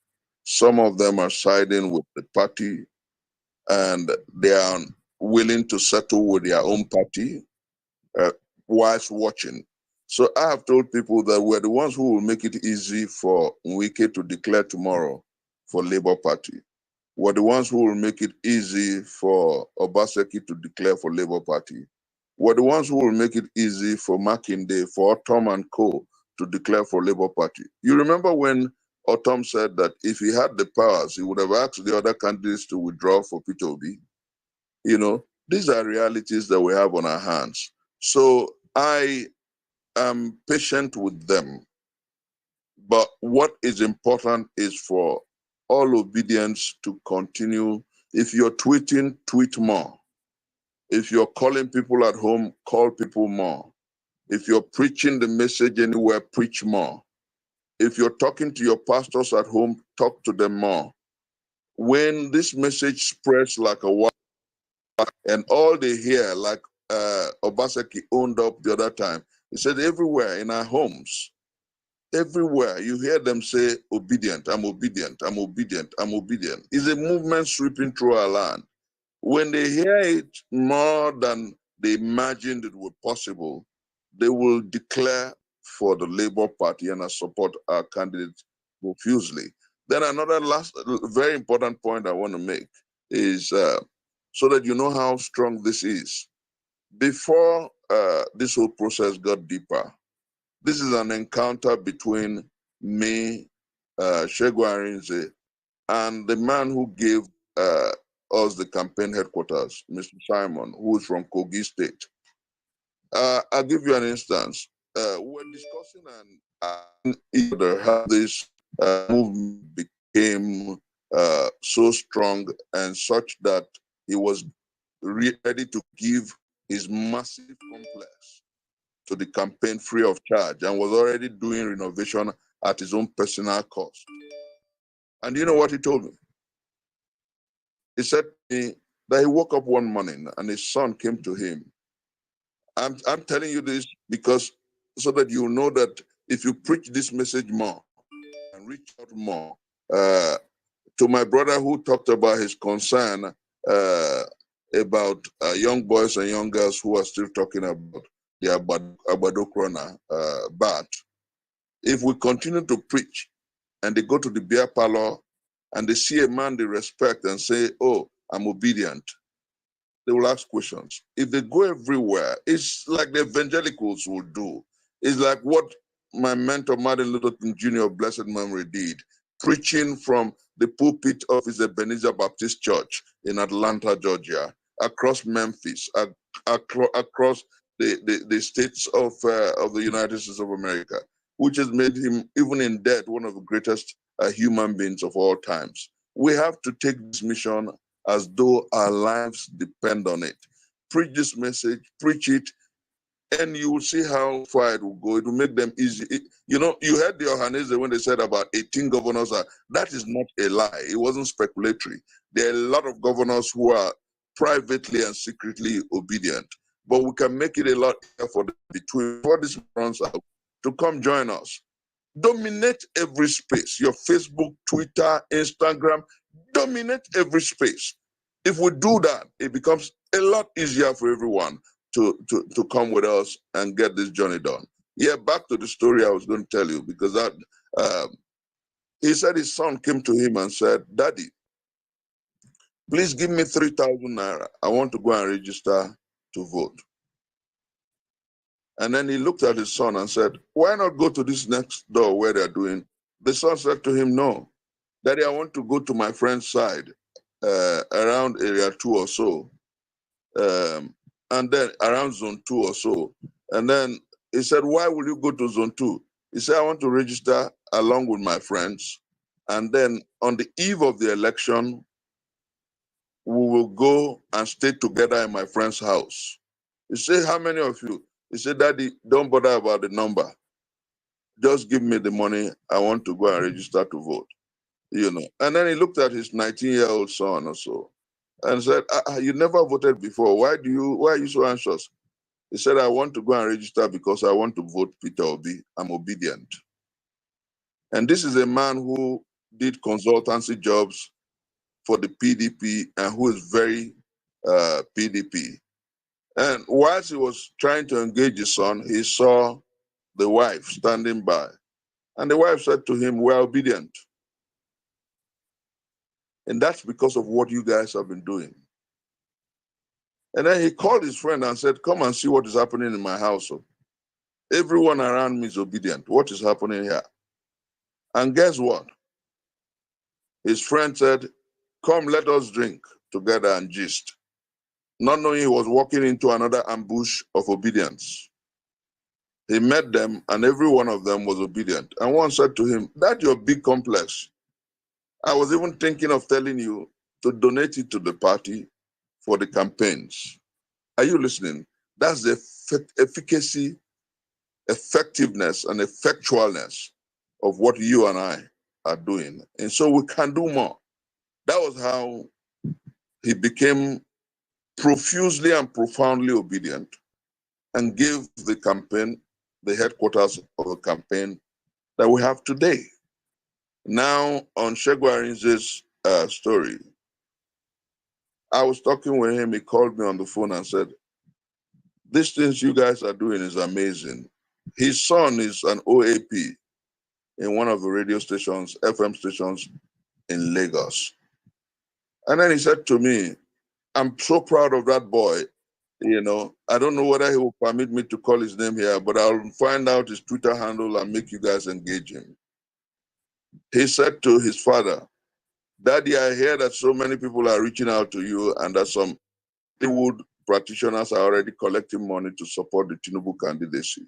Some of them are siding with the party, and they are willing to settle with their own party whilst watching. So I have told people that we're the ones who will make it easy for Nwike to declare tomorrow for Labour Party. We're the ones who will make it easy for Obaseki to declare for Labour Party. We're the ones who will make it easy for Makinde, for Otom and Co. to declare for Labour Party. You remember when Otom said that if he had the powers, he would have asked the other candidates to withdraw for Peter Obi? You know, these are realities that we have on our hands. So I am patient with them. But what is important is for all obedience to continue. If you're tweeting, tweet more. If you're calling people at home, call people more. If you're preaching the message anywhere, preach more. If you're talking to your pastors at home, talk to them more. When this message spreads like a wildfire, and all they hear, like Obaseki owned up the other time, he said everywhere in our homes, everywhere you hear them say, obedient, I'm obedient, I'm obedient, I'm obedient. It's a movement sweeping through our land. When they hear it more than they imagined it would possible, they will declare for the Labour Party and I support our candidate profusely. Then another last, very important point I want to make is so that you know how strong this is. Before this whole process got deeper, this is an encounter between me, Shegu Arinze, and the man who gave us the campaign headquarters, Mr. Simon, who is from Kogi State. I'll give you an instance. We're discussing how this movement became so strong and such that he was ready to give his massive complex to the campaign free of charge and was already doing renovation at his own personal cost. And you know what he told me? He said to me that he woke up one morning and his son came to him. I'm telling you this because so that you know that if you preach this message more and reach out more, to my brother who talked about his concern about young boys and young girls who are still talking about the Abado Krona bat. If we continue to preach and they go to the beer parlor and they see a man they respect and say, oh, I'm obedient, they will ask questions. If they go everywhere, it's like the evangelicals will do. It's like what my mentor, Martin Luther King Jr. of blessed memory did, preaching from the pulpit of his Ebenezer Baptist Church in Atlanta, Georgia, across Memphis, across the states of the United States of America, which has made him, even in death, one of the greatest human beings of all times. We have to take this mission as though our lives depend on it. Preach this message, preach it, and you will see how far it will go. It will make them easy. You know, you heard the Ohanese when they said about 18 governors. That is not a lie. It wasn't speculatory. There are a lot of governors who are privately and secretly obedient. But we can make it a lot easier for them before this runs out to come join us. Dominate every space. Your Facebook, Twitter, Instagram, dominate every space. If we do that, it becomes a lot easier for everyone to come with us and get this journey done. Yeah, back to the story I was going to tell you, because that he said his son came to him and said, Daddy, please give me 3,000 naira. I want to go and register to vote. And then he looked at his son and said, why not go to this next door where they're doing? The son said to him, no, Daddy, I want to go to my friend's side around area 2 or so. And then around zone 2 or so. And then he said, why will you go to zone 2? He said, I want to register along with my friends. And then on the eve of the election, we will go and stay together in my friend's house. He said, how many of you? He said, Daddy, don't bother about the number. Just give me the money. I want to go and register to vote. You know. And then he looked at his 19-year-old son or so and said, you never voted before. Why are you so anxious? He said, I want to go and register because I want to vote Peter Obi. I'm obedient. And this is a man who did consultancy jobs for the PDP and who is very PDP. And whilst he was trying to engage his son, he saw the wife standing by. And the wife said to him, "We're obedient." And that's because of what you guys have been doing. And then he called his friend and said, "Come and see what is happening in my household. Everyone around me is obedient. What is happening here?" And guess what? His friend said, "Come, let us drink together and gist." Not knowing he was walking into another ambush of obedience. He met them and every one of them was obedient. And one said to him, "That's your big complex. I was even thinking of telling you to donate it to the party for the campaigns." Are you listening? That's the efficacy, effectiveness, and effectualness of what you and I are doing. And so we can do more. That was how he became profusely and profoundly obedient and gave the campaign the headquarters of the campaign that we have today. Now, on Segun Arinze's story, I was talking with him. He called me on the phone and said, "These things you guys are doing is amazing." His son is an OAP in one of the radio stations, FM stations in Lagos. And then he said to me, "I'm so proud of that boy. You know, I don't know whether he will permit me to call his name here, but I'll find out his Twitter handle and make you guys engage him." He said to his father, "Daddy, I hear that so many people are reaching out to you and that some Hollywood practitioners are already collecting money to support the Tinubu candidacy.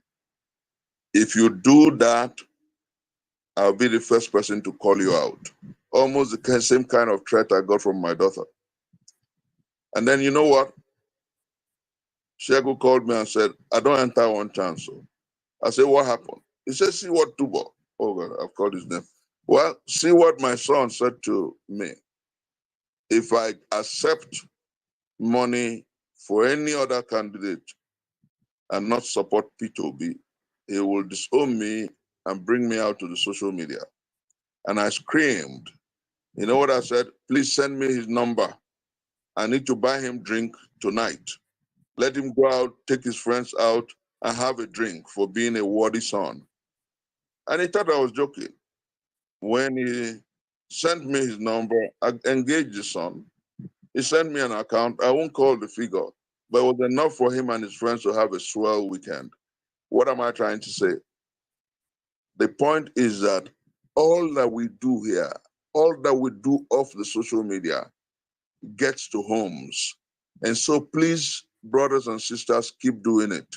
If you do that, I'll be the first person to call you out." Almost the same kind of threat I got from my daughter. And then you know what? Shego called me and said, "I don't enter one chance." So I said, "What happened?" He said, "See what Tubo." Oh God, I've called his name. "Well, see what my son said to me. If I accept money for any other candidate and not support P2B, he will disown me and bring me out to the social media." And I screamed. You know what I said? "Please send me his number. I need to buy him drink tonight. Let him go out, take his friends out, and have a drink for being a worthy son." And he thought I was joking. When he sent me his number, I engaged the son. He sent me an account. I won't call the figure, but it was enough for him and his friends to have a swell weekend. What am I trying to say? The point is that all that we do here, all that we do off the social media gets to homes. And so please, brothers and sisters, keep doing it.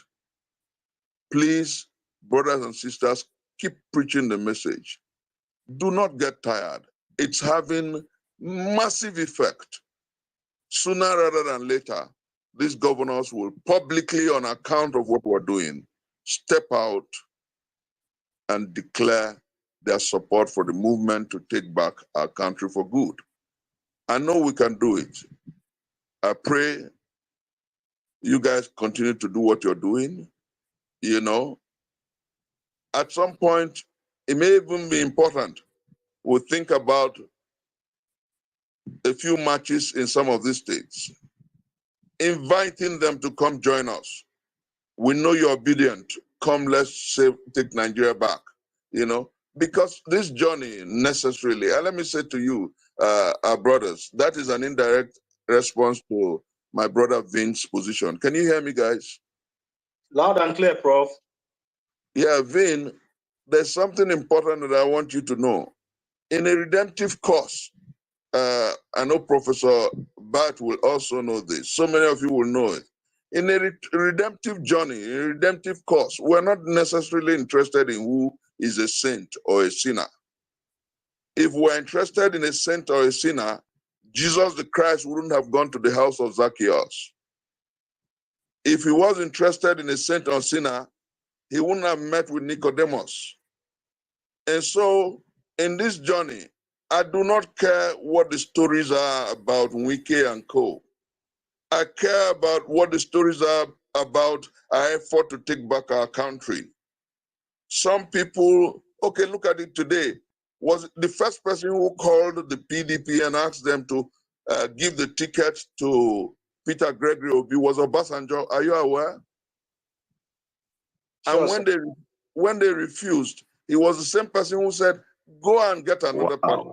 Please, brothers and sisters, keep preaching the message. Do not get tired. It's having massive effect. Sooner rather than later, these governors will publicly, on account of what we're doing, step out and declare their support for the movement to take back our country for good. I know we can do it. I pray you guys continue to do what you're doing. You know, at some point, it may even be important. We'll think about a few matches in some of these states, inviting them to come join us. We know you're obedient. Come, let's take Nigeria back, you know, because this journey necessarily, and let me say to you, our brothers, that is an indirect response to my brother Vince's position. Can you hear me, guys? Loud and clear, Prof. Yeah, Vin, there's something important that I want you to know. In a redemptive cause, I know Professor Bart will also know this. So many of you will know it. In a redemptive journey, in a redemptive cause, we're not necessarily interested in who is a saint or a sinner. If we're interested in a saint or a sinner, Jesus the Christ wouldn't have gone to the house of Zacchaeus. If he was interested in a saint or sinner, he wouldn't have met with Nicodemus. And so, in this journey, I do not care what the stories are about Wike and Co. I care about what the stories are about our effort to take back our country. Some people, okay, look at it today. Was the first person who called the PDP and asked them to give the ticket to Peter Gregory Obi was Obasanjo. Are you aware? Sure, And when they refused, he was the same person who said, go and get another party.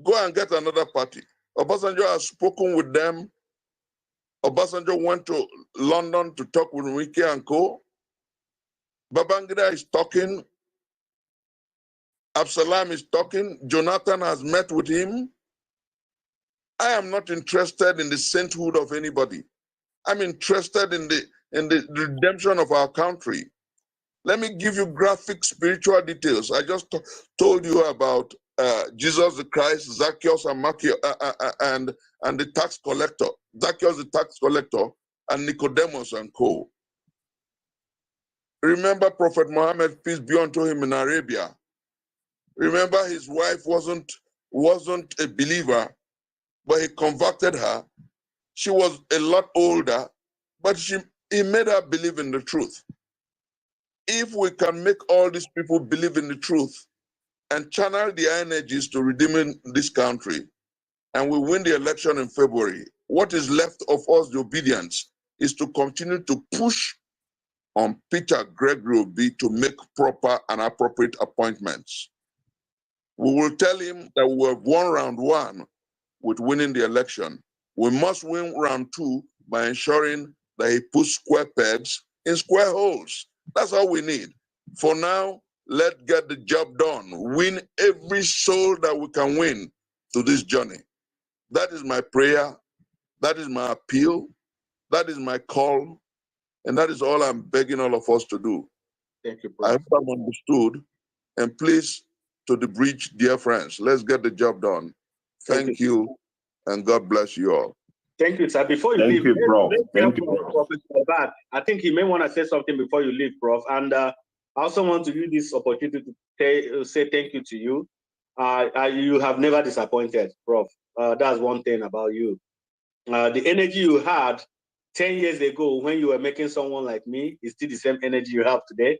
Go and get another party. Obasanjo has spoken with them. Obasanjo went to London to talk with Wike and co. Babangida is talking. Absalam is talking. Jonathan has met with him. I am not interested in the sainthood of anybody. I'm interested in the redemption of our country. Let me give you graphic spiritual details. I just told you about Jesus the Christ, Zacchaeus and and the tax collector. Zacchaeus the tax collector and Nicodemus and co. Remember Prophet Muhammad, peace be unto him, in Arabia. Remember his wife wasn't a believer, but he converted her. She was a lot older, but he made her believe in the truth. If we can make all these people believe in the truth and channel their energies to redeeming this country, and we win the election in February, what is left of us, the obedience, is to continue to push on Peter Gregory Obi to make proper and appropriate appointments. We will tell him that we have won round one with winning the election. We must win round two by ensuring that he puts square pegs in square holes. That's all we need. For now, let's get the job done. Win every soul that we can win to this journey. That is my prayer. That is my appeal. That is my call. And that is all I'm begging all of us to do. Thank you, I Prof. hope I'm understood. And please, to the bridge, dear friends, let's get the job done. Thank you, and God bless you all. Thank you, sir. Before you leave, let's hear from Professor Bad. I think he may want to say something before you leave, Prof. And I also want to use this opportunity to say thank you to you. You have never disappointed, Prof. That's one thing about you. The energy you had 10 years ago when you were making someone like me is still the same energy you have today.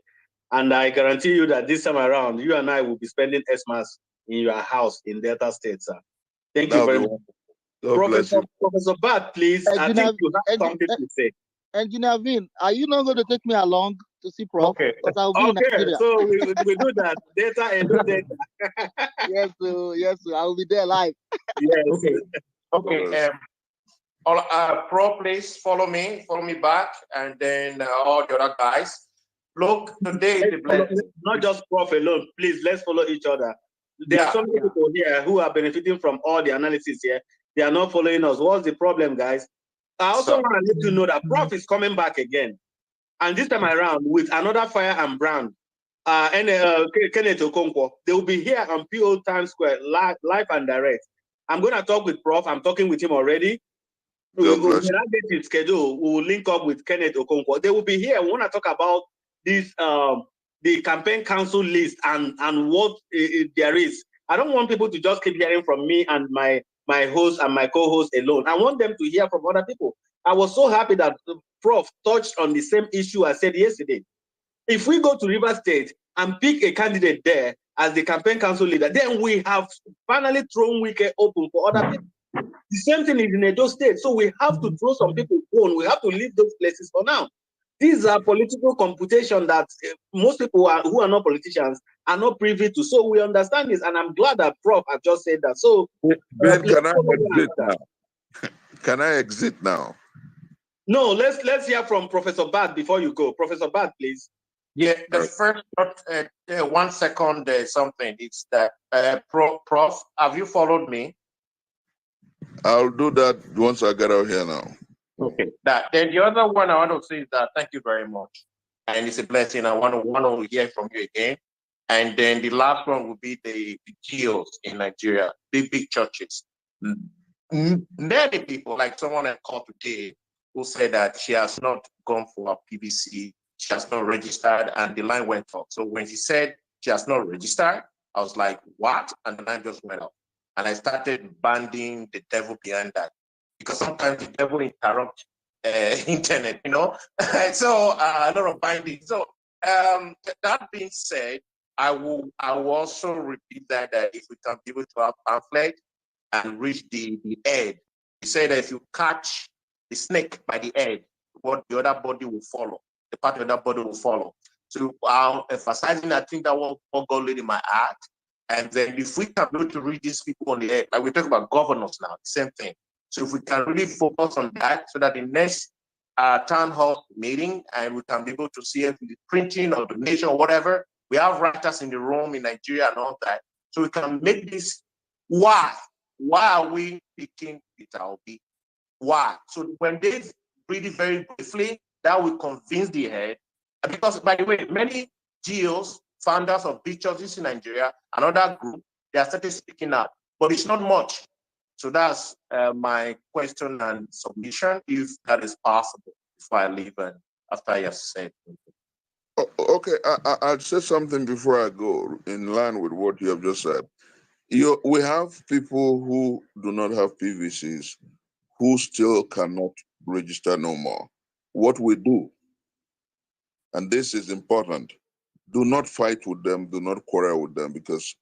And I guarantee you that this time around, you and I will be spending Xmas in your house in Delta State, sir. Thank you very much. Professor Bad, please, I think you have something to say. Engineer Vin, are you not going to take me along to see Prof? Okay. Because I'll be in Nigeria. So we do that. Data and no data. Yes, sir. I will be there live. Yes. Okay. Pro, please follow me back, and then all the other guys. Look, today is the blessing. Not just Prof alone, please, let's follow each other. There are so many people here who are benefiting from all the analysis here. They are not following us. What's the problem, guys? I also want to let you know that Prof is coming back again. And this time around with another fire and brand. Kenneth Okonkwo. They will be here on PO Times Square, live and direct. I'm going to talk with Prof. I'm talking with him already. When I get his schedule, we will link up with Kenneth Okonkwo. They will be here. We want to talk about this, the campaign council list and what there is. I don't want people to just keep hearing from me and my host and my co-host alone. I want them to hear from other people. I was so happy that Prof touched on the same issue I said yesterday. If we go to River State and pick a candidate there as the campaign council leader, then we have finally thrown Wike open for other people. The same thing is in Edo State. So we have to throw some people on. We have to leave those places for now. These are political computation that most people who are not politicians are not privy to. So we understand this, and I'm glad that Prof has just said that. So Ben, can I exit now? Can I exit now? No, let's hear from Professor Bad before you go. Professor Bad, please. Yeah, the first 1 second something. It's that Prof, have you followed me? I'll do that once I get out here now. Okay. Then the other one I want to say is that thank you very much, and it's a blessing. I want to hear from you again. And then the last one will be the GOs in Nigeria, big churches. Many people, like someone I called today, who said that she has not gone for a PBC, she has not registered, and the line went off. So when she said she has not registered, I was like, what? And the line just went off. And I started banding the devil behind that. Because sometimes the devil interrupts internet, you know? So a lot of binding. So that being said, I will also repeat that if we can be able to have pamphlet and reach the head He said that if you catch the snake by the head, what the other body will follow. The part of the other body will follow. So I'm emphasizing, I think that what God laid in my heart. And then if we can be able to read these people on the head, like we talk about governors now, same thing. So if we can really focus on that, so that the next town hall meeting, and we can be able to see it in the printing of the nation or whatever. We have writers in the room in Nigeria and all that. So we can make this why. Why are we picking Peter Obi? Why? So when they read it very briefly, that will convince the head. Because, by the way, many GOs, founders of big churches in Nigeria, another group, they are started speaking out, but it's not much. So that's my question and submission, if that is possible, before I leave and after I have said. Okay, I'll say something before I go, in line with what you have just said. We have people who do not have PVCs who still cannot register no more. What we do, and this is important, do not fight with them, do not quarrel with them, because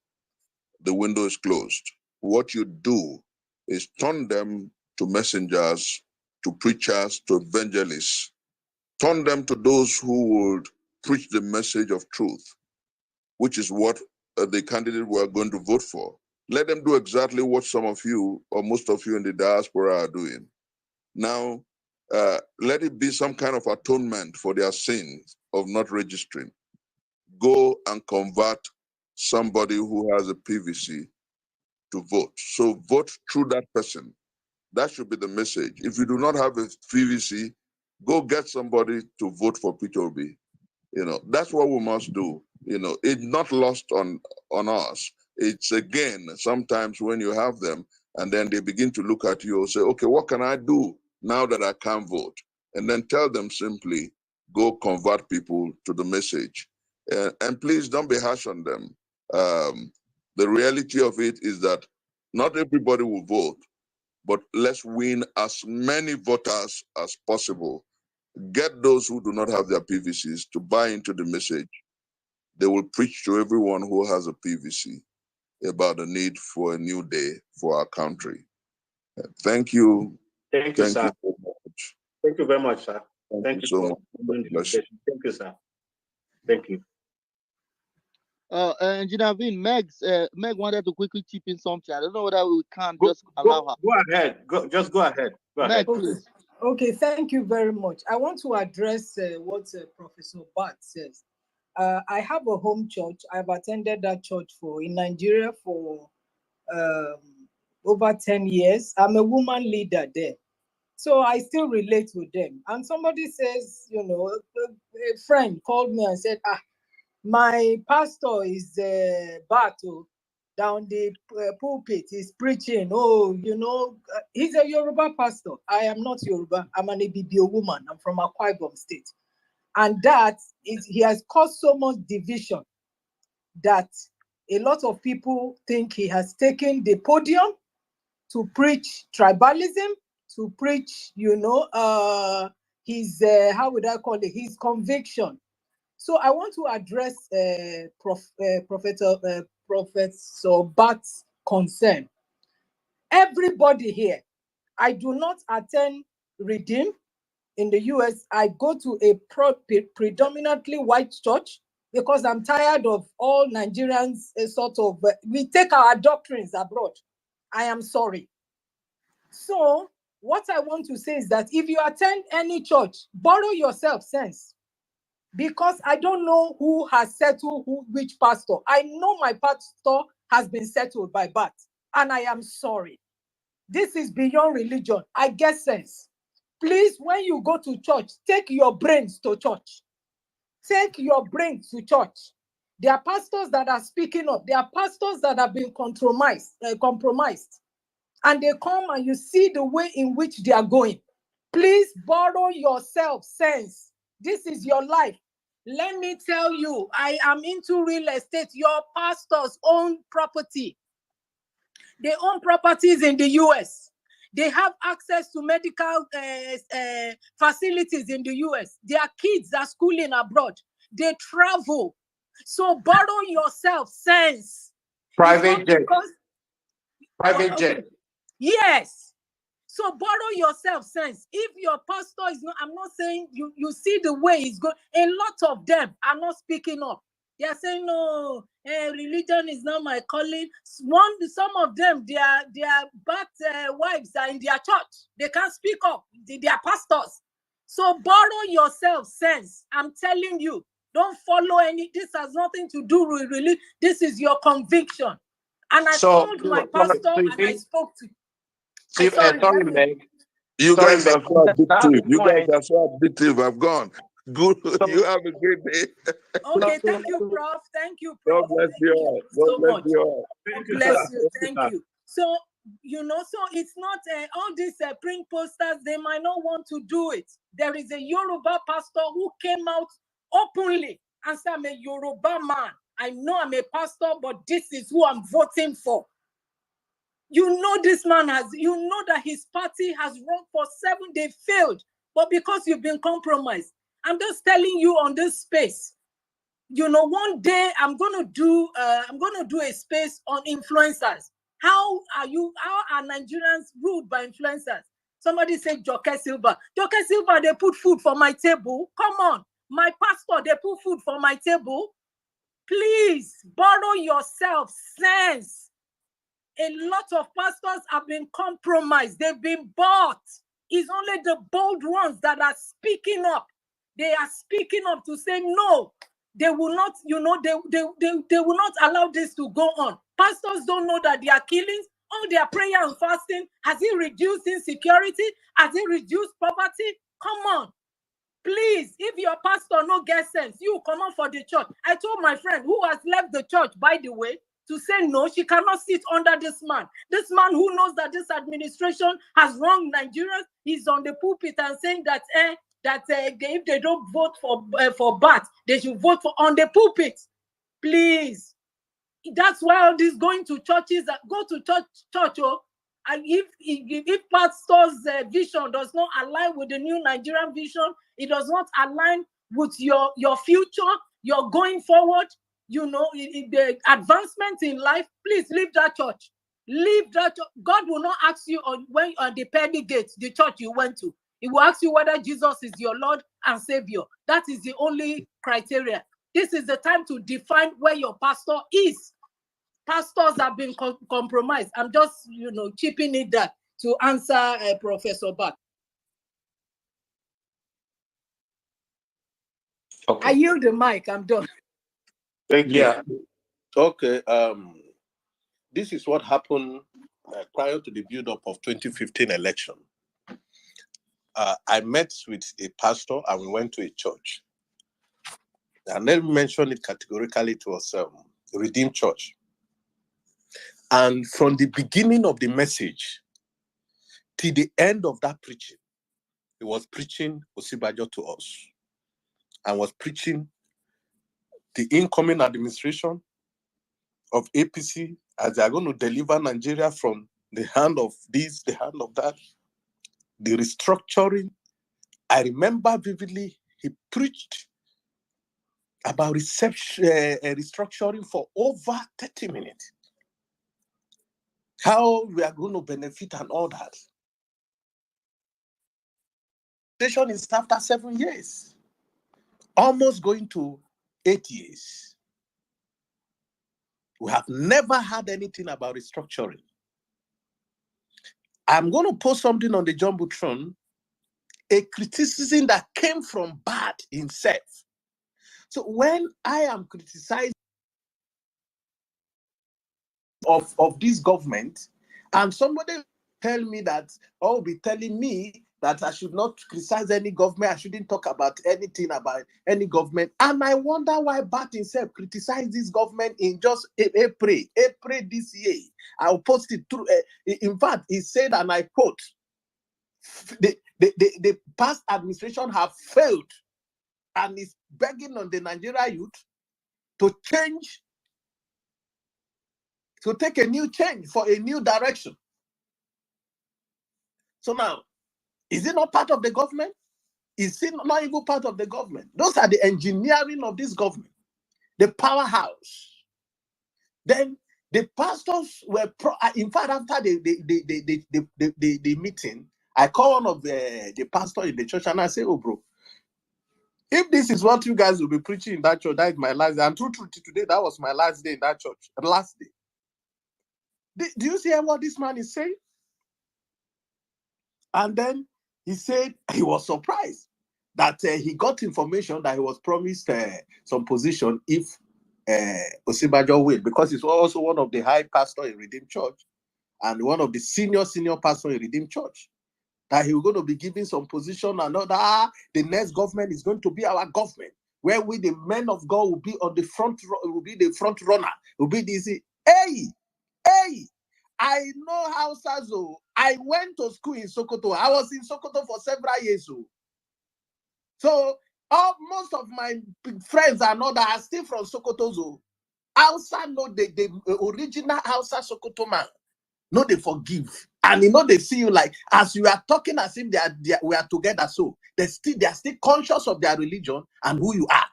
the window is closed. What you do is turn them to messengers, to preachers, to evangelists. Turn them to those who would preach the message of truth, which is what the candidate we are going to vote for. Let them do exactly what some of you, or most of you in the diaspora, are doing. Now, let it be some kind of atonement for their sins of not registering. Go and convert somebody who has a PVC to vote. So vote through that person. That should be the message. If you do not have a PVC, go get somebody to vote for Peter Obi. That's what we must do. It's not lost on us. It's, again, sometimes when you have them and then they begin to look at you and say, okay, what can I do now that I can't vote? And then tell them simply, go convert people to the message. And please don't be harsh on them. The reality of it is that not everybody will vote, but let's win as many voters as possible. Get those who do not have their PVCs to buy into the message. They will preach to everyone who has a PVC about the need for a new day for our country. Thank you. Thank you, sir. So much. Thank you very much, sir. Thank you so much. Thank you, sir. Thank you. Engineer Vin, Meg wanted to quickly chip in something. I don't know whether we can just allow her. Go ahead. Just go ahead. Go ahead. Please. Okay, thank you very much. I want to address what Professor Bat says. I have a home church. I've attended that church in Nigeria for over 10 years. I'm a woman leader there. So I still relate with them. And somebody says, a friend called me and said, my pastor is Bato down the pulpit. He's preaching. He's a Yoruba pastor. I am not Yoruba. I'm an Ibibio woman. I'm from Akwa Ibom State. And he has caused so much division that a lot of people think he has taken the podium to preach tribalism, to preach, his, how would I call it, his conviction. So I want to address Professor Bat's concern. Everybody here, I do not attend Redeem in the US. I go to a predominantly white church because I'm tired of all Nigerians we take our doctrines abroad. I am sorry. So what I want to say is that if you attend any church, borrow yourself sense. Because I don't know who has settled which pastor. I know my pastor has been settled by Bat, and I am sorry. This is beyond religion. I get sense. Please, when you go to church, take your brains to church. Take your brains to church. There are pastors that are speaking up. There are pastors that have been compromised. And they come and you see the way in which they are going. Please borrow yourself sense. This is your life. Let me tell you, I am into real estate. Your pastors own property. They own properties in the US. They have access to medical facilities in the US. Their kids are schooling abroad. They travel. So borrow yourself sense. Private jet. Private jet. Yes. So borrow yourself sense. If your pastor is not, I'm not saying you see the way he's going. A lot of them are not speaking up. They are saying, no, religion is not my calling. Some of them, their wives are in their church. They can't speak up. They are pastors. So borrow yourself sense. I'm telling you, don't follow any. This has nothing to do with religion. This is your conviction. And I told my pastor and I spoke to. Sorry, Meg. You Sorry, guys are Meg. so addictive. You guys Point. are so addictive. I've gone. Good. You have a great day. Okay, thank you, Prof. Thank you, God Prof. bless you all. So God bless much. you all. God bless you. Thank you. So, so it's not all these print posters, they might not want to do it. There is a Yoruba pastor who came out openly and said, I'm a Yoruba man. I know I'm a pastor, but this is who I'm voting for. You know this man you know that his party has run for 7, they failed. But because you've been compromised, I'm just telling you on this space, one day I'm gonna do a space on influencers. How are Nigerians ruled by influencers? Somebody said Joke Silva. Joke Silva, they put food for my table. Come on, my pastor, they put food for my table. Please borrow yourself sense. A lot of pastors have been compromised. They've been bought. It's only the bold ones that are speaking up. They are speaking up to say no. They will not, they will not allow this to go on. Pastors don't know that they are killings. All their prayer and fasting, has it reduced insecurity? Has it reduced poverty? Come on. Please, if your pastor no get sense, you come on for the church. I told my friend who has left the church, by the way, to say no, she cannot sit under this man. This man who knows that this administration has wronged Nigerians, he's on the pulpit and saying that if they don't vote for BAT, they should vote for on the pulpit. Please. That's why all this going to churches, go to church, and if pastor's vision does not align with the new Nigerian vision, it does not align with your future, you're going forward, the advancement in life, please leave that church. Leave that church. God will not ask you on the pearly gates, the church you went to. He will ask you whether Jesus is your Lord and Savior. That is the only criteria. This is the time to define where your pastor is. Pastors have been compromised. I'm just, chipping it that to answer Professor Buck. Okay. I yield the mic. I'm done. Thank you. Yeah. Okay. This is what happened prior to the build-up of 2015 election. I met with a pastor and we went to a church. And let me mention it categorically, it was Redeemed Church. And from the beginning of the message till the end of that preaching, he was preaching Osibajo to us and was preaching the incoming administration of APC as they are going to deliver Nigeria from the hand of this, the hand of that, the restructuring. I remember vividly he preached about restructuring for over 30 minutes. How we are going to benefit and all that. Station is after 7 years, almost going to 8 years. We have never had anything about restructuring. I'm going to post something on the Jumbotron, a criticism that came from Bad himself. So when I am criticizing of this government, and somebody tell me that, or be telling me that I should not criticize any government, I shouldn't talk about anything about any government. And I wonder why Bat himself criticized this government in just April this year. I'll post it through. In fact, he said, and I quote, the past administration have failed and is begging on the Nigeria youth to change, to take a new change for a new direction. So now, is it not part of the government? Is it not even part of the government? Those are the engineering of this government, the powerhouse. Then The pastors were, in fact, after the meeting, I called one of the pastor in the church and I say, oh, bro, if this is what you guys will be preaching in that church, that is my last day. And true today, that was my last day in that church, the last day. Do you see what this man is saying? And then he said he was surprised that he got information that he was promised some position if Osinbajo win, because he's also one of the high pastor in Redeemed Church and one of the senior pastor in Redeemed Church. That he was going to be given some position and all that. The next government is going to be our government, where we, the men of God, will be on the front, will be the front runner, will be this. Hey, I know Hausas. I went to school in Sokoto. I was in Sokoto for several years. So most of my friends and all that are still from Sokoto. Hausa know the original Hausa Sokoto man. No, they forgive. And they see you like, as you are talking as if we are together, so they are still conscious of their religion and who you are.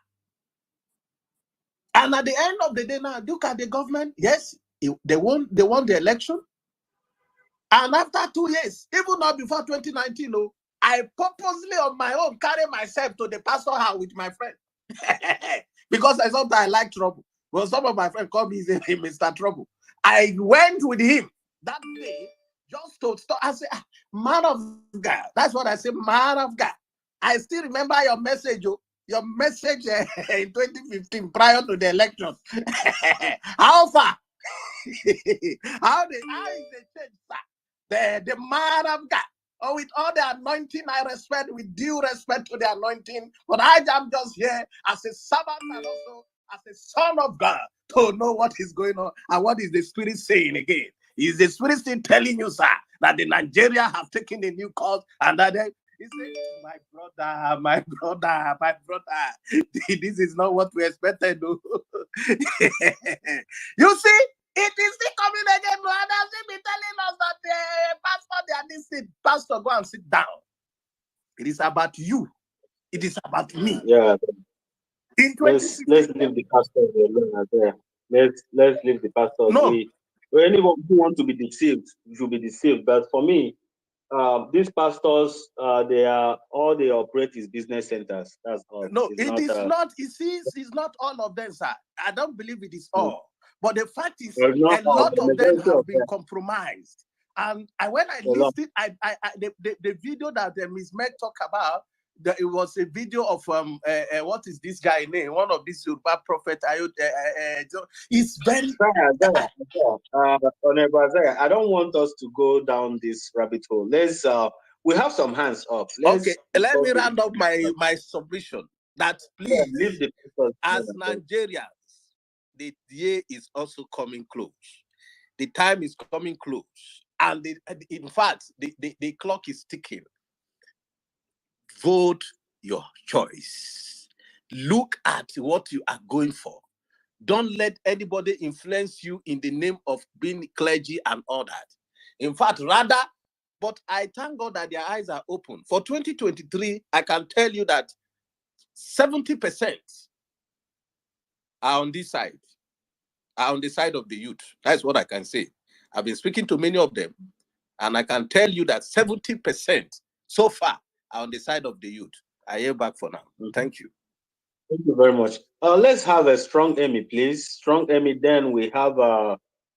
And at the end of the day now, look at the government. Yes, they won the election. And after 2 years, even not before 2019, I purposely on my own carry myself to the pastor house with my friend. Because I thought I like trouble. Well, some of my friends call me Mr. Trouble. I went with him that day just to start. I said, man of God. That's what I said, man of God. I still remember your message, in 2015 prior to the election. How far? How is the change, sir? The man of God. Oh, with all the anointing I respect, with due respect to the anointing, but I am just here as a servant and also as a son of God to know what is going on and what is the Spirit saying again. Is the Spirit still telling you, sir, that the Nigeria have taken a new course and that he said, my brother, this is not what we expected. You see, it is still coming again, no, and they'll be telling us that the pastor, they are this pastor, go and sit down. It is about you. It is about me. Yeah. Let's leave the pastors alone there. Let's leave the pastors. No. Anyone who wants to be deceived should be deceived. But for me, these pastors, they operate as business centers. That's all. No, it's not. It's not all of them, sir. I don't believe it is all. But the fact is, a lot of them have been compromised. And when I listened, the video that Ms. Meg talked about, it was a video of what is this guy name? One of these Yoruba prophet. It's very. I don't want us to go down this rabbit hole. We have some hands up. Okay, let me round up my submission. That please, as Nigerians, the year is also coming close. The time is coming close. And in fact, the clock is ticking. Vote your choice. Look at what you are going for. Don't let anybody influence you in the name of being clergy and all that. In fact, rather, but I thank God that their eyes are open. For 2023, I can tell you that 70% are on this side, are on the side of the youth. That's what I can say. I've been speaking to many of them, and I can tell you that 70% so far are on the side of the youth. I hear back for now. Thank you. Thank you very much. Let's have a strong Emmy, please. Strong Emmy, then we have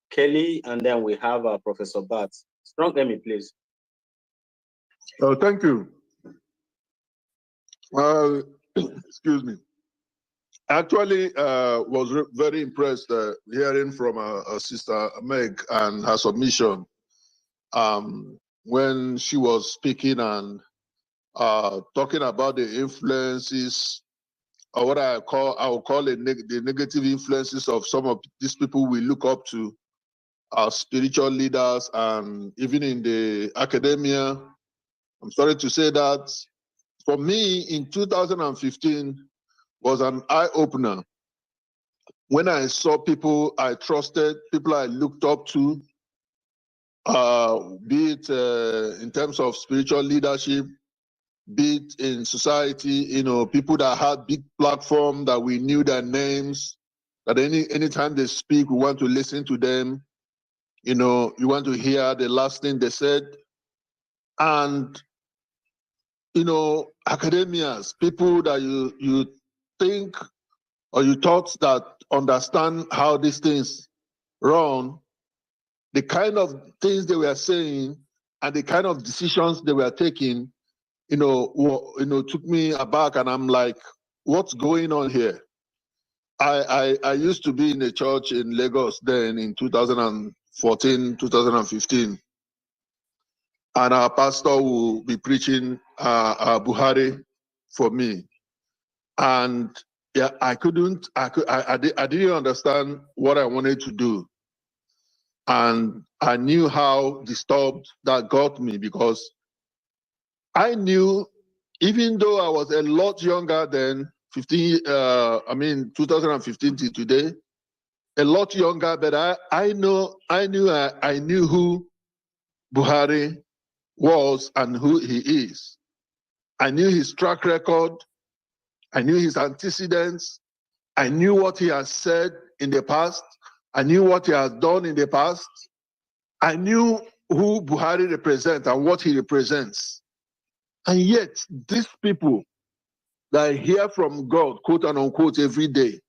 Kelly, and then we have Professor Bat. Strong Emmy, please. Oh, thank you. Excuse me. Actually, was very impressed hearing from Sister Meg and her submission when she was speaking and talking about the influences, or what I will call it, the negative influences of some of these people we look up to as spiritual leaders, and even in the academia. I'm sorry to say that for me in 2015 was an eye-opener when I saw people I trusted, people I looked up to, be it in terms of spiritual leadership, be it in society, people that had big platform that we knew their names, that anytime they speak, we want to listen to them. You know, you want to hear the last thing they said. And, you know, academians, people that you think or you thought that understand how these things run, the kind of things they were saying and the kind of decisions they were taking, took me aback, and I'm like, what's going on here? I used to be in a church in Lagos then in 2014, 2015, and our pastor will be preaching Buhari for me, and yeah, I didn't understand what I wanted to do, and I knew how disturbed that got me, because I knew, even though I was a lot younger than 2015 to today, a lot younger, but I knew who Buhari was and who he is. I knew his track record. I knew his antecedents. I knew what he has said in the past. I knew what he has done in the past. I knew who Buhari represents and what he represents. And yet, these people that I hear from God, quote and unquote, every day,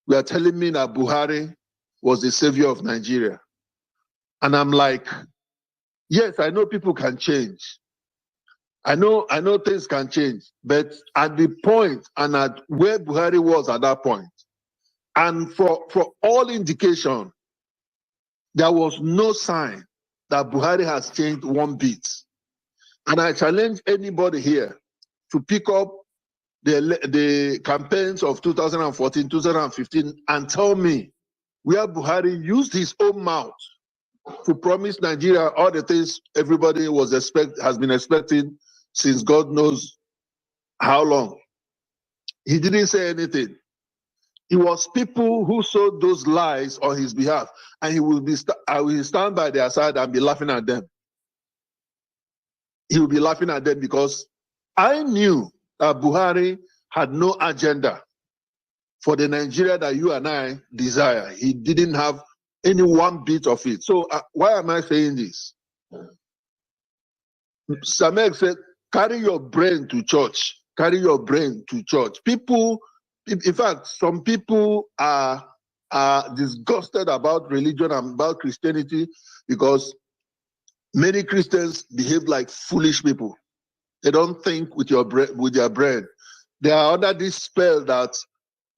were telling me that Buhari was the savior of Nigeria. And I'm like, yes, I know people can change. I know things can change. But at the point and at where Buhari was at that point, and for all indication, there was no sign that Buhari has changed one bit. And I challenge anybody here to pick up the campaigns of 2014, 2015, and tell me where Buhari used his own mouth to promise Nigeria all the things everybody has been expecting since God knows how long. He didn't say anything. It was people who sowed those lies on his behalf, and I will stand by their side and be laughing at them. He will be laughing at them, because I knew that Buhari had no agenda for the Nigeria that you and I desire. He didn't have any one bit of it. So why am I saying this? Samek said, carry your brain to church. Carry your brain to church. People, in fact, some people are disgusted about religion and about Christianity, because many Christians behave like foolish people. They don't think with their brain. They are under this spell that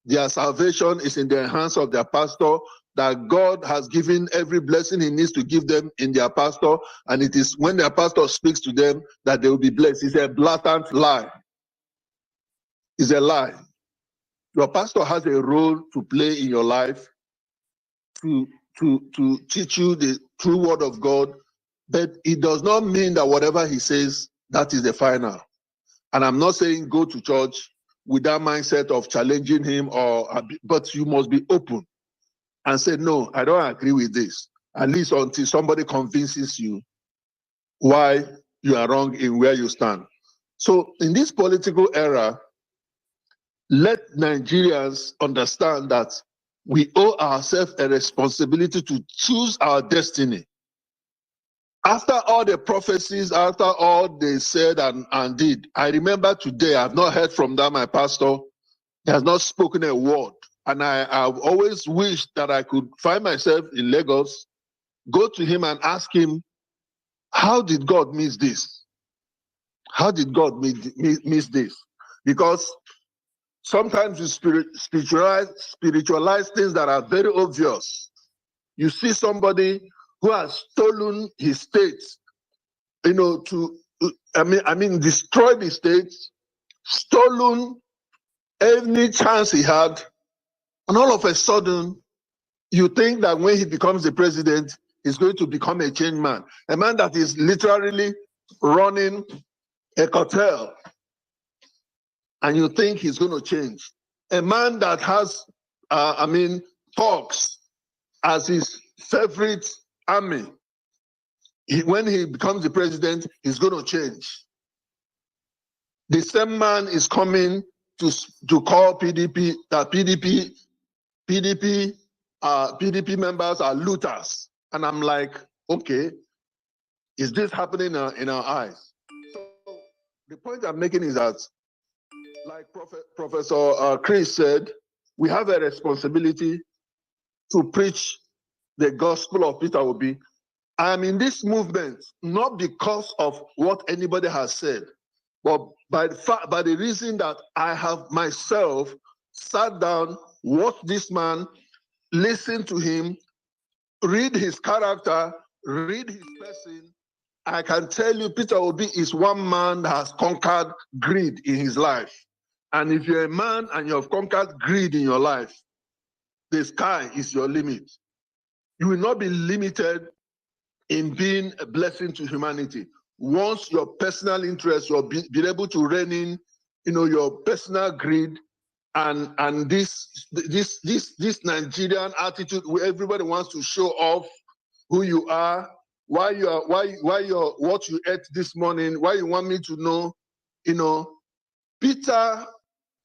their salvation is in the hands of their pastor, that God has given every blessing he needs to give them in their pastor, and it is when their pastor speaks to them that they will be blessed. It's a blatant lie. It's a lie. Your pastor has a role to play in your life to teach you the true word of God, but it does not mean that whatever he says, that is the final. And I'm not saying go to church with that mindset of challenging him, but you must be open and say, no, I don't agree with this, at least until somebody convinces you why you are wrong in where you stand. So in this political era, let Nigerians understand that we owe ourselves a responsibility to choose our destiny. After all the prophecies, after all they said and did, I remember today, I've not heard from that, my pastor. He has not spoken a word. And I've always wished that I could find myself in Lagos, go to him and ask him, how did God miss this? How did God miss this? Because sometimes we spiritualize things that are very obvious. You see somebody who has stolen his state, destroyed the state, stolen any chance he had, and all of a sudden, you think that when he becomes the president, he's going to become a changed man. A man that is literally running a cartel, and you think he's going to change. A man that has, thugs as his favorite army. When he becomes the president, he's going to change. The same man is coming to call PDP, that PDP PDP members are looters. And I'm like, okay, is this happening in our eyes? So the point I'm making is that, like Professor Chris said, we have a responsibility to preach the gospel of Peter Obi. I'm in this movement not because of what anybody has said, but by the reason that I have myself sat down, watched this man, listened to him, read his character, read his person. I can tell you Peter Obi is one man that has conquered greed in his life. And if you're a man and you have conquered greed in your life, the sky is your limit. You will not be limited in being a blessing to humanity. Once your personal interests, you'll be able to rein in, your personal greed and this Nigerian attitude where everybody wants to show off who you are, why you're what you ate this morning, why you want me to know, Peter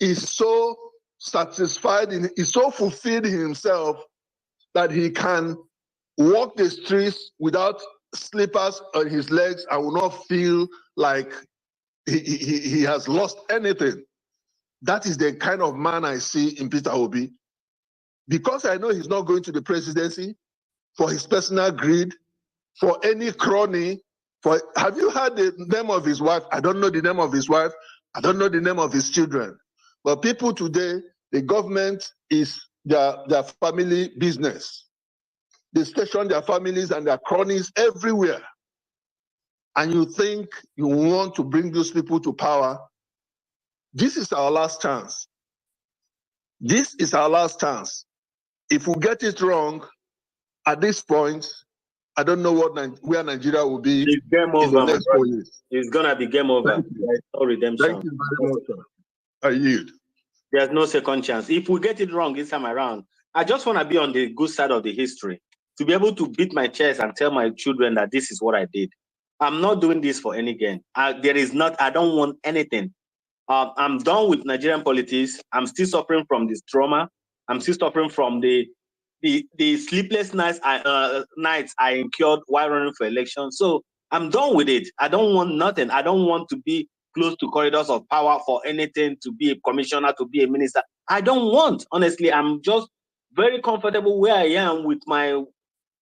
is so satisfied, he's so fulfilled in himself that he can walk the streets without slippers on his legs and will not feel like he has lost anything. That is the kind of man I see in Peter Obi. Because I know he's not going to the presidency for his personal greed, for any crony. Have you heard the name of his wife? I don't know the name of his wife. I don't know the name of his children. But people today, the government is their family business. They station their families and their cronies everywhere. And you think you want to bring those people to power. This is our last chance. This is our last chance. If we get it wrong, at this point, I don't know where Nigeria will be. It's game over, in the next 4 years. It's gonna be game over. There's no redemption. Thank you very much, sir. I yield. There's no second chance. If we get it wrong this time around, I just want to be on the good side of the history, to be able to beat my chest and tell my children that this is what I did. I'm not doing this for any gain. I don't want anything. I'm done with Nigerian politics. I'm still suffering from this trauma. I'm still suffering from the sleepless nights I incurred while running for election. So I'm done with it. I don't want nothing. I don't want to be close to corridors of power for anything, to be a commissioner, to be a minister. I don't want. Honestly, I'm just very comfortable where I am with my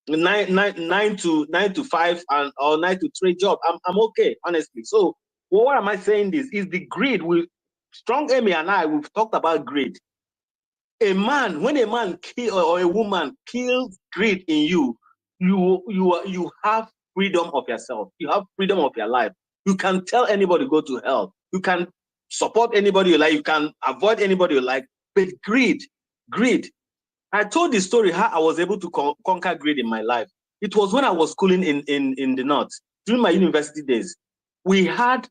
9 to 5 or 9 to 3 job. I'm okay, honestly. So what am I saying? This is the greed. Strong Amy and I, we've talked about greed. When a man or a woman kills greed in you, you have freedom of yourself. You have freedom of your life. You can tell anybody go to hell. You can support anybody you like. You can avoid anybody you like. But greed. I told the story how I was able to conquer greed in my life. It was when I was schooling in the north during my university days. We had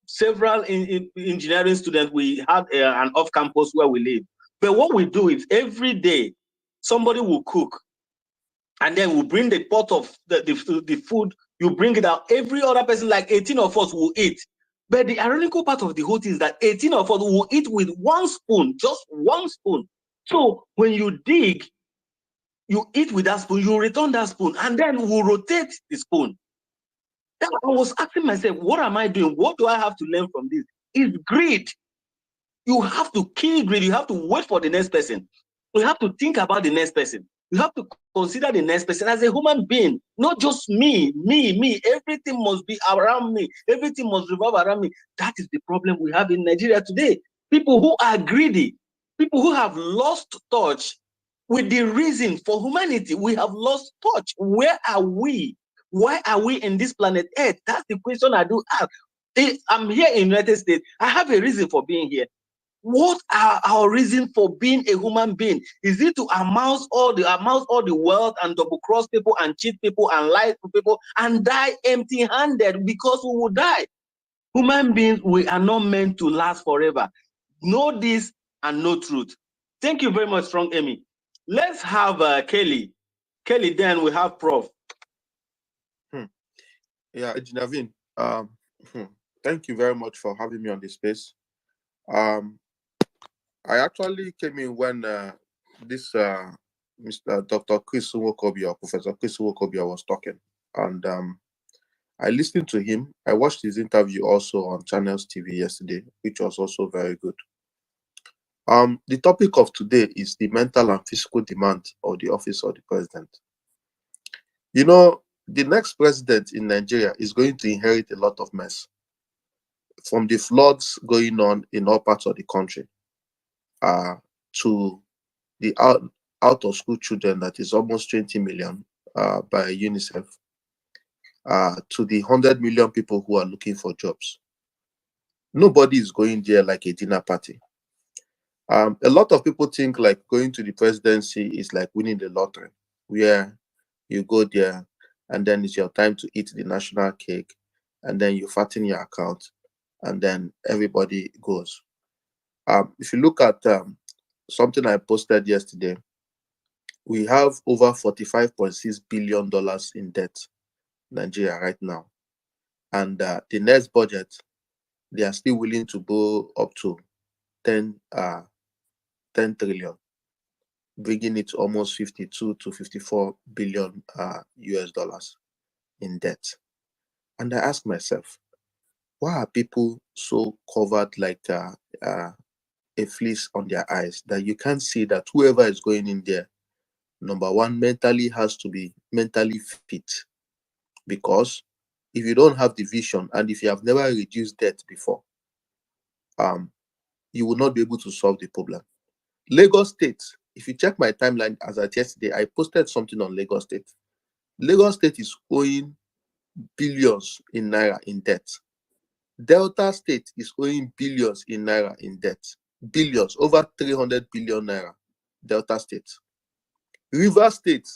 several engineering students. We had an off-campus where we live. But what we do is every day somebody will cook, and then we'll bring the pot of the food. You bring it out. Every other person, like 18 of us, will eat. But the ironical part of the whole thing is that 18 of us will eat with 1 spoon, just 1 spoon. So when you dig, you eat with that spoon, you return that spoon, and then we'll rotate the spoon. Then I was asking myself, what am I doing? What do I have to learn from this? It's greed. You have to kill greed. You have to wait for the next person. You have to think about the next person. You have to consider the next person as a human being, not just me. Everything must be around me. Everything must revolve around me. That is the problem we have in Nigeria today. People who are greedy, people who have lost touch with the reason for humanity. We have lost touch. Where are we? Why are we in this planet Earth? That's the question I do ask. I'm here in the United States. I have a reason for being here. What are our reasons for being a human being? Is it to amass all the wealth and double cross people and cheat people and lie to people and die empty-handed? Because we will die. Human beings, we are not meant to last forever. Know this and know truth. Thank you very much, Strong Amy. Let's have Kelly. Kelly, then we have Prof. Yeah, Naveen, thank you very much for having me on this space. I actually came in when this Mr. Dr. Chris Wokobia, Professor Chris Wokobia was talking, and I listened to him. I watched his interview also on Channels TV yesterday, which was also very good. The topic of today is the mental and physical demand of the office of the president. You know, the next president in Nigeria is going to inherit a lot of mess, from the floods going on in all parts of the country, to the out of school children that is almost 20 million by UNICEF, to the 100 million people who are looking for jobs. Nobody is going there like a dinner party. A lot of people think like going to the presidency is like winning the lottery, where you go there and then it's your time to eat the national cake, and then you fatten your account, and then everybody goes. If you look at something I posted yesterday, we have over $45.6 billion in debt in Nigeria right now. And the next budget, they are still willing to go up to 10 trillion, bringing it to almost 52 to 54 billion US dollars in debt. And I ask myself, why are people so covered like a fleece on their eyes that you can't see that whoever is going in there, number one, mentally has to be mentally fit? Because if you don't have the vision and if you have never reduced debt before, you will not be able to solve the problem. Lagos State, if you check my timeline as at yesterday, I posted something on Lagos State. Lagos State is owing billions in naira in debt. Delta State is owing billions in naira in debt. Billions, over 300 billion naira. Delta State. River State,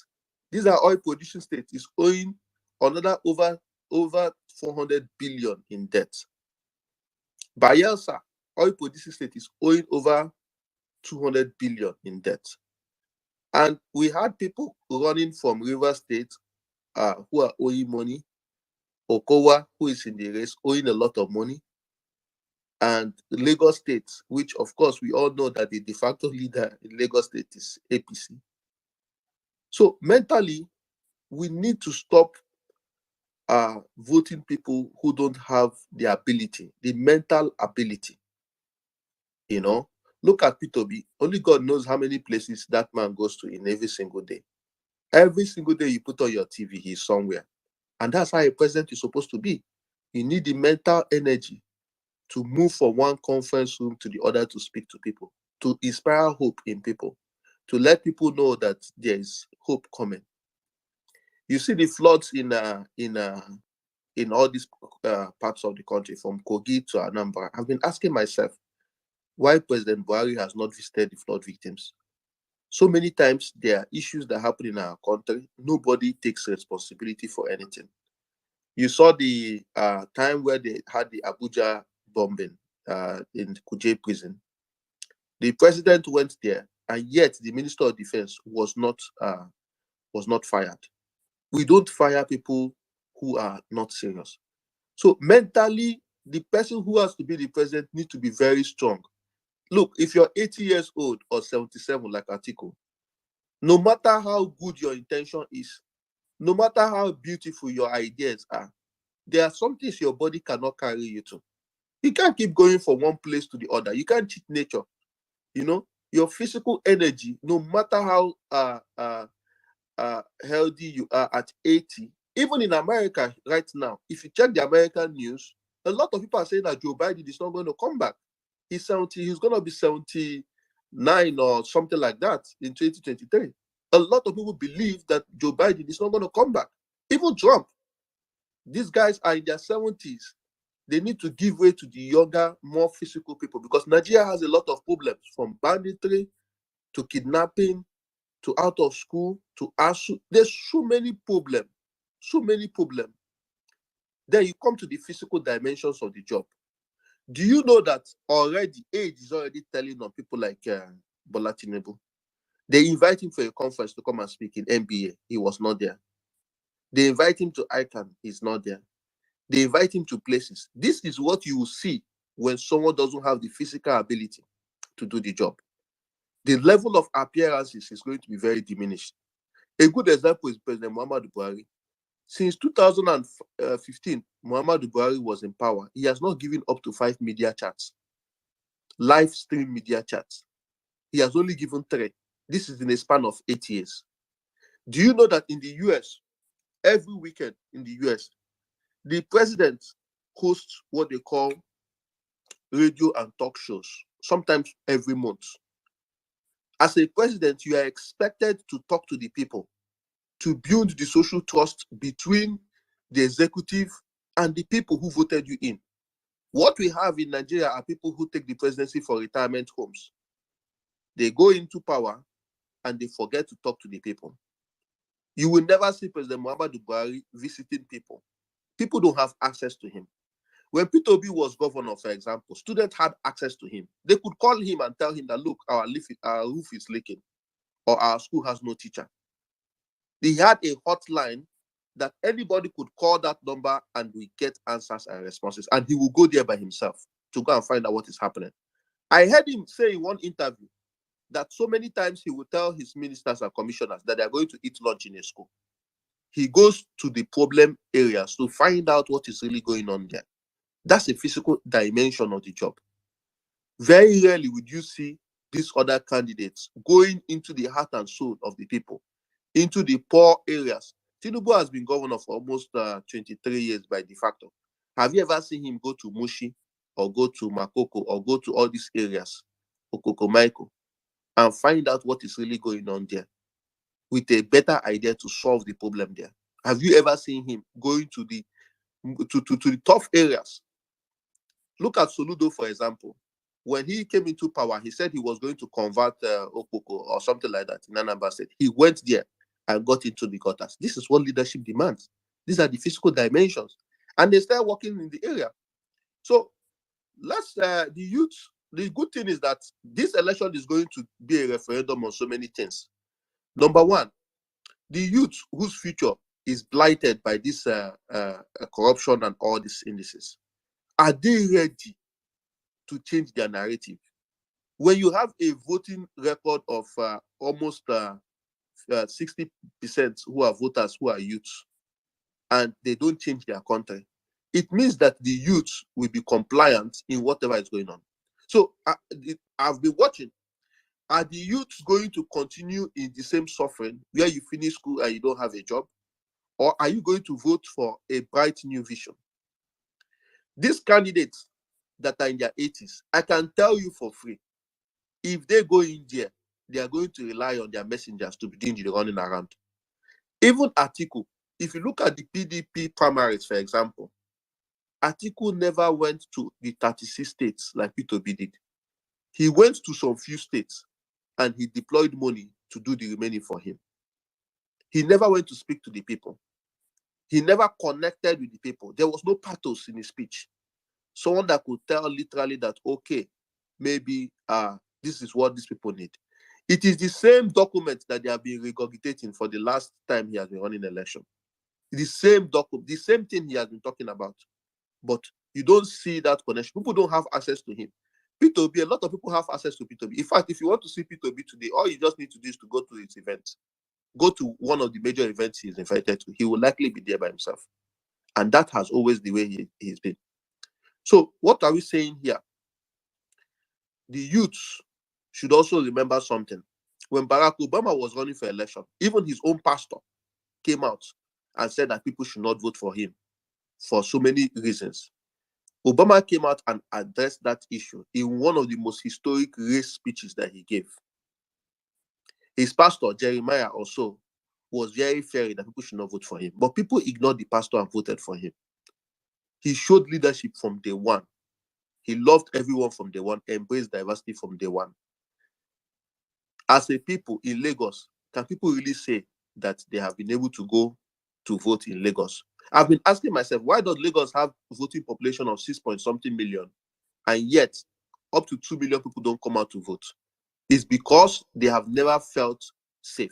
these are oil producing states, is owing another over 400 billion in debt. Bayelsa, oil producing state, is owing over 200 billion in debt. And we had people running from River State who are owing money. Okowa, who is in the race, owing a lot of money. And Lagos State, which of course we all know that the de facto leader in Lagos State is APC. So mentally, we need to stop voting people who don't have the ability, the mental ability. You know, look at P2B. Only God knows how many places that man goes to in every single day. Every single day you put on your TV, he's somewhere. And that's how a president is supposed to be. You need the mental energy to move from one conference room to the other to speak to people, to inspire hope in people, to let people know that there is hope coming. You see the floods in all these parts of the country, from Kogi to Anambra. I've been asking myself why President Buhari has not visited the flood victims. So many times there are issues that happen in our country. Nobody takes responsibility for anything. You saw the time where they had the Abuja bombing in Kuje prison. The president went there, and yet the Minister of Defense was not fired. We don't fire people who are not serious. So mentally, the person who has to be the president needs to be very strong. Look, if you're 80 years old or 77 like Atiku, no matter how good your intention is, no matter how beautiful your ideas are, there are some things your body cannot carry you to. You can't keep going from one place to the other. You can't cheat nature. You know, your physical energy, no matter how healthy you are at 80, even in America right now, if you check the American news, a lot of people are saying that Joe Biden is not going to come back. He's going to be 79 or something like that in 2023. A lot of people believe that Joe Biden is not going to come back. Even Trump. These guys are in their 70s. They need to give way to the younger, more physical people, because Nigeria has a lot of problems, from banditry to kidnapping to out of school to ASU. There's so many problems. Then you come to the physical dimensions of the job. Do you know that already age is already telling on people like Bola Tinubu? They invite him for a conference to come and speak in MBA. He was not there. They invite him to ICANN. He's not there. They invite him to places. This is what you will see when someone doesn't have the physical ability to do the job. the level of appearances is going to be very diminished. A good example is President Muhammadu Buhari. Since 2015, Muhammadu Buhari was in power. He has not given up to 5 media chats, live stream media chats. He has only given 3. This is in a span of 8 years. Do you know that in the US, every weekend in the US, the president hosts what they call radio and talk shows, sometimes every month. As a president, you are expected to talk to the people, to build the social trust between the executive and the people who voted you in. What we have in Nigeria are people who take the presidency for retirement homes. They go into power and they forget to talk to the people. You will never see President Muhammadu Buhari visiting people. People don't have access to him. When Peter Obi was governor, for example, students had access to him. They could call him and tell him that, look, our roof is leaking, or our school has no teacher. He had a hotline that anybody could call that number and we get answers and responses. And he will go there by himself to go and find out what is happening. I heard him say in one interview that so many times he would tell his ministers and commissioners that they are going to eat lunch in a school. He goes to the problem areas to find out what is really going on there. That's a physical dimension of the job. Very rarely would you see these other candidates going into the heart and soul of the people, into the poor areas. Tinubu has been governor for almost 23 years by de facto. Have you ever seen him go to Mushi or go to Makoko or go to all these areas, Okoko Maiko, and find out what is really going on there with a better idea to solve the problem there? Have you ever seen him going to the tough areas? Look at Soludo, for example. When he came into power, he said he was going to convert Okoko or something like that in Anambra State. He went there and got into the gutters. This is what leadership demands. These are the physical dimensions. And they start working in the area. So let's, the youth, the good thing is that this election is going to be a referendum on so many things. Number one, the youth whose future is blighted by this corruption and all these indices, are they ready to change their narrative? When you have a voting record of almost 60% who are voters who are youths, and they don't change their country, it means that the youths will be compliant in whatever is going on. So I've been watching. Are the youths going to continue in the same suffering where you finish school and you don't have a job? Or are you going to vote for a bright new vision? These candidates that are in their 80s, I can tell you for free, if they go in there, they are going to rely on their messengers to be doing the running around. Even Atiku, if you look at the PDP primaries, for example, Atiku never went to the 36 states like Peter Obi did. He went to some few states and he deployed money to do the remaining for him. He never went to speak to the people. He never connected with the people. There was no pathos in his speech. Someone that could tell literally that, okay, maybe this is what these people need. It is the same document that they have been regurgitating for the last time he has been running election. The same document, the same thing he has been talking about. But you don't see that connection. People don't have access to him. Peter Obi, a lot of people have access to Peter Obi. In fact, if you want to see Peter Obi today, all you just need to do is to go to his event. Go to one of the major events he's invited to. He will likely be there by himself. And that has always the way he's been. So what are we saying here? The youths should also remember something. When Barack Obama was running for election, even his own pastor came out and said that people should not vote for him for so many reasons. Obama came out and addressed that issue in one of the most historic race speeches that he gave. His pastor, Jeremiah, also was very fair that people should not vote for him. But people ignored the pastor and voted for him. He showed leadership from day one. He loved everyone from day one, embraced diversity from day one. As a people in Lagos, can people really say that they have been able to go to vote in Lagos? I've been asking myself, why does Lagos have a voting population of 6-point-something million, and yet up to 2 million people don't come out to vote? It's because they have never felt safe.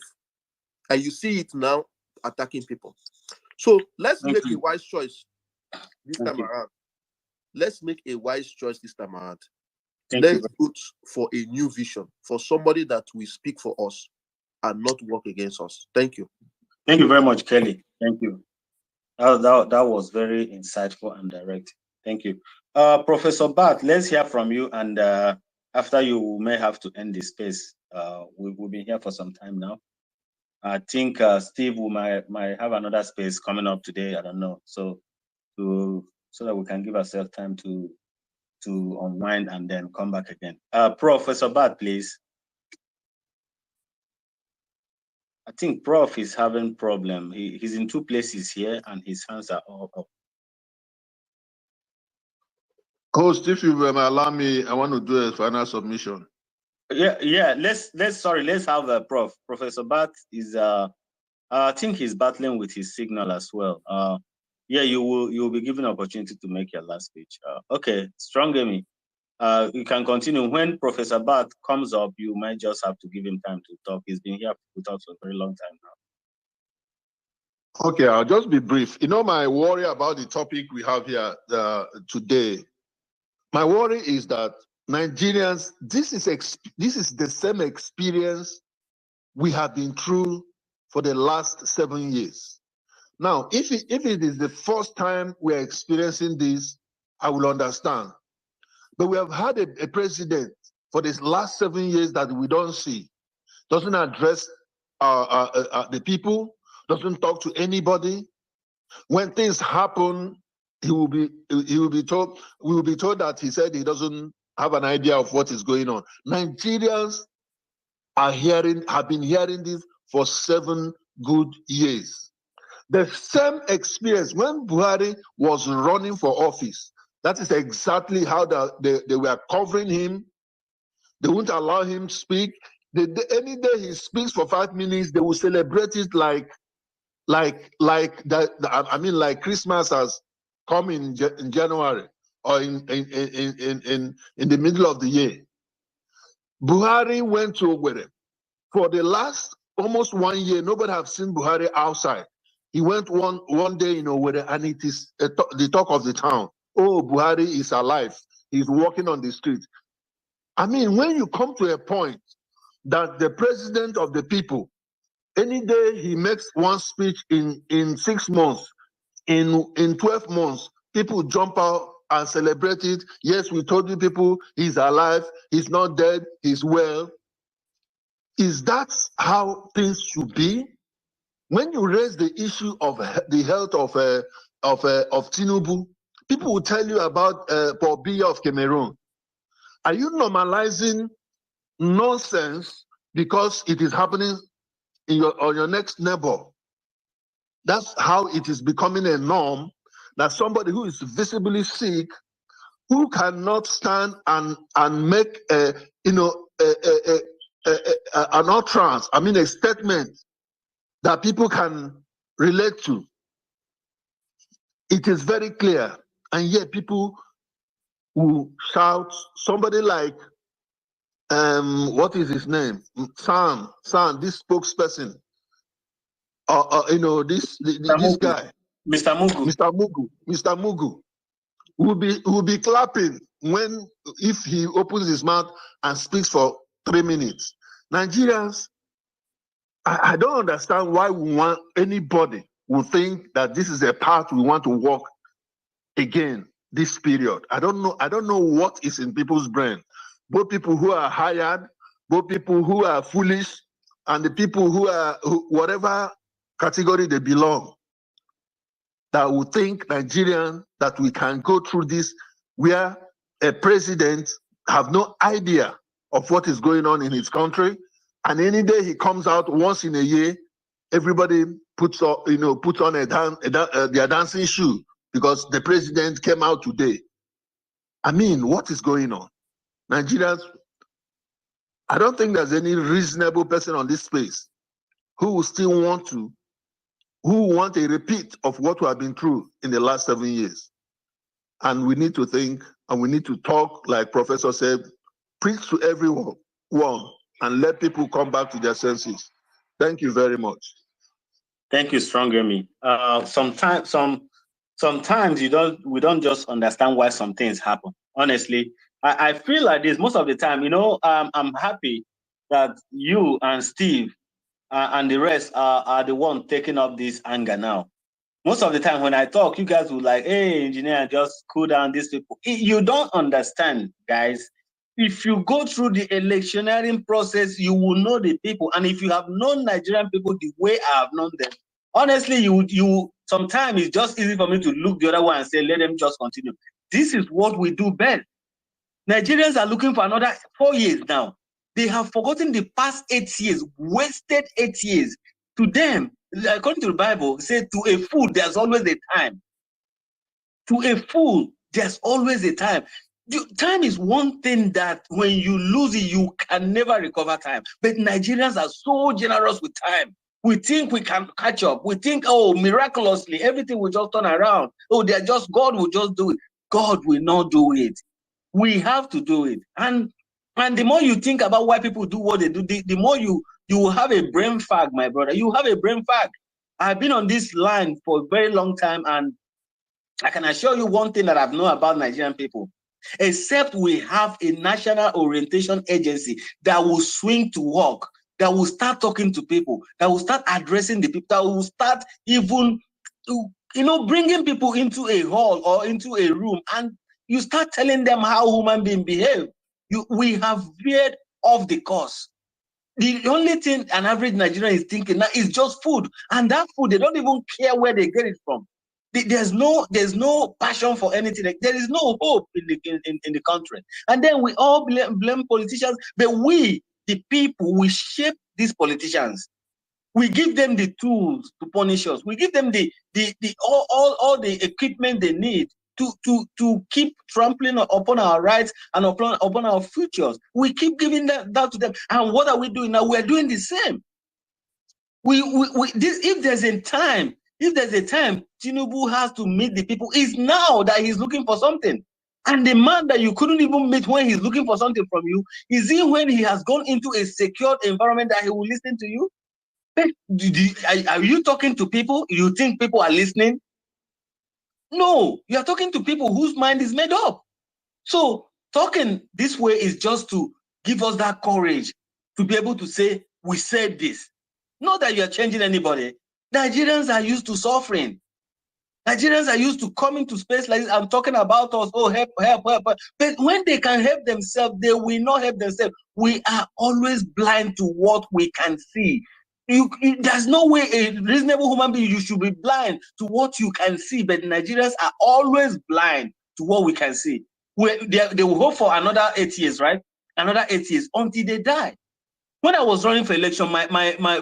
And you see it now attacking people. So let's make a wise choice this time around. Let's make a wise choice this time around. Let's vote for a new vision, for somebody that will speak for us and not work against us. Thank you. Thank you very much, Kelly. Thank you. That was very insightful and direct. Thank you. Professor Bart, let's hear from you. And after you, we may have to end this space. We've been here for some time now. I think Steve might have another space coming up today. I don't know. So that we can give ourselves time to unwind and then come back again. Professor Bart, please. I think Prof is having problem. He's in two places here and his hands are all up. Host, if you will allow me, I want to do a final submission. Yeah. Let's have Prof. Professor Bart is I think he's battling with his signal as well. Yeah, you will be given opportunity to make your last speech. Okay, Strong Amy. You can continue. When Professor Bart comes up, you might just have to give him time to talk. He's been here with us for a very long time now. Okay, I'll just be brief. You know, my worry about the topic we have here today, my worry is that Nigerians, this is the same experience we have been through for the last 7 years. Now, if it is the first time we're experiencing this, I will understand. But we have had a president for this last 7 years that we don't see, doesn't address the people, doesn't talk to anybody. When things happen, we will be told that he said he doesn't have an idea of what is going on. Nigerians have been hearing this for 7 good years. The same experience when Buhari was running for office. That is exactly how they were covering him. They won't allow him to speak. Any day he speaks for 5 minutes, they will celebrate it like Christmas has come in January or in the middle of the year. Buhari went to Owerri. For the last almost 1 year, nobody have seen Buhari outside. He went one day in Owerri, and it is the talk of the town. Oh, Buhari is alive. He's walking on the street. I mean, when you come to a point that the president of the people, any day he makes one speech in 6 months, in 12 months, people jump out and celebrate it. Yes, we told you people he's alive, he's not dead, he's well. Is that how things should be? When you raise the issue of the health of Tinubu, people will tell you about Paul Biya of Cameroon. Are you normalizing nonsense because it is happening on your next neighbor? That's how it is becoming a norm that somebody who is visibly sick, who cannot stand and make an utterance, a statement that people can relate to. It is very clear, and yet people who shout, somebody like what is his name? San, this spokesperson. This guy, Mr. Mugu, will be clapping if he opens his mouth and speaks for 3 minutes. Nigerians, I don't understand why anybody would think that this is a path we want to walk again this period. I don't know what is in people's brain. Both people who are hired, both people who are foolish, and the people who are whatever category they belong, that would think Nigerian that we can go through this where a president have no idea of what is going on in his country, and any day he comes out once in a year, everybody puts on their dancing shoe because the president came out today. I mean, what is going on? Nigerians, I don't think there's any reasonable person on this space who will still want a repeat of what we have been through in the last 7 years. And we need to think, and we need to talk, like Professor said, preach to everyone, and let people come back to their senses. Thank you very much. Thank you, Strong Amy. Sometimes we don't just understand why some things happen. Honestly, I feel like this most of the time. You know, I'm happy that you and Steve and the rest are the one taking up this anger now. Most of the time when I talk, you guys will like, hey, engineer, just cool down these people. You don't understand, guys. If you go through the electioneering process, you will know the people. And if you have known Nigerian people the way I have known them, honestly, you sometimes it's just easy for me to look the other one and say, let them just continue. This is what we do best. Nigerians are looking for another 4 years now. They have forgotten the past 8 years, wasted 8 years. To them, according to the Bible, it says to a fool, there's always a time. To a fool, there's always a time. Time is one thing that when you lose it, you can never recover time. But Nigerians are so generous with time. We think we can catch up. We think, oh, miraculously, everything will just turn around. Oh, God will just do it. God will not do it. We have to do it. And the more you think about why people do what they do, the more you will have a brain fag, my brother. You have a brain fag. I've been on this line for a very long time, and I can assure you one thing that I've known about Nigerian people. Except we have a national orientation agency that will swing to work, that will start talking to people, that will start addressing the people, that will start even, bringing people into a hall or into a room, and you start telling them how human beings behave. We have veered off the course. The only thing an average Nigerian is thinking now is just food, and that food, they don't even care where they get it from. There's no passion for anything. There is no hope in the country. And then we all blame politicians, but we, the people, we shape these politicians. We give them the tools to punish us. We give them all the equipment they need to keep trampling upon our rights and upon our futures. We keep giving that to them. And what are we doing now? We're doing the same. If there's a time, Tinubu has to meet the people. It's now that he's looking for something. And the man that you couldn't even meet when he's looking for something from you, is it when he has gone into a secured environment that he will listen to you? Are you talking to people? You think people are listening? No, you are talking to people whose mind is made up. So talking this way is just to give us that courage to be able to say, we said this. Not that you're changing anybody. Nigerians are used to suffering. Nigerians are used to coming to space like this. I'm talking about us, oh, help. But when they can help themselves, they will not help themselves. We are always blind to what we can see. There's no way a reasonable human being, you should be blind to what you can see, but Nigerians are always blind to what we can see. They will hope for another 8 years, right? Another 8 years until they die. When I was running for election,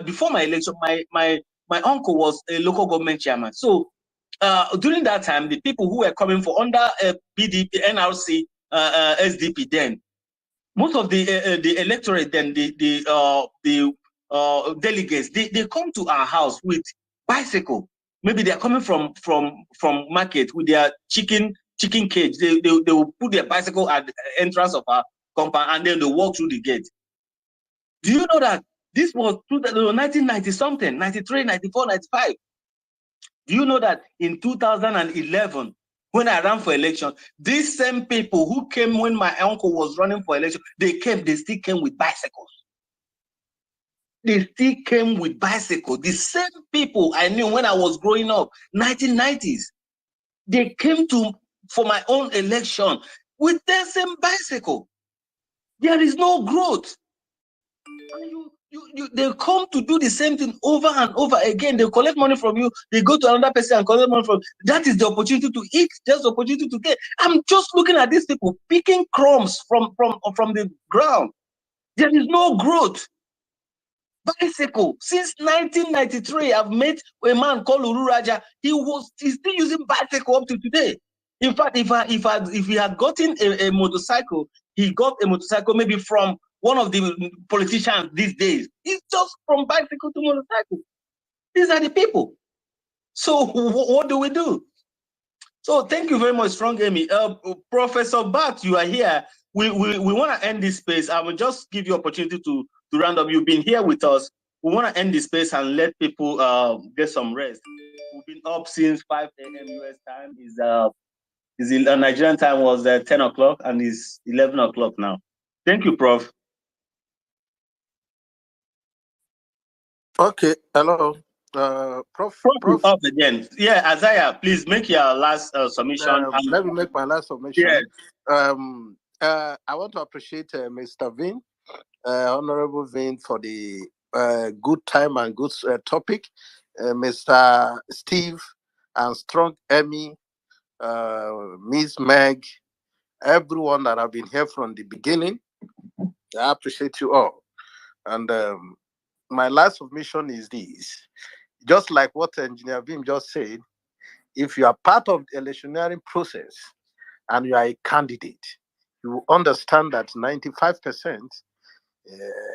before my election, my uncle was a local government chairman. So during that time, the people who were coming for under PDP, NRC, SDP, then most of the electorate, then the delegates, they come to our house with bicycle. Maybe they are coming from market with their chicken cage. They will put their bicycle at the entrance of our compound, and then they walk through the gate. Do you know that this was 1990 something, 93, 94, 95? Do you know that in 2011, when I ran for election, these same people who came when my uncle was running for election, they still came with bicycles. They still came with bicycles. The same people I knew when I was growing up, 1990s, they came for my own election with their same bicycle. There is no growth. They come to do the same thing over and over again. They collect money from you. They go to another person and collect money from. That is the opportunity to eat. That's the opportunity to get. I'm just looking at these people picking crumbs from the ground. There is no growth. Bicycle since 1993. I've met a man called Uru Raja. He's still using bicycle up to today. In fact, if he had gotten a motorcycle, he got a motorcycle maybe from one of the politicians these days. It's just from bicycle to motorcycle. These are the people. So what do we do? So thank you very much, Strong Amy. Professor Bat, you are here. We want to end this space. I will just give you opportunity to round up. You've been here with us. We want to end this space and let people get some rest. We've been up since 5 a.m. US time. Is Nigerian time was 10 o'clock and it's 11 o'clock now. Thank you, Prof. Okay, hello. Prof. Up again. Yeah, Isaiah, please make your last submission. Let me make my last submission. Yes. I want to appreciate Mr. Vin, Honorable Vin, for the good time and good topic. Mr. Steve and Strong Emmy, Miss Meg, everyone that have been here from the beginning. I appreciate you all. And my last submission is this. Just like what Engineer Vim just said, if you are part of the electioneering process and you are a candidate, you will understand that 95%,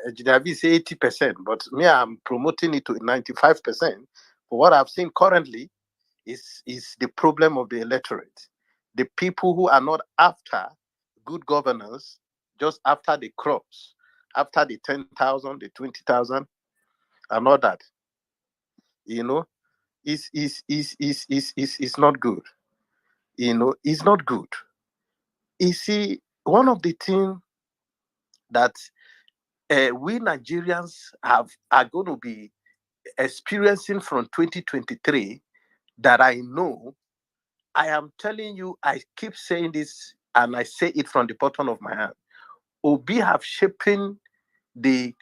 Engineer Vim say 80%, but me, I'm promoting it to 95%. For what I've seen currently is the problem of the electorate. The people who are not after good governance, just after the crops, after the 10,000, the 20,000, and all that, you know, is not good. You know, it's not good. You see, one of the things that we Nigerians are going to be experiencing from 2023 that I know, I am telling you, I keep saying this and I say it from the bottom of my heart. Obi have shaping the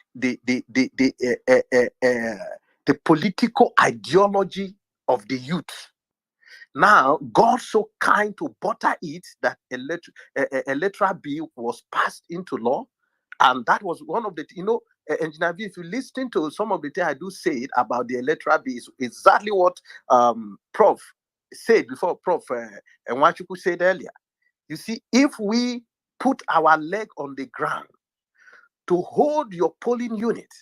political ideology of the youth. Now, God so kind to butter it that electoral bill was passed into law. And that was one of the, Engineer V, if you listen to some of the things I do say about the electoral bill, is exactly what Prof said before, Prof Nwachuku said earlier. You see, if we put our leg on the ground to hold your polling unit,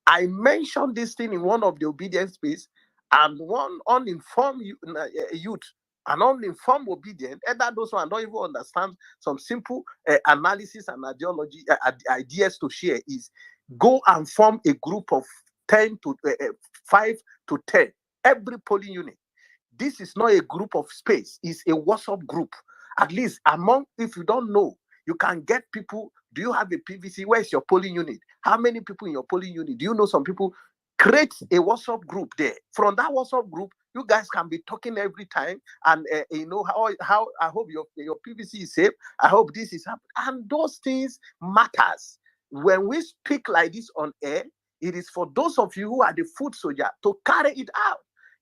I mentioned this thing in one of the obedience space, and one uninformed youth, an uninformed obedient, either those who don't even understand some simple analysis and ideology ideas to share, is go and form a group of 5 to 10, every polling unit. This is not a group of space, it's a WhatsApp group. At least among, if you don't know, you can get people. Do you have a PVC? Where's your polling unit? How many people in your polling unit? Do you know some people? Create a WhatsApp group there. From that WhatsApp group, you guys can be talking every time. And how I hope your PVC is safe. I hope this is happening. And those things matters. When we speak like this on air, it is for those of you who are the foot soldier to carry it out.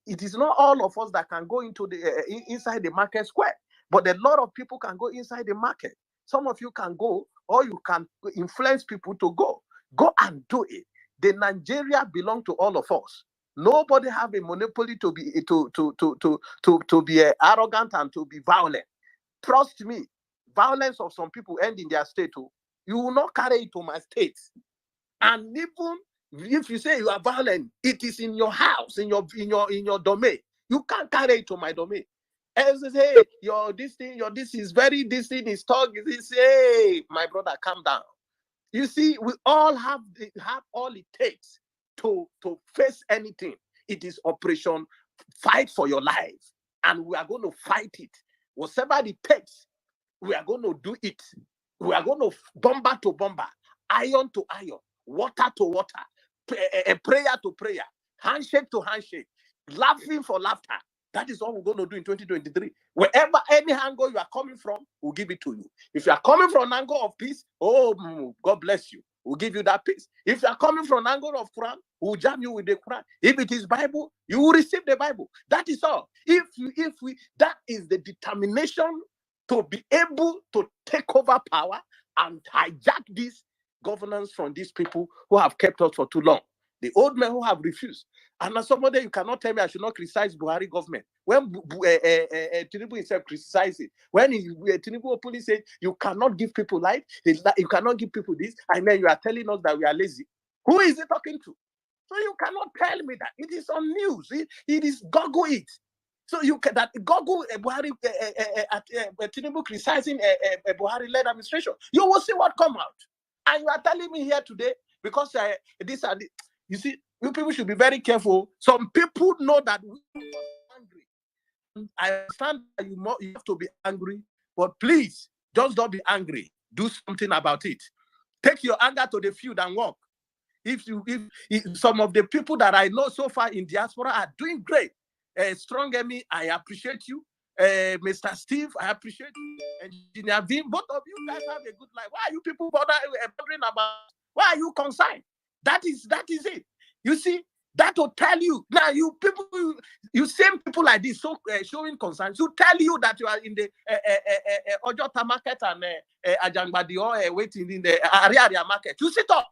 It is not all of us that can go into the inside the market square, but a lot of people can go inside the market. Some of you can go, or you can influence people to go. Go and do it. The Nigeria belong to all of us. Nobody have a monopoly to be arrogant and to be violent. Trust me, violence of some people end in their state. You will not carry it to my state. And even if you say you are violent, it is in your house, in your domain. You can't carry it to my domain. And say, hey, this thing is talking. Hey, my brother, calm down. You see, we all have all it takes to face anything. It is operation fight for your life. And we are going to fight it. Whatever it takes, we are going to do it. We are going to bomber to bomber, iron to iron, water to water, prayer to prayer, handshake to handshake, laughing for laughter. That is what we're going to do in 2023. Wherever any angle you are coming from, we'll give it to you. If you are coming from an angle of peace, oh, God bless you. We'll give you that peace. If you are coming from an angle of Quran, we'll jam you with the Quran. If it is Bible, you will receive the Bible. That is all. That is the determination to be able to take over power and hijack this governance from these people who have kept us for too long. The old men who have refused. And as somebody, you cannot tell me I should not criticize Buhari government. When Tinubu himself criticized it, when Tinubu openly said, you cannot give people life, you cannot give people this, and then you are telling us that we are lazy. Who is he talking to? So you cannot tell me that. It is on news. It is Google it. So you can that Google Buhari Tinubu criticizing Buhari-led administration. You will see what come out. And you are telling me here today, because these are the, you see, you people should be very careful. Some people know that we are angry. I understand that you have to be angry, but please, just don't be angry. Do something about it. Take your anger to the field and walk. If some of the people that I know so far in diaspora are doing great, Strong Emmy, I appreciate you. Mr. Steve, I appreciate you. Engineer Vim, both of you guys have a good life. Why are you people bothering about? Why are you concerned? That is it. You see, that will tell you now. You people, you same people like this, so showing concern, to tell you that you are in the Ojota market and Ajangbadi or waiting in the area market. You sit up.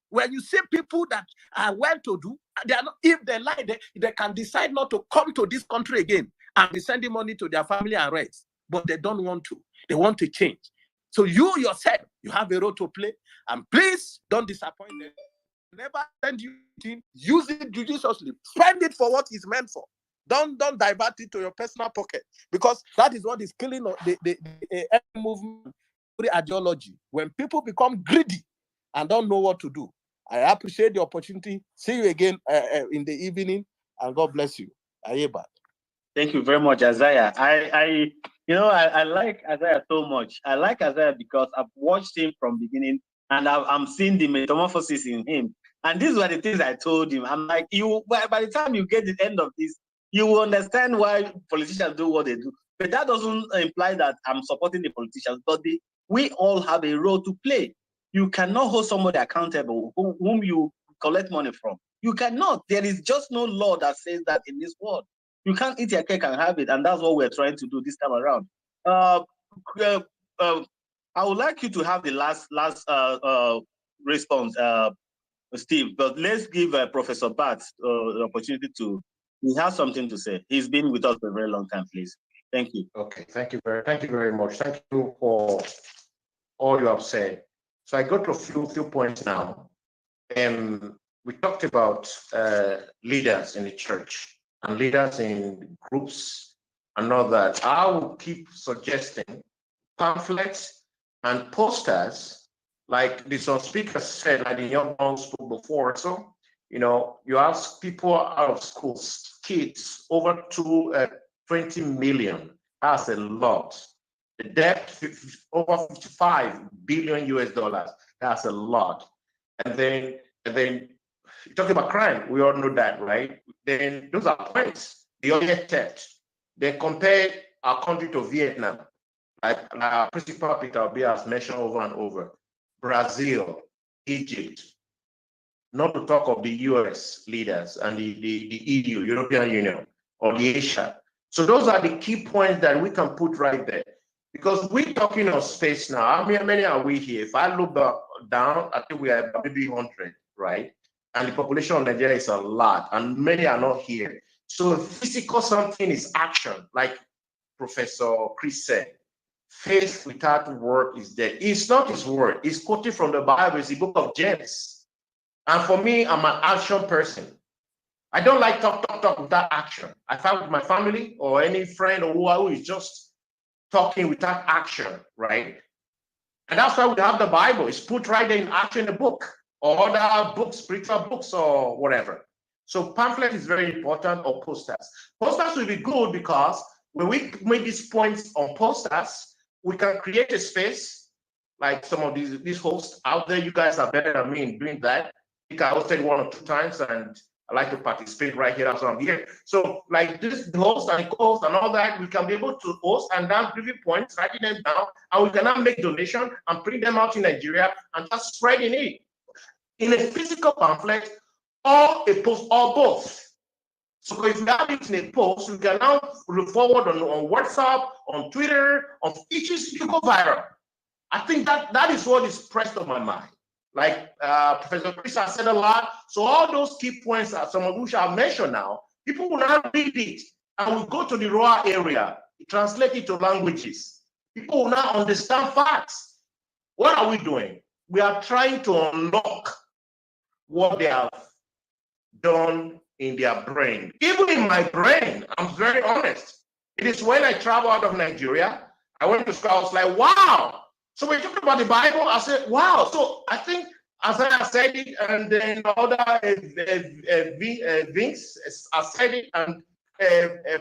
When you see people that are well-to-do, they are not, if they lie, they can decide not to come to this country again and be sending money to their family and rest. But they don't want to. They want to change. So you yourself, you have a role to play. And please don't disappoint them. Never send you in. Use it judiciously. Spend it for what it's meant for. Don't divert it to your personal pocket, because that is what is killing the movement, the ideology. When people become greedy and don't know what to do. I appreciate the opportunity. See you again in the evening, and God bless you. Ayeba. Thank you very much, Isaiah. I like Isaiah so much. I like Isaiah because I've watched him from beginning, and I'm seeing the metamorphosis in him. And these were the things I told him. I'm like, by the time you get to the end of this, you will understand why politicians do what they do. But that doesn't imply that I'm supporting the politicians, but we all have a role to play. You cannot hold somebody accountable whom you collect money from. You cannot. There is just no law that says that in this world. You can't eat your cake and have it, and that's what we're trying to do this time around. I would like you to have the last response, Steve, but let's give Professor Bat the opportunity to. He has something to say. He's been with us for a very long time, please. Thank you. Okay, thank you very much. Thank you for all you have said. So I got to a few points now. We talked about leaders in the church and leaders in groups and all that. I will keep suggesting pamphlets and posters, like the some speakers said, like the young man spoke before. So, you ask people out of schools, kids, over 20 million. That's a lot. The debt, over 55 billion US dollars. That's a lot. And then you talk about crime. We all know that, right? Then those are points. The other theft. They compare our country to Vietnam, like our principal Peter B has mentioned over and over. Brazil, Egypt, not to talk of the US leaders and the EU, European Union, or the Asia. So those are the key points that we can put right there. Because we're talking of space now. How many are we here? If I look down, I think we are maybe 100, right? And the population of Nigeria is a lot, and many are not here. So physical something is action, like Professor Chris said. Faith without work is dead. It's not his word. It's quoted from the Bible. It's the book of James. And for me, I'm an action person. I don't like talk without action. I find with my family or any friend or who is just talking without action, right? And that's why we have the Bible. It's put right there in action in the book, or other books, spiritual books, or whatever. So pamphlet is very important, or posters. Posters will be good because when we make these points on posters, we can create a space like some of these hosts out there. You guys are better than me in doing that. I think I hosted 1 or 2 times, and I like to participate right here. That's why I'm here. So like this, the host and co-host and all that, we can be able to host and then give you points, writing them down, and we can now make donation and print them out in Nigeria and just spreading it in a physical pamphlet or a post or both. So if you have it in a post, you can now forward on WhatsApp, on Twitter, on each to go viral. I think that is what is pressed on my mind. Like Professor Chris has said a lot. So all those key points that some of which I've mentioned now, people will now read it and will go to the rural area, translate it to languages. People will now understand facts. What are we doing? We are trying to unlock what they have done in their brain. Even in my brain, I'm very honest. It is when I travel out of Nigeria, I went to school, I was like, wow. So we talked about the Bible, I said, wow. So I think Isaiah said it, and then other Vince said it, and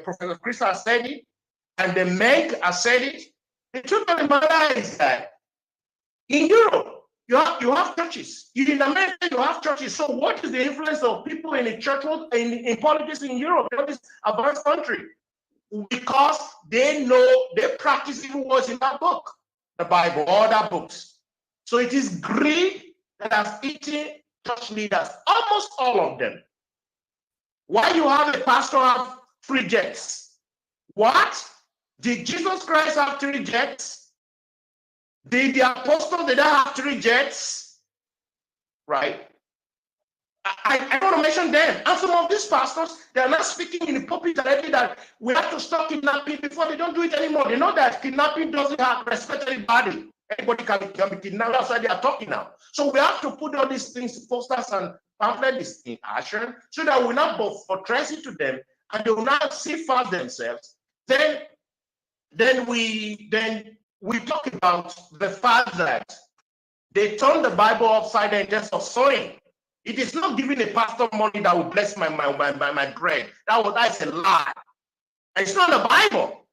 Professor Chris has said it, and the Meg has said it. The truth of the matter is that in Europe, you have churches. In America, you have churches. So what is the influence of people in the church in politics in Europe, in this advanced country? Because they know, they practice even what's in that book, the Bible, other books. So it is greed that has eaten church leaders, almost all of them. Why you have a pastor have 3 jets? What? Did Jesus Christ have 3 jets? Did the apostles did not have 3 jets? Right? I want to mention them. And some of these pastors, they are not speaking in the pulpit directly that we have to stop kidnapping before they don't do it anymore. They know that kidnapping doesn't have respect anybody. Anybody can be kidnapped. That's why they are talking now. So we have to put all these things, posters and pamphlets in action, so that we not both portray it to them and they will not see fast themselves. Then we talk about the fact that they turn the Bible upside down in terms of sowing. It is not giving a pastor money that will bless my bread. That is a lie. It's not the Bible.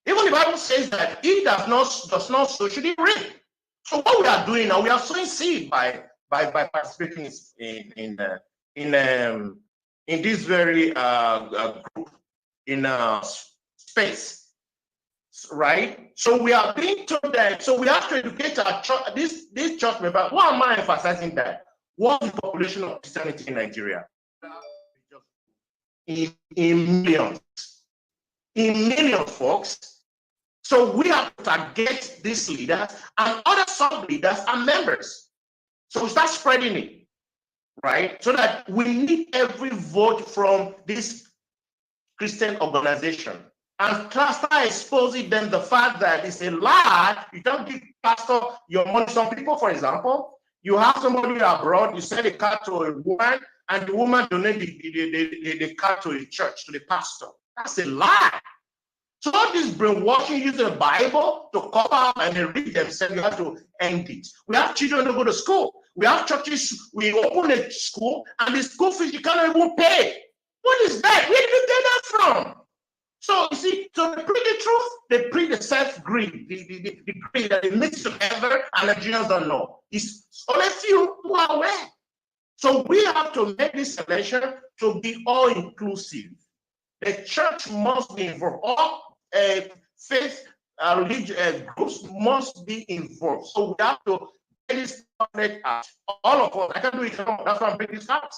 Even the Bible says that he does not sow, should he reap. So what we are doing now, we are sowing seed by participating in this very group in space, right? So we are being told that. So we have to educate our church, this church member. Why am I emphasizing that? What's the population of Christianity in Nigeria? In millions, folks. So we have to target these leaders and other sub-leaders and members. So we start spreading it, right? So that we need every vote from this Christian organization and start exposing them the fact that it's a lie. You don't give pastor your money. Some people, for example, you have somebody abroad, you sell a car to a woman, and the woman donates the car to a church, to the pastor. That's a lie. So all this brainwashing using the Bible to cover up and they read themselves, you have to end it. We have children who go to school. We have churches, we open a school, and the school fees you cannot even pay. What is that? Where did you get that from? So you see, so they preach the truth, they preach the self-greed, the greed that they mix together, and Nigerians don't know. It's only few who are aware. So we have to make this selection to be all-inclusive. The church must be involved. All faith religious groups must be involved. So we have to get this out. All of us, I can do it. That's why I'm bringing this out.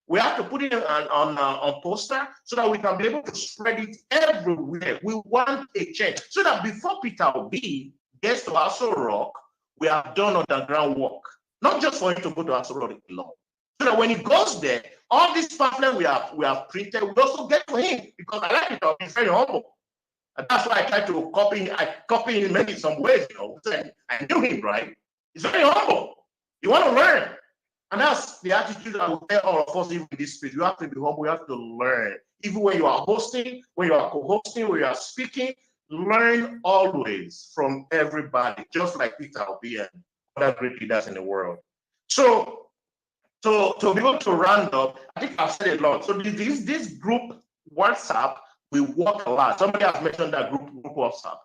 We have to put it on poster so that we can be able to spread it everywhere. We want a change so that before Peter Obi gets to Aso Rock, we have done underground work, not just for him to go to Aso Rock alone. So that when he goes there, all these pamphlets we have printed, we also get to him because I like it. He's very humble. And that's why I try to copy him in some ways, you know. I knew him, right? He's very humble. You want to learn. And that's the attitude that I will tell all of us even in this space. You have to be humble, you have to learn. Even when you are hosting, when you are co-hosting, when you are speaking, learn always from everybody, just like Peter Obi and other great leaders in the world. So to be able to round up, I think I've said a lot. So this group WhatsApp, we work a lot. Somebody has mentioned that group WhatsApp.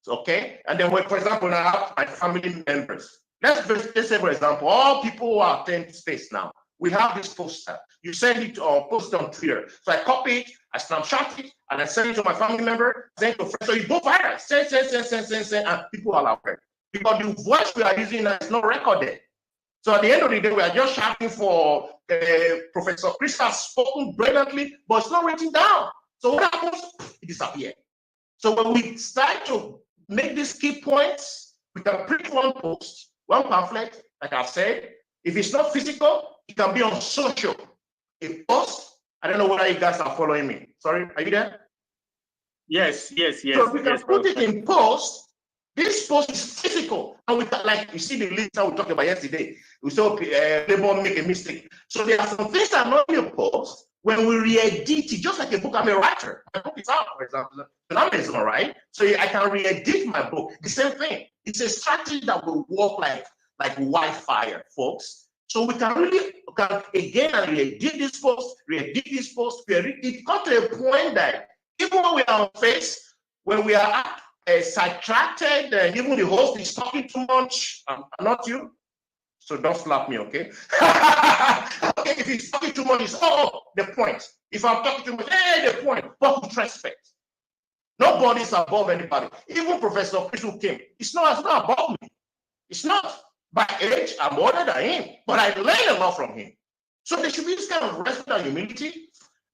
Okay? And then, for example, I have my family members. Let's say, for example, all people who are attending space now, we have this poster. You send it or post it on Twitter. So I copy it, I snapshot it, and I send it to my family member, send it to friends. So you go viral, send, and people are aware. Because the voice we are using is not recorded. So at the end of the day, we are just shouting for Professor Chris has spoken brilliantly, but it's not written down. So what happens? It disappears. So when we start to make these key points, we can print one post, one pamphlet, like I've said. If it's not physical, it can be on social. A post, I don't know whether you guys are following me. Sorry, are you there? Yes. So we can put it in post. This post is physical. And we can, like you see the list that we talked about yesterday. We saw people make a mistake. So there are some things that are not in a post. When we re-edit it, just like a book, I'm a writer. My book is out, for example, on Amazon, right? So I can re-edit my book. The same thing. It's a strategy that will work like wildfire, folks. So we can really can again and re-edit this post, it got to a point that even when we are on face, when we are sidetracked, even the host is talking too much, not you, so don't slap me, okay? Okay, if he's talking too much, it's the point. If I'm talking too much, the point, but with respect. Nobody's above anybody. Even Professor Chris who came, it's not above me. It's not. By age, I'm older than him, but I learned a lot from him. So there should be this kind of respect and humility.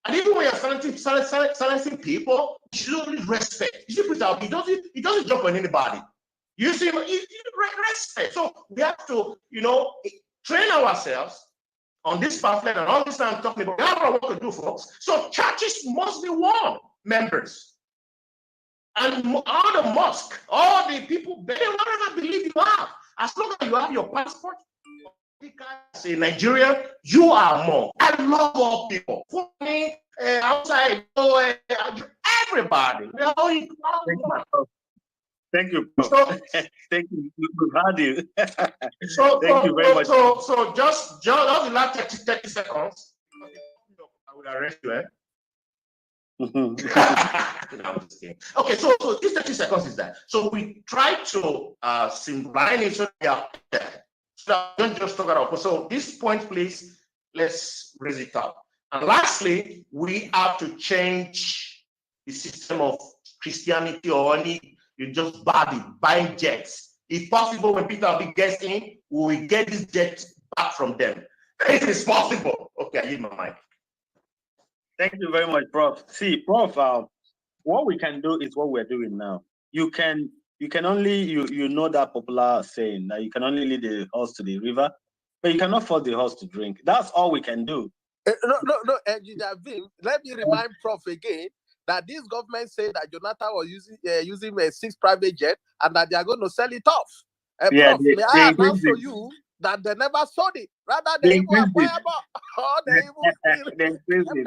And even when you're silencing people, you should only respect. You should put out. He doesn't jump on anybody. You see, you respect. So we have to, train ourselves on this pamphlet and all this time talking about. We have a work to do, folks. So churches must be one members. And all the mosque, all the people, whatever belief you have, as long as you have your passport, in Nigeria, you are more. I love all people. For me, outside, everybody. Thank you. So, thank you. We've had you. So, thank you very much. So just the last 30 seconds. I will arrest you, No, I'm just kidding. Okay, so this 30 seconds is that. So we try to streamline it so that don't just talk about. So this point, please, let's raise it up. And lastly, we have to change the system of Christianity or any, you just buying jets. If possible, when Peter Obi gets in, we will get this jet back from them. It is possible. Okay, I need my mic. Thank you very much, Prof. See, Prof, what we can do is what we're doing now. You can only, you know that popular saying that you can only lead the horse to the river, but you cannot force the horse to drink. That's all we can do. No, Engineer Vim, let me remind Prof again that this government said that Jonathan was using a 6 private jet and that they are going to sell it off. Yeah, Prof, may I announce to you that they never sold it. Rather, they even acquire more. Or they even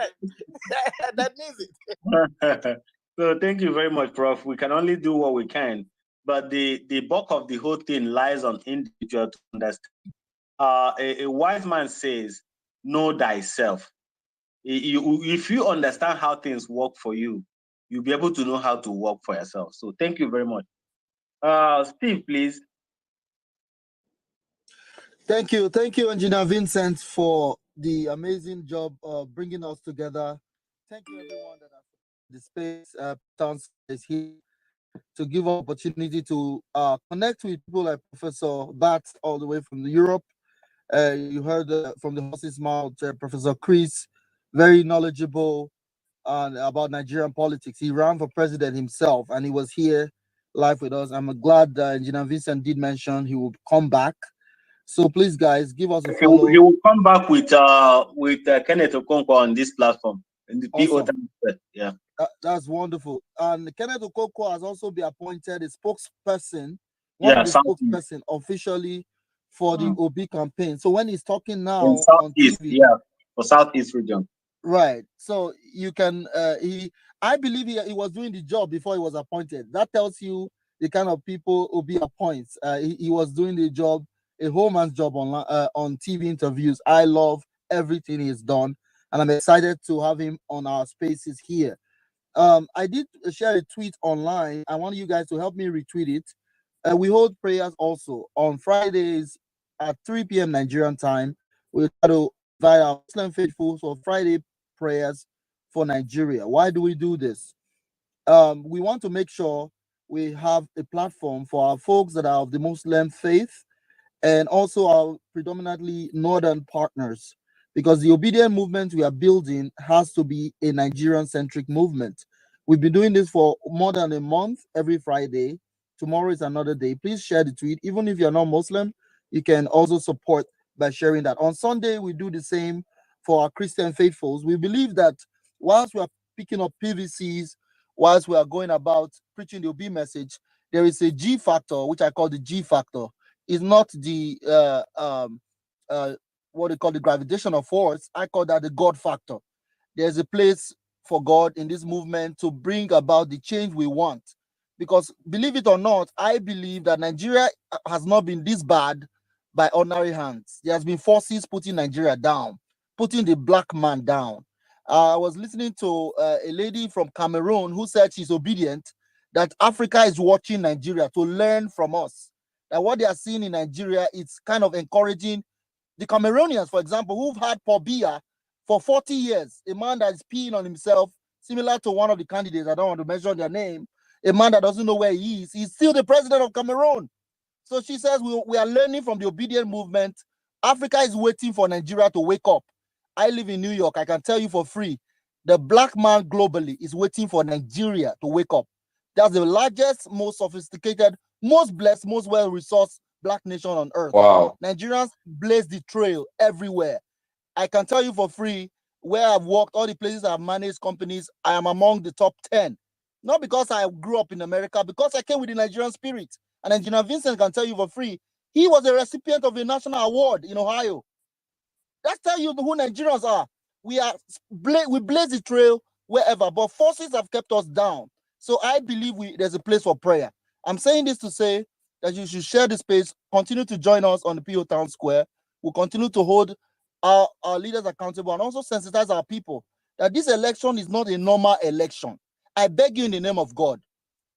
that needs it. So thank you very much, Prof. We can only do what we can, but the bulk of the whole thing lies on individual to understand. A wise man says, know thyself. If you understand how things work for you, you'll be able to know how to work for yourself. So thank you very much. Steve, please. Thank you, Engineer Vincent, for the amazing job of bringing us together. Thank you, everyone that the space Towns is here to give opportunity to connect with people like Professor Batts all the way from Europe. You heard from the horse's mouth, Professor Chris, very knowledgeable about Nigerian politics. He ran for president himself, and he was here live with us. I'm glad that Engineer Vincent did mention he will come back. So please, guys, give us a follow. He will come back with Kenneth Okonkwo on this platform. In the Awesome. Yeah. That's wonderful. And Kenneth Okonkwo has also been appointed a spokesperson, spokesperson officially for the OB campaign. So when he's talking now on TV, for Southeast region. Right. So you can I believe he was doing the job before he was appointed. That tells you the kind of people OB appoints. He was doing the job, a whole man's job on TV interviews. I love everything he's done, and I'm excited to have him on our spaces here. I did share a tweet online. I want you guys to help me retweet it. We hold prayers also on Fridays at 3 p.m. Nigerian time. We try to invite our Muslim faithful for Friday prayers for Nigeria. Why do we do this? We want to make sure we have a platform for our folks that are of the Muslim faith and also our predominantly northern partners, because the obedient movement we are building has to be a Nigerian-centric movement. We've been doing this for more than a month, every Friday. Tomorrow is another day. Please share the tweet. Even if you're not Muslim, you can also support by sharing that. On Sunday, we do the same for our Christian faithfuls. We believe that whilst we are picking up PVCs, whilst we are going about preaching the OB message, there is a G factor, which I call the G factor. It's not the what they call the gravitational force. I call that the God factor. There's a place for God in this movement to bring about the change we want. Because believe it or not, I believe that Nigeria has not been this bad by ordinary hands. There has been forces putting Nigeria down, putting the black man down. I was listening to a lady from Cameroon who said she's obedient, that Africa is watching Nigeria to learn from us. That what they are seeing in Nigeria, it's kind of encouraging the Cameroonians, for example, who've had Paul Biya for 40 years, a man that is peeing on himself, similar to one of the candidates, I don't want to mention their name, a man that doesn't know where he is. He's still the president of Cameroon. So she says we are learning from the obedient movement. Africa is waiting for Nigeria to wake up. I live in New York. I can tell you for free, the black man globally is waiting for Nigeria to wake up. That's the largest, most sophisticated, most blessed, most well-resourced black nation on earth. Wow. Nigerians blaze the trail everywhere. I can tell you for free, where I've worked, all the places I've managed companies, I am among the top 10. Not because I grew up in America, because I came with the Nigerian spirit. And Engineer Vincent can tell you for free, he was a recipient of a national award in Ohio. That's tell you who Nigerians are. We blaze the trail wherever, but forces have kept us down. So I believe there's a place for prayer. I'm saying this to say that you should share the space, continue to join us on the PO Town Square. We'll continue to hold our leaders accountable and also sensitize our people that this election is not a normal election. I beg you in the name of God,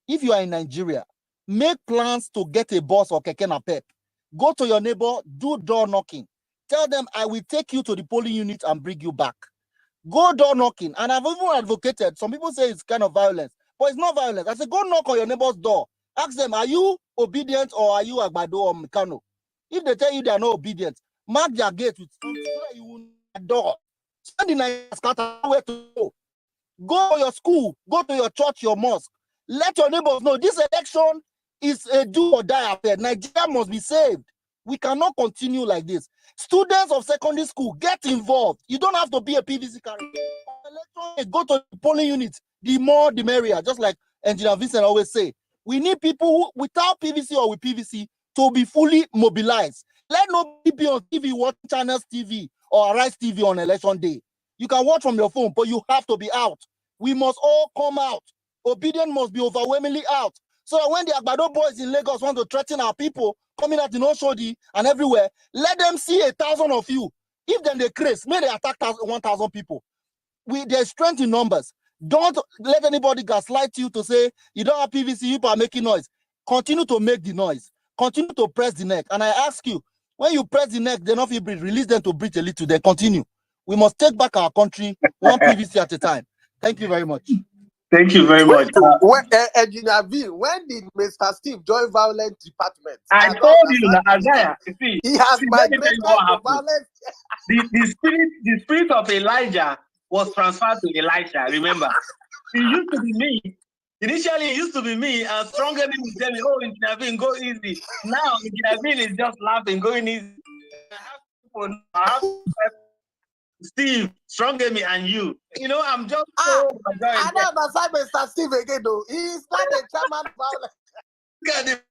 if you are in Nigeria, make plans to get a bus or keke napep. Go to your neighbor, do door knocking. Tell them, I will take you to the polling unit and bring you back. Go door knocking. And I've even advocated, some people say it's kind of violence, but it's not violence. I say, go knock on your neighbor's door. Ask them, are you obedient or are you Agbado or Mikano? If they tell you they are not obedient, mark their gate with something so that you will not door. Send the Nigerian scatter where to go. Go to your school, go to your church, your mosque. Let your neighbors know this election is a do or die affair. Nigeria must be saved. We cannot continue like this. Students of secondary school, get involved. You don't have to be a PVC carrier. Go to the polling unit. The more, the merrier. Just like Engineer Vincent always say. We need people who, without PVC or with PVC, to be fully mobilized. Let nobody be on TV, watch Channels TV or Arise TV on election day. You can watch from your phone, but you have to be out. We must all come out. Obedience must be overwhelmingly out. So that when the Agbado boys in Lagos want to threaten our people, coming out in Oshodi and everywhere, let them see 1,000 of you. If then they craze, may they attack 1,000 people. There's strength in numbers. Don't let anybody gaslight you to say you don't have PVC, people are making noise. Continue to make the noise. Continue to press the neck. And I ask you, when you press the neck, they don't feel breathe. Release them to breathe a little. Then continue. We must take back our country one PVC at a time. Thank you very much. Thank you very much. Engineer V, when did Mr. Steve join violent department? I told you, Isaiah. He has migrated from violence. The spirit of Elijah was transferred to Elisha. Remember, it used to be me. Initially, it used to be me. Strong enemy would tell me, "Oh, Engineer V, go easy." Now, Engineer V is just laughing, going easy. I have Steve, Strong enemy, and you. You know, I'm just so. I don't understand Mr. Steve again, though. He's not a German violence.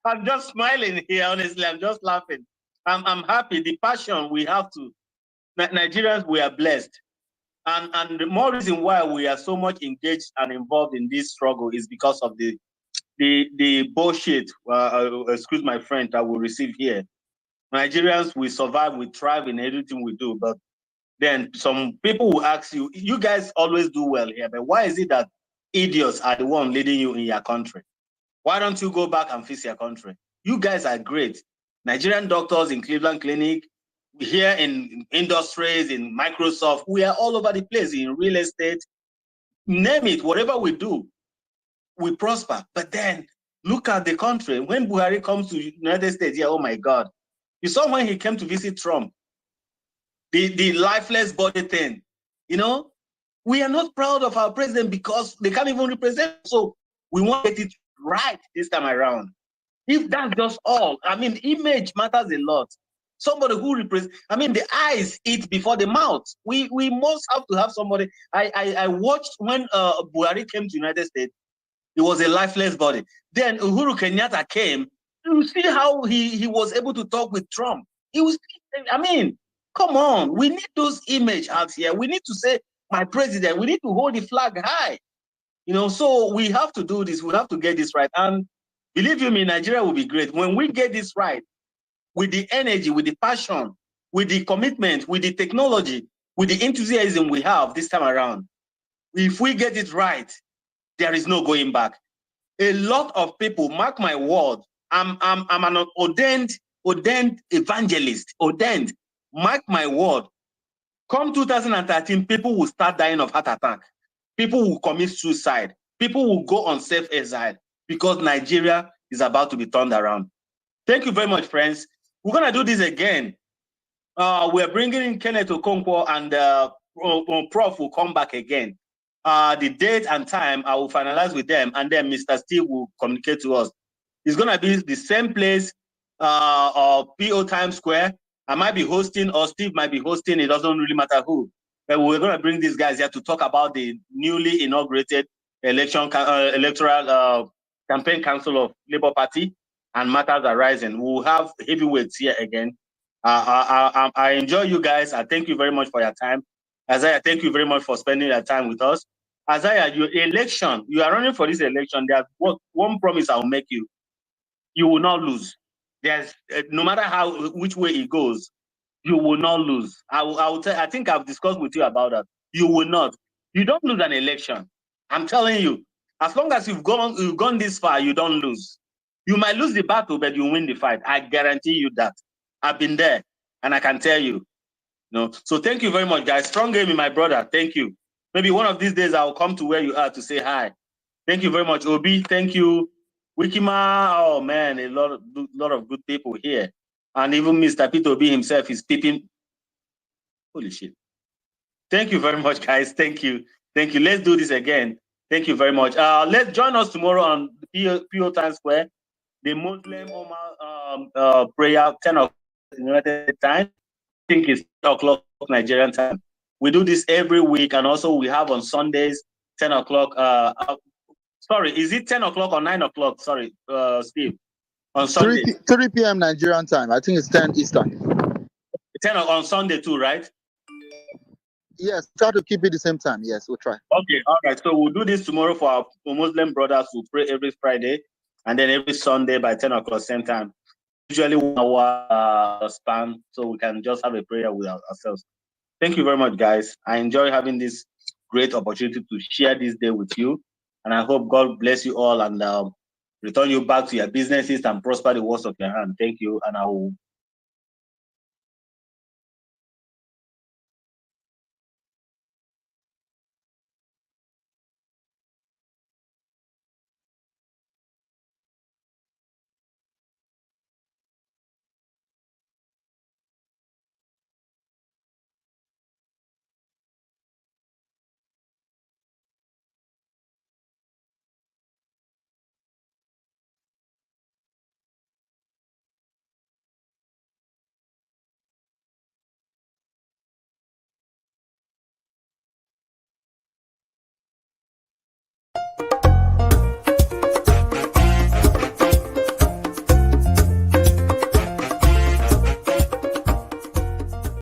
I'm just smiling here, honestly. I'm just laughing. I'm happy. The passion we have to. Nigerians, we are blessed. And the more reason why we are so much engaged and involved in this struggle is because of the bullshit, excuse my French, that we receive here. Nigerians, we survive, we thrive in everything we do. But then some people will ask you, you guys always do well here, but why is it that idiots are the one leading you in your country? Why don't you go back and fix your country? You guys are great. Nigerian doctors in Cleveland Clinic, here in industries, in Microsoft, we are all over the place, in real estate, name it, whatever we do, we prosper. But then look at the country. When Buhari comes to the United States, yeah, oh my God. You saw when he came to visit Trump, the lifeless body thing, you know? We are not proud of our president because they can't even represent. So we want to get it right this time around. If that's just all, I mean, image matters a lot. Somebody who represents, I mean, the eyes eat before the mouth. We must have to have somebody. I watched when Buhari came to the United States, it was a lifeless body. Then Uhuru Kenyatta came. You see how he was able to talk with Trump. He was, I mean, come on. We need those images out here. We need to say, my president, we need to hold the flag high. You know, so we have to do this. We have to get this right. And Believe you me, Nigeria will be great. When we get this right, with the energy, with the passion, with the commitment, with the technology, with the enthusiasm we have this time around, if we get it right, there is no going back. A lot of people, mark my word, I'm an ordained evangelist, ordained, mark my word. Come 2013, people will start dying of heart attack. People will commit suicide. People will go on self-exile because Nigeria is about to be turned around. Thank you very much, friends. We're going to do this again. We're bringing in Kenneth Okonkwo, and Prof will come back again. The date and time, I will finalize with them, and then Mr. Steve will communicate to us. It's going to be the same place, PO Times Square. I might be hosting, or Steve might be hosting. It doesn't really matter who. But we're going to bring these guys here to talk about the newly inaugurated electoral campaign council of Labour Party and matters arising. We'll have heavyweights here again. I enjoy you guys. I thank you very much for your time. Isaiah, thank you very much for spending your time with us. Isaiah, your election, you are running for this election. There's one promise I'll make you. You will not lose. There's no matter which way it goes, you will not lose. I think I've discussed with you about that. You will not. You don't lose an election. I'm telling you, as long as you've gone this far, you don't lose. You might lose the battle, but you win the fight. I guarantee you that. I've been there, and I can tell you. No. So thank you very much, guys. Strong game, my brother. Thank you. Maybe one of these days I'll come to where you are to say hi. Thank you very much, Obi. Thank you, Wikima. Oh man, a lot of good people here, and even Mr. Peter Obi himself is peeping. Holy shit! Thank you very much, guys. Thank you. Thank you. Let's do this again. Thank you very much. Let's join us tomorrow on PO Times Square, the Muslim prayer 10 o'clock United Time. I think it's 10 o'clock Nigerian time. We do this every week, and also we have on Sundays 10 o'clock. Sorry, is it 10 o'clock or 9 o'clock? Sorry, Steve. On Sunday. 3 p.m. Nigerian time. I think it's 10 Eastern. 10 on Sunday too, right? Yes, try to keep it the same time. Yes, we'll try. Okay, all right. So we'll do this tomorrow for our Muslim brothers who pray every Friday, and then every Sunday by 10 o'clock same time. Usually 1 hour span, so we can just have a prayer with ourselves. Thank you very much, guys. I enjoy having this great opportunity to share this day with you, and I hope God bless you all and return you back to your businesses and prosper the works of your hand. Thank you, and I will